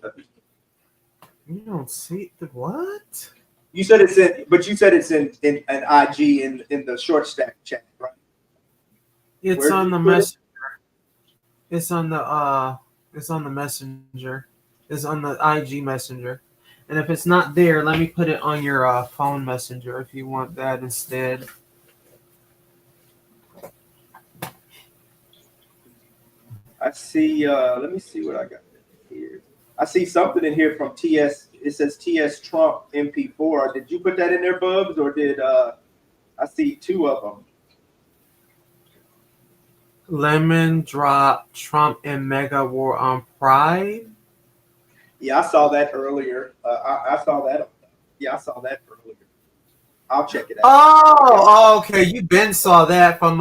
You don't see the what? You said it's in, but you said it's in an IG in the short stack chat, right? It's Where did on you the put it? messenger. It's on the messenger. It's on the IG messenger. And if it's not there, let me put it on your phone messenger if you want that instead. I see. Let me see what I got here. I see something in here from TS. It says TS Trump MP4. Did you put that in there, Bubs, or did I see two of them? Lemon drop Trump and mega war on Pride. Yeah, I saw that earlier. I saw that. Yeah, I saw that earlier. I'll check it out. Oh, okay. You Ben saw that from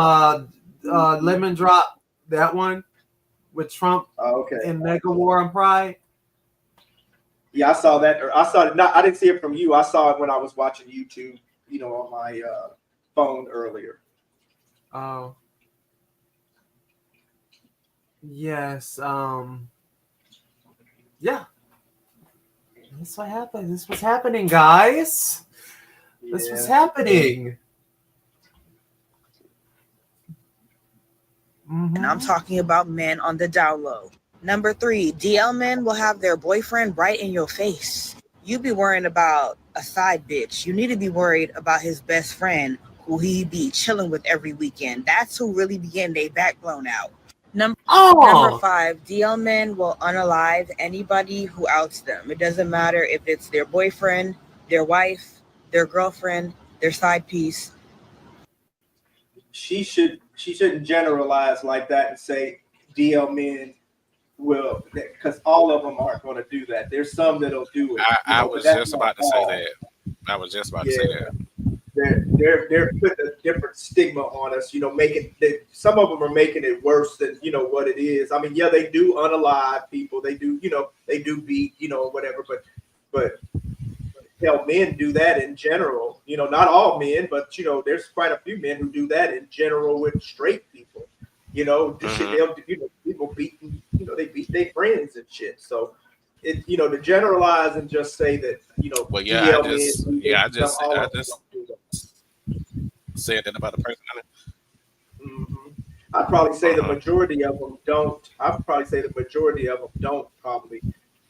Lemon Drop, that one with Trump Okay. and mega war on Pride. Yeah, I saw that. I saw it. Not. I didn't see it from you. I saw it when I was watching YouTube. On my phone earlier. Oh. Yes. Yeah. That's what happened. This was happening, guys. This was happening. And I'm talking about men on the down low. Number 3, DL men will have their boyfriend right in your face. You be worrying about a side bitch. You need to be worried about his best friend who he be chilling with every weekend. That's who really be getting their back blown out. Number 5, DL men will unalive anybody who outs them. It doesn't matter if it's their boyfriend, their wife, their girlfriend, their side piece. She shouldn't generalize like that and say DL men will, because all of them aren't going to do that. There's some that'll do it. I but was that's just not about to say all. that. I was just about to say that. They're putting a different stigma on us. Some of them are making it worse than what it is. I mean, yeah, they do unalive people. They do they do beat whatever. But hell, men do that in general. Not all men, but there's quite a few men who do that in general with straight people. They'll people beating. They beat their friends and shit. So it to generalize and just say that Well, yeah, DL men. I just said that about the person. I'd probably say the majority of them don't. I'd probably say the majority of them don't probably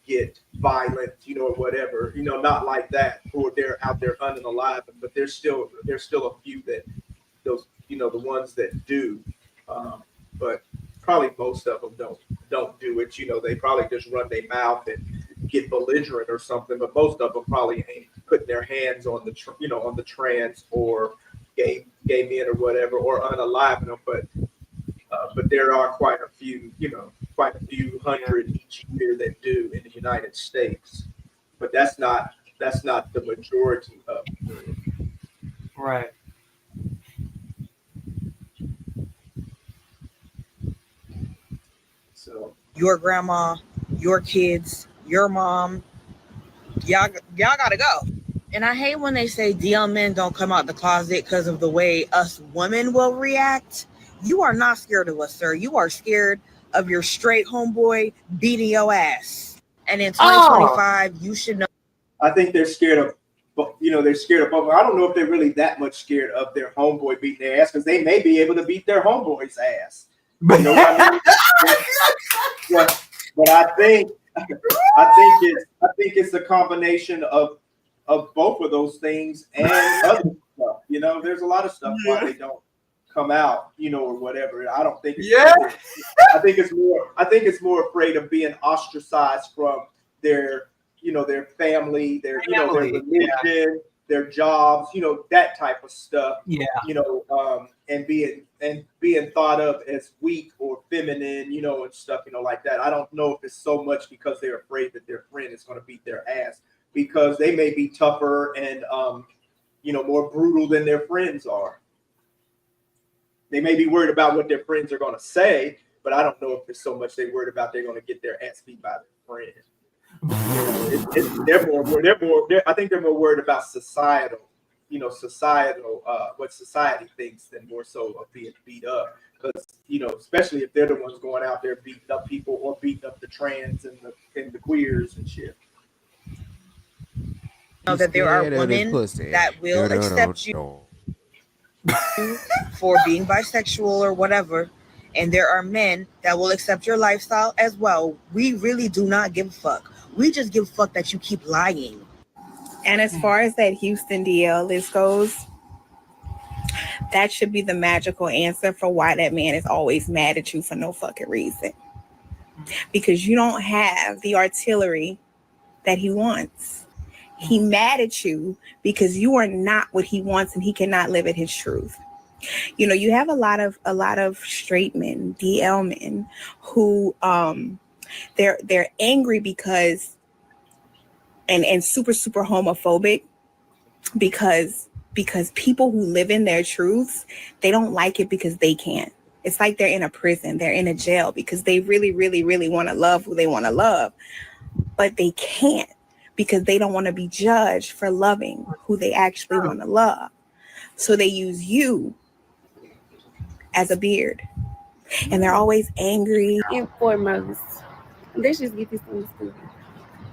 get violent, or whatever. Not like that, or they're out there unalive. But there's still a few that those the ones that do. But probably most of them don't do it. They probably just run their mouth and get belligerent or something. But most of them probably ain't putting their hands on the on the trans or gay men or whatever, or unaliving them. But there are quite a few hundred each year that do in the United States. But that's not the majority of them. Right. So your grandma, your kids, your mom, y'all gotta go. And I hate when they say DL men don't come out the closet because of the way us women will react. You are not scared of us, sir. You are scared of your straight homeboy beating your ass. And in 2025, you should know. I think they're scared of, they're scared of both. I don't know if they're really that much scared of their homeboy beating their ass, because they may be able to beat their homeboy's ass. But I think it's a combination of both of those things and other stuff. There's a lot of stuff why they don't come out, or whatever. I don't think it's I think it's more afraid of being ostracized from their their family, their their religion, their jobs, that type of stuff. And being thought of as weak or feminine, and stuff, like that. I don't know if it's so much because they're afraid that their friend is going to beat their ass, because they may be tougher and more brutal than their friends are. They may be worried about what their friends are going to say, but I don't know if there's so much they worried about they're going to get their ass beat by their friend. I think they're more worried about societal, what society thinks than more so of being beat up. Because, especially if they're the ones going out there beating up people or beating up the trans and the queers and shit. Know that there are women that will accept you for being bisexual or whatever, and there are men that will accept your lifestyle as well. We really do not give a fuck. We just give a fuck that you keep lying. And as far as that Houston DL list goes, that should be the magical answer for why that man is always mad at you for no fucking reason. Because you don't have the artillery that he wants. He mad at you because you are not what he wants and he cannot live at his truth. You have a lot of straight men, DL men, who they're angry because and super homophobic because people who live in their truths, they don't like it because they can't. It's like they're in a prison, they're in a jail because they really, really, really want to love who they want to love, but they can't because they don't want to be judged for loving who they actually want to love. So they use you as a beard. And they're always angry. And foremost, let's just get this understood.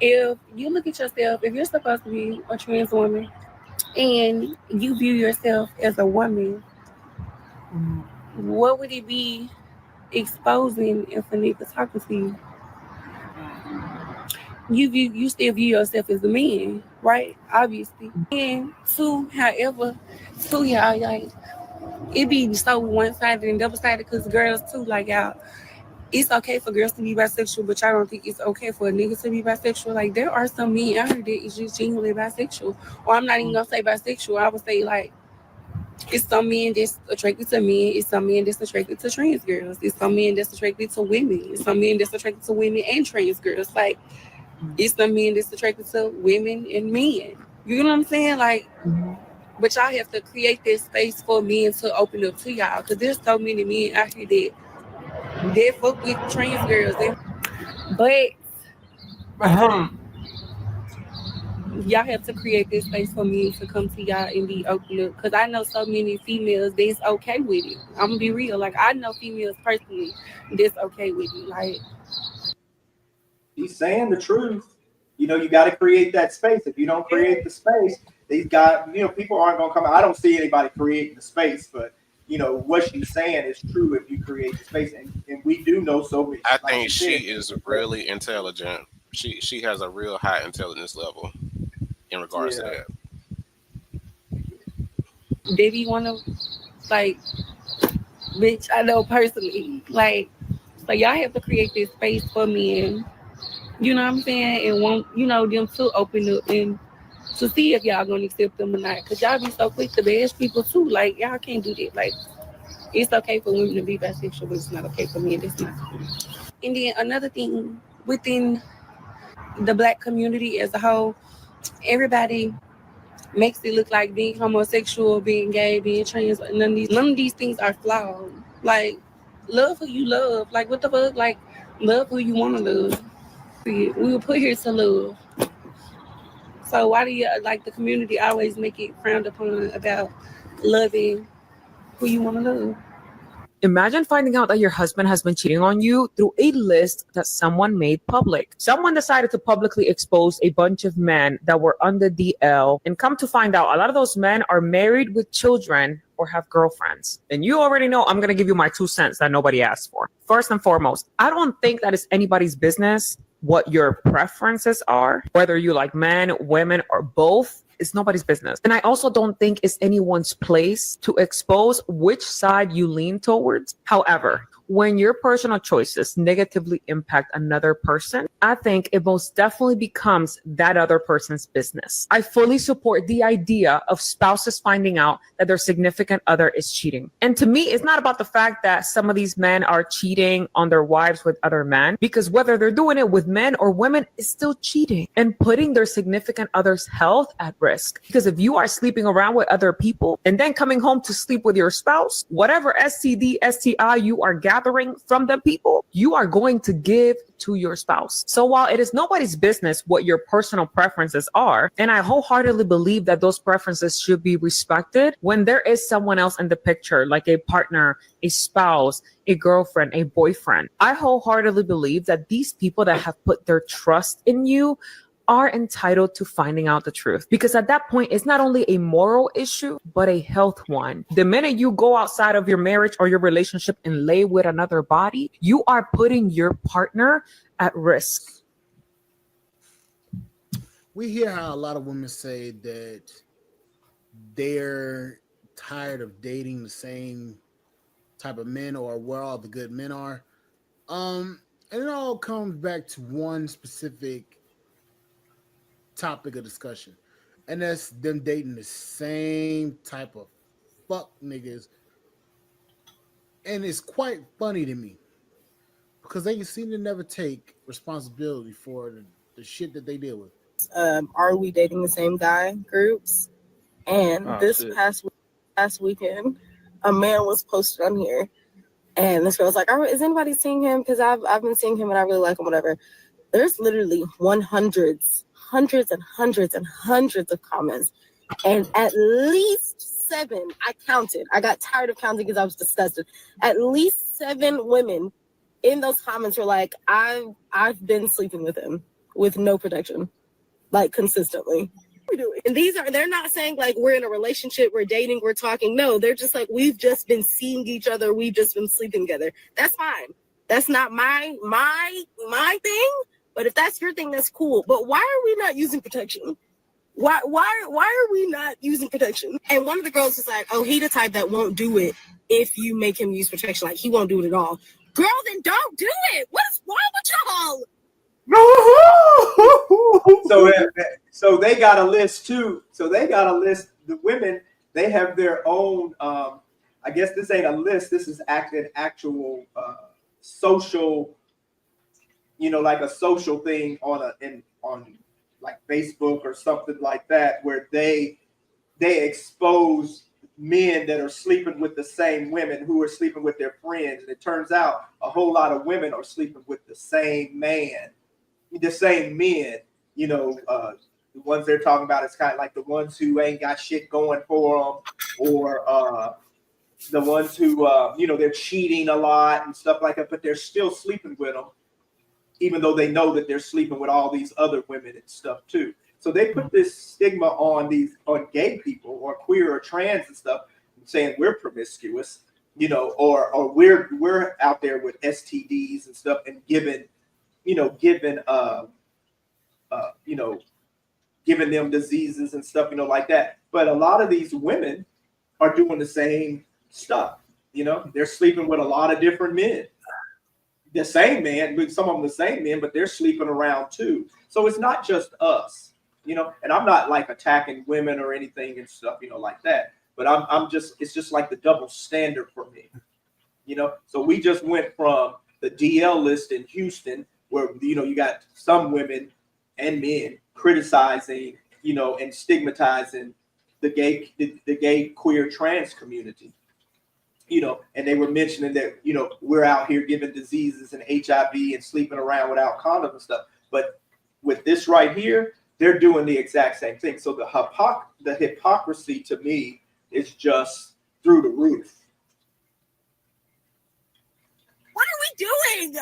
If you look at yourself, if you're supposed to be a trans woman and you view yourself as a woman, what would it be exposing if a nigga talking to you? You still view yourself as a man, right? Obviously. And two, y'all, like, it be so one-sided and double-sided because girls too, like, y'all, it's okay for girls to be bisexual, but y'all don't think it's okay for a nigga to be bisexual. Like, there are some men out here that is just genuinely bisexual. Or I'm not even gonna say bisexual, I would say, like, it's some men that's attracted to men, it's some men that's attracted to trans girls, it's some men that's attracted to women, it's some men that's attracted to women and trans girls. Like, it's some men that's attracted to women and men. You know what I'm saying? Like, but y'all have to create this space for men to open up to y'all, because there's so many men out here that fuck with trans girls. But y'all have to create this space for men to come to y'all and be open up. Because I know so many females that's okay with it. I'm gonna be real. Like, I know females personally that's okay with it. Like, he's saying the truth. You got to create that space. If you don't create the space, these guys, people aren't going to come out. I don't see anybody creating the space, but what she's saying is true if you create the space. And we do know so many. I think she is really intelligent. She has a real high intelligence level in regards to that. They be want to, like, bitch, I know personally, like, so y'all have to create this space for men. You know what I'm saying? And want, them to open up and to see if y'all gonna accept them or not. Because y'all be so quick to bash people too. Like, y'all can't do that. Like, it's okay for women to be bisexual, but it's not okay for men. That's not cool. And then another thing, within the Black community as a whole, everybody makes it look like being homosexual, being gay, being trans, none of these things are flawed. Like, love who you love. Like, what the fuck? Like, love who you want to love. We were put here to love. So why do you, like, the community always make it frowned upon about loving who you want to love? Imagine finding out that your husband has been cheating on you through a list that someone made public. Someone decided to publicly expose a bunch of men that were on the DL, and come to find out a lot of those men are married with children or have girlfriends. And you already know I'm going to give you my 2 cents that nobody asked for. First and foremost, I don't think that it's anybody's business what your preferences are, whether you like men, women, or both. It's nobody's business. And I also don't think it's anyone's place to expose which side you lean towards. However, when your personal choices negatively impact another person, I think it most definitely becomes that other person's business. I fully support the idea of spouses finding out that their significant other is cheating. And to me, it's not about the fact that some of these men are cheating on their wives with other men, because whether they're doing it with men or women, is still cheating and putting their significant other's health at risk. Because if you are sleeping around with other people and then coming home to sleep with your spouse, whatever STD, STI you are gathering from them people, you are going to give to your spouse. So while it is nobody's business what your personal preferences are, and I wholeheartedly believe that those preferences should be respected, when there is someone else in the picture, like a partner, a spouse, a girlfriend, a boyfriend, I wholeheartedly believe that these people that have put their trust in you are entitled to finding out the truth. Because at that point, it's not only a moral issue, but a health one. The minute you go outside of your marriage or your relationship and lay with another body, you are putting your partner at risk. We hear how a lot of women say that they're tired of dating the same type of men or where all the good men are. And it all comes back to one specific topic of discussion, and that's them dating the same type of fuck niggas. And it's quite funny to me because they seem to never take responsibility for the shit that they deal with. Are we dating the same guy groups? And this past weekend, a man was posted on here, and this girl was like, "Is anybody seeing him? Because I've been seeing him and I really like him, whatever." There's literally hundreds and hundreds of comments, and at least 7, I counted. I got tired of counting because I was disgusted. At least 7 women in those comments were like, I've been sleeping with him with no protection, like consistently. And they're not saying like we're in a relationship, we're dating, we're talking. No, they're just like, we've just been seeing each other, we've just been sleeping together. That's fine. That's not my thing. But if that's your thing, that's cool. But why are we not using protection? Why are we not using protection? And one of the girls was like, "Oh, he the type that won't do it if you make him use protection. Like he won't do it at all." Girl, then don't do it. What is wrong with y'all? So they got a list too. So they got a list. The women, they have their own. I guess this ain't a list. This is an actual social. Like a social thing on like Facebook or something like that, where they expose men that are sleeping with the same women who are sleeping with their friends. And it turns out a whole lot of women are sleeping with the same man, the same men. The ones they're talking about is kind of like the ones who ain't got shit going for them, or the ones who they're cheating a lot and stuff like that, but they're still sleeping with them, even though they know that they're sleeping with all these other women and stuff too. So they put this stigma on gay people or queer or trans and stuff, saying we're promiscuous, or we're out there with STDs and stuff, and giving them diseases and stuff, like that. But a lot of these women are doing the same stuff. They're sleeping with a lot of different men. The same man, but some of them the same men, but they're sleeping around too. So it's not just us, and I'm not like attacking women or anything and stuff, like that. But it's just like the double standard for me, So we just went from the DL list in Houston, where, you got some women and men criticizing, and stigmatizing the gay queer trans community. And they were mentioning that, we're out here giving diseases and HIV and sleeping around without condoms and stuff. But with this right here, they're doing the exact same thing. So the hypocrisy to me is just through the roof. What are we doing?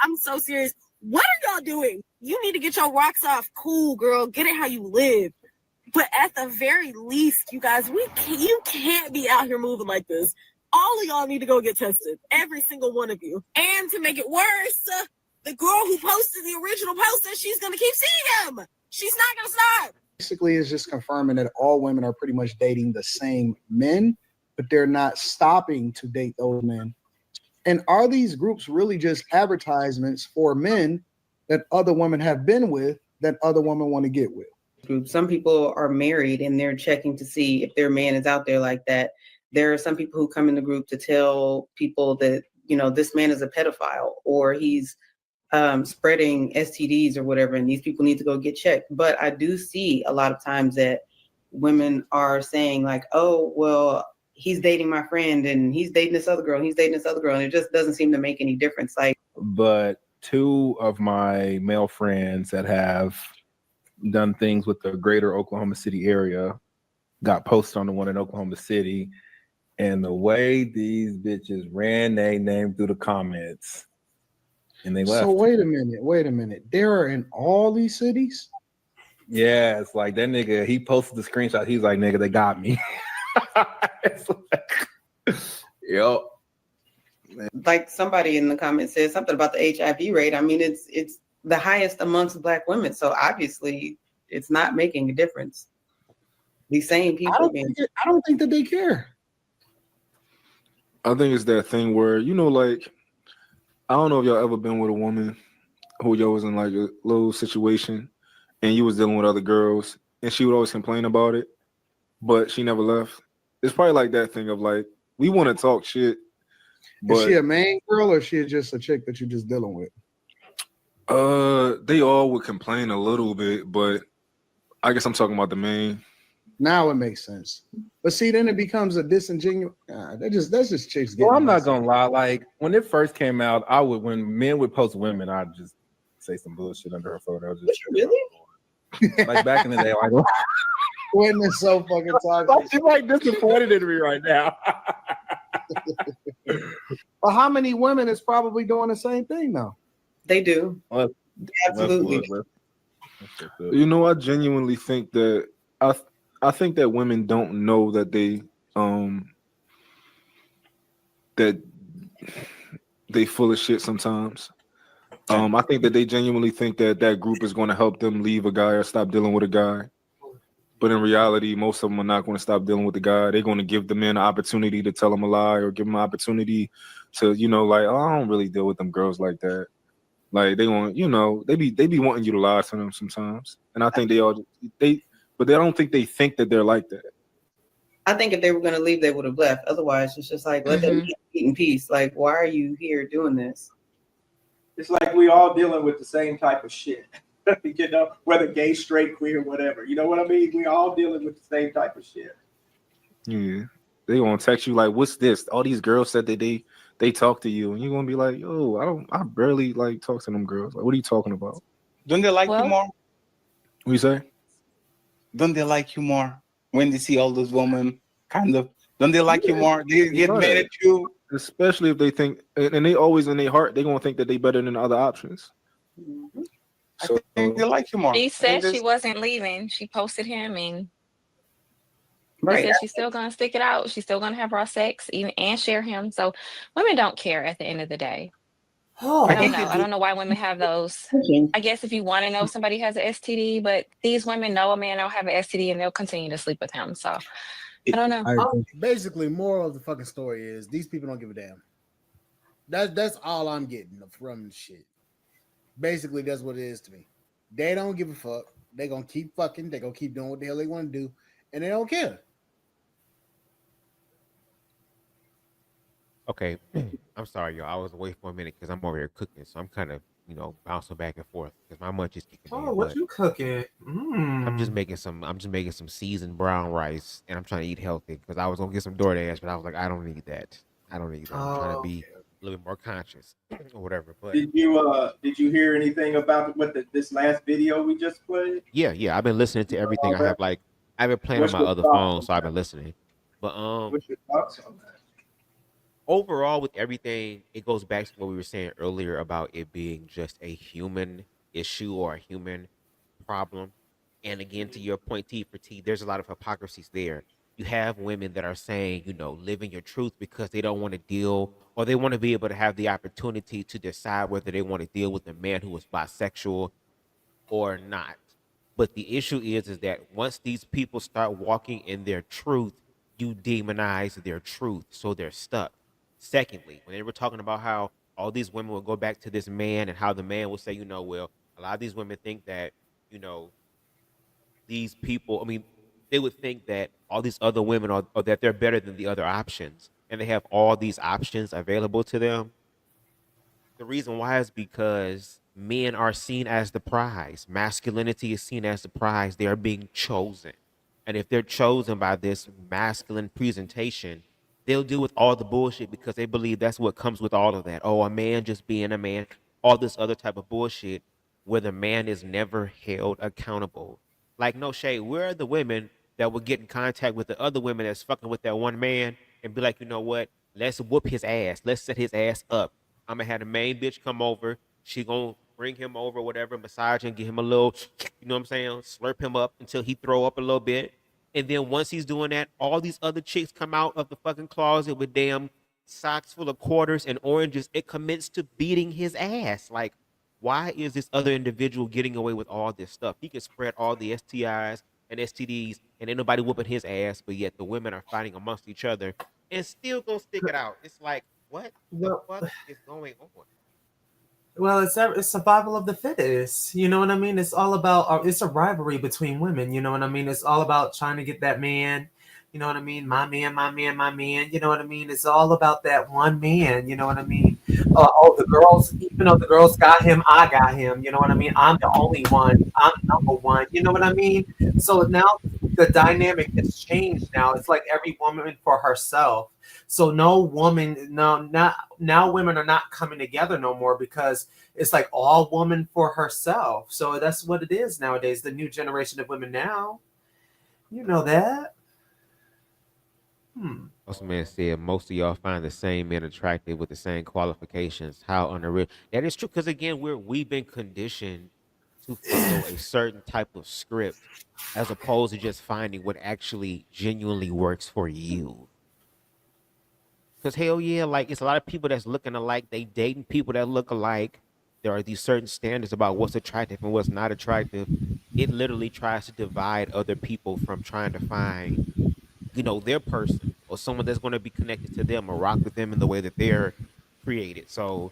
I'm so serious. What are y'all doing? You need to get your rocks off. Cool, girl. Get it how you live. But at the very least, you guys, you can't be out here moving like this. All of y'all need to go get tested. Every single one of you. And to make it worse, the girl who posted the original post says she's going to keep seeing him. She's not going to stop. Basically, it's just confirming that all women are pretty much dating the same men, but they're not stopping to date those men. And are these groups really just advertisements for men that other women have been with that other women want to get with? Some people are married and they're checking to see if their man is out there like that. There are some people who come in the group to tell people that, you know, this man is a pedophile or he's spreading STDs or whatever, and these people need to go get checked. But I do see a lot of times that women are saying like, oh, well, he's dating my friend and he's dating this other girl, and he's dating this other girl, and it just doesn't seem to make any difference. Like, but two of my male friends that have done things with the greater Oklahoma City area got posted on the one in Oklahoma City, and the way these bitches ran their name through the comments, and they left. So wait a minute. There are in all these cities? Yeah, it's like that nigga, he posted the screenshot. He's like, nigga, they got me. Yep. Like somebody in the comments said something about the HIV rate. I mean, it's the highest amongst Black women. So obviously it's not making a difference. These same people. I don't think that they care. I think it's that thing where, you know, like, I don't know if y'all ever been with a woman who y'all was in like a little situation and you was dealing with other girls and she would always complain about it, but she never left. It's probably like that thing of like, we want to talk shit. But is she a main girl or is she just a chick that you're just dealing with? They all would complain a little bit, but I guess I'm talking about the main. Now it makes sense. But see, then it becomes a disingenuous. That's just chicks getting. Well, I'm not gonna lie. Like when it first came out, when men would post women, I'd just say some bullshit under her photo. Really? Like back in the day, like when it's so fucking toxic. She's like disappointed in me right now. Well, how many women is probably doing the same thing now? They do. Absolutely. You know, I genuinely think that I think that women don't know that they full of shit sometimes. I think that they genuinely think that group is going to help them leave a guy or stop dealing with a guy. But in reality, most of them are not going to stop dealing with the guy. They're going to give the men an opportunity to tell them a lie or give them an opportunity to, you know, like, oh, I don't really deal with them girls like that. Like they want, you know, they be wanting you to lie to them sometimes. And I think but they don't think that they're like that. I think if they were going to leave, they would have left. Otherwise, it's just like, let them eat in peace. Like, why are you here doing this? It's like we all dealing with the same type of shit. You know, whether gay, straight, queer, whatever. You know what I mean? We all dealing with the same type of shit. Yeah. They gonna text you like, what's this? All these girls said that they talk to you, and you're gonna be like, yo, I barely like talk to them girls. Like, what are you talking about? Don't they like you more? What you say? Don't they like you more when they see all those women? Kind of. Don't they like you more? They get mad at you. Especially if they think, and they always in their heart, they gonna think that they better than the other options. So they like you more. She said she wasn't leaving. She posted him and right. said she's still gonna stick it out. She's still gonna have raw sex even and share him. So women don't care at the end of the day. Oh, I don't know. I don't know why women have those. I guess if you want to know if somebody has an STD, but these women know a man don't have an STD and they'll continue to sleep with him. So I don't know. Basically, moral of the fucking story is these people don't give a damn. That's all I'm getting from the shit. Basically, that's what it is to me. They don't give a fuck. They gonna keep fucking. They gonna keep doing what the hell they want to do, and they don't care. Okay, I'm sorry, y'all. I was away for a minute because I'm over here cooking, so I'm kind of, bouncing back and forth because my munch is kicking in. Oh, what you cooking? I'm just making some seasoned brown rice, and I'm trying to eat healthy because I was gonna get some DoorDash, but I was like, I don't need that. I'm trying to be a little bit more conscious or whatever. But did you hear anything about this last video we just played? Yeah. I've been listening to everything. I've been playing on my other phone, so I've been listening. But what's your thoughts on that? Overall, with everything, it goes back to what we were saying earlier about it being just a human issue or a human problem. And again, to your point, T for T, there's a lot of hypocrisies there. You have women that are saying, live in your truth because they don't want to deal, or they want to be able to have the opportunity to decide whether they want to deal with a man who is bisexual or not. But the issue is that once these people start walking in their truth, you demonize their truth, so they're stuck. Secondly, when they were talking about how all these women will go back to this man and how the man will say, well, a lot of these women think that, you know, these people, I mean, they would think that all these other women are, or that they're better than the other options and they have all these options available to them. The reason why is because men are seen as the prize. Masculinity is seen as the prize. They are being chosen. And if they're chosen by this masculine presentation, they'll deal with all the bullshit because they believe that's what comes with all of that. Oh, a man just being a man, all this other type of bullshit where the man is never held accountable. Like, no shade, where are the women that will get in contact with the other women that's fucking with that one man and be like, you know what? Let's whoop his ass. Let's set his ass up. I'm gonna have the main bitch come over. She gonna bring him over, whatever, massage and give him a little, you know what I'm saying, slurp him up until he throw up a little bit. And then once he's doing that, all these other chicks come out of the fucking closet with damn socks full of quarters and oranges. It commits to beating his ass. Like, why is this other individual getting away with all this stuff? He can spread all the STIs and STDs, and ain't nobody whooping his ass, but yet the women are fighting amongst each other and still gonna stick it out. It's like, what the fuck is going on? Well, it's survival of the fittest. You know what I mean? It's all about it's a rivalry between women. You know what I mean? It's all about trying to get that man. You know what I mean? My man, my man, my man. You know what I mean? It's all about that one man. You know what I mean? Oh, the girls, even though the girls got him, I got him. You know what I mean? I'm the only one. I'm number one. You know what I mean? So now the dynamic has changed. Now it's like every woman for herself. So no woman, no, not now. Women are not coming together no more because it's like all woman for herself. So that's what it is nowadays. The new generation of women now. You know that. Most man said most of y'all find the same men attractive with the same qualifications. How unreal. That is true because again, we've been conditioned to follow a certain type of script as opposed to just finding what actually genuinely works for you. Because hell yeah, like it's a lot of people that's looking alike. They dating people that look alike. There are these certain standards about what's attractive and what's not attractive. It literally tries to divide other people from trying to find, their person or someone that's going to be connected to them or rock with them in the way that they're created. So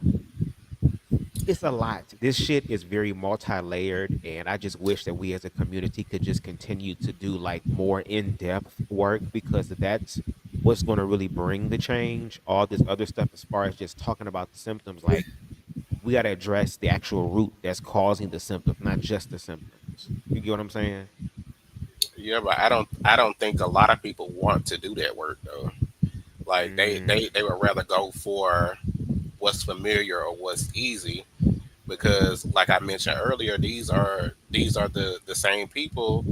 it's a lot. This shit is very multi-layered, and I just wish that we as a community could just continue to do like more in-depth work because that's what's going to really bring the change. All this other stuff as far as just talking about the symptoms, like we got to address the actual root that's causing the symptoms, not just the symptoms. You get what I'm saying? Yeah, but I don't think a lot of people want to do that work though. Like they would rather go for what's familiar or what's easy because like I mentioned earlier, these are the same people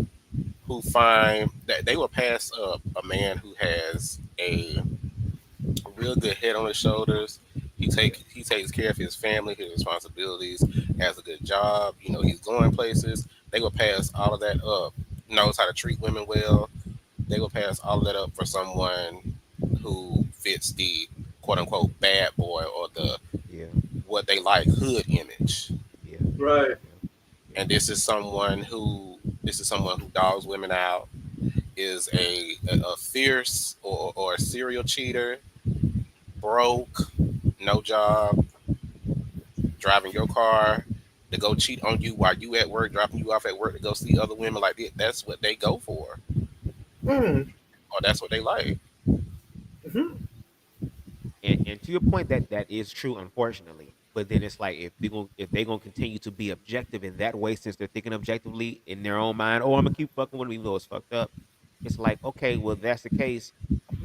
who find that they will pass up a man who has a real good head on his shoulders. He takes care of his family, his responsibilities, has a good job. He's going places. They will pass all of that up. Knows how to treat women well. They will pass all of that up for someone who fits the quote unquote bad boy or the what they like hood image. Right. And this is someone who dogs women out, is a fierce or a serial cheater, broke, no job, driving your car to go cheat on you while you at work, dropping you off at work to go see other women like that. That's what they go for. Or that's what they like. And to your point, that is true, unfortunately. But then it's like if they gonna continue to be objective in that way, since they're thinking objectively in their own mind, oh, I'm gonna keep fucking with them even though it's fucked up. It's like, okay, well, if that's the case.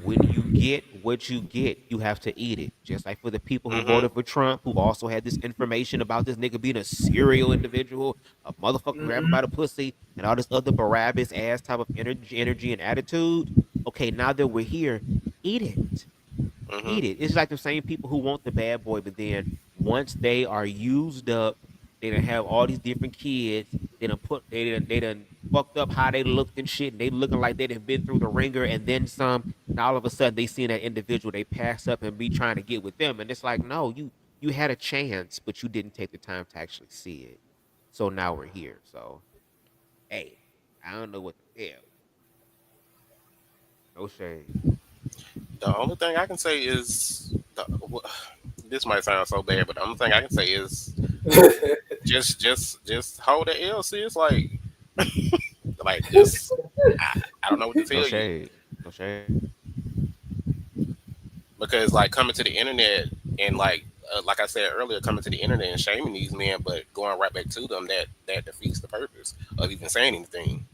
When you get what you get, you have to eat it. Just like for the people who voted for Trump, who also had this information about this nigga being a serial individual, a motherfucker grabbing by the pussy, and all this other Barabbas ass type of energy and attitude. Okay, now that we're here, eat it. Eat it. It's like the same people who want the bad boy, but then once they are used up, they done have all these different kids. They done fucked up how they looked and shit. And they looking like they done been through the ringer and then some. And all of a sudden they see that individual, they pass up and be trying to get with them. And it's like, no, you had a chance, but you didn't take the time to actually see it. So now we're here. So hey, I don't know what the hell. No shade. The only thing I can say is the this might sound so bad, but the only thing I can say is just hold the L, sis. Like just I don't know what to No tell you. shade. No shade. Because like coming to the internet and like I said earlier, coming to the internet and shaming these men, but going right back to them, that defeats the purpose of even saying anything.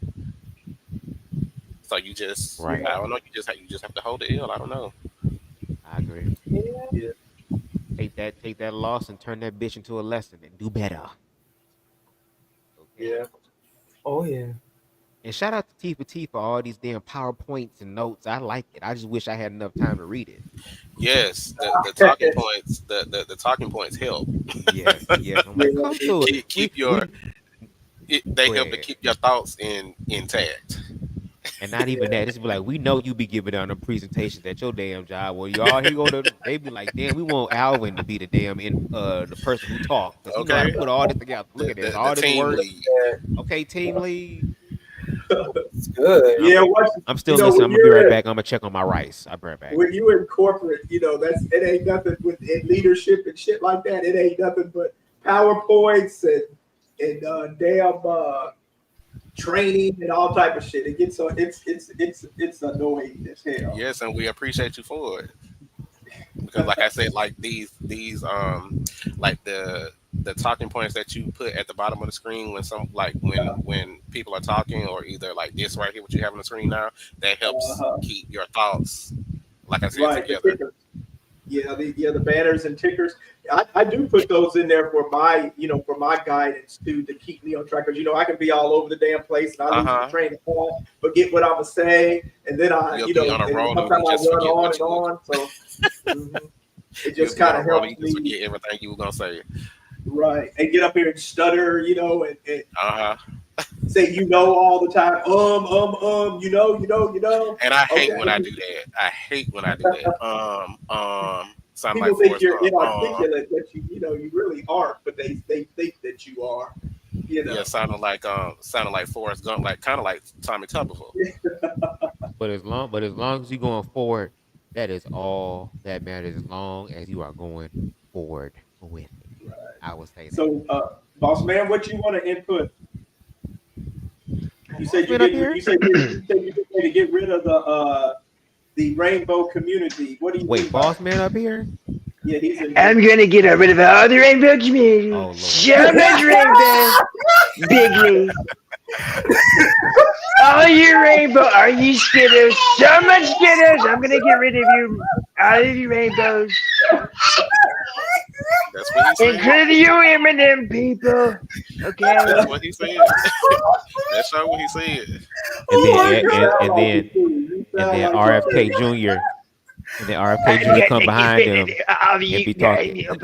So you just Right. I don't know, you just have to hold the L. I don't know. I agree. Yeah. Take that loss and turn that bitch into a lesson and do better. Okay. Yeah. Oh yeah. And shout out to T for T for all these damn PowerPoints and notes. I like it. I just wish I had enough time to read it. Yes, the talking points, the talking points help. Yes, yes. I'm like, come through it. Keep your they Go help to ahead. keep your thoughts intact. And not even that. It's be like, we know you be giving out them presentations at your damn job. Well, y'all here go to they be like, damn, we want Alvin to be the damn the person who talk because he know how to Okay, put all this together. Look at this, the all this team work. lead. Okay, team lead. It's good. Yeah, what I'm still listening. I'm gonna be right back. I'm gonna check on my rice. I'll be right back. when you in corporate, it ain't nothing with in leadership and shit like that. It ain't nothing but PowerPoints and damn training and all type of shit. It gets so it's annoying as hell. Yes, and we appreciate you for it. Because like I said, like these like the talking points that you put at the bottom of the screen when people are talking, or either like this right here, what you have on the screen now, that helps keep your thoughts, like I said, Right, together. the banners and tickers. I do put those in there for my guidance to keep me on track, because I can be all over the damn place and I lose the train of thought, forget what I'm gonna say, and then You'll be on a roll and sometimes I just run forget on what and you on. So it You'll just be on kind a of roll helps and you just me, forget everything you were gonna say. right, and get up here and stutter, and say all the time, And I hate okay. when I do that. I hate when I do that. Sound like People think Forrest you're Gump. inarticulate, but you really aren't. But they think that you are. Yeah, sounding like Forrest Gump, like kind of like Tommy Tuberville. But as long as you're going forward, that is all that matters. As long as you are going forward with it, I would say that. So, boss man, what you want to input? You said you Boss man up here? you said you ready to get rid of the rainbow community. What do you Wait, think boss about man up here? Yeah, he's in. I'm gonna get rid of all the rainbow community. Oh Lord. So much rainbow, Bigley. All you rainbow, are you skitters? So much skitters. I'm gonna get rid of you, all of you rainbows. That's what he said. Including you Eminem people. Okay. That's what he said. That's not what he said. And then RFK Jr. And then RFK Jr. come behind him and be talking. No,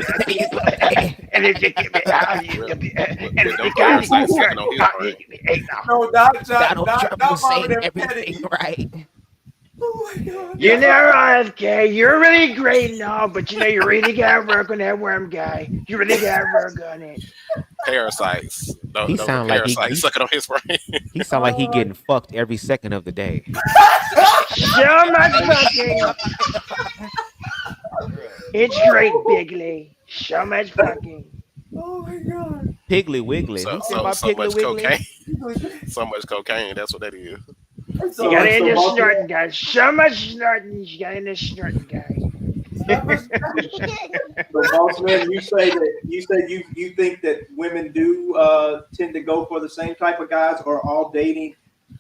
Donald Trump was saying everything right. Oh my God. You know, RFK, you're really great and all, but you really gotta work on that worm guy. You really gotta work on it. Parasites. He sound like he sucking on his brain. He sound like he getting fucked every second of the day. So much fucking. It's great, Bigley. So much fucking. Oh my God. Piggly Wiggly. Who said about Piggly much Wiggly? cocaine. So much cocaine. That's what that is. You got into snorting, guys. So much snorting. You got into snorting, guys. So, boss man, you think that women do tend to go for the same type of guys, or all dating,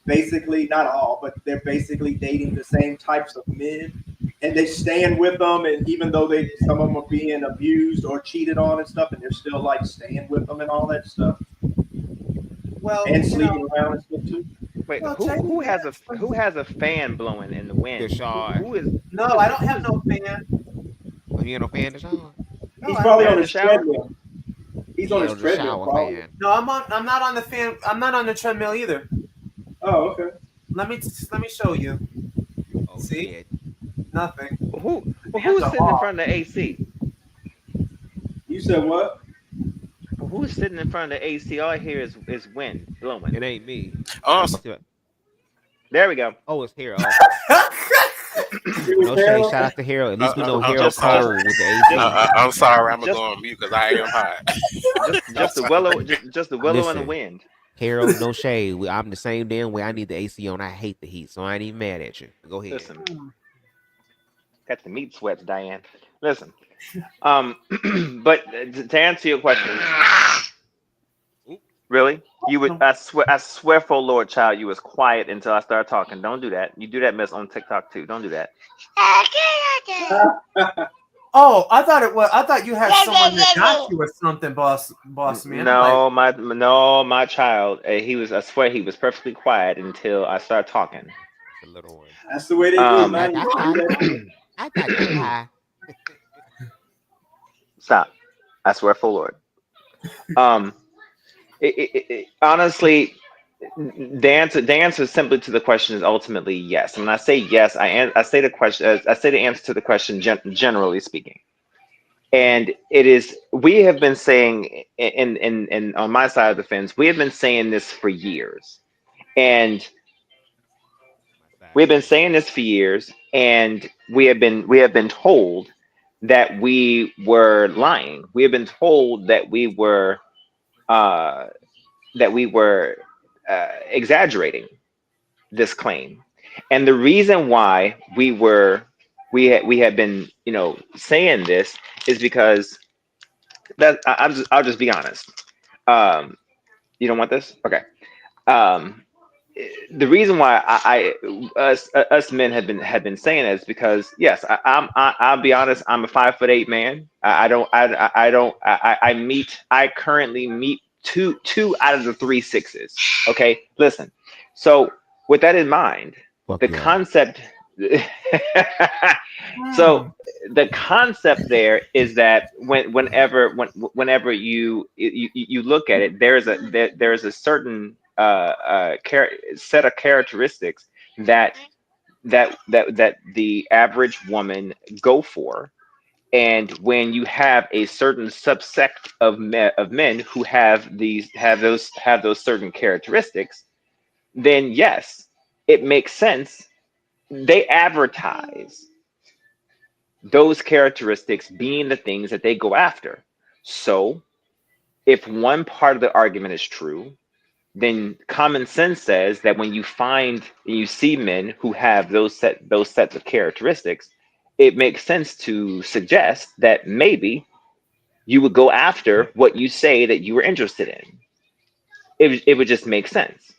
basically not all, but they're basically dating the same types of men, and they stand with them, and even though some of them are being abused or cheated on and stuff, and they're still like staying with them and all that stuff. Well, and sleeping around and stuff too. Wait, who has a fan blowing in the wind? Deshaun. Who is? No, I don't have no fan. Oh, you ain't no fan, Deshaun? He's probably on his treadmill. He's on his treadmill, probably. No, I'm not on the fan. I'm not on the treadmill either. Oh, okay. Let me show you. Oh, see? Shit. Nothing. Who's sitting in front of the AC? You said what? Who's sitting in front of the AC? All I hear is wind blowing. It ain't me. Awesome. There we go. Oh, it's here. No shade. Shout out to Harold. At least we know Harold Just, cold with the AC. I'm sorry, I'm gonna just, go on mute because I am hot. just the willow, just the willow and the Listen, wind. Harold, no shade. I'm the same damn way. I need the AC on. I hate the heat, so I ain't even mad at you. Go ahead. Listen, got the meat sweats, Diane. Listen, but to answer your question, really, you would. I swear for Lord, child, you was quiet until I started talking. Don't do that. You do that mess on TikTok too. Don't do that. Oh, I thought it was. I thought you had someone that got you or something, boss man. No, my child. He was. I swear he was perfectly quiet until I started talking. The little one. That's the way they do, man. Stop. I swear for Lord. Honestly, the answer simply to the question is ultimately yes. And when I say yes, I say the question. I say the answer to the question generally speaking. And it is. We have been saying in on my side of the fence, we have been saying this for years, and we've been saying this for years, and we have been told that we were lying. We have been told that we were exaggerating this claim, and the reason why we have been saying this is because I'll just be honest. You don't want this? Okay. The reason why us men have been saying it is because yes, I'll be honest. I'm a 5'8" man. I currently meet two out of the 3 6s. Okay, listen. So with that in mind, the concept. So the concept there is that whenever you look at it, there's a certain set of characteristics that the average woman go for, and when you have a certain subsect of men who have those certain characteristics, then yes, it makes sense. They advertise those characteristics being the things that they go after. So if one part of the argument is true, then common sense says that when you see men who have those sets of characteristics, it makes sense to suggest that maybe you would go after what you say that you were interested in. It would just make sense.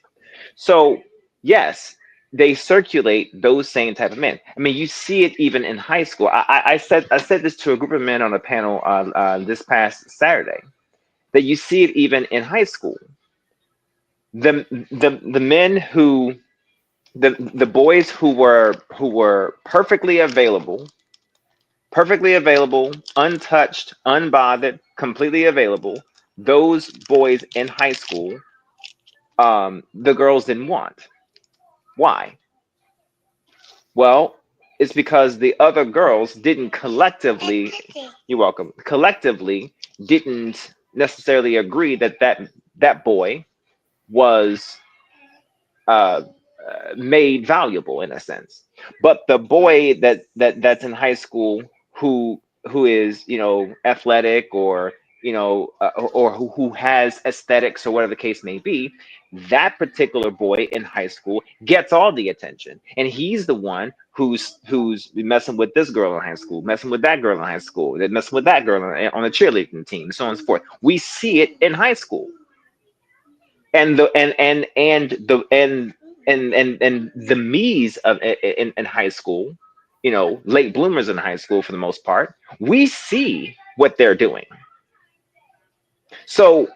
So yes, they circulate those same type of men. I mean, you see it even in high school. I said this to a group of men on a panel this past Saturday, that you see it even in high school. The men who the boys who were perfectly available, untouched, unbothered, completely available. Those boys in high school, the girls didn't want. Why? Well, it's because the other girls didn't collectively, you're welcome, collectively didn't necessarily agree that boy was made valuable in a sense. But the boy that's in high school who is athletic, or or who has aesthetics or whatever the case may be, that particular boy in high school gets all the attention, and he's the one who's messing with this girl in high school, messing with that girl in high school, that messing with that girl on the cheerleading team, so on and so forth. We see it in high school, and the me's of in high school, late bloomers in high school for the most part, we see what they're doing. So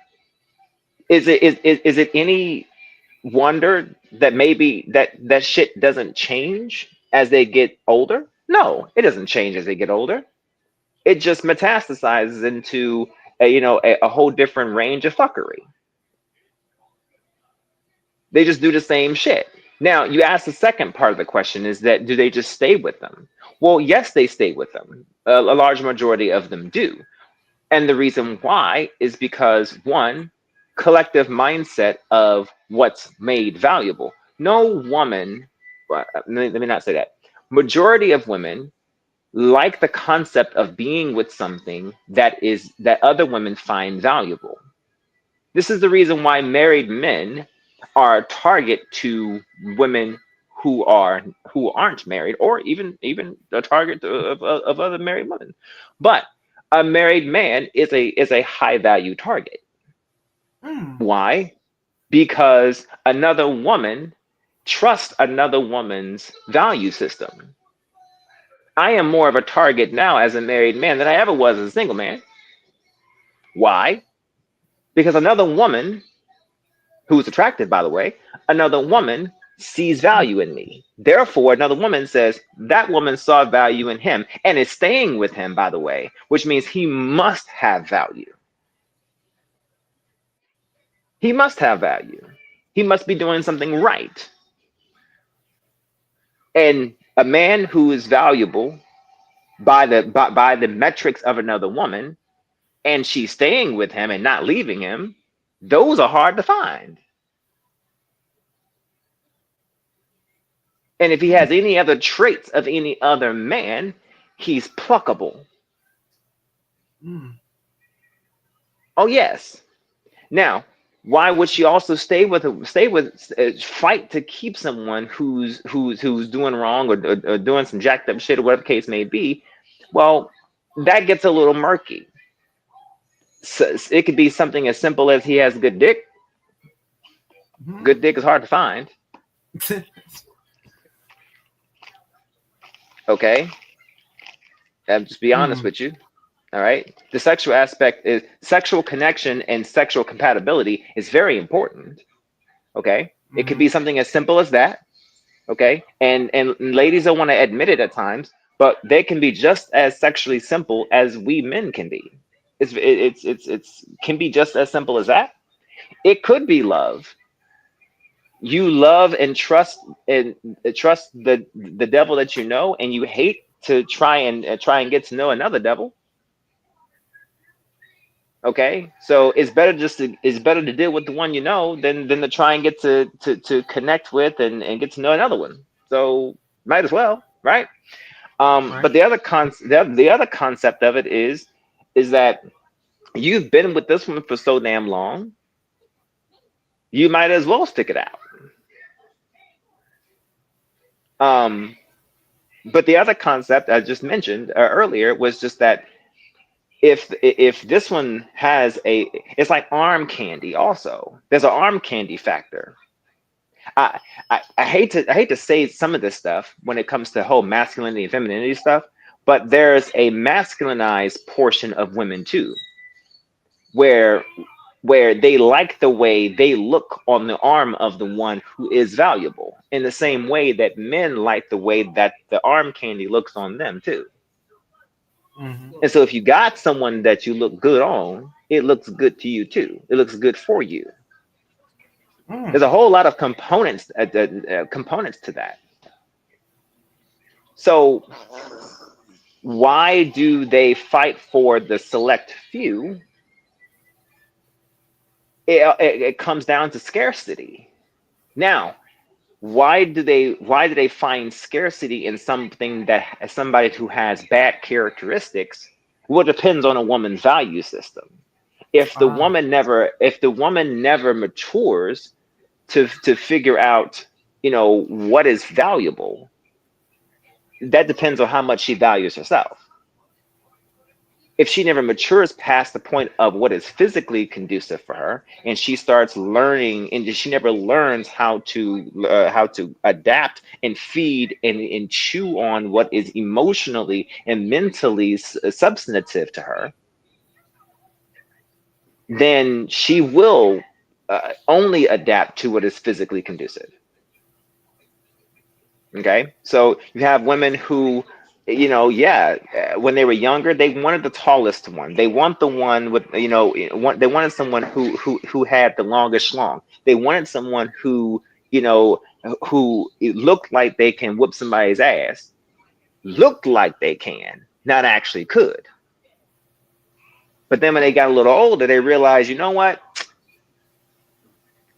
is it any wonder that maybe that shit doesn't change as they get older? No, it doesn't change as they get older. It just metastasizes into a whole different range of fuckery. They just do the same shit. Now, you ask the second part of the question is that do they just stay with them? Well, yes, they stay with them. A large majority of them do. And the reason why is because, one, collective mindset of what's made valuable. No woman, let me not say that. Majority of women like the concept of being with something that other women find valuable. This is the reason why married men are a target to women who aren't married, or even a target of other married women. But a married man is a high value target. Why? Because another woman trusts another woman's value system. I am more of a target now as a married man than I ever was as a single man. Why? Because another woman, who's attractive, by the way, another woman sees value in me. Therefore, another woman says that woman saw value in him and is staying with him, by the way, which means he must have value. He must have value. He must be doing something right. And a man who is valuable by the metrics of another woman, and she's staying with him and not leaving him, those are hard to find. And if he has any other traits of any other man, he's pluckable. Oh yes. Now, why would she also fight to keep someone who's doing wrong or doing some jacked up shit or whatever the case may be? Well, that gets a little murky. So it could be something as simple as he has good dick. Good dick is hard to find. Okay, and just be honest with you. All right, the sexual aspect is sexual connection and sexual compatibility is very important. Okay, it could be something as simple as that. Okay, and ladies don't want to admit it at times, but they can be just as sexually simple as we men can be. It's can be just as simple as that. It could be love. You love and trust the devil that you know, and you hate to try and get to know another devil. Okay, so it's better to deal with the one you know than to try and get to connect with and get to know another one. So might as well, right? But the other concept of it is that you've been with this one for so damn long, you might as well stick it out. But the other concept I just mentioned earlier was just that if this one has it's like arm candy. Also, there's an arm candy factor. I hate to say some of this stuff when it comes to whole masculinity and femininity stuff, but there's a masculinized portion of women too, where they like the way they look on the arm of the one who is valuable, in the same way that men like the way that the arm candy looks on them too. And so if you got someone that you look good on, it looks good to you too. It looks good for you. There's a whole lot of components to that. So why do they fight for the select few? It comes down to scarcity. Now, why do they find scarcity in something that somebody who has bad characteristics? Well, it depends on a woman's value system. If the woman never matures to figure out, what is valuable, that depends on how much she values herself. If she never matures past the point of what is physically conducive for her, and she starts learning, and she never learns how to adapt and feed and chew on what is emotionally and mentally substantive to her, then she will only adapt to what is physically conducive. Okay, so you have women who, when they were younger, they wanted the tallest one. They want the one with, they wanted someone who had the longest schlong. They wanted someone who looked like they can whoop somebody's ass, looked like they can, not actually could. But then when they got a little older, they realized, you know what?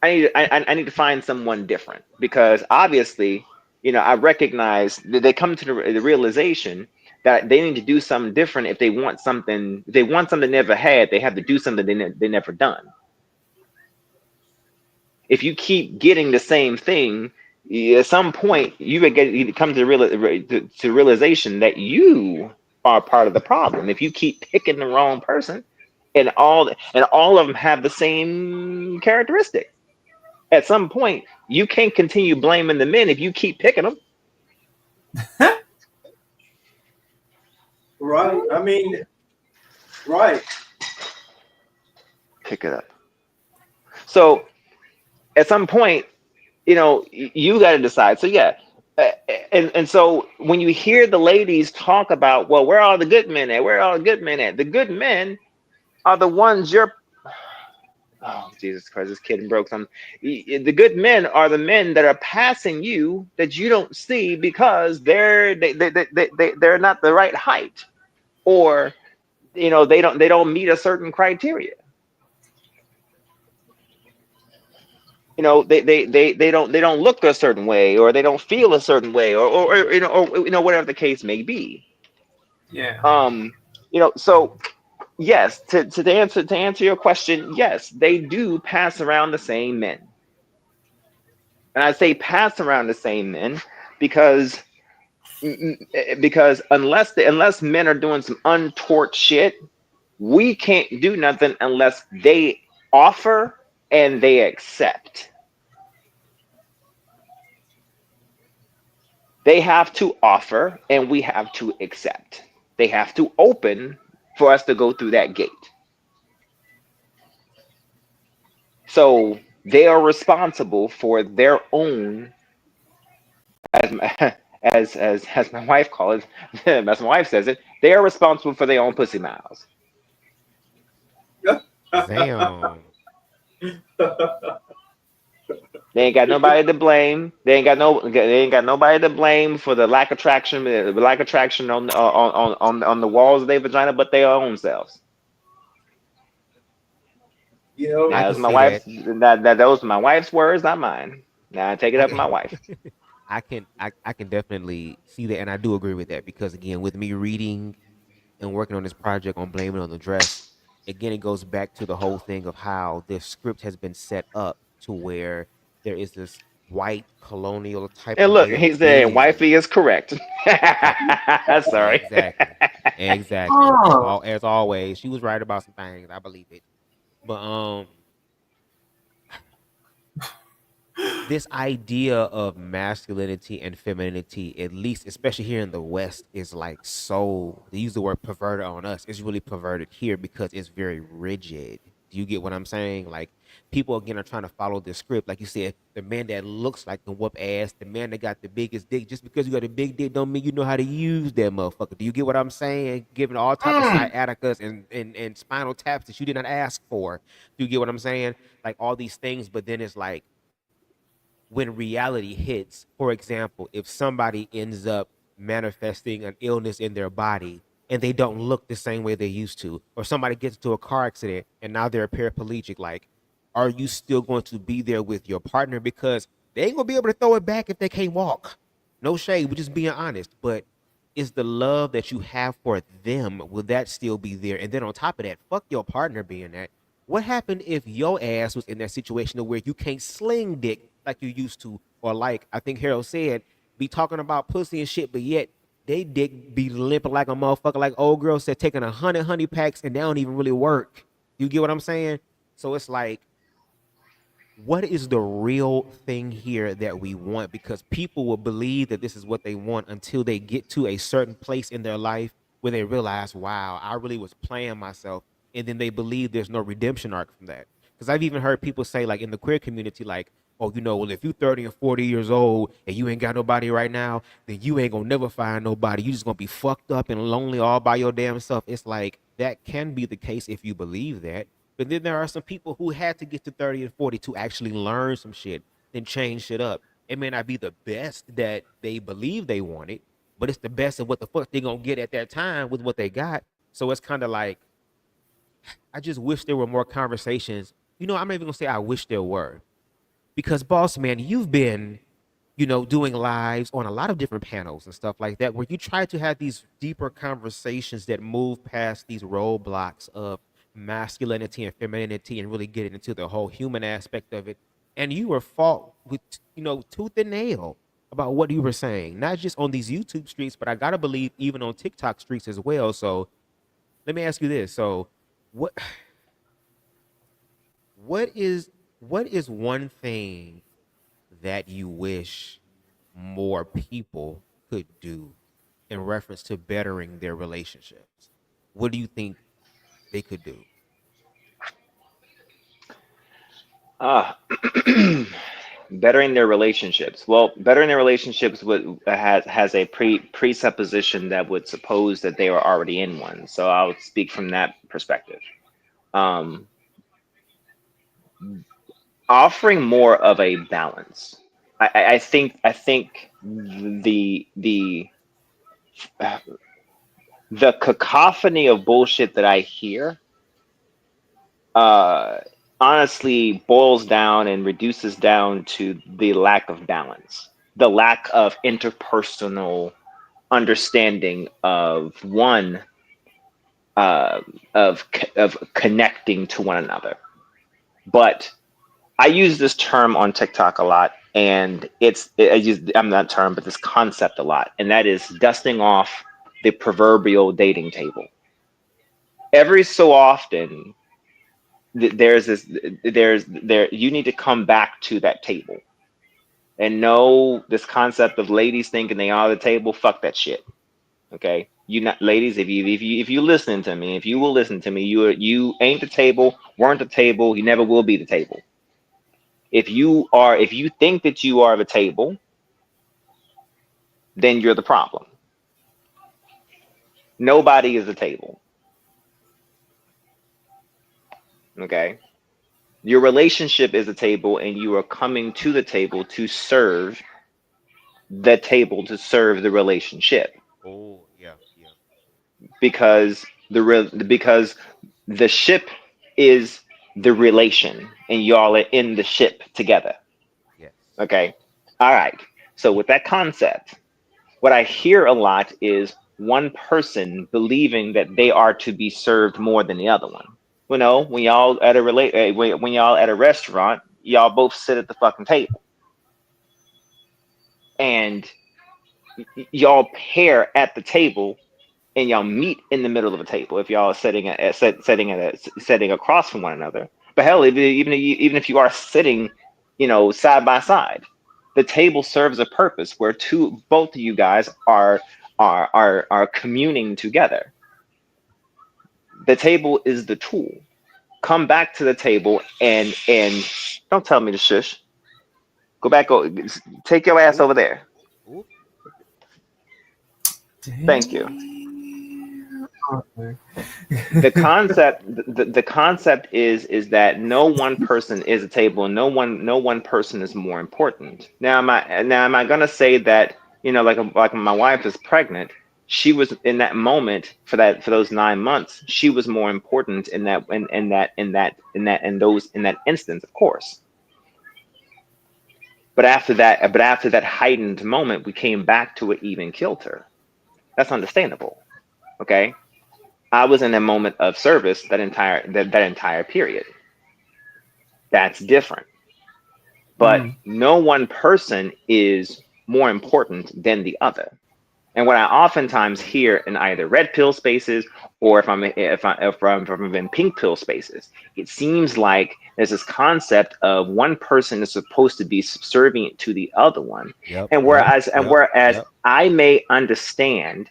I need to find someone different, because obviously I recognize that they come to the realization that they need to do something different if they want something. If they want something they never had, they have to do something they never done. If you keep getting the same thing, at some point you come to realization that you are part of the problem. If you keep picking the wrong person, and all of them have the same characteristic, at some point you can't continue blaming the men if you keep picking them. Right. I mean, right. Pick it up. So at some point, you got to decide. So yeah, and so when you hear the ladies talk about, well, where are all the good men at? Where are all the good men at? The good men are the ones you're. Oh, Jesus Christ, this kid broke something. The good men are the men that are passing you that you don't see because they're not the right height, or they don't meet a certain criteria. They don't look a certain way, or they don't feel a certain way, or whatever the case may be. Yeah. So yes, to answer your question, yes, they do pass around the same men. And I say pass around the same men because unless men are doing some untoward shit, we can't do nothing unless they offer and they accept. They have to offer and we have to accept. They have to open for us to go through that gate. So they are responsible for their own, as my wife calls it, as my wife says it, they are responsible for their own pussy miles. Damn. They ain't got nobody to blame. They ain't got nobody to blame for the lack of traction on the walls of their vagina, but their own selves. I That can was my see wife's. that. Those are my wife's words, not mine. Now I take it up with my wife. I can definitely see that, and I do agree with that because again, with me reading and working on this project on blaming on the dress, again, it goes back to the whole thing of how this script has been set up to where there is this white colonial type And of look, way of he's saying being. wifey is correct. Sorry. Exactly. As always, she was right about some things. I believe it, but this idea of masculinity and femininity, at least especially here in the West, is like so, they use the word perverted on us. It's really perverted here because it's very rigid. Do you get what I'm saying? Like people again are trying to follow the script. Like you said, the man that looks like the whoop ass, the man that got the biggest dick, just because you got a big dick don't mean you know how to use that motherfucker. Do you get what I'm saying? Giving all type of sciaticas and spinal taps that you did not ask for. Do you get what I'm saying? Like all these things, but then it's like when reality hits, for example, if somebody ends up manifesting an illness in their body and they don't look the same way they used to, or somebody gets into a car accident and now they're paraplegic, like, are you still going to be there with your partner? Because they ain't gonna be able to throw it back if they can't walk. No shade, we're just being honest. But is the love that you have for them, will that still be there? And then on top of that, fuck your partner being that. What happened if your ass was in that situation where you can't sling dick like you used to, or like I think Harold said, be talking about pussy and shit, but yet they dick be limping like a motherfucker, like old girl said, taking 100 honey packs and they don't even really work. You get what I'm saying? So it's like, what is the real thing here that we want? Because people will believe that this is what they want until they get to a certain place in their life where they realize, wow, I really was playing myself. And then they believe there's no redemption arc from that. Because I've even heard people say, like in the queer community, like, oh, well, if you 30 and 40 years old and you ain't got nobody right now, then you ain't gonna never find nobody. You just gonna be fucked up and lonely all by your damn self. It's like that can be the case if you believe that. But then there are some people who had to get to 30 and 40 to actually learn some shit and change shit up. It may not be the best that they believe they wanted, but it's the best of what the fuck they gonna get at that time with what they got. So it's kind of like, I just wish there were more conversations. I'm not even gonna say I wish there were. Because boss man, you've been doing lives on a lot of different panels and stuff like that, where you try to have these deeper conversations that move past these roadblocks of masculinity and femininity and really get into the whole human aspect of it. And you were fought with, tooth and nail about what you were saying, not just on these YouTube streets, but I gotta believe even on TikTok streets as well. So let me ask you this. So what what is one thing that you wish more people could do in reference to bettering their relationships? What do you think they could do? Uh, bettering their relationships. Well, bettering their relationships has a presupposition that would suppose that they are already in one. So I'll speak from that perspective. Um, Offering more of a balance. I think the cacophony of bullshit that I hear honestly boils down and reduces down to the lack of balance, the lack of interpersonal understanding of one of connecting to one another. But I use this term on TikTok a lot, and I'm not term, but this concept a lot, and that is dusting off the proverbial dating table. Every so often, you need to come back to that table and know this concept of ladies thinking they are the table. Fuck that shit. Okay, you not ladies. If you listen to me, if you will listen to me, you ain't the table, weren't the table, you never will be the table. If you think that you are the table, then you're the problem. Nobody is the table. Okay, your relationship is a table, and you are coming to the table to serve the table, to serve the relationship. Oh, yeah, yeah. Because because the ship is the relation, and y'all are in the ship together. Yes. Okay. All right. So with that concept, what I hear a lot is one person believing that they are to be served more than the other one. When y'all at when y'all at a restaurant, y'all both sit at the fucking table, and y'all pair at the table, and y'all meet in the middle of a table if y'all are sitting across from one another. But hell, even if you are sitting, side by side, the table serves a purpose where both of you guys are communing together. The table is the tool. Come back to the table and don't tell me to shush. Go back. Take your ass over there. Ooh. Thank you. The concept is that no one person is a table, and no one person is more important. Now am I gonna say that, like when my wife is pregnant, she was in that moment for those 9 months, she was more important in that instance, of course. But after that heightened moment, we came back to it even kilter. That's understandable. Okay. I was in a moment of service that entire period. That's different. But no one person is more important than the other. And what I oftentimes hear in either red pill spaces, or if I'm in pink pill spaces, it seems like there's this concept of one person is supposed to be subservient to the other one. And whereas I may understand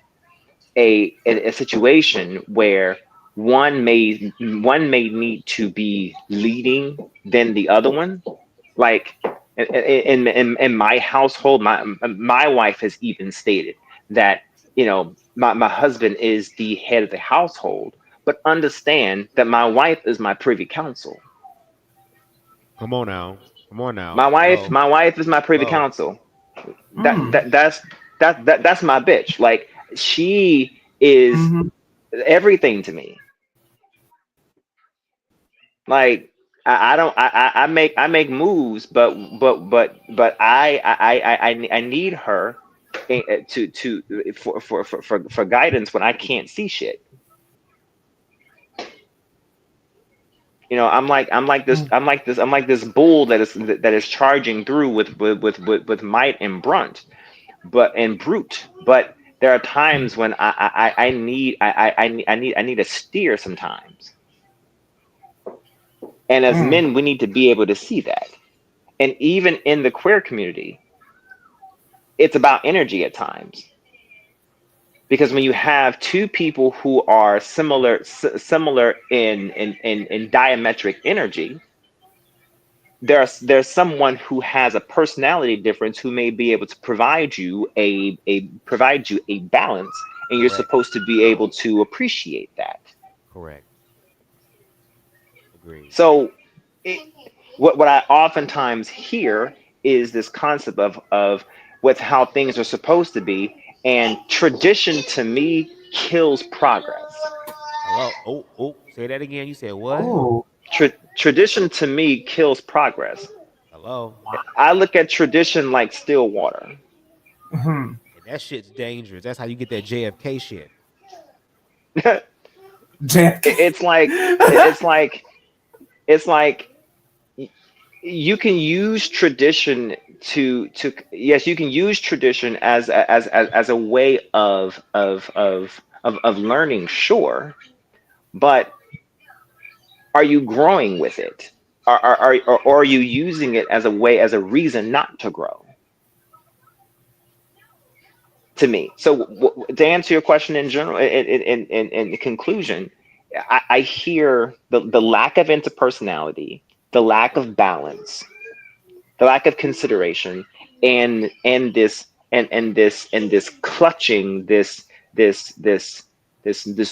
a situation where one may need to be leading than the other one. Like in my household, my wife has even stated that my husband is the head of the household, but understand that my wife is my privy counsel. Come on now. My wife is my privy counsel. That's my bitch. Like, she is everything to me. Like, I make moves, but I need her for guidance when I can't see shit. You know, I'm like this bull that is charging through with might and brute. But there are times when I need a steer sometimes. And as men, we need to be able to see that. And even in the queer community, it's about energy at times. Because when you have two people who are similar in diametric energy, there's someone who has a personality difference who may be able to provide you a balance, and you're Correct. supposed to be able to appreciate that. Correct. Agreed. So what I oftentimes hear is this concept of with how things are supposed to be, and tradition to me kills progress. Hello. Oh. Say that again. You said what? Oh. Tradition to me kills progress. Hello. I look at tradition like still water. And that shit's dangerous. That's how you get that JFK shit. It's like you can use tradition to yes, you can use tradition as a way of learning, sure, but are you growing with it? Or are you using it as a reason not to grow? To me, so to answer your question in general, in conclusion, I hear the lack of interpersonality, the lack of balance, the lack of consideration, and this clutching, this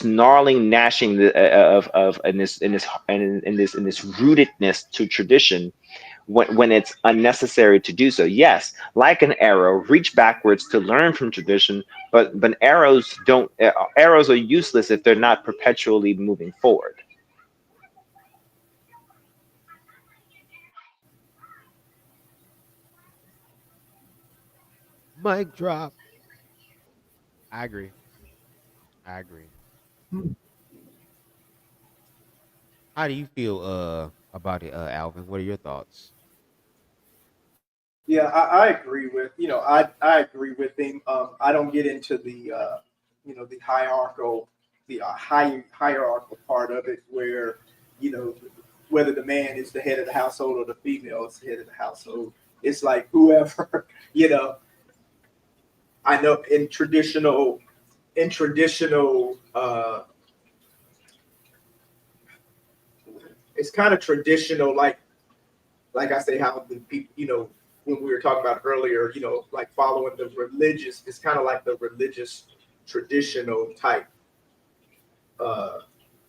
gnarling gnashing of in this rootedness to tradition, when it's unnecessary to do so. Yes, like an arrow, reach backwards to learn from tradition, but arrows are useless if they're not perpetually moving forward. Mic drop. I agree. I agree. How do you feel about it, Alvin? What are your thoughts? Yeah, I agree with I agree with him. I don't get into the the hierarchical part of it where you know whether the man is the head of the household or the female is the head of the household. It's like whoever I know in traditional it's kind of traditional like I say how the people when we were talking about earlier like following the religious, it's kind of like the religious traditional type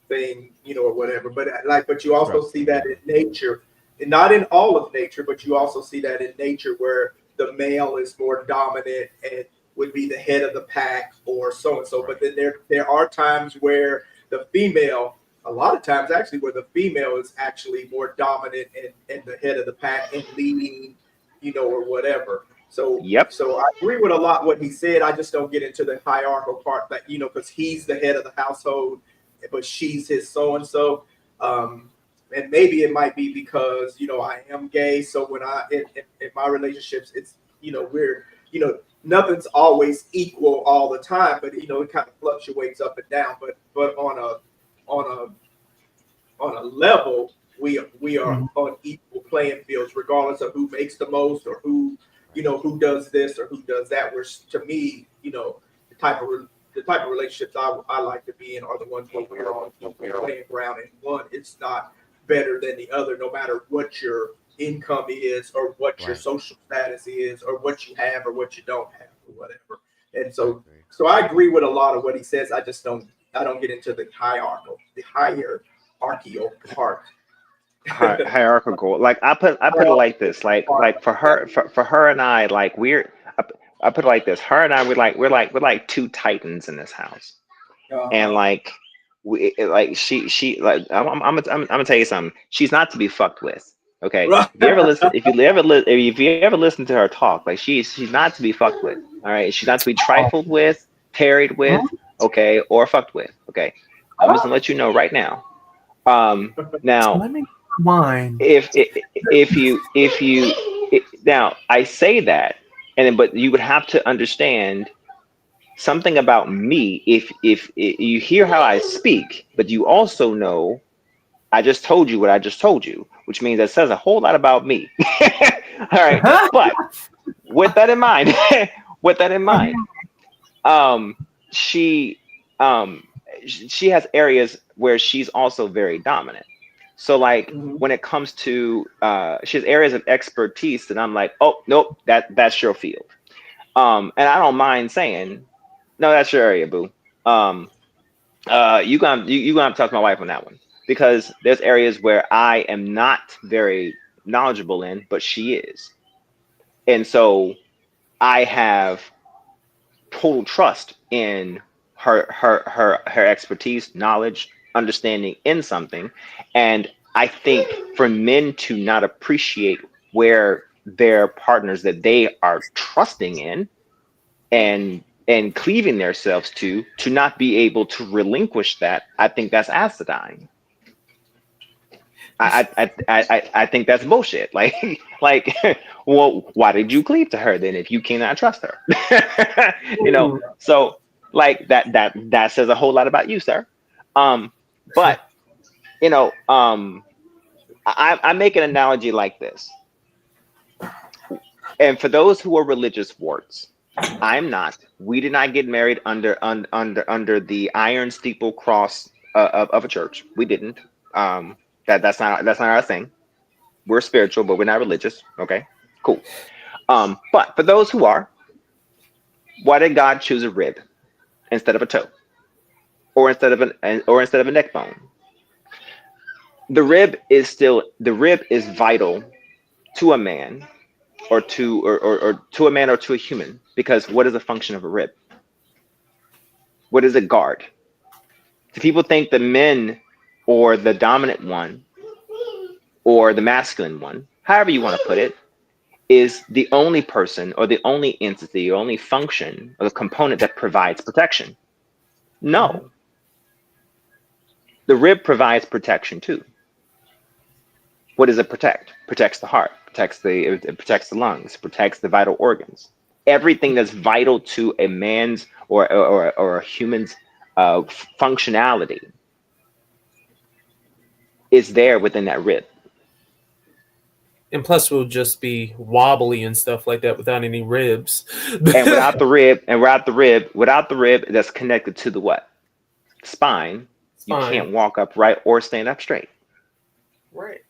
thing or whatever, but you also see that in nature, and not in all of nature, but you also see that in nature where the male is more dominant and would be the head of the pack or so and so. But then there are times where the female, a lot of times actually, where the female is actually more dominant and the head of the pack and leading, or whatever. So So I agree with a lot what he said. I just don't get into the hierarchical part that because he's the head of the household, but she's his so and so. And maybe it might be because I am gay. So when in my relationships, it's we're nothing's always equal all the time, but it kind of fluctuates up and down. But on a level, we are on equal playing fields, regardless of who makes the most or who who does this or who does that. Where to me, the type of relationships I like to be in are the ones where we're on playing ground, and one, it's not better than the other, no matter what your income is or what your social status is or what you have or what you don't have or whatever. And so I agree with a lot of what he says. I don't get into the hierarchical part. Hierarchical. Like I put it like this. Like for her and I, like I put it like this. Her and I, we're like two titans in this house, and like like she like I'm gonna tell you something. She's not to be fucked with. Okay, if you ever listen, if you ever listen to her talk, like she's not to be fucked with. All right, she's not to be trifled with, tarried with, okay, or fucked with. Okay, I'm just gonna let you know right now. Now, Let me mind. Now I say that, but you would have to understand something about me. If you hear how I speak, but you also know I just told you what I just told you, which means that says a whole lot about me. All right, but with that in mind, she she has areas where she's also very dominant. So like when it comes to she has areas of expertise that I'm like, oh nope, that's your field. And I don't mind saying, no, that's your area, boo. You gonna have to talk to my wife on that one, because there's areas where I am not very knowledgeable in, but she is. And so I have total trust in her expertise, knowledge, understanding in something. And I think for men to not appreciate where their partners that they are trusting in and cleaving themselves to not be able to relinquish that, I think that's acidine. I think that's bullshit. Like, well, why did you cleave to her then if you cannot trust her? So like that says a whole lot about you, sir. But I make an analogy like this. And for those who are religious warts, I'm not. We did not get married under the iron steeple cross of a church. We didn't. That's not our thing. We're spiritual, but we're not religious. Okay, cool. But for those who are, why did God choose a rib instead of a toe, or instead of a neck bone? The rib is vital to a man, or to a man or to a human, because what is the function of a rib? What does it guard? Do people think the men, or the dominant one, or the masculine one, however you want to put it, is the only person or the only entity or only function or the component that provides protection? No. The rib provides protection too. What does it protect? Protects the heart, it protects the lungs, protects the vital organs. Everything that's vital to a man's or a human's functionality is there within that rib. And plus, we'll just be wobbly and stuff like that without any ribs. And without the rib that's connected to the what? Spine. You can't walk upright or stand up straight. Right.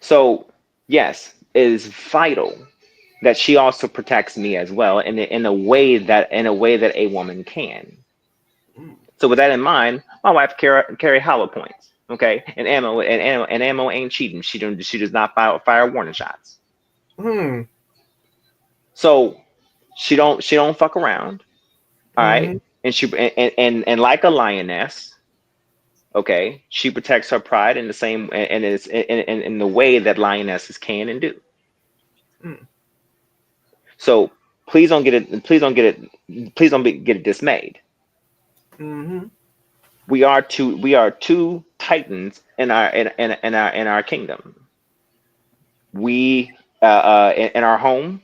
So yes, it is vital that she also protects me as well, in a way that a woman can. So with that in mind, my wife carry hollow points. Okay, and ammo ain't cheating. She does not fire warning shots. So she don't fuck around. All right, and she and like a lioness. Okay, she protects her pride in the same and it's in the way that lionesses can and do. So please don't get it dismayed. We are two titans in our kingdom. We in our home,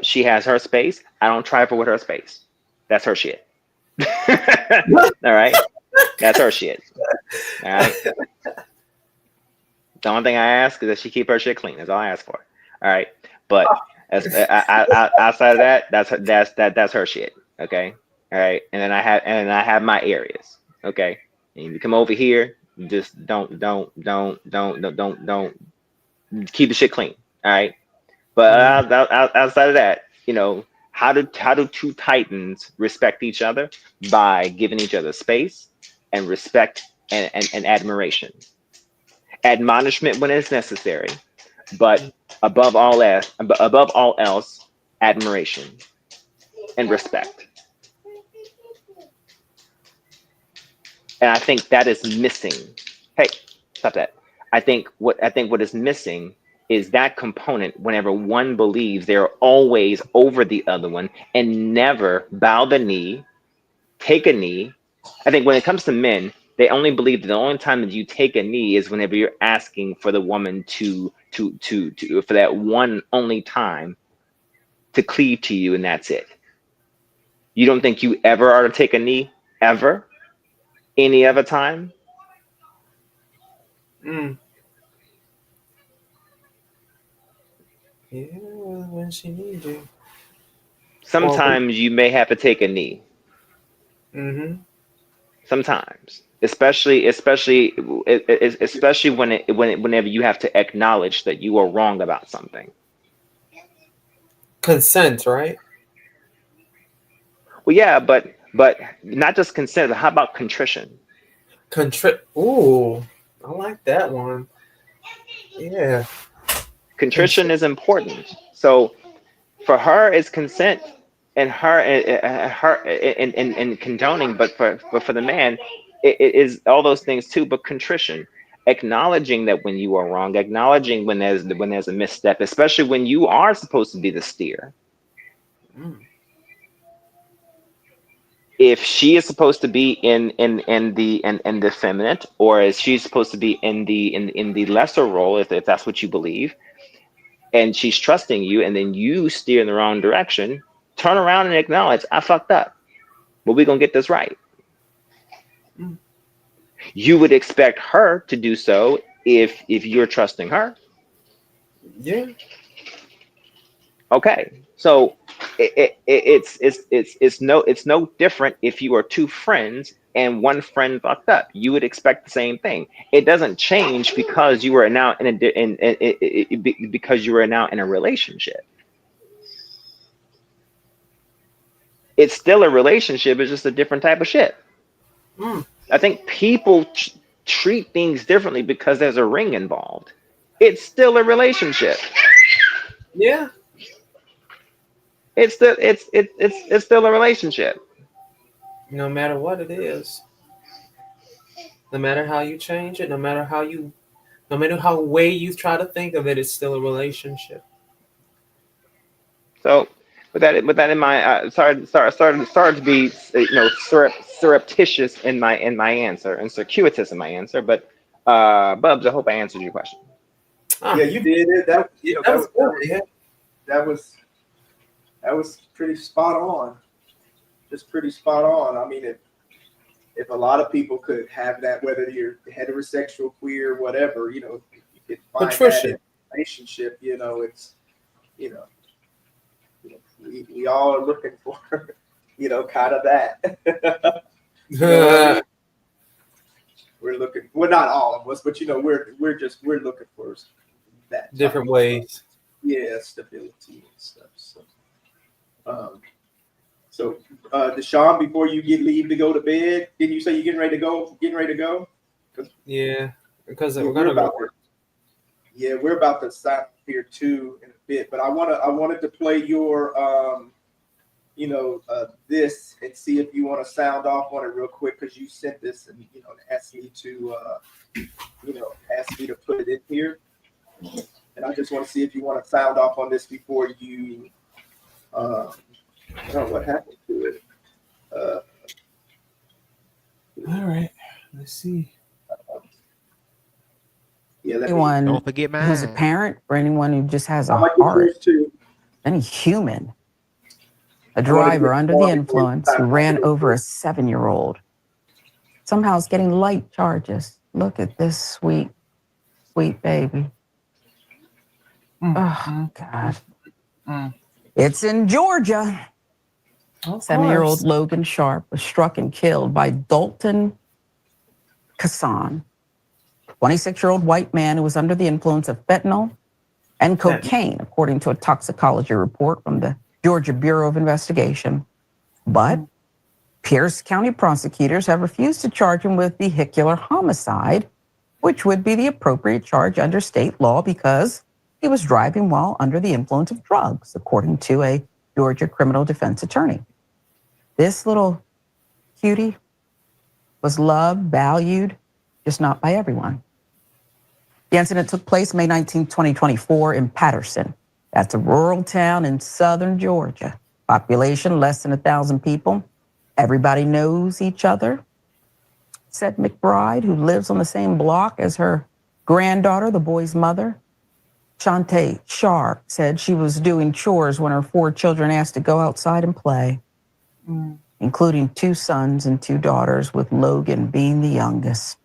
she has her space. I don't trifle with her space. That's her shit. All right, that's her shit. All right. The only thing I ask is that she keep her shit clean. That's all I ask for. All right, but outside of that, that's her shit. Okay. All right, and then I have my areas. Okay, and you come over here, just don't keep the shit clean. All right, but outside of that, how do two titans respect each other? By giving each other space and respect and admiration, admonishment when it's necessary, but above all else, admiration and respect. And I think that is missing. Hey, stop that. I think what is missing is that component whenever one believes they're always over the other one and never bow the knee, take a knee. I think when it comes to men, they only believe that the only time that you take a knee is whenever you're asking for the woman to for that one only time to cleave to you, and that's it. You don't think you ever are to take a knee ever, any other time? Yeah, when she needs you. Sometimes you may have to take a knee. Sometimes, especially whenever you have to acknowledge that you are wrong about something. Consent, right? Well, yeah, but not just consent. How about contrition? Ooh, I like that one. Yeah. Contrition is important. So for her, it's consent, and her and condoning. But for the man, it is all those things too. But contrition, acknowledging that when you are wrong, acknowledging when there's a misstep, especially when you are supposed to be the steer. If she is supposed to be in the feminine, or is she supposed to be in the lesser role, if that's what you believe, and she's trusting you, and then you steer in the wrong direction, turn around and acknowledge, I fucked up, but we're gonna get this right. You would expect her to do so if you're trusting her. Yeah. Okay, so it's no different if you are two friends and one friend fucked up. You would expect the same thing. It doesn't change because you are now because you are now in a relationship. It's still a relationship. It's just a different type of shit. I think people treat things differently because there's a ring involved. It's still a relationship. Yeah. It's still a relationship. No matter what it is. No matter how you change it, no matter how way you try to think of it, it's still a relationship. So with that in mind, sorry to be surreptitious in my answer and circuitous in my answer, but Bubs, I hope I answered your question. Yeah, you did it. That was pretty spot on. Just pretty spot on. I mean, if a lot of people could have that, whether you're heterosexual, queer, whatever, you could find that in a relationship. It's we all are looking for, kind of that. I mean? We're looking. Well, not all of us, but we're looking for that different ways. Yeah, stability and stuff. So, Deshaun, before you leave to go to bed, didn't you say you're getting ready to go? Yeah, because we're gonna go. Yeah, we're about to sign up here too in a bit, but I wanted to play your this and see if you want to sound off on it real quick, because you sent this and asked me to put it in here, and I just want to see if you want to sound off on this before you. I don't know what happened to it. All right, let's see. Yeah, anyone don't forget mine. who's a parent or anyone who just has a heart, any human. A driver under the influence who ran over a 7-year-old somehow is getting light charges. Look at this sweet, sweet baby. Oh, God. It's in Georgia. 7-year-old Logan Sharp was struck and killed by Dalton Kassan, 26-year-old white man who was under the influence of fentanyl and cocaine, according to a toxicology report from the Georgia Bureau of Investigation. But Pierce County prosecutors have refused to charge him with vehicular homicide, which would be the appropriate charge under state law because he was driving while under the influence of drugs, according to a Georgia criminal defense attorney. This little cutie was loved, valued, just not by everyone. The incident took place May 19, 2024 in Patterson. That's a rural town in southern Georgia. Population less than 1,000 people. Everybody knows each other, said McBride, who lives on the same block as her granddaughter, the boy's mother. Shantae Sharp said she was doing chores when her 4 children asked to go outside and play, including 2 sons and 2 daughters, with Logan being the youngest.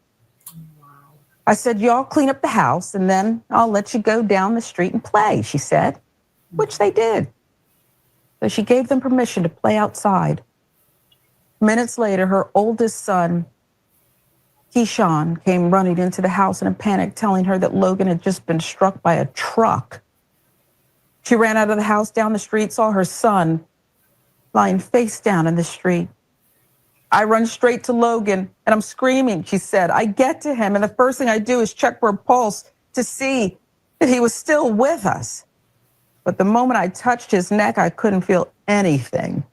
I said, y'all clean up the house and then I'll let you go down the street and play, she said, which they did. So she gave them permission to play outside. Minutes later, her oldest son, Keyshawn, came running into the house in a panic, telling her that Logan had just been struck by a truck. She ran out of the house down the street, saw her son lying face down in the street. I run straight to Logan and I'm screaming, she said. I get to him and the first thing I do is check for a pulse to see that he was still with us. But the moment I touched his neck, I couldn't feel anything.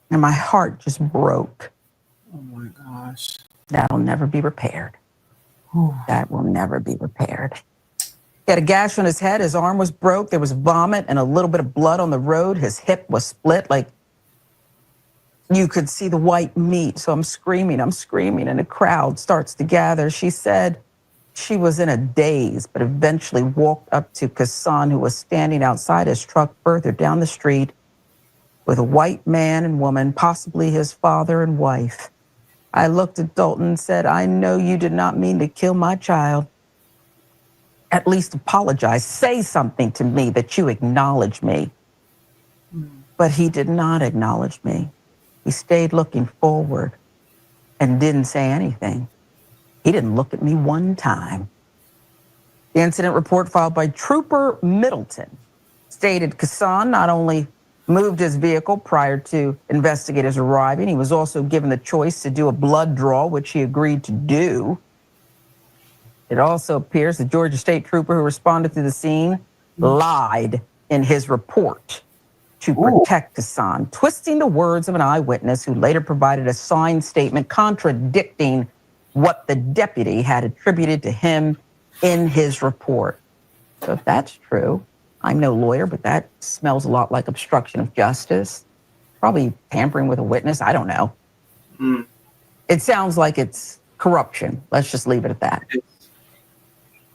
And my heart just broke. Oh my gosh. That'll never be repaired. That will never be repaired. He had a gash on his head. His arm was broke. There was vomit and a little bit of blood on the road. His hip was split, like you could see the white meat. So I'm screaming, and the crowd starts to gather. She said she was in a daze, but eventually walked up to Kassan, who was standing outside his truck further down the street with a white man and woman, possibly his father and wife. I looked at Dalton and said, I know you did not mean to kill my child. At least apologize. Say something to me that you acknowledge me. But he did not acknowledge me. He stayed looking forward and didn't say anything. He didn't look at me one time. The incident report filed by Trooper Middleton stated Kassan not only moved his vehicle prior to investigators arriving, he was also given the choice to do a blood draw, which he agreed to do. It also appears the Georgia State Trooper who responded to the scene lied in his report to protect Kassan, twisting the words of an eyewitness who later provided a signed statement contradicting what the deputy had attributed to him in his report. So if that's true, I'm no lawyer, but that smells a lot like obstruction of justice, probably tampering with a witness. I don't know. It sounds like it's corruption. Let's just leave it at that.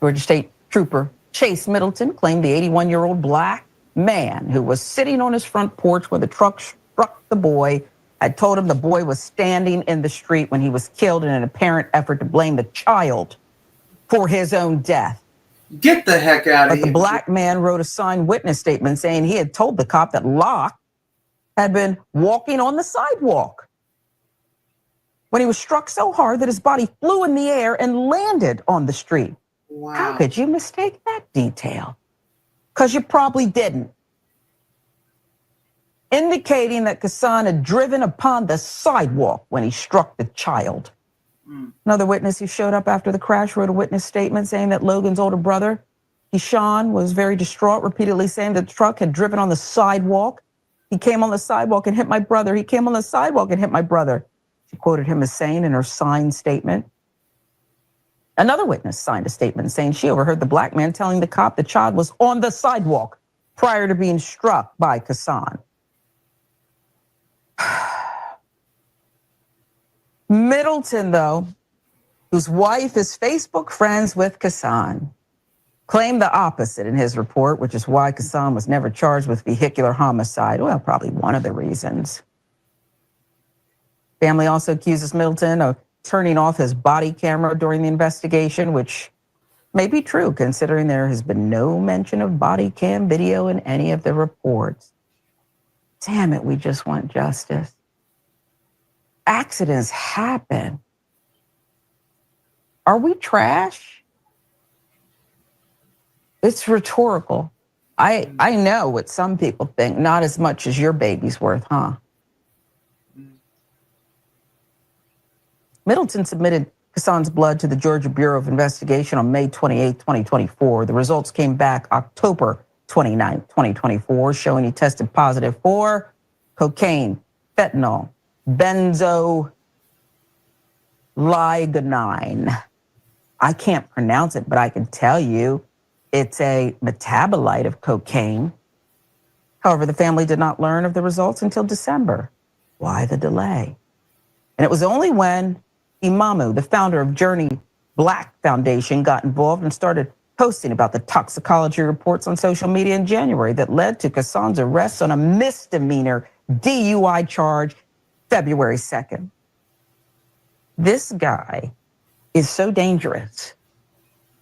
Georgia State Trooper Chase Middleton claimed the 81-year-old black man who was sitting on his front porch where the truck struck the boy had told him the boy was standing in the street when he was killed in an apparent effort to blame the child for his own death. Get the heck out of here. The black man wrote a signed witness statement saying he had told the cop that Locke had been walking on the sidewalk when he was struck so hard that his body flew in the air and landed on the street. Wow. How could you mistake that detail? Because you probably didn't. Indicating that Kassan had driven upon the sidewalk when he struck the child. Another witness who showed up after the crash wrote a witness statement saying that Logan's older brother, Keyshawn, was very distraught, repeatedly saying that the truck had driven on the sidewalk. He came on the sidewalk and hit my brother. He came on the sidewalk and hit my brother. She quoted him as saying in her signed statement. Another witness signed a statement saying she overheard the black man telling the cop the child was on the sidewalk prior to being struck by Kassan. Middleton, though, whose wife is Facebook friends with Kassan, claimed the opposite in his report, which is why Kassan was never charged with vehicular homicide. Well, probably one of the reasons. Family also accuses Middleton of turning off his body camera during the investigation, which may be true considering there has been no mention of body cam video in any of the reports. Damn it, we just want justice. Accidents happen. Are we trash? It's rhetorical. I know what some people think, not as much as your baby's worth, huh? Middleton submitted Kassan's blood to the Georgia Bureau of Investigation on May 28, 2024. The results came back October 29, 2024, showing he tested positive for cocaine, fentanyl, benzoyl ligonine. I can't pronounce it, but I can tell you it's a metabolite of cocaine. However, the family did not learn of the results until December. Why the delay? And it was only when Imamu, the founder of Journey Black Foundation, got involved and started posting about the toxicology reports on social media in January that led to Kassan's arrest on a misdemeanor DUI charge February 2nd. This guy is so dangerous.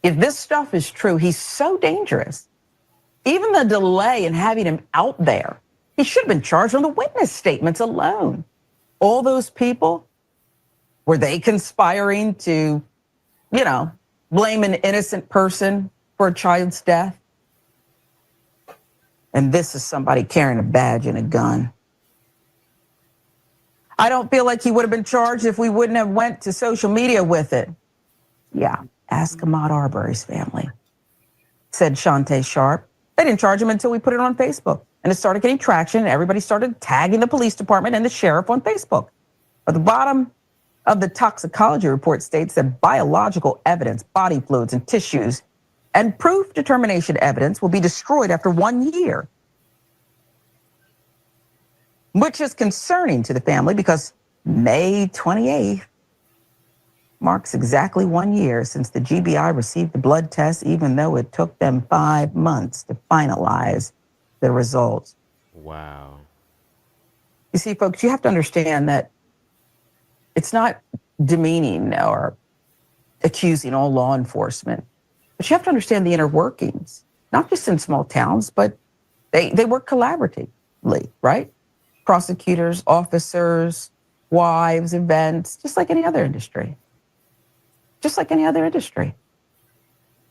If this stuff is true, he's so dangerous. Even the delay in having him out there, he should have been charged on the witness statements alone. All those people, were they conspiring to, blame an innocent person for a child's death? And this is somebody carrying a badge and a gun. I don't feel like he would have been charged if we wouldn't have went to social media with it. Yeah, ask Ahmaud Arbery's family, said Shantae Sharp. They didn't charge him until we put it on Facebook. And it started getting traction, and everybody started tagging the police department and the sheriff on Facebook. At the bottom of the toxicology report states that biological evidence, body fluids and tissues, and proof determination evidence will be destroyed after 1 year. Which is concerning to the family because May 28th marks exactly 1 year since the GBI received the blood test, even though it took them 5 months to finalize the results. Wow. You see, folks, you have to understand that it's not demeaning or accusing all law enforcement, but you have to understand the inner workings, not just in small towns, but they work collaboratively, right? Prosecutors, officers, wives, events, just like any other industry. Just like any other industry.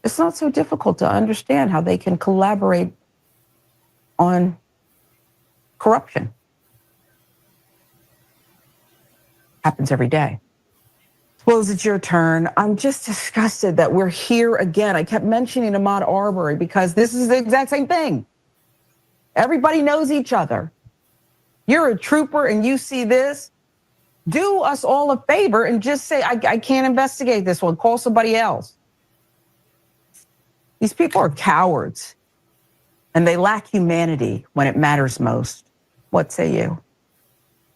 It's not so difficult to understand how they can collaborate on corruption. Happens every day. Suppose it's your turn. I'm just disgusted that we're here again. I kept mentioning Ahmaud Arbery because this is the exact same thing. Everybody knows each other. You're a trooper and you see this, do us all a favor and just say, I can't investigate this one. Call somebody else. These people are cowards and they lack humanity when it matters most. What say you?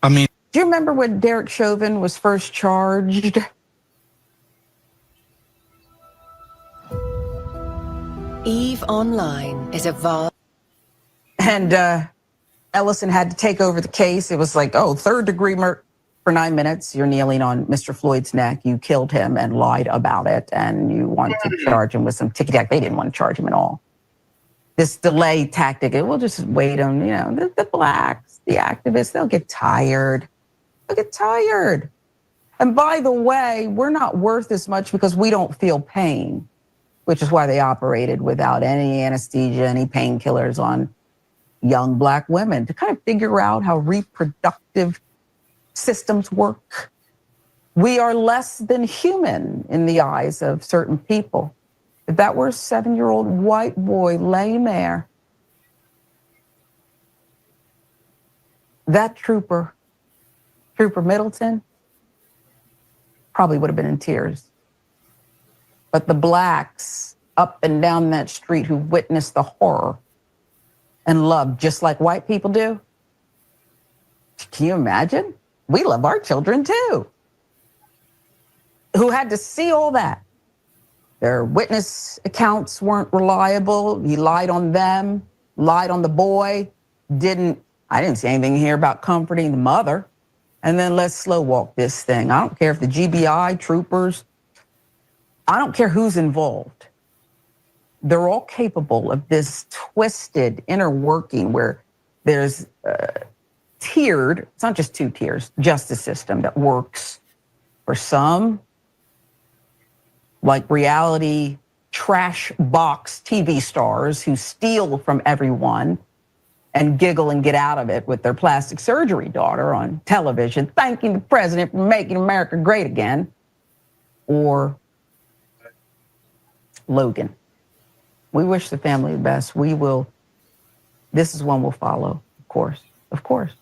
Do you remember when Derek Chauvin was first charged? EVE Online is a vast... And Ellison had to take over the case. It was like, third-degree murder. For 9 minutes, you're kneeling on Mr. Floyd's neck. You killed him and lied about it, and you want to charge him with some ticky-tack. They didn't want to charge him at all. This delay tactic, we'll just wait on, the blacks, the activists, they'll get tired. They'll get tired. And by the way, we're not worth as much because we don't feel pain, which is why they operated without any anesthesia, any painkillers on young black women to kind of figure out how reproductive systems work. We are less than human in the eyes of certain people. If that were a 7-year-old white boy laying there, that Trooper Middleton, probably would have been in tears. But the blacks up and down that street who witnessed the horror and loved just like white people do, can you imagine? We love our children too. Who had to see all that. Their witness accounts weren't reliable. He lied on them, lied on the boy. I didn't see anything here about comforting the mother. And then let's slow walk this thing. I don't care if the GBI, troopers, I don't care who's involved. They're all capable of this twisted inner working where there's tiered, it's not just 2 tiers, justice system that works for some, like reality trash box TV stars who steal from everyone and giggle and get out of it with their plastic surgery daughter on television, thanking the president for making America great again. Or Logan. We wish the family the best. This is one we'll follow, of course.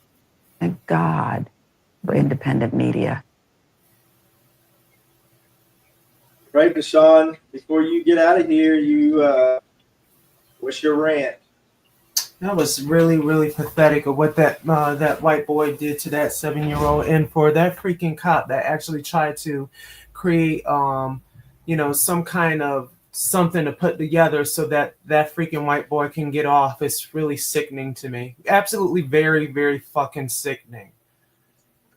Thank God for independent media. Right, Deshaun, before you get out of here, what's your rant? That was really, really pathetic of what that white boy did to that 7-year-old, and for that freaking cop that actually tried to create, some kind of something to put together so that that freaking white boy can get off. It's really sickening to me. Absolutely, very, very fucking sickening.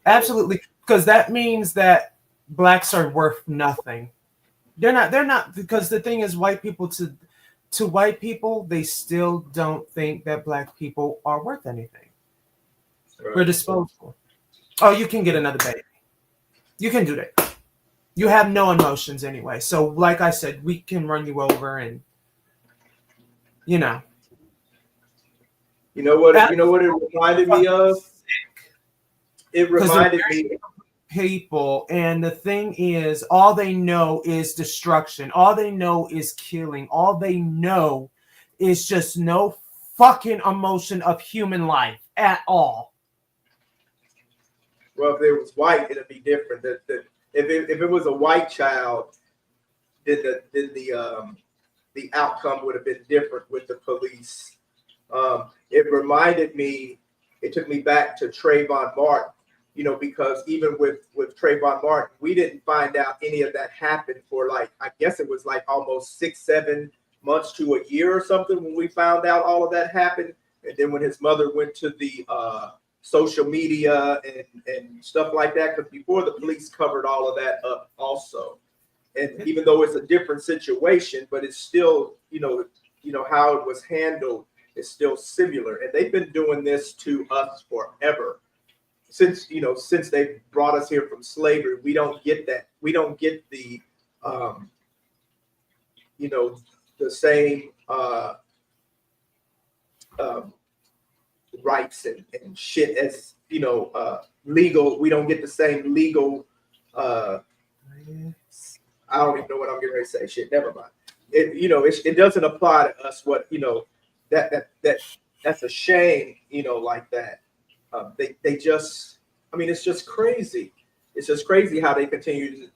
Absolutely, because that means that blacks are worth nothing. They're not, because the thing is, white people to white people, they still don't think that black people are worth anything. We're disposable. Oh, you can get another baby. You can do that. You have no emotions anyway. So, like I said, we can run you over, and You know what it reminded me of? It reminded me. People, and the thing is, all they know is destruction. All they know is killing. All they know is just no fucking emotion of human life at all. Well, if it was white, it'd be different. If it was a white child, then the outcome would have been different with the police. It reminded me. It took me back to Trayvon Martin. Because even with Trayvon Martin, we didn't find out any of that happened for I guess it was almost 6-7 months to a year or something when we found out all of that happened. And then when his mother went to the social media and stuff like that, because before the police covered all of that up also. And even though it's a different situation, but it's still, how it was handled is still similar. And they've been doing this to us forever. Since they brought us here from slavery, we don't get that. We don't get the, the same rights and shit as legal. We don't get the same legal. I don't even know what I'm getting ready to say. Shit, never mind. It doesn't apply to us. What that's a shame. Like that. They just, it's just crazy. It's just crazy how they continue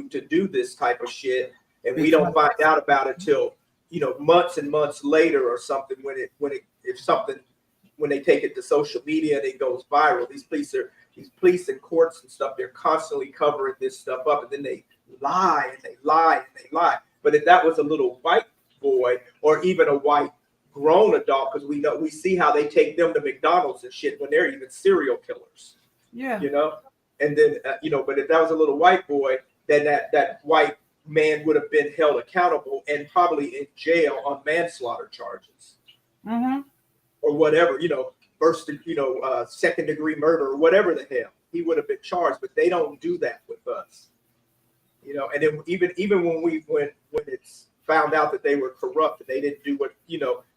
to do this type of shit, and we don't find out about it till months and months later or something when they take it to social media and it goes viral. These police and courts and stuff, they're constantly covering this stuff up, and then they lie and they lie and they lie. But if that was a little white boy or even a white grown adult, because we see how they take them to McDonald's and shit when they're even serial killers. Yeah. And then but if that was a little white boy, then that white man would have been held accountable and probably in jail on manslaughter charges. Mm-hmm. Or whatever, second degree murder or whatever the hell he would have been charged. But they don't do that with us. And then even when it's found out that they were corrupt and they didn't do what,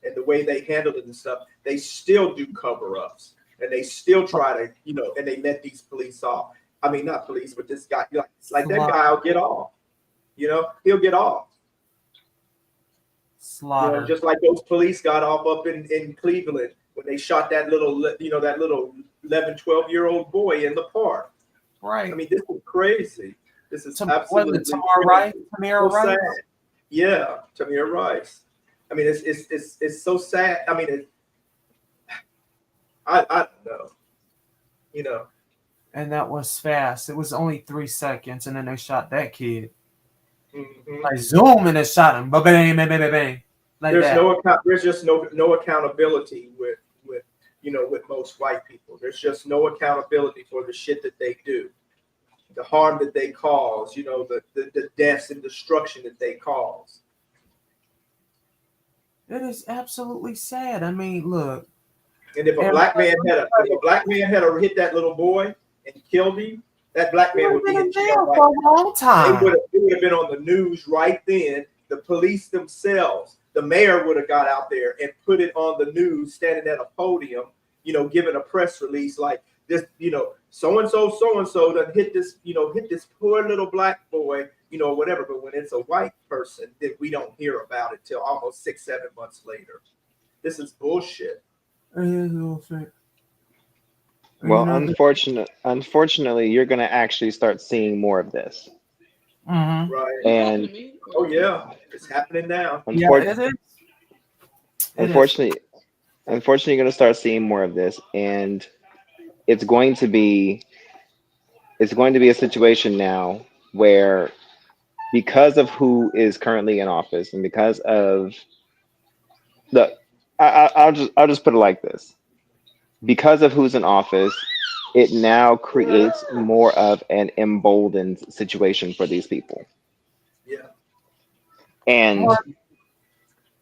and the way they handled it and stuff, they still do cover-ups and they still try to, and they let these police off. I mean, not police, but this guy, like that guy will get off. He'll get off. Slaughter. Just like those police got off up in Cleveland when they shot that little 11, 12-year-old boy in the park. Right. I mean, this is crazy. This is absolutely Tamir Rice? Yeah, Tamir Rice. I mean, it's so sad. I mean, I don't know. And that was fast. It was only 3 seconds, and then they shot that kid. Mm-hmm. Like zoom, and they shot him. Bang, bang, bang, bang, bang. Like there's just no accountability with most white people. There's just no accountability for the shit that they do, the harm that they cause, the deaths and destruction that they cause. It is absolutely sad. I mean, look. And if a black man had hit that little boy and killed him, that black man would be in jail for a long time. It would have been on the news right then. The police themselves, the mayor would have got out there and put it on the news, standing at a podium, giving a press release like this, so and so done hit this poor little black boy, whatever. But when it's a white person, then we don't hear about it till almost 6-7 months later. This is bullshit. Well, unfortunately, you're going to actually start seeing more of this. Mm-hmm. Right. And Oh yeah, it's happening now. Unfortunately, you're going to start seeing more of this, and it's going to be a situation now where, because of who is currently in office, and because of the, I'll just put it like this: because of who's in office, it now creates more of an emboldened situation for these people, Yeah. and Well,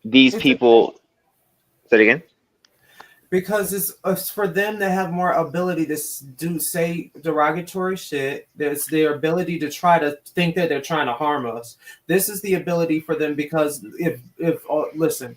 these it's people. Say it again. because it's for them to have more ability to say derogatory shit. There's their ability to try to think that they're trying to harm us. This is the ability for them, because if listen,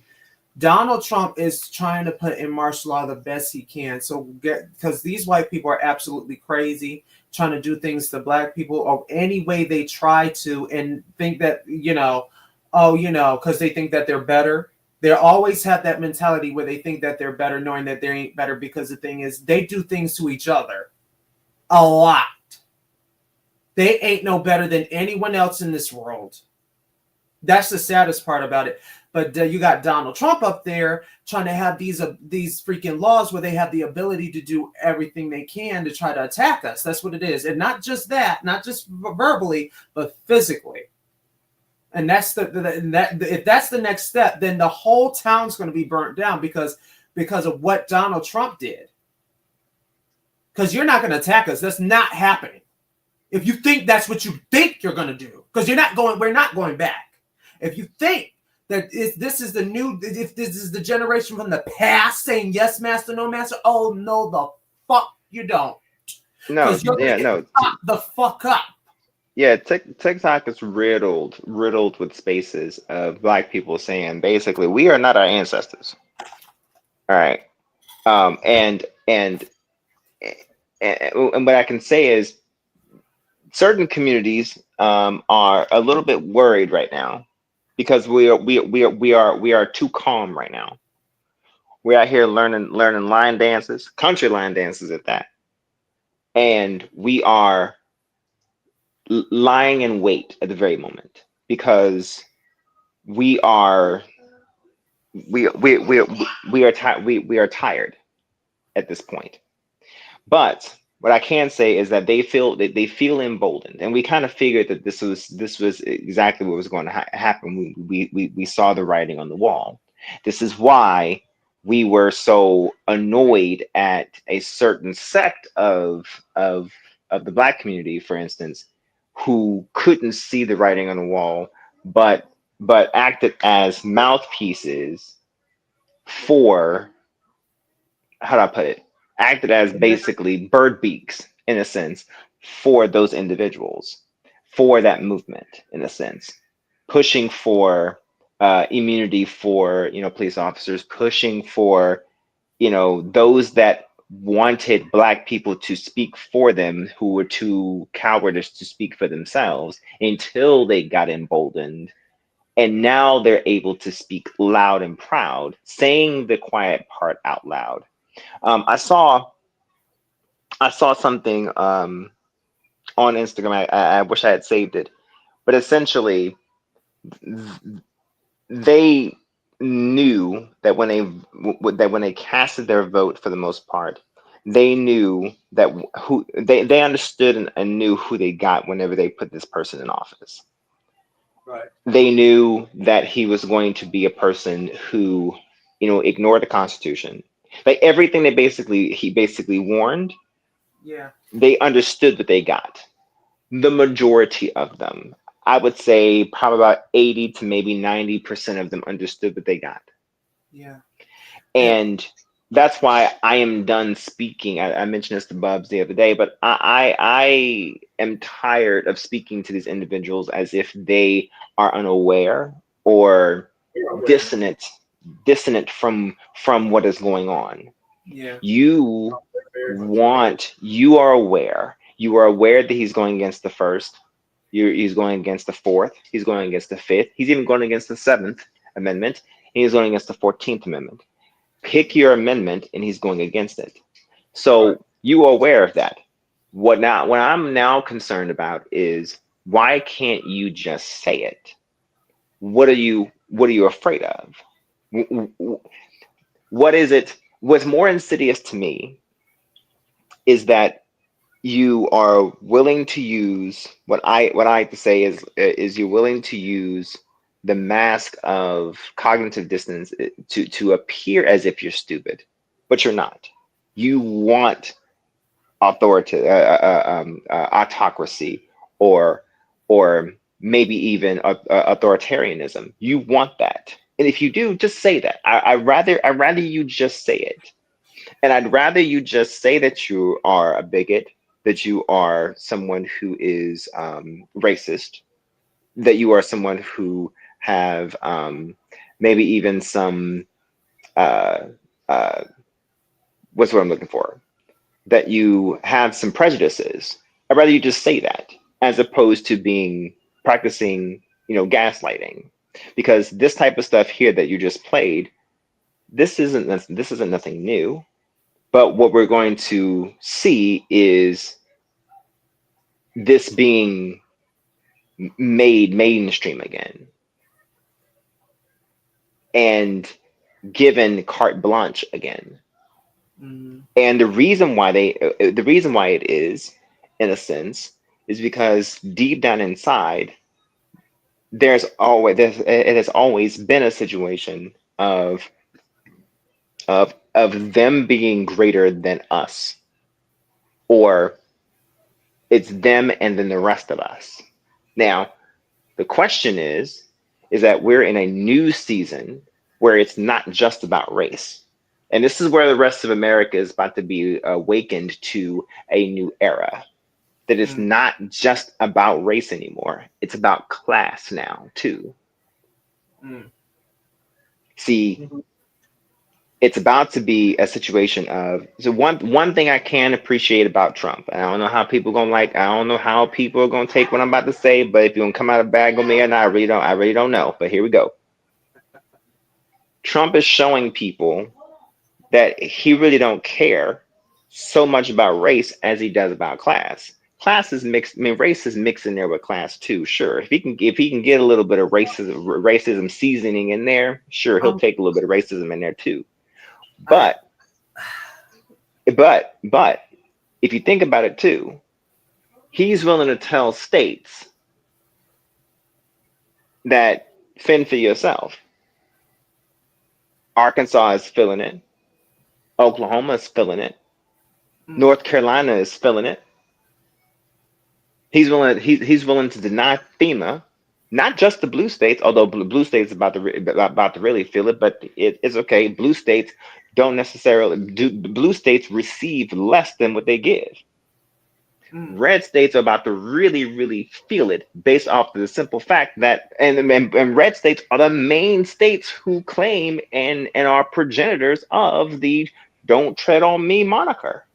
Donald Trump is trying to put in martial law the best he can. So because these white people are absolutely crazy, trying to do things to black people or any way they try to, and think that, because they think that they're better. They always have that mentality where they think that they're better, knowing that they ain't better, because the thing is, they do things to each other a lot. They ain't no better than anyone else in this world. That's the saddest part about it. But you got Donald Trump up there trying to have these freaking laws where they have the ability to do everything they can to try to attack us. That's what it is. And not just that, not just verbally, but physically. And that's if that's the next step, then the whole town's going to be burnt down because of what Donald Trump did. Because you're not going to attack us. That's not happening. If you think that's what you think you're going to do, because we're not going back. If you think that this is the generation from the past saying yes, master, no, master, oh no, the fuck you don't. No, you're yeah, gonna no. get fucked the fuck up. Yeah, TikTok is riddled with spaces of black people saying basically we are not our ancestors. All right, and what I can say is certain communities are a little bit worried right now because we are too calm right now. We're out here learning line dances, country line dances at that, and we are lying in wait at the very moment because we are tired at this point. But what I can say is that they feel emboldened, and we kind of figured that this was exactly what was going to happen. We saw the writing on the wall. This is why we were so annoyed at a certain sect of the black community, for instance, who couldn't see the writing on the wall, but acted as mouthpieces for, how do I put it? Acted as basically bird beaks, in a sense, for those individuals, for that movement, in a sense, pushing for immunity for police officers, pushing for those that wanted black people to speak for them, who were too cowardice to speak for themselves, until they got emboldened. And now they're able to speak loud and proud, saying the quiet part out loud. I saw something on Instagram. I wish I had saved it, but essentially, they knew that when they casted their vote, for the most part, they knew that they understood and knew who they got whenever they put this person in office. Right. They knew that he was going to be a person who, ignored the Constitution. Like everything he basically warned, Yeah. they understood what they got. The majority of them, I would say probably about 80 to maybe 90% of them understood what they got. Yeah. And that's why I am done speaking. I mentioned this to Bubs the other day, but I am tired of speaking to these individuals as if they are unaware or dissonant from what is going on. Yeah. You are aware. You are aware that he's going against the first. He's going against the fourth. He's going against the fifth. He's even going against the 7th Amendment. And he's going against the 14th Amendment. Pick your amendment, and he's going against it. So you are aware of that. What I'm now concerned about is Why can't you just say it? What are you afraid of? What is it? What's more insidious to me is that you are willing to use what I like to say is you're willing to use the mask of cognitive dissonance to appear as if you're stupid, but you're not. You want autocracy or maybe even authoritarianism. You want that, and if you do, just say that. I'd rather you just say it, and I'd rather you just say that you are a bigot, that you are someone who is racist, that you are someone who have maybe even some what's what I'm looking for, that you have some prejudices. I'd rather you just say that as opposed to practicing, gaslighting, because this type of stuff here that you just played, this isn't nothing new. But what we're going to see is this being made mainstream again and given carte blanche again. And the reason why it is, in a sense, is because deep down inside, it has always been a situation of them being greater than us, or it's them and then the rest of us. Now, the question is that we're in a new season where it's not just about race. And this is where the rest of America is about to be awakened to a new era. That it's not just about race anymore. It's about class now, too. See, it's about to be a situation of, so one thing I can appreciate about Trump, and I don't know how people are gonna take what I'm about to say, but if you're gonna come out of bag on me or not, I really don't know. But here we go. Trump is showing people that he really don't care so much about race as he does about class. Class is mixed. I mean, race is mixed in there with class too. Sure, if he can get a little bit of racism seasoning in there, sure, he'll take a little bit of racism in there too. But if you think about it too, he's willing to tell states that fend for yourself. Arkansas is feeling it. Oklahoma is feeling it. North Carolina is feeling it. He's willing to deny FEMA, not just the blue states, although blue states about to really feel it, but it's okay. Blue states blue states receive less than what they give. Red states are about to really, really feel it based off of the simple fact that, and red states are the main states who claim and are progenitors of the "Don't Tread on Me" moniker.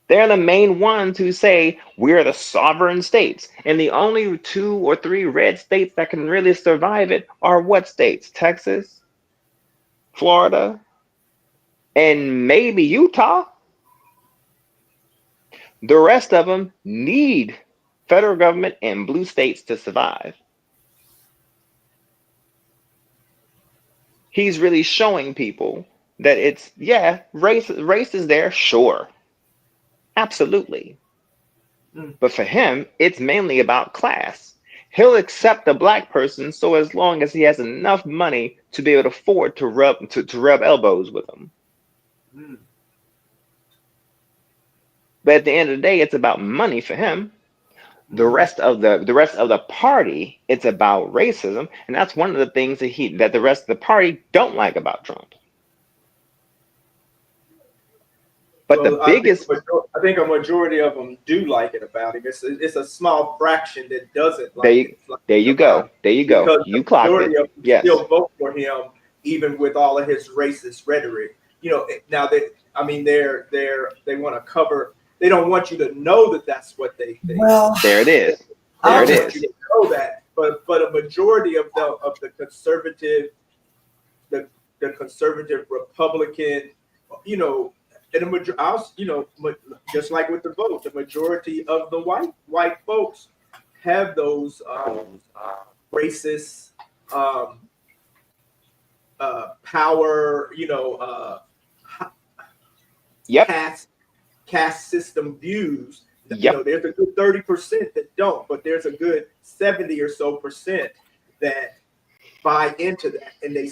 They're the main ones who say we're the sovereign states. And the only 2 or 3 red states that can really survive it are what states? Texas, Florida, and maybe Utah. The rest of them need federal government and blue states to survive. He's really showing people that it's, race is there, sure. Absolutely. But for him, it's mainly about class. He'll accept a black person so as long as he has enough money to be able to afford to rub elbows with them. But at the end of the day, it's about money for him. The rest of the party, it's about racism, and that's one of the things that the rest of the party don't like about Trump. But the biggest, I think a majority of them do like it about him. It's a small fraction that doesn't like it. There you go. Because you the clocked majority it. of them still vote for him, even with all of his racist rhetoric. Now they want to cover. They don't want you to know that that's what they think. Well, there it is. There it is. You know that, but a majority of the conservative, the conservative Republican, just like with the vote, the majority of the white folks have those racist power, caste system views. There's a good 30% that don't, but there's a good 70 or so percent that buy into that, and they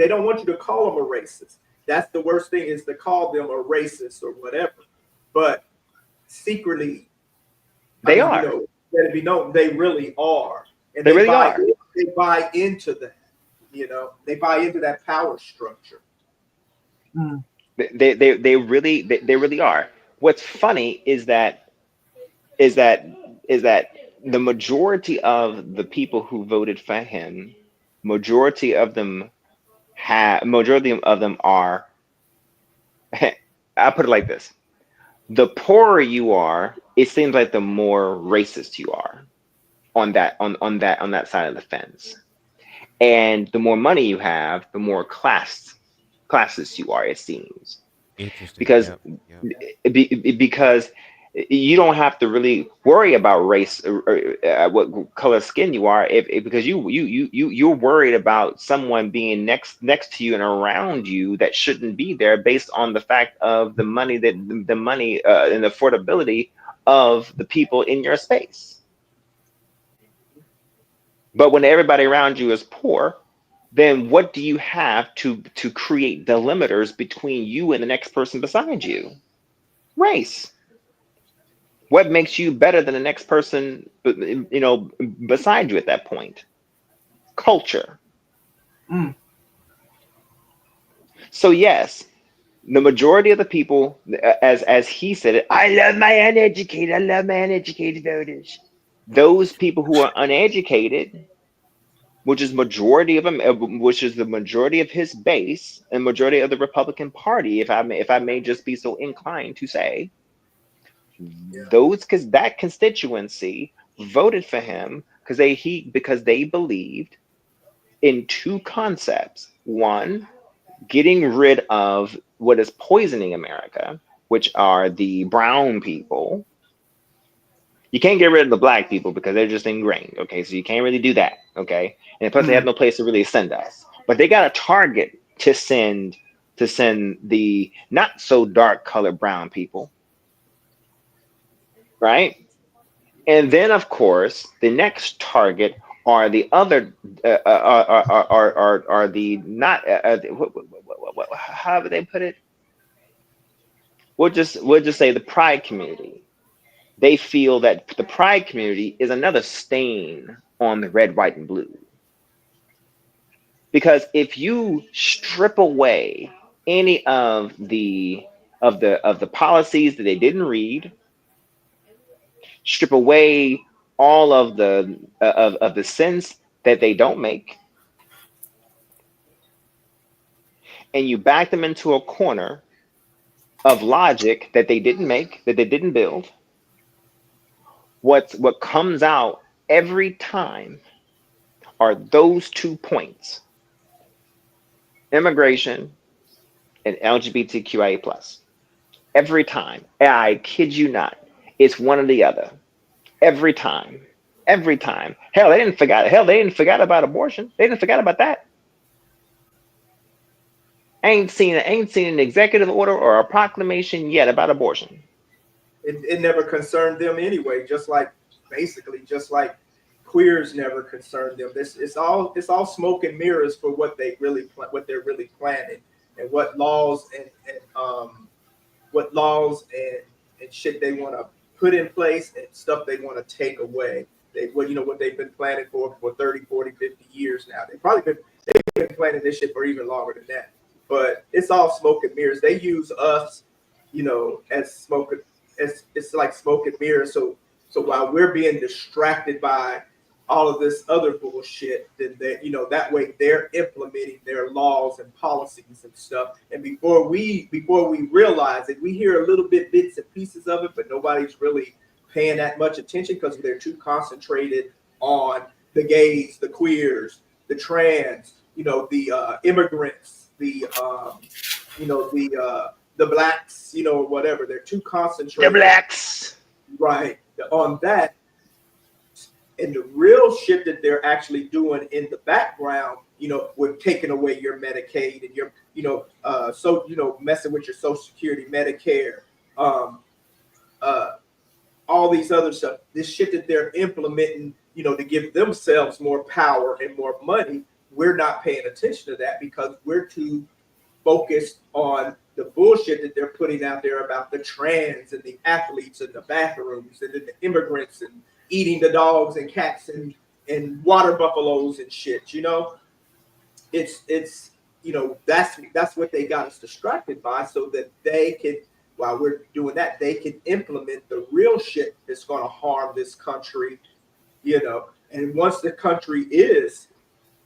don't want you to call them a racist. That's the worst thing, is to call them a racist or whatever, but secretly they are. Let it be known, they really are, and they really are. They buy into that. They buy into that power structure. They really are. What's funny is that the majority of the people who voted for him, majority of them are I'll put it like this. The poorer you are, it seems like the more racist you are on that side of the fence. And the more money you have, the more classes you are, it seems. Interesting. Because because you don't have to really worry about race or what color skin you are, because you're worried about someone being next to you and around you that shouldn't be there, based on the fact of the money and the affordability of the people in your space. But when everybody around you is poor, then what do you have to create delimiters between you and the next person beside you? Race. What makes you better than the next person, beside you at that point? Culture. So yes, the majority of the people, as he said it, I love my uneducated voters. Those people who are uneducated, which is majority of them, which is the majority of his base and majority of the Republican Party, if I may just be so inclined to say, because that constituency voted for him because they believed in two concepts. One, getting rid of what is poisoning America, which are the brown people. You can't get rid of the black people because they're just ingrained. Okay, so you can't really do that. Okay, and plus they have no place to really send us. But they got a target to send the not so dark colored brown people. Right? And then, of course, the next target are the other are the not how would they put it? We'll just say the pride community. They feel that the pride community is another stain on the red, white, and blue. Because if you strip away any of the policies that they didn't read, strip away all of the sins that they don't make, and you back them into a corner of logic that they didn't make, that they didn't build, what comes out every time are those 2 points: immigration and LGBTQIA+. Every time. I kid you not. It's one or the other. Every time. Every time. Hell, they didn't forget about abortion. They didn't forget about that. I ain't seen an executive order or a proclamation yet about abortion. It never concerned them anyway, just like queers never concerned them. It's all smoke and mirrors for what they're really planning, and what laws and shit they want to put in place, and stuff they want to take away. What they've been planning for 30, 40, 50 years now. They've been planning this shit for even longer than that. But it's all smoke and mirrors. They use us, as smoke. It's like smoke and mirrors. So while we're being distracted by all of this other bullshit, then that way they're implementing their laws and policies and stuff. And before we realize it, we hear a little bits and pieces of it, but nobody's really paying that much attention because they're too concentrated on the gays, the queers, the trans, the immigrants, the the blacks, you know, whatever. They're too concentrated. The blacks. Right. On that. And the real shit that they're actually doing in the background, you know, with taking away your Medicaid and your, you know, messing with your Social Security, Medicare, all these other stuff. This shit that they're implementing, you know, to give themselves more power and more money. We're not paying attention to that because we're too focused on the bullshit that they're putting out there about the trans and the athletes and the bathrooms and the immigrants and eating the dogs and cats and water buffaloes and shit. You know, it's you know, that's what they got us distracted by, so that they can, while we're doing that, they can implement the real shit that's going to harm this country. You know, and once the country is,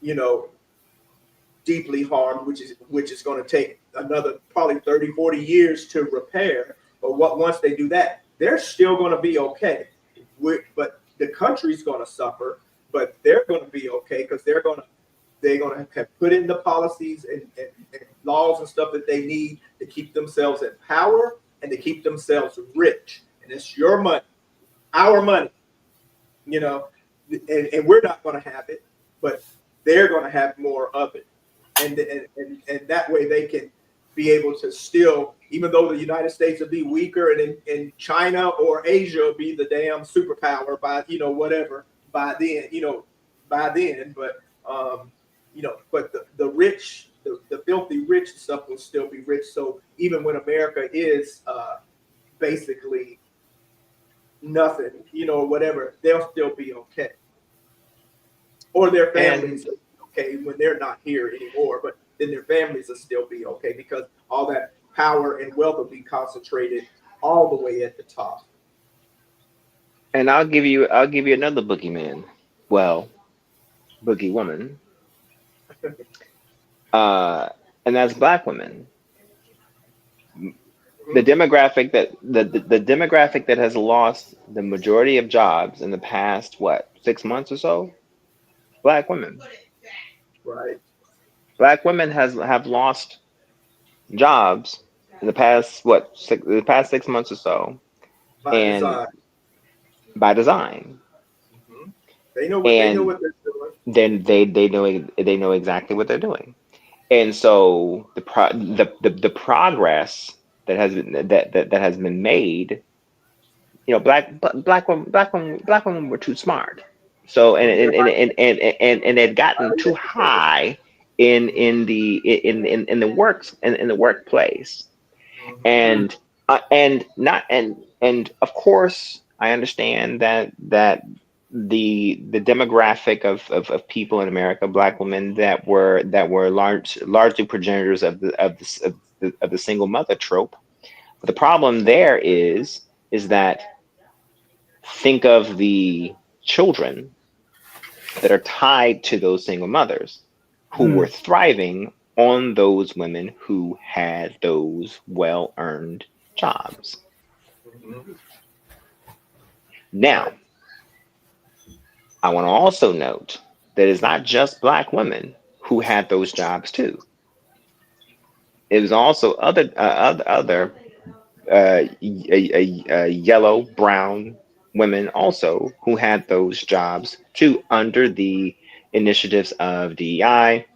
you know, deeply harmed, which is going to take another probably 30, 40 years to repair. But once they do that, they're still going to be okay. But the country's going to suffer, but they're going to be okay because they're going to have put in the policies and laws and stuff that they need to keep themselves in power and to keep themselves rich. And it's your money, our money, you know, and we're not going to have it, but they're going to have more of it. And that way they can be able to still, even though the United States will be weaker and China or Asia will be the damn superpower by, you know, whatever, by then, but you know, but the rich, the filthy rich stuff will still be rich. So even when America is basically nothing, you know, whatever, they'll still be okay. Or their families okay when they're not here anymore, but then their families will still be okay because all that power and wealth will be concentrated all the way at the top. And I'll give you another boogeyman. Well, boogie woman. And that's black women. The demographic that has lost the majority of jobs in the past 6 months or so, black women. Right. Black women have lost jobs in the past 6 months or so, By design. by design. Mm-hmm. They know what they're doing. Then they know exactly what they're doing. And so the progress that has been made, you know, black women were too smart. So and they'd gotten too high in the workplace, and of course I understand that the demographic of people in America, black women that were largely progenitors of the single mother trope. But the problem there is that think of the children that are tied to those single mothers who were thriving on those women who had those well-earned jobs. Now, I want to also note that it's not just black women who had those jobs too. It was also other yellow, brown women also who had those jobs too under the initiatives of DEI,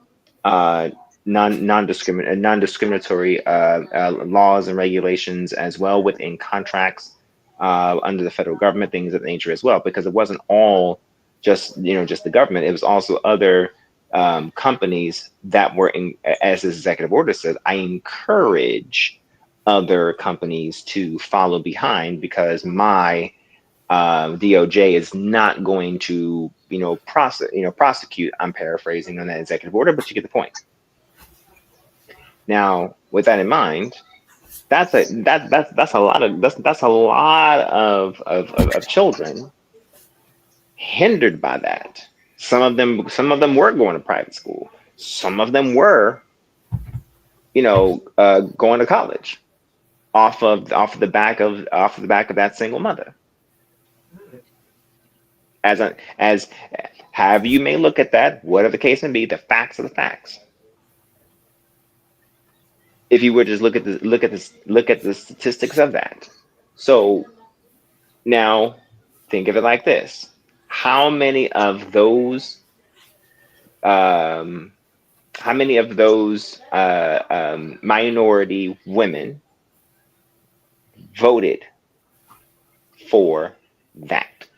non-discriminatory laws and regulations as well within contracts under the federal government, things of that nature as well, because it wasn't all just the government. It was also other companies that were as this executive order says, I encourage other companies to follow behind because my DOJ is not going to prosecute. I'm paraphrasing on that executive order, but you get the point. Now, with that in mind, that's a lot of children hindered by that. Some of them were going to private school. Some of them were, going to college off the back of that single mother. As however you may look at that, whatever the case may be, the facts are the facts. if you were to just look at the statistics of that. So now think of it like this: how many of those minority women voted for that?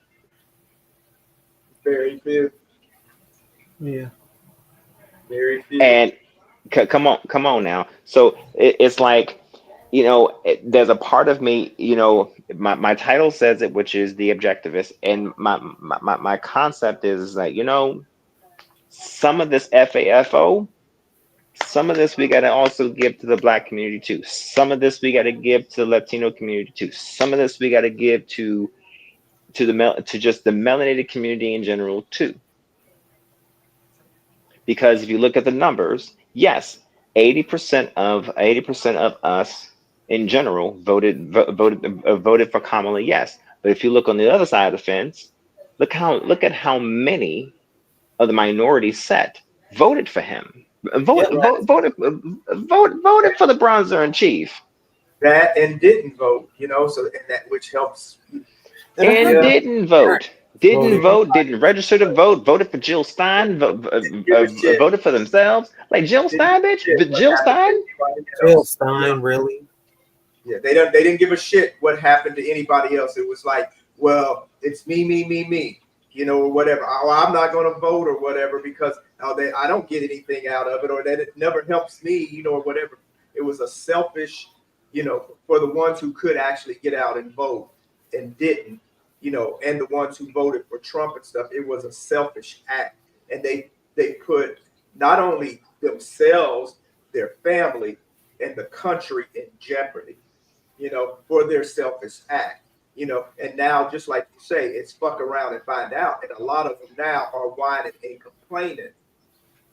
Very few. Yeah. Very few. And come on now. So it's like, there's a part of me, my title says it, which is the objectivist, and my concept is like, some of this FAFO, some of this we got to also give to the Black community too. Some of this we got to give to the Latino community too. Some of this we got to give to just the melanated community in general too. Because if you look at the numbers, yes, 80% of us in general voted for Kamala, yes. But if you look on the other side of the fence, look at how many of the minority set voted for him. Voted for the bronzer in chief. That and didn't vote, so and that which helps. And didn't vote. Didn't register to vote, voted for Jill Stein, voted for themselves. Like Jill Stein, bitch? Jill Stein? Jill Stein, really? Yeah, they didn't give a shit what happened to anybody else. It was like, well, it's me, or whatever. Oh, I'm not going to vote or whatever because I don't get anything out of it, or that it never helps me, or whatever. It was a selfish, for the ones who could actually get out and vote and didn't, and the ones who voted for Trump and stuff. It was a selfish act, and they put not only themselves, their family, and the country in jeopardy, for their selfish act, and now, just like you say, it's fuck around and find out. And a lot of them now are whining and complaining,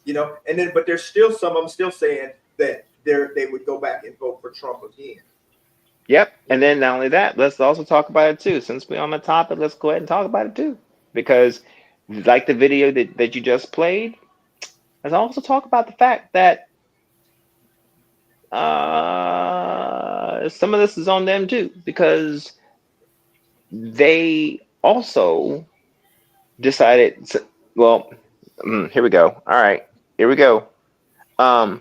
and then, but there's still some of them still saying that they would go back and vote for Trump again. Yep. And then not only that, let's also talk about it too. Since we're on the topic, let's go ahead and talk about it too. Because like the video that you just played, let's also talk about the fact that some of this is on them too, because they also decided here we go. All right, here we go. I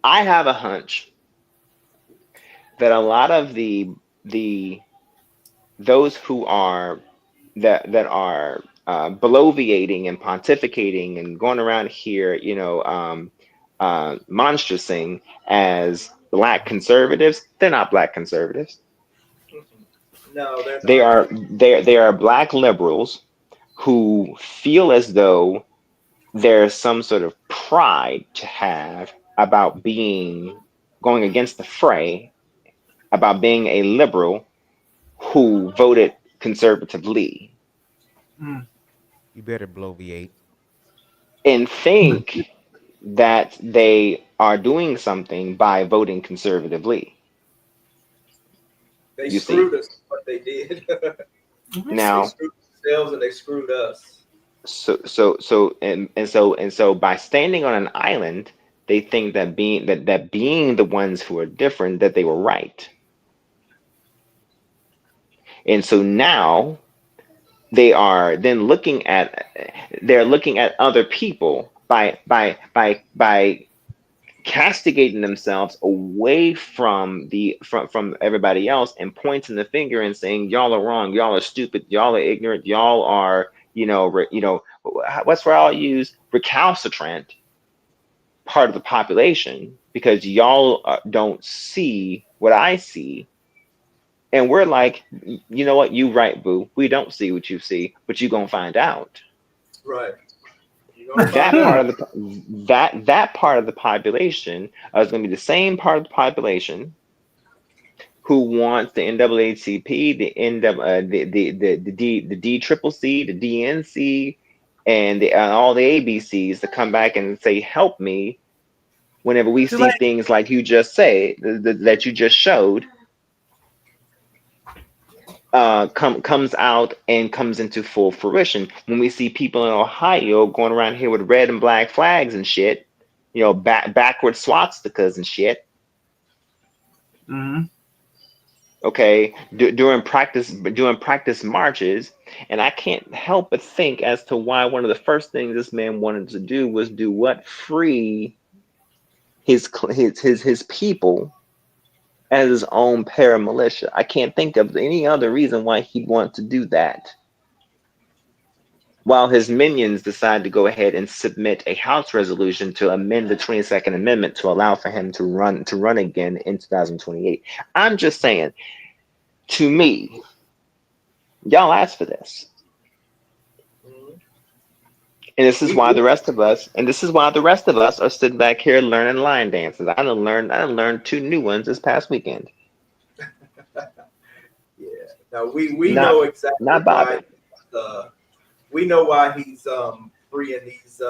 have a hunch that a lot of those who are that are bloviating and pontificating and going around here, monstrosing as Black conservatives, they're not Black conservatives. No, they're not. They are Black liberals who feel as though there's some sort of pride to have about going against the fray, about being a liberal who voted conservatively. You better bloviate. And think that they are doing something by voting conservatively. They screwed us, what they did. Now, they screwed themselves and they screwed us. So by standing on an island, they think that being the ones who are different, that they were right. And so now they are then looking at other people by castigating themselves away from everybody else and pointing the finger and saying, y'all are wrong, y'all are stupid, y'all are ignorant, y'all are, what's where I'll use recalcitrant part of the population because y'all don't see what I see. And we're like, you know what? You right, boo. We don't see what you see, but you gonna find out. Right. That part of the population is going to be the same part of the population who wants the NAACP, the DCCC, the DNC, and all the ABCs to come back and say, "Help me." Whenever we see things like you just say that you just showed. Comes out and comes into full fruition when we see people in Ohio going around here with red and black flags and shit, backward swastikas and shit. Mm-hmm. Okay, doing practice marches, and I can't help but think as to why one of the first things this man wanted to do was do what? Free his people as his own paramilitia. I can't think of any other reason why he'd want to do that. While his minions decide to go ahead and submit a House resolution to amend the 22nd Amendment to allow for him to run again in 2028. I'm just saying, to me, y'all asked for this. And this is why the rest of us are sitting back here learning line dances. I done learned 2 new ones this past weekend. Yeah. Now we know exactly not why. Bobby. We know why he's freeing these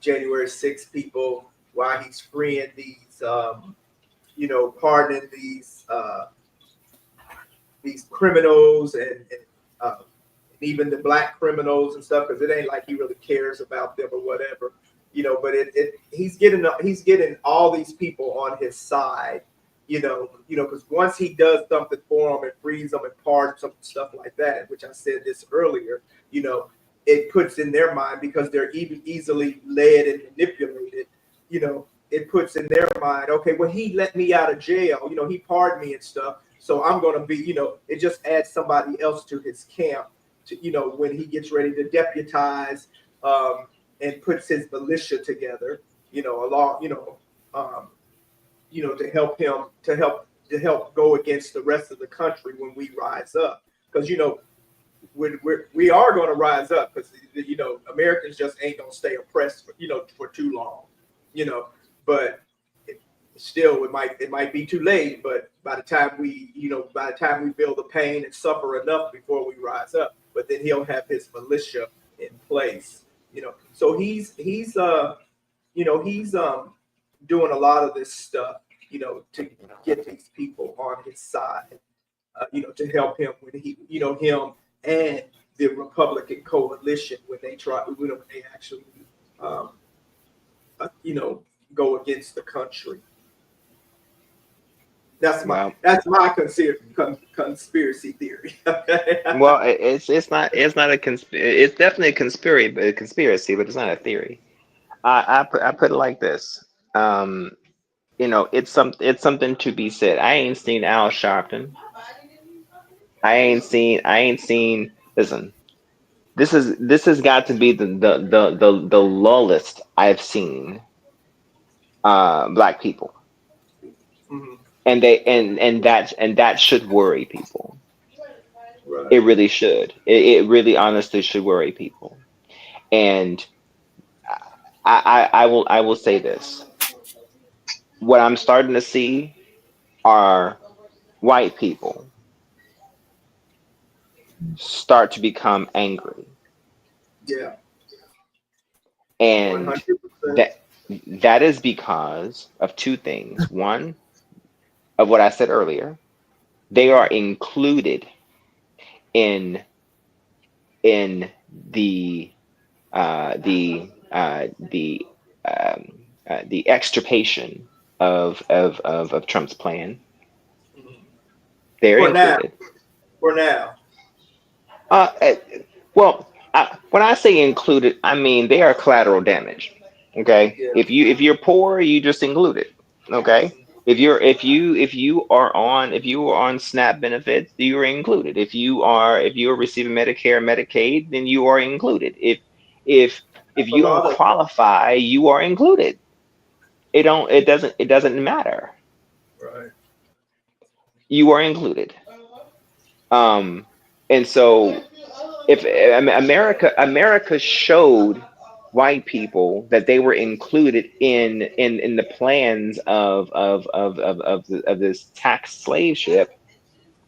January 6th people. Why he's freeing these, pardoning these criminals and even the black criminals and stuff, because it ain't like he really cares about them or whatever, but he's getting all these people on his side, because once he does something for them and frees them and pardons them and stuff like that, which I said this earlier, it puts in their mind, because they're even easily led and manipulated, it puts in their mind, okay, well, he let me out of jail, he pardoned me and stuff, so I'm going to be, it just adds somebody else to his camp, to, when he gets ready to deputize and puts his militia together, along, to help him, to help go against the rest of the country when we rise up, because we are going to rise up, because Americans just ain't going to stay oppressed for too long, but still it might be too late, but by the time we feel the pain and suffer enough before we rise up, but then he'll have his militia in place, so he's doing a lot of this stuff, to get these people on his side, to help him when him and the Republican coalition when they actually go against the country. That's my conspiracy theory. Well, it's not a conspiracy. It's definitely a conspiracy, but it's not a theory. I put it like this. It's something to be said. I ain't seen Al Sharpton. I ain't seen. Listen, this has got to be the lowest I've seen black people, and that should worry people. Right. It really should. It really honestly should worry people. And I will say this. What I'm starting to see are white people start to become angry. Yeah. And 100%. that is because of 2 things. One, of what I said earlier, they are included in the extirpation of Trump's plan. They're included. For now. Well, when I say included, I mean they are collateral damage. Okay, Yeah. if you're poor, you just include it. Okay, if you are on SNAP benefits, you are included. If you are receiving Medicare, Medicaid, then you are included. If you don't qualify, you are included. It doesn't matter. Right. You are included. And so if America showed white people that they were included in the plans of this tax slave ship,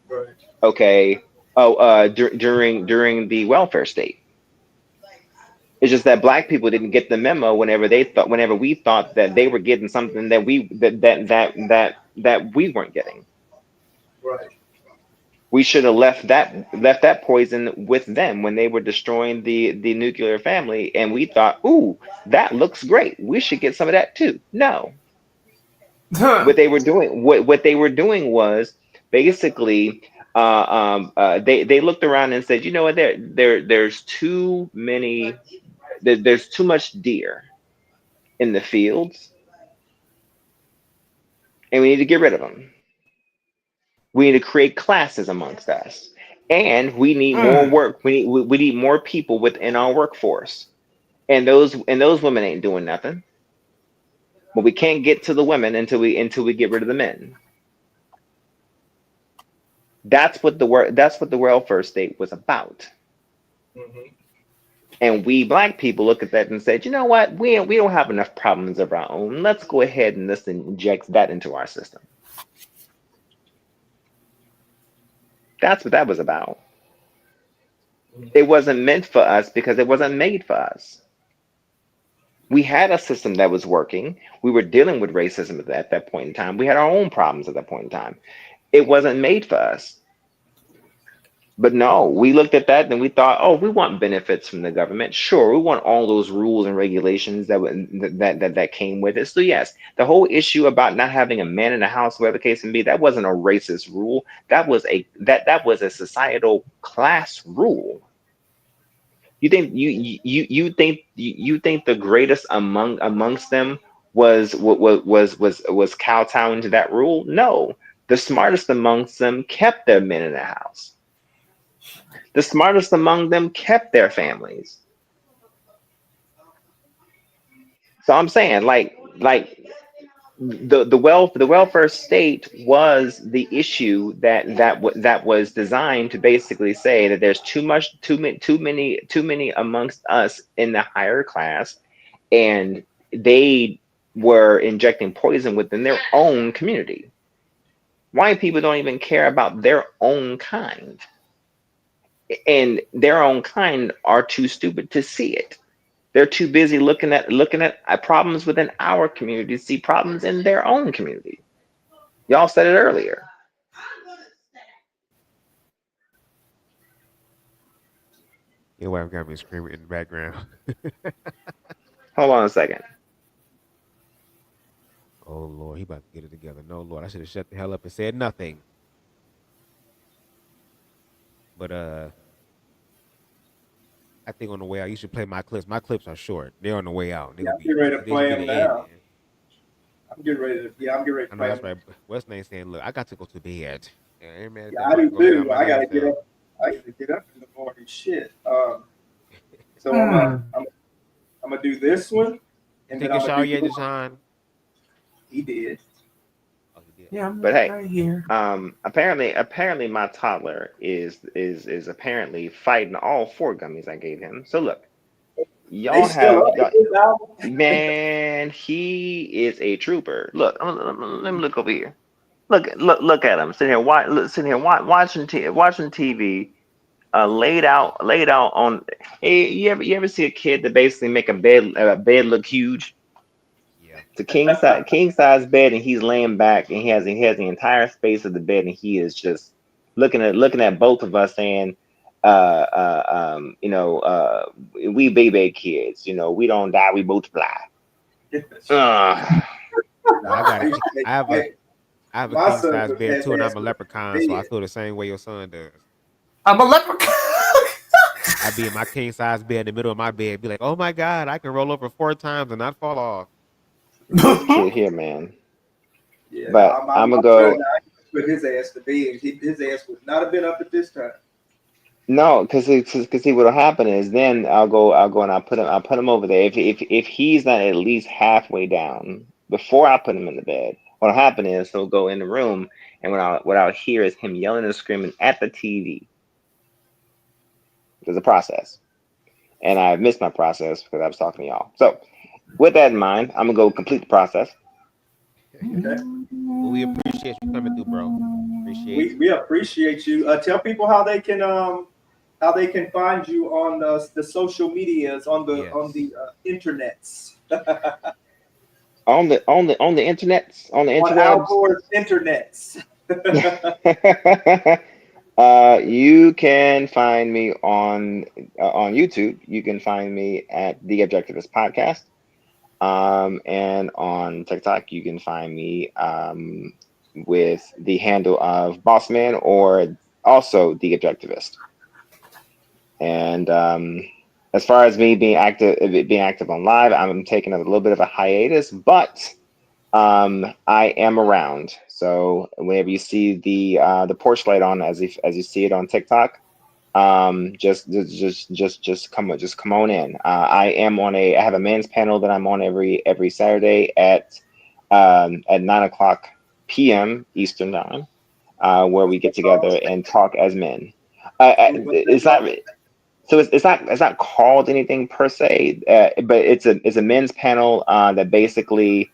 Right. okay, during the welfare state. It's just that black people didn't get the memo whenever we thought that they were getting something that we weren't getting. Right. We should have left that poison with them when they were destroying the nuclear family, and we thought, ooh, that looks great. We should get some of that too. No. What they were doing was basically they looked around and said, you know what, there's too many, there's too much deer in the fields, and we need to get rid of them. We need to create classes amongst us, and we need more work. We need more people within our workforce, and those women ain't doing nothing. But we can't get to the women until we get rid of the men. That's what the welfare state was about. Mhm. And we black people look at that and said, you know what, we don't have enough problems of our own. Let's go ahead and let's inject that into our system. That's what that was about. It wasn't meant for us because it wasn't made for us. We had a system that was working. We were dealing with racism at that point in time. We had our own problems at that point in time. It wasn't made for us. But no, we looked at that and we thought, oh, we want benefits from the government. Sure, we want all those rules and regulations that came with it. So yes, the whole issue about not having a man in the house, whatever the case may be, that wasn't a racist rule. That was a societal class rule. You think you think the greatest amongst them was kowtowing to that rule? No, the smartest amongst them kept their men in the house. The smartest among them kept their families. So I'm saying, like the welfare state was the issue that was designed to basically say that there's too many amongst us in the higher class, and they were injecting poison within their own community. White people don't even care about their own kind, and their own kind are too stupid to see it. They're too busy looking at problems within our community to see problems in their own community. Y'all said it earlier. Your wife got me screaming in the background. Hold on a second. Oh Lord, he about to get it together. No Lord, I should have shut the hell up and said nothing. But I think on the way out, you should play my clips. My clips are short. They're on the way out. They Yeah, gonna I'm be. getting ready to They should play be them the end. now. I'm getting ready to I know play that's them. right. What's name saying? Look, I got to go to bed. Yeah, ain't mad at Yeah, that. I'm I about to do go lay down too. my I damn gotta get self. up. I gotta get up in the morning. Shit. So I'm gonna do this one, You and take then your I'm gonna shower do yet, the one. Deshaun? He did. Oh, he did. Yeah, I'm But hey, right here. apparently my toddler is apparently fighting all 4 gummies I gave him. So look, They still up y'all, now. man, he is a trooper. Look, let me look over here. Look at him sitting here, watching TV, laid out on. Hey, you ever see a kid that basically make a bed look huge? Yeah. It's a king size bed, and he's laying back, and he has the entire space of the bed, and he is just looking at both of us, saying, we baby kids, we don't die, we multiply. No, I got it. I have a My king son size was bed his too, and ass I'm a with leprechaun, so I bed. feel the same way your son does. I'm a leprechaun. I be in my king size bed in the middle of my bed, be like, oh my god, I can roll over 4 times and not fall off. Kid here, man. Yeah, But my I'm gonna son, go. I put his ass to bed. His ass would not have been up at this time. No, because see what'll happen is then I'll go and I'll put him over there. If he's not at least halfway down before I put him in the bed, what'll happen is he'll go in the room, and what I'll hear is him yelling and screaming at the TV. There's a process, and I missed my process because I was talking to y'all. So with that in mind, I'm gonna go complete the process. Okay. Well, we appreciate you coming through, bro. Appreciate We appreciate you. Tell people how they can find you on the social medias on the internets. On the internets, on the On interwebs. Algorithm internets. You can find me on YouTube. You can find me at The Objectivist Podcast. And on TikTok, you can find me with the handle of Bossman or also The Objectivist. And as far as me being active on live, I'm taking a little bit of a hiatus, but I am around. So whenever you see the porch light on, as you see it on TikTok, just come on in. I have a men's panel that I'm on every Saturday at 9:00 p.m. Eastern time, where we get together and talk as men. It's not called anything per se, but it's a men's panel that basically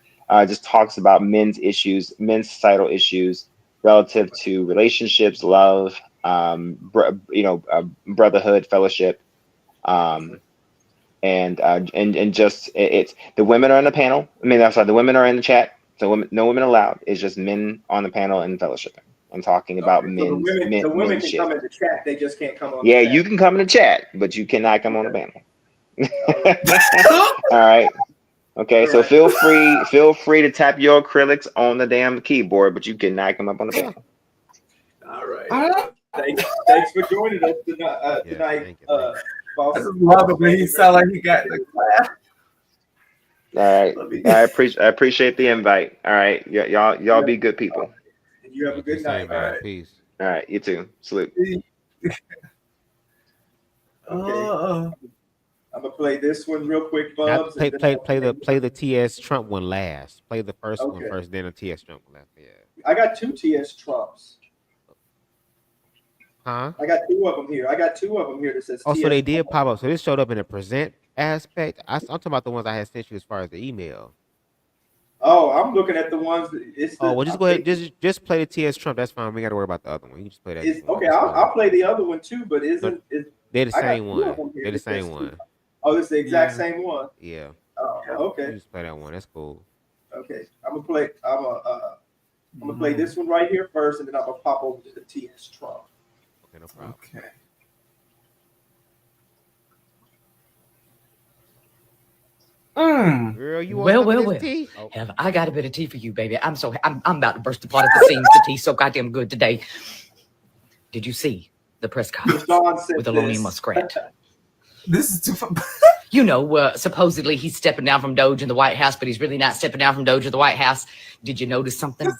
just talks about men's societal issues relative to relationships, love, brotherhood, fellowship, and just it's the women are in the panel. I mean, I'm sorry, the women are in the chat. So no women allowed. It's just men on the panel and fellowshipping and talking about So the women men's can shit. come in the chat. They just can't come on. Yeah, the chat. you can come in the chat, but you cannot come on the panel. All right. Okay, so feel free to tap your acrylics on the damn keyboard, but you cannot come up on the panel. All right. Thanks for joining us tonight. Boss. I just love the way he sound like he got the class. All right. I appreciate the invite. All right. Y'all be good people. You have a good night. All right. Peace. All right. You too. Salute. Okay. I'm gonna play this one real quick, Now, Bubs. play the TS Trump one last. Play the first one first, then the TS Trump one last. Yeah. I got 2 TS Trumps. Huh? I got 2 of them here. That says. Oh, TS so they did pop up. So this showed up in the present aspect. I'm talking about the ones I had sent you as far as the email. Oh, I'm looking at the ones. Well, just go ahead. Just play the TS Trump. That's fine. We got to worry about the other one. You just play that. Okay, I'll play the other one too. But they're the same one. They're the same one. Oh, this is the exact same one. Yeah. Oh, okay. You just play that one. That's cool. Okay, I'm gonna play this one right here first, and then I'm gonna pop over to the TS Trump. Okay, no problem. Okay. Girl, you Well. tea? Have I got a bit of tea for you, baby? I'm about to burst apart at the seams. The tea's so goddamn good today. Did you see the press conference with Alonia Muskrat? This is too fun. Supposedly he's stepping down from Doge in the White House, but he's really not stepping down from Doge in the White House. Did you notice something?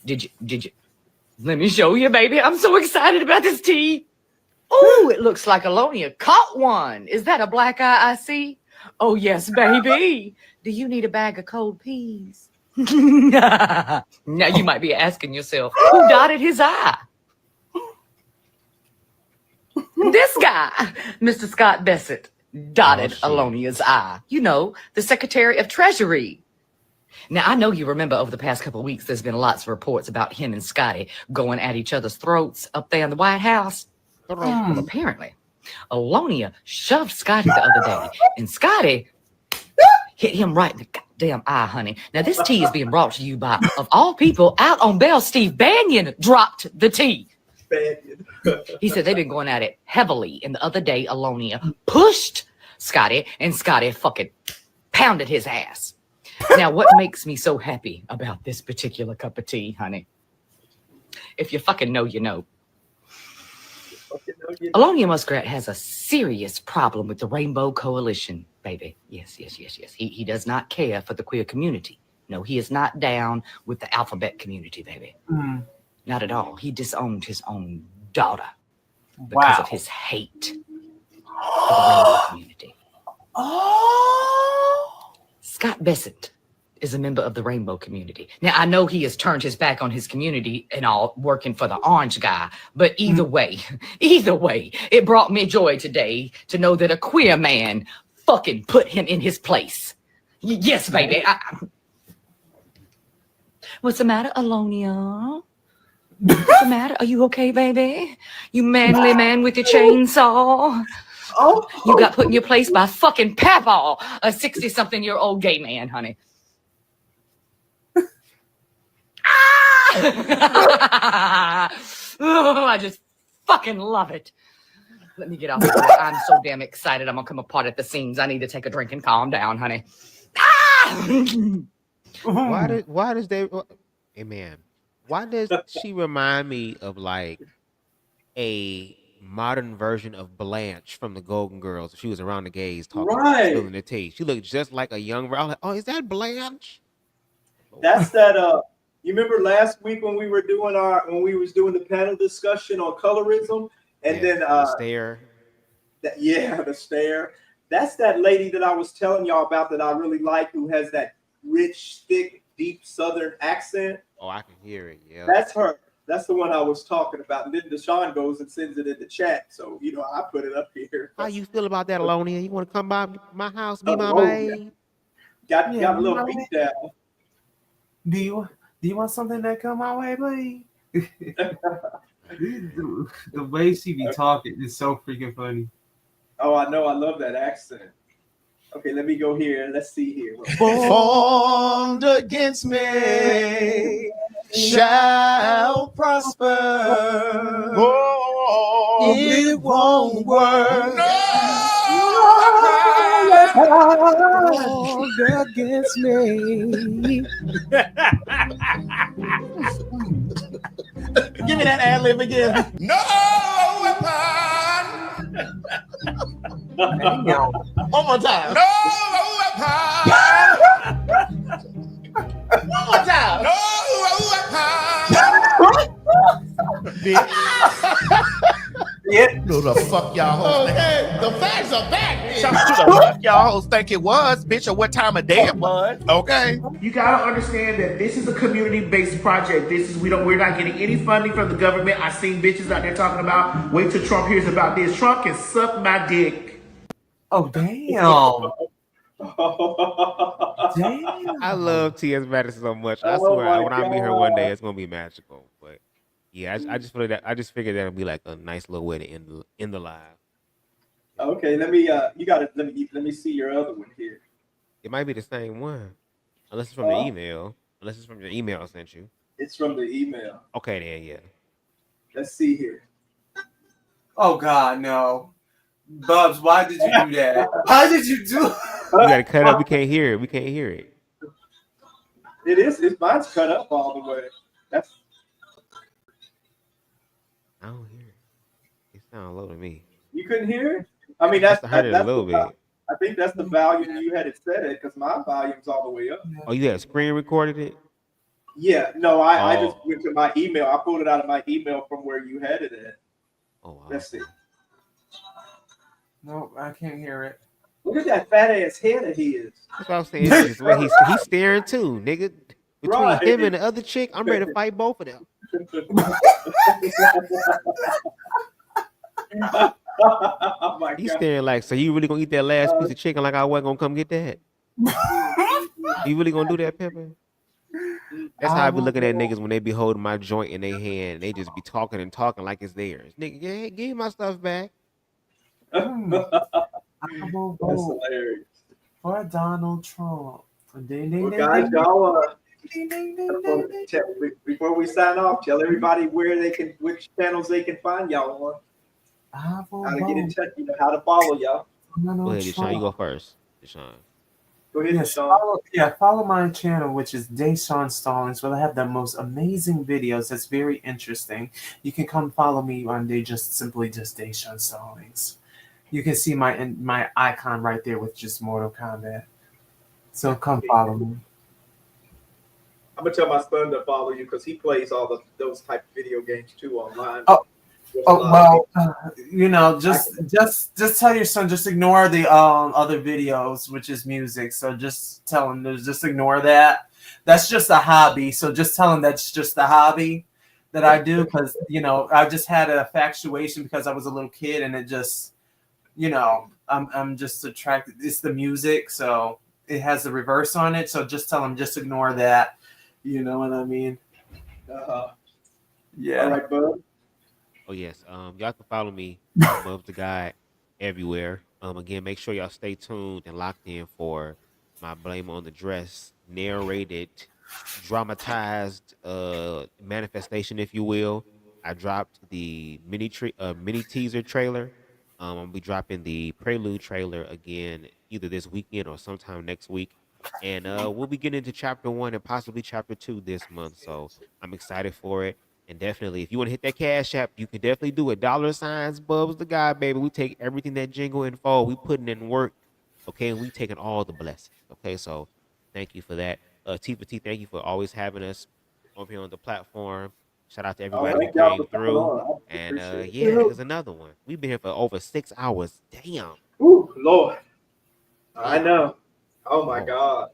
Did you? Let me show you, baby. I'm so excited about this tea. Oh, it looks like Alonia caught one. Is that a black eye I see? Oh, yes, baby. Do you need a bag of cold peas? Now you might be asking yourself, who dotted his eye? This guy, Mr. Scott Bessett, dotted Alonia's eye. The Secretary of Treasury. Now, I know you remember over the past couple of weeks, there's been lots of reports about him and Scotty going at each other's throats up there in the White House. Well, apparently, Alonia shoved Scotty the other day, and Scotty hit him right in the goddamn eye, honey. Now, this tea is being brought to you by, of all people, out on bail, Steve Bannon dropped the tea. He said they've been going at it heavily, and the other day, Alonia pushed Scotty, and Scotty fucking pounded his ass. Now, what makes me so happy about this particular cup of tea, honey? If you fucking know, you know. Alonia Muskrat has a serious problem with the Rainbow Coalition, baby. Yes. He does not care for the queer community. No, he is not down with the alphabet community, baby. Not at all. He disowned his own daughter because of his hate for the Rainbow community. Scott Bessett is a member of the Rainbow community. Now, I know he has turned his back on his community and all working for the orange guy, but either way, it brought me joy today to know that a queer man fucking put him in his place. Yes, baby. What's the matter, Alonia? What's the matter? Are you okay, baby? You manly man with your chainsaw? You got put in your place by fucking Papa, a 60-something-year-old gay man, honey. Oh, I just fucking love it. Let me get off the floor. I'm so damn excited. I'm gonna come apart at the seams. I need to take a drink and calm down, honey. Why does they? Hey man, why does she remind me of like a modern version of Blanche from the Golden Girls? She was around the gays talking, Right. spilling the tea. She looked just like a young. I was like, oh, is that Blanche? That's that. You remember last week when we were doing the panel discussion on colorism, and then the stare. The stare. That's that lady that I was telling y'all about that I really like, who has that rich, thick, deep Southern accent. Oh, I can hear it. Yeah, that's her. That's the one I was talking about. And then Deshaun goes and sends it in the chat, so I put it up here. How you feel about that, Alonia? You want to come by my house, be my maid? Got a little beat down. Do you want something that come my way, please? The way she be talking is so freaking funny. Oh, I know. I love that accent. Okay, let me go here. Let's see here. Formed against me shall prosper. Oh, it won't work. Formed against me. Give me that ad lib again. No weapon. One more time. No weapon. One more time. No weapon. Yeah. No, the fuck y'all hoes. Okay, the facts are back. Bitch. Who the fuck y'all hoes think it was, bitch, or what time of day it was? Okay. You gotta understand that this is a community-based project. We're not getting any funding from the government. I seen bitches out there talking about, wait till Trump hears about this. Trump can suck my dick. Oh damn. Damn. I love T.S. Madison so much. I swear, when I meet her one day, it's gonna be magical. But yeah, I just feel that. I just figured that'll be like a nice little way to end the live. Okay, let me. Let me see your other one here. It might be the same one, unless it's from the email. Unless it's from the email I sent you. It's from the email. Okay, then yeah. Let's see here. Oh God, no. Bubs, why did you do that? Why did you do? You gotta cut up. We can't hear it. We can't hear it. It is. Mine's cut up all the way. That's. I don't hear it. It sounds low to me. You couldn't hear it? I mean, that's I heard it a little bit. I think that's the volume you had it set at, because my volume's all the way up. Oh, you had screen recorded it? Yeah. No, I just went to my email. I pulled it out of my email from where you had it at. Oh wow. Let's see. No, I can't hear it. Look at that fat ass head of his. That's what I'm saying. It's the way he's staring too, nigga. Between him and the other chick, I'm ready to fight both of them. Oh my He's God. staring like, so you really gonna eat that last piece of chicken like I wasn't gonna come get that? You really gonna do that, Pepper? That's how I be looking at niggas when they be holding my joint in their hand. They just be talking and talking like it's theirs. Nigga, yeah, give me my stuff back. I will That's vote hilarious. for Donald Trump. Ding, ding, Well, ding, guys, ding, y'all, ding, ding, ding, ding, ding. before we sign off, tell everybody which channels they can find y'all on. I will How to get in vote touch, how to follow y'all. Go Donald ahead, Deshaun. Trump. You go first. Deshaun. Go ahead, Yes, Deshaun. follow my channel, which is Deshaun Stallings, where I have the most amazing videos. That's very interesting. You can come follow me on simply Deshaun Stallings. You can see my icon right there with just Mortal Kombat. So come follow me. I'm gonna tell my son to follow you because he plays all those type of video games too online. Just tell your son, just ignore the other videos, which is music. So just tell him just ignore that. That's just a hobby. So just tell him that's just a hobby that I do, because I just had a infatuation because I was a little kid, and it just I'm just attracted. It's the music, so it has the reverse on it. So just tell him just ignore that. You know what I mean? Yeah. All right, bud. Oh yes. Y'all can follow me, Bubs the Guy, everywhere. Again, make sure y'all stay tuned and locked in for my Blame on the Dress narrated, dramatized manifestation, if you will. I dropped the mini teaser trailer. I'm gonna be dropping the prelude trailer again either this weekend or sometime next week, and we'll be getting into chapter 1 and possibly chapter 2 this month. So I'm excited for it. And definitely, if you want to hit that cash app, you can definitely do it. $signs Bubs the guy, baby. We take everything that jingle and fall. We putting in work, okay, and we taking all the blessings. Okay, so thank you for that. T for T, thank you for always having us over here on the platform. Shout out to Oh, everybody who thank y'all came for coming through. on. I And appreciate it. yeah, here's another one. We've been here for over 6 hours. Damn. Ooh, Lord. I Damn. know. Oh my Lord. God.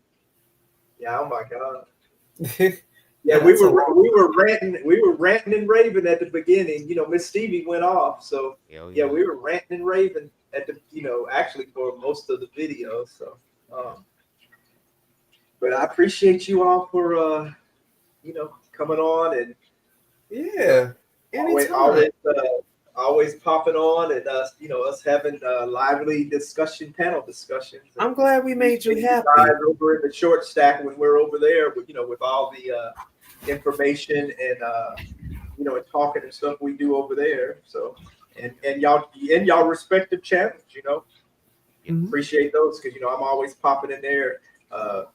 Yeah, oh my God. Yeah, Yeah, we that's a were lot. we were ranting and raving at the beginning. You know, Miss Stevie went off. So Hell yeah, yeah. we were ranting and raving at the actually for most of the video. So but I appreciate you all for coming on and Yeah, always anytime. always popping on and us having lively panel discussions. I'm glad we made you happy. Guys over in the short stack when we're over there with all the information and and talking and stuff we do over there. So and y'all respective channels, appreciate those because I'm always popping in there.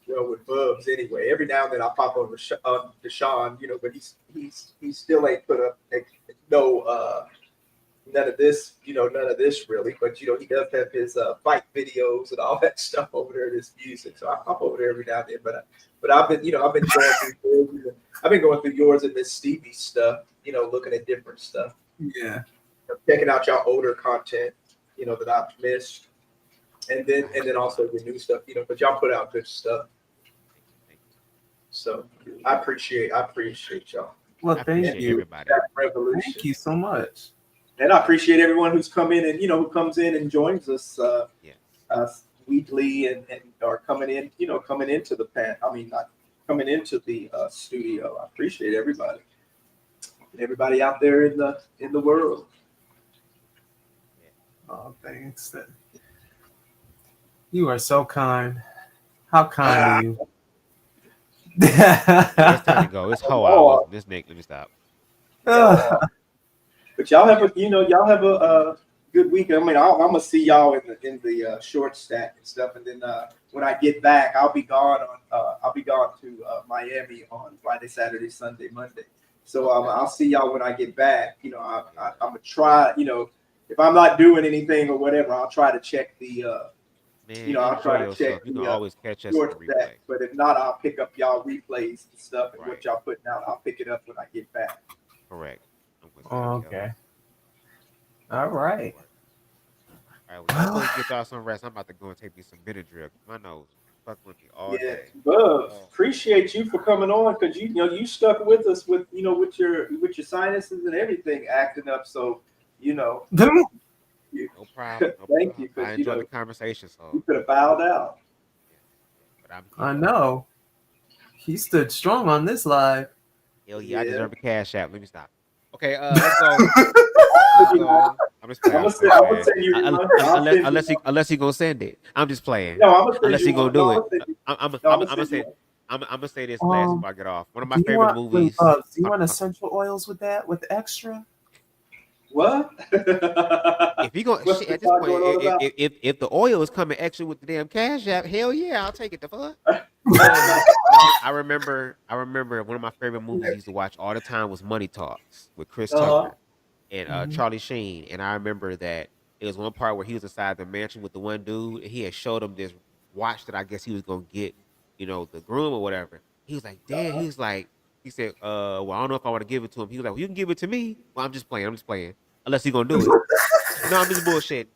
With Bubs anyway. Every now and then I pop over Deshaun, but he still ain't put up none of this, none of this really. But he does have his fight videos and all that stuff over there, his music. So I pop over there every now and then. But I've been going through yours. I've been going through yours and Miss Stevie's stuff, looking at different stuff. Yeah. Checking out y'all older content, that I've missed. And then also the new stuff, but y'all put out good stuff. So I appreciate y'all. Well, thank you. Everybody. Revolution. Thank you so much. And I appreciate everyone who's come in and who comes in and joins us weekly and are coming in, coming into the not coming into the studio. I appreciate everybody. And everybody out there in the world. Oh, thanks. You are so kind. How kind are you? It's time to go. It's whole hours. Let me stop. But y'all have a good week. I mean, I'm gonna see y'all in the short stack and stuff, and then when I get back, I'll be gone to Miami on Friday, Saturday, Sunday, Monday. So I'll see y'all when I get back. I'm gonna try. If I'm not doing anything or whatever, I'll try to check the. I'll try to check. You can always catch us in the replay. Stack, but if not, I'll pick up y'all replays and stuff and what y'all putting out. I'll pick it up when I get back. Correct. Okay. All right. All right, well, I'm going to get y'all some rest. I'm about to go and take me some Benadryl. My nose fuck with me all day. Bubs, appreciate you for coming on because you stuck with us with with your sinuses and everything acting up. So no problem. Thank you. I enjoyed the conversation. So you could have bowed out. But I know. He stood strong on this live. Hell yeah, I deserve a cash app. Let me stop. Okay, let's go. I'm just playing. Unless he gonna send it. I'm just playing. No, unless he gonna do it. I'm gonna say this last before I get off. One of my favorite movies. Do you want essential oils with that? With extra? What? If you go shit, at this point, if the oil is coming extra with the damn cash app, hell yeah, I'll take it. The fuck. I remember one of my favorite movies I used to watch all the time was Money Talks with Chris Tucker and Charlie Sheen. And I remember that it was one part where he was inside the mansion with the one dude, and he had showed him this watch that I guess he was gonna get, the groom or whatever. He was like, damn. He said, well, I don't know if I want to give it to him. He was like, well, you can give it to me. Well, I'm just playing. Unless he's gonna do it. No, I'm just bullshit.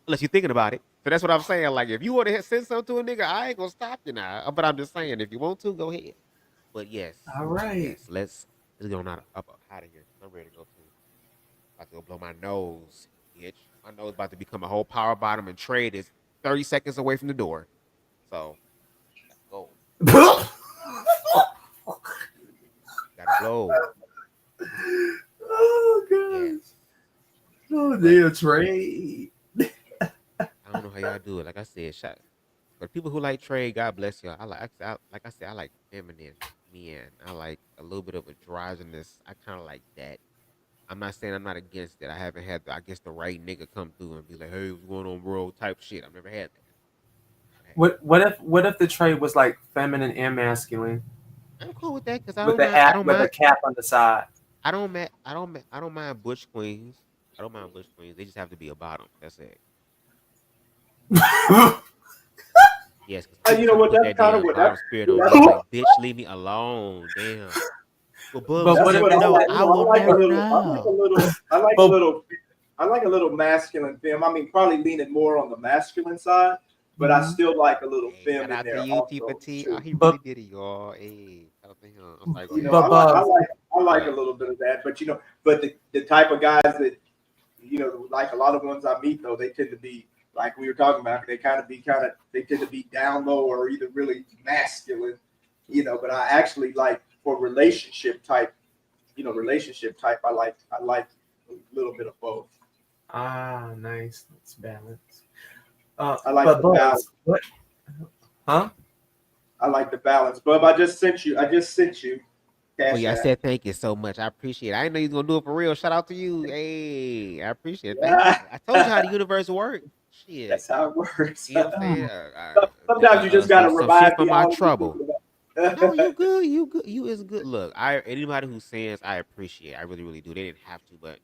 Unless you're thinking about it. So that's what I'm saying. Like, if you want to send something to a nigga, I ain't gonna stop you now. But I'm just saying, if you want to, go ahead. But yes. All right. Yes, let's go out of here. I'm ready to go too. About to go blow my nose, bitch. My nose about to become a whole power bottom, and trade is 30 seconds away from the door. So, let's go. Gotta blow. Oh god. Yes. Oh damn, trade. I don't know how y'all do it. Like I said, but people who like trade, God bless y'all. I like feminine men. I like a little bit of a drowsiness. I kind of like that. I'm not saying I'm not against it. I haven't had, I guess, the right nigga come through and be like, "Hey, what's going on, bro?" type shit. I've never had that. What if the trade was like feminine and masculine? I'm cool with that because I With don't the mind. I app don't with a mind. cap on the side. I don't mind butch queens. I don't mind butch queens. They just have to be a bottom. That's it. Yes, because people You know try to what? put That's that kind of damn what bottom that. spirit on me. I'm like, bitch, leave me alone. Damn. Well, Bubs, But you what if never What I it's know. like. like, You I know, will I like a never little. I like a know. little. I like a but little. I like a little masculine femme. I mean, probably leaning more on the masculine side, but I Mhm. still like a little Hey, femme shout in out to there you, T for also T. Oh, too. he really but did it, y'all. Hey, shout out to him. I'm sorry, go You ahead. know, but Bubs, I like a What? little bit of that, but you know, but the type of guys that like a lot of ones I meet though, they tend to be like we were talking about. They tend to be down low or either really masculine, But I actually like for relationship type. I like a little bit of both. nice. That's balance. I like But the balance. Bubs, what? Huh? I like the balance. Bub, I just sent you. Oh Cash yeah, I App. said thank you so much. I appreciate it. I didn't know you was gonna do it for real. Shout out to you. Hey, I appreciate it. Thank you. Yeah, I told you how the universe works. Shit. that's how it works. You know what I'm saying? Sometimes you just Some gotta some shit remind from me I my want to be trouble. thinking No, about. you good. You good. You is good. Look, anybody who sends, I appreciate. I really, really do. They didn't have to, but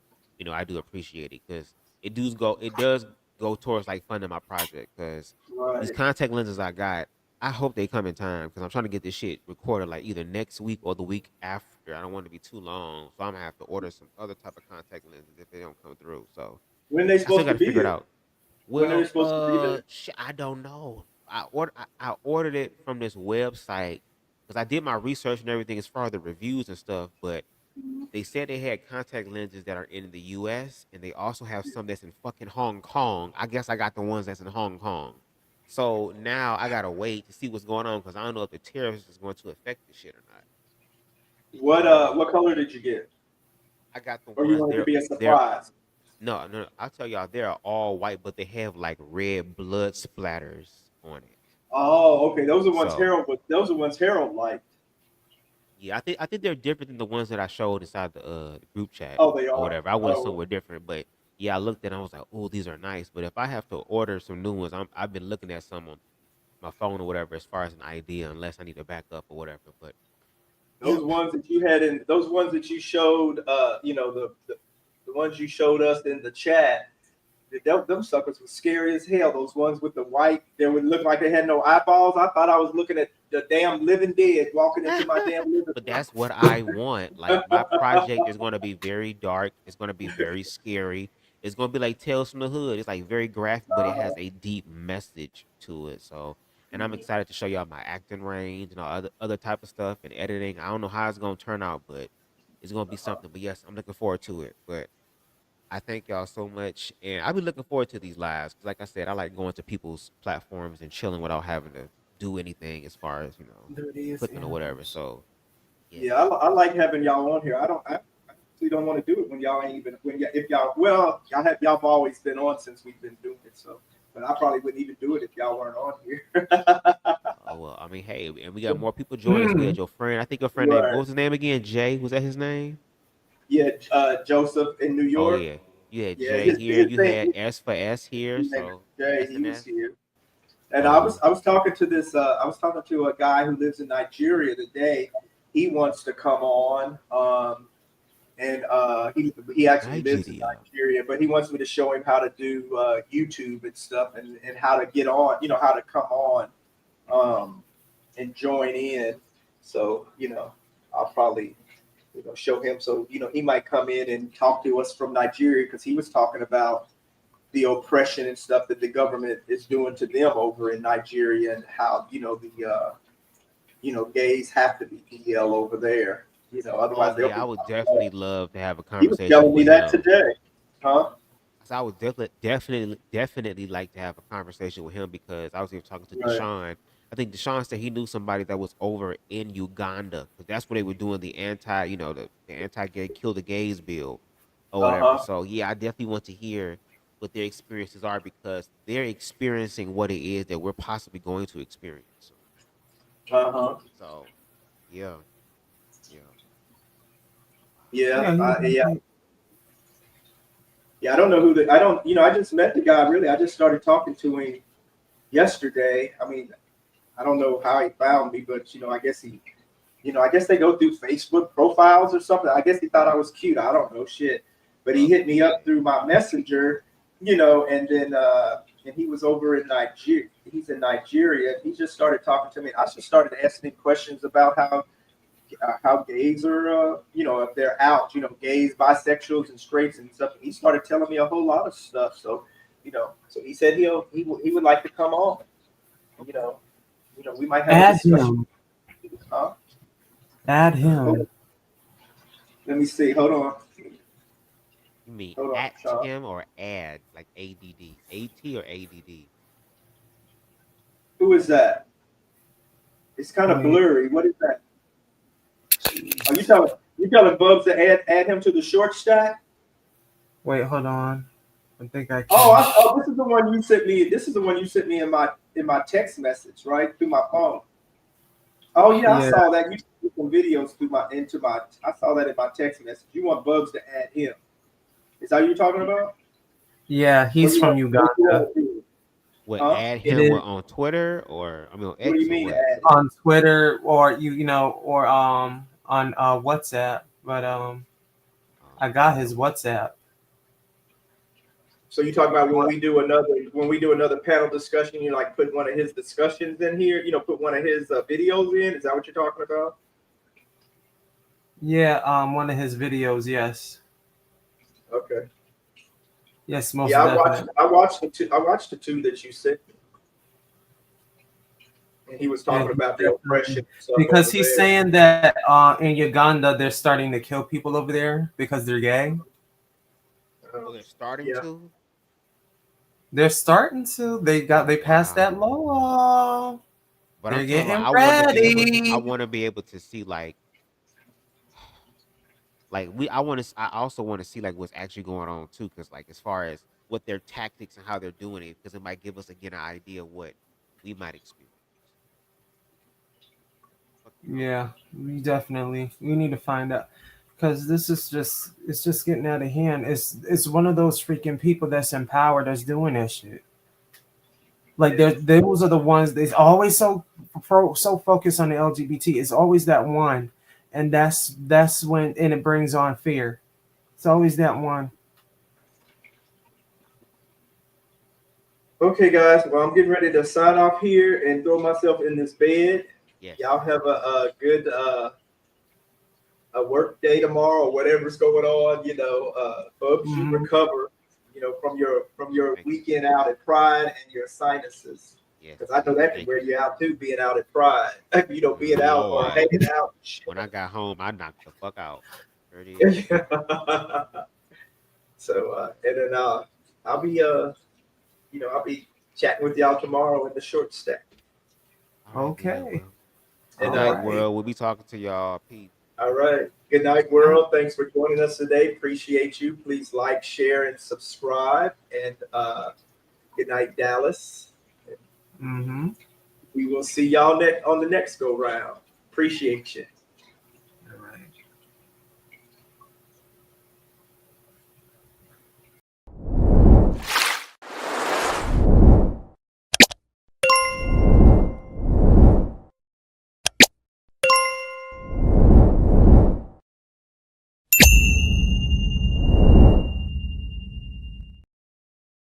I do appreciate it because it does go towards like funding my project because these Right. contact lenses I got, I hope they come in time because I'm trying to get this shit recorded like either next week or the week after. I don't want it to be too long, so I'm gonna have to order some other type of contact lenses if they don't come through. So When they I still supposed got to to be figure it there? out. When are they Well, supposed to be there? I don't know. I ordered it from this website because I did my research and everything as far as the reviews and stuff, but they said they had contact lenses that are in the US and they also have some that's in fucking Hong Kong. I guess I got the ones that's in Hong Kong. So now I gotta wait to see what's going on because I don't know if the tariffs is going to affect this shit or not. What color did you get? I got the Or you ones wanted to be a they're surprise? no, no, I'll tell y'all they're all white, but they have like red blood splatters on it. Oh, okay. Those are ones So Harold liked. yeah, I think they're different than the ones that I showed inside the group chat Oh, they or are. whatever. I went Oh, somewhere different, but yeah, I looked at them, I was like, oh, these are nice. But if I have to order some new ones, I've been looking at some on my phone or whatever as far as an idea, unless I need a backup or whatever. But those yep. ones that you had in those ones that you showed, the ones you showed us in the chat. Them suckers were scary as hell. Those ones with the white, they would look like they had no eyeballs. I thought I was looking at the damn living dead walking into my damn living But room. that's what I want. Like my project is gonna be very dark. It's gonna be very scary. It's gonna be like Tales from the Hood. It's like very graphic, but it has a deep message to it. So, and I'm excited to show y'all my acting range and all other type of stuff and editing. I don't know how it's gonna turn out, but it's gonna be something. But yes, I'm looking forward to it. But I thank y'all so much, and I'll be looking forward to these lives. 'Cause like I said, I like going to people's platforms and chilling without having to do anything as far as There it is, clicking or whatever. animals. So yeah. Yeah, I like having y'all on here. I actually don't want to do it when y'all ain't even if y'all y'all have always been on since we've been doing it. So, but I probably wouldn't even do it if y'all weren't on here. Oh well, I mean, hey, and we got more people joining us. We had your friend. I think your friend name. What Right. was his name again? Jay. Was that his name? Yeah, Joseph in New Oh York. yeah. You had Yeah, Jay here. his You had thing. S for S here. His name is So Jay. S He and was S. here. And Oh. I was talking to this I was talking to a guy who lives in Nigeria today. He wants to come on. And he actually lives in Nigeria. Nigeria, but he wants me to show him how to do YouTube and stuff and how to get on, how to come on and join in. So, I'll probably show him. So, he might come in and talk to us from Nigeria because he was talking about the oppression and stuff that the government is doing to them over in Nigeria and how, gays have to be DL over there. Oh Otherwise they'll yeah, I be. would definitely love to have a He was conversation telling me with that him. today, huh? So I would definitely like to have a conversation with him because I was even talking to Right. Deshaun. I think Deshaun said he knew somebody that was over in Uganda because that's where they were doing the the anti-gay kill the gays bill or Uh whatever. huh. So yeah, I definitely want to hear what their experiences are because they're experiencing what it is that we're possibly going to experience. Uh huh. So yeah, yeah. Yeah. Yeah, Yeah. Yeah, I don't know who I don't, I just met the guy really. I just started talking to him yesterday. I mean, I don't know how he found me, but I guess I guess they go through Facebook profiles or something. I guess he thought I was cute. I don't know shit. But he hit me up through my messenger, and then and he was over in Nigeria. He's in Nigeria. He just started talking to me. I just started asking him questions about how gays are, if they're out, gays, bisexuals, and straights and stuff. And he started telling me a whole lot of stuff. So, so he said he would like to come on. We might have Add a discussion. him. Huh? Add him. Let me see. Hold on. You mean Hold on, at Sean. him or add, like ADD? AT or ADD? Who is that? It's kind of Wait. blurry. What is that? Are you telling Bubs to add him to the short stack? Wait, hold on. I think I can. Oh, this is the one you sent me. This is the one you sent me in my text message, right, through my phone. Oh yeah, I saw that. You sent some videos I saw that in my text message. You want Bubs to add him? Is that what you're talking about? Yeah, he's from Uganda. What, Huh? add him on Twitter or on What do X you or mean what? add him? On Twitter or on WhatsApp, but I got his WhatsApp. So you talk about when we do another panel discussion, you like put one of his discussions in here, put one of his videos in. Is that what you're talking about? Yeah, one of his videos. Yes. Okay. Yes, most Yeah, definitely. I watched the two that you sent me. And he was talking about the oppression. Because he's saying that in Uganda they're starting to kill people over there because they're gay. Oh, they're starting to? They're starting to. They passed that law. But They're I'm talking about, getting I ready. want to be able to see like I also want to see like what's actually going on too, because like as far as what their tactics and how they're doing it, because it might give us again an idea of what we might experience. Yeah, we need to find out because this is it's just getting out of hand. It's one of those freaking people that's in power that's doing that shit. Like those are the ones that's always so focused on the LGBT. It's always that one, and that's when it brings on fear. It's always that one. Okay, guys. Well, I'm getting ready to sign off here and throw myself in this bed. Yes. Y'all have a good a work day tomorrow or whatever's going on. Bubs, you recover. From your weekend out at Pride and your sinuses. Because I know that can wear you out too, being out at Pride. Being out or hanging out. When I got home, I knocked the fuck out. So and then I'll be chatting with y'all tomorrow in the short stack. Okay. Good night, world. We'll be talking to y'all. Peace. All right. Good night, world. Thanks for joining us today. Appreciate you. Please like, share, and subscribe. And good night, Dallas. Mm-hmm. We will see y'all on the next go round. Appreciate you.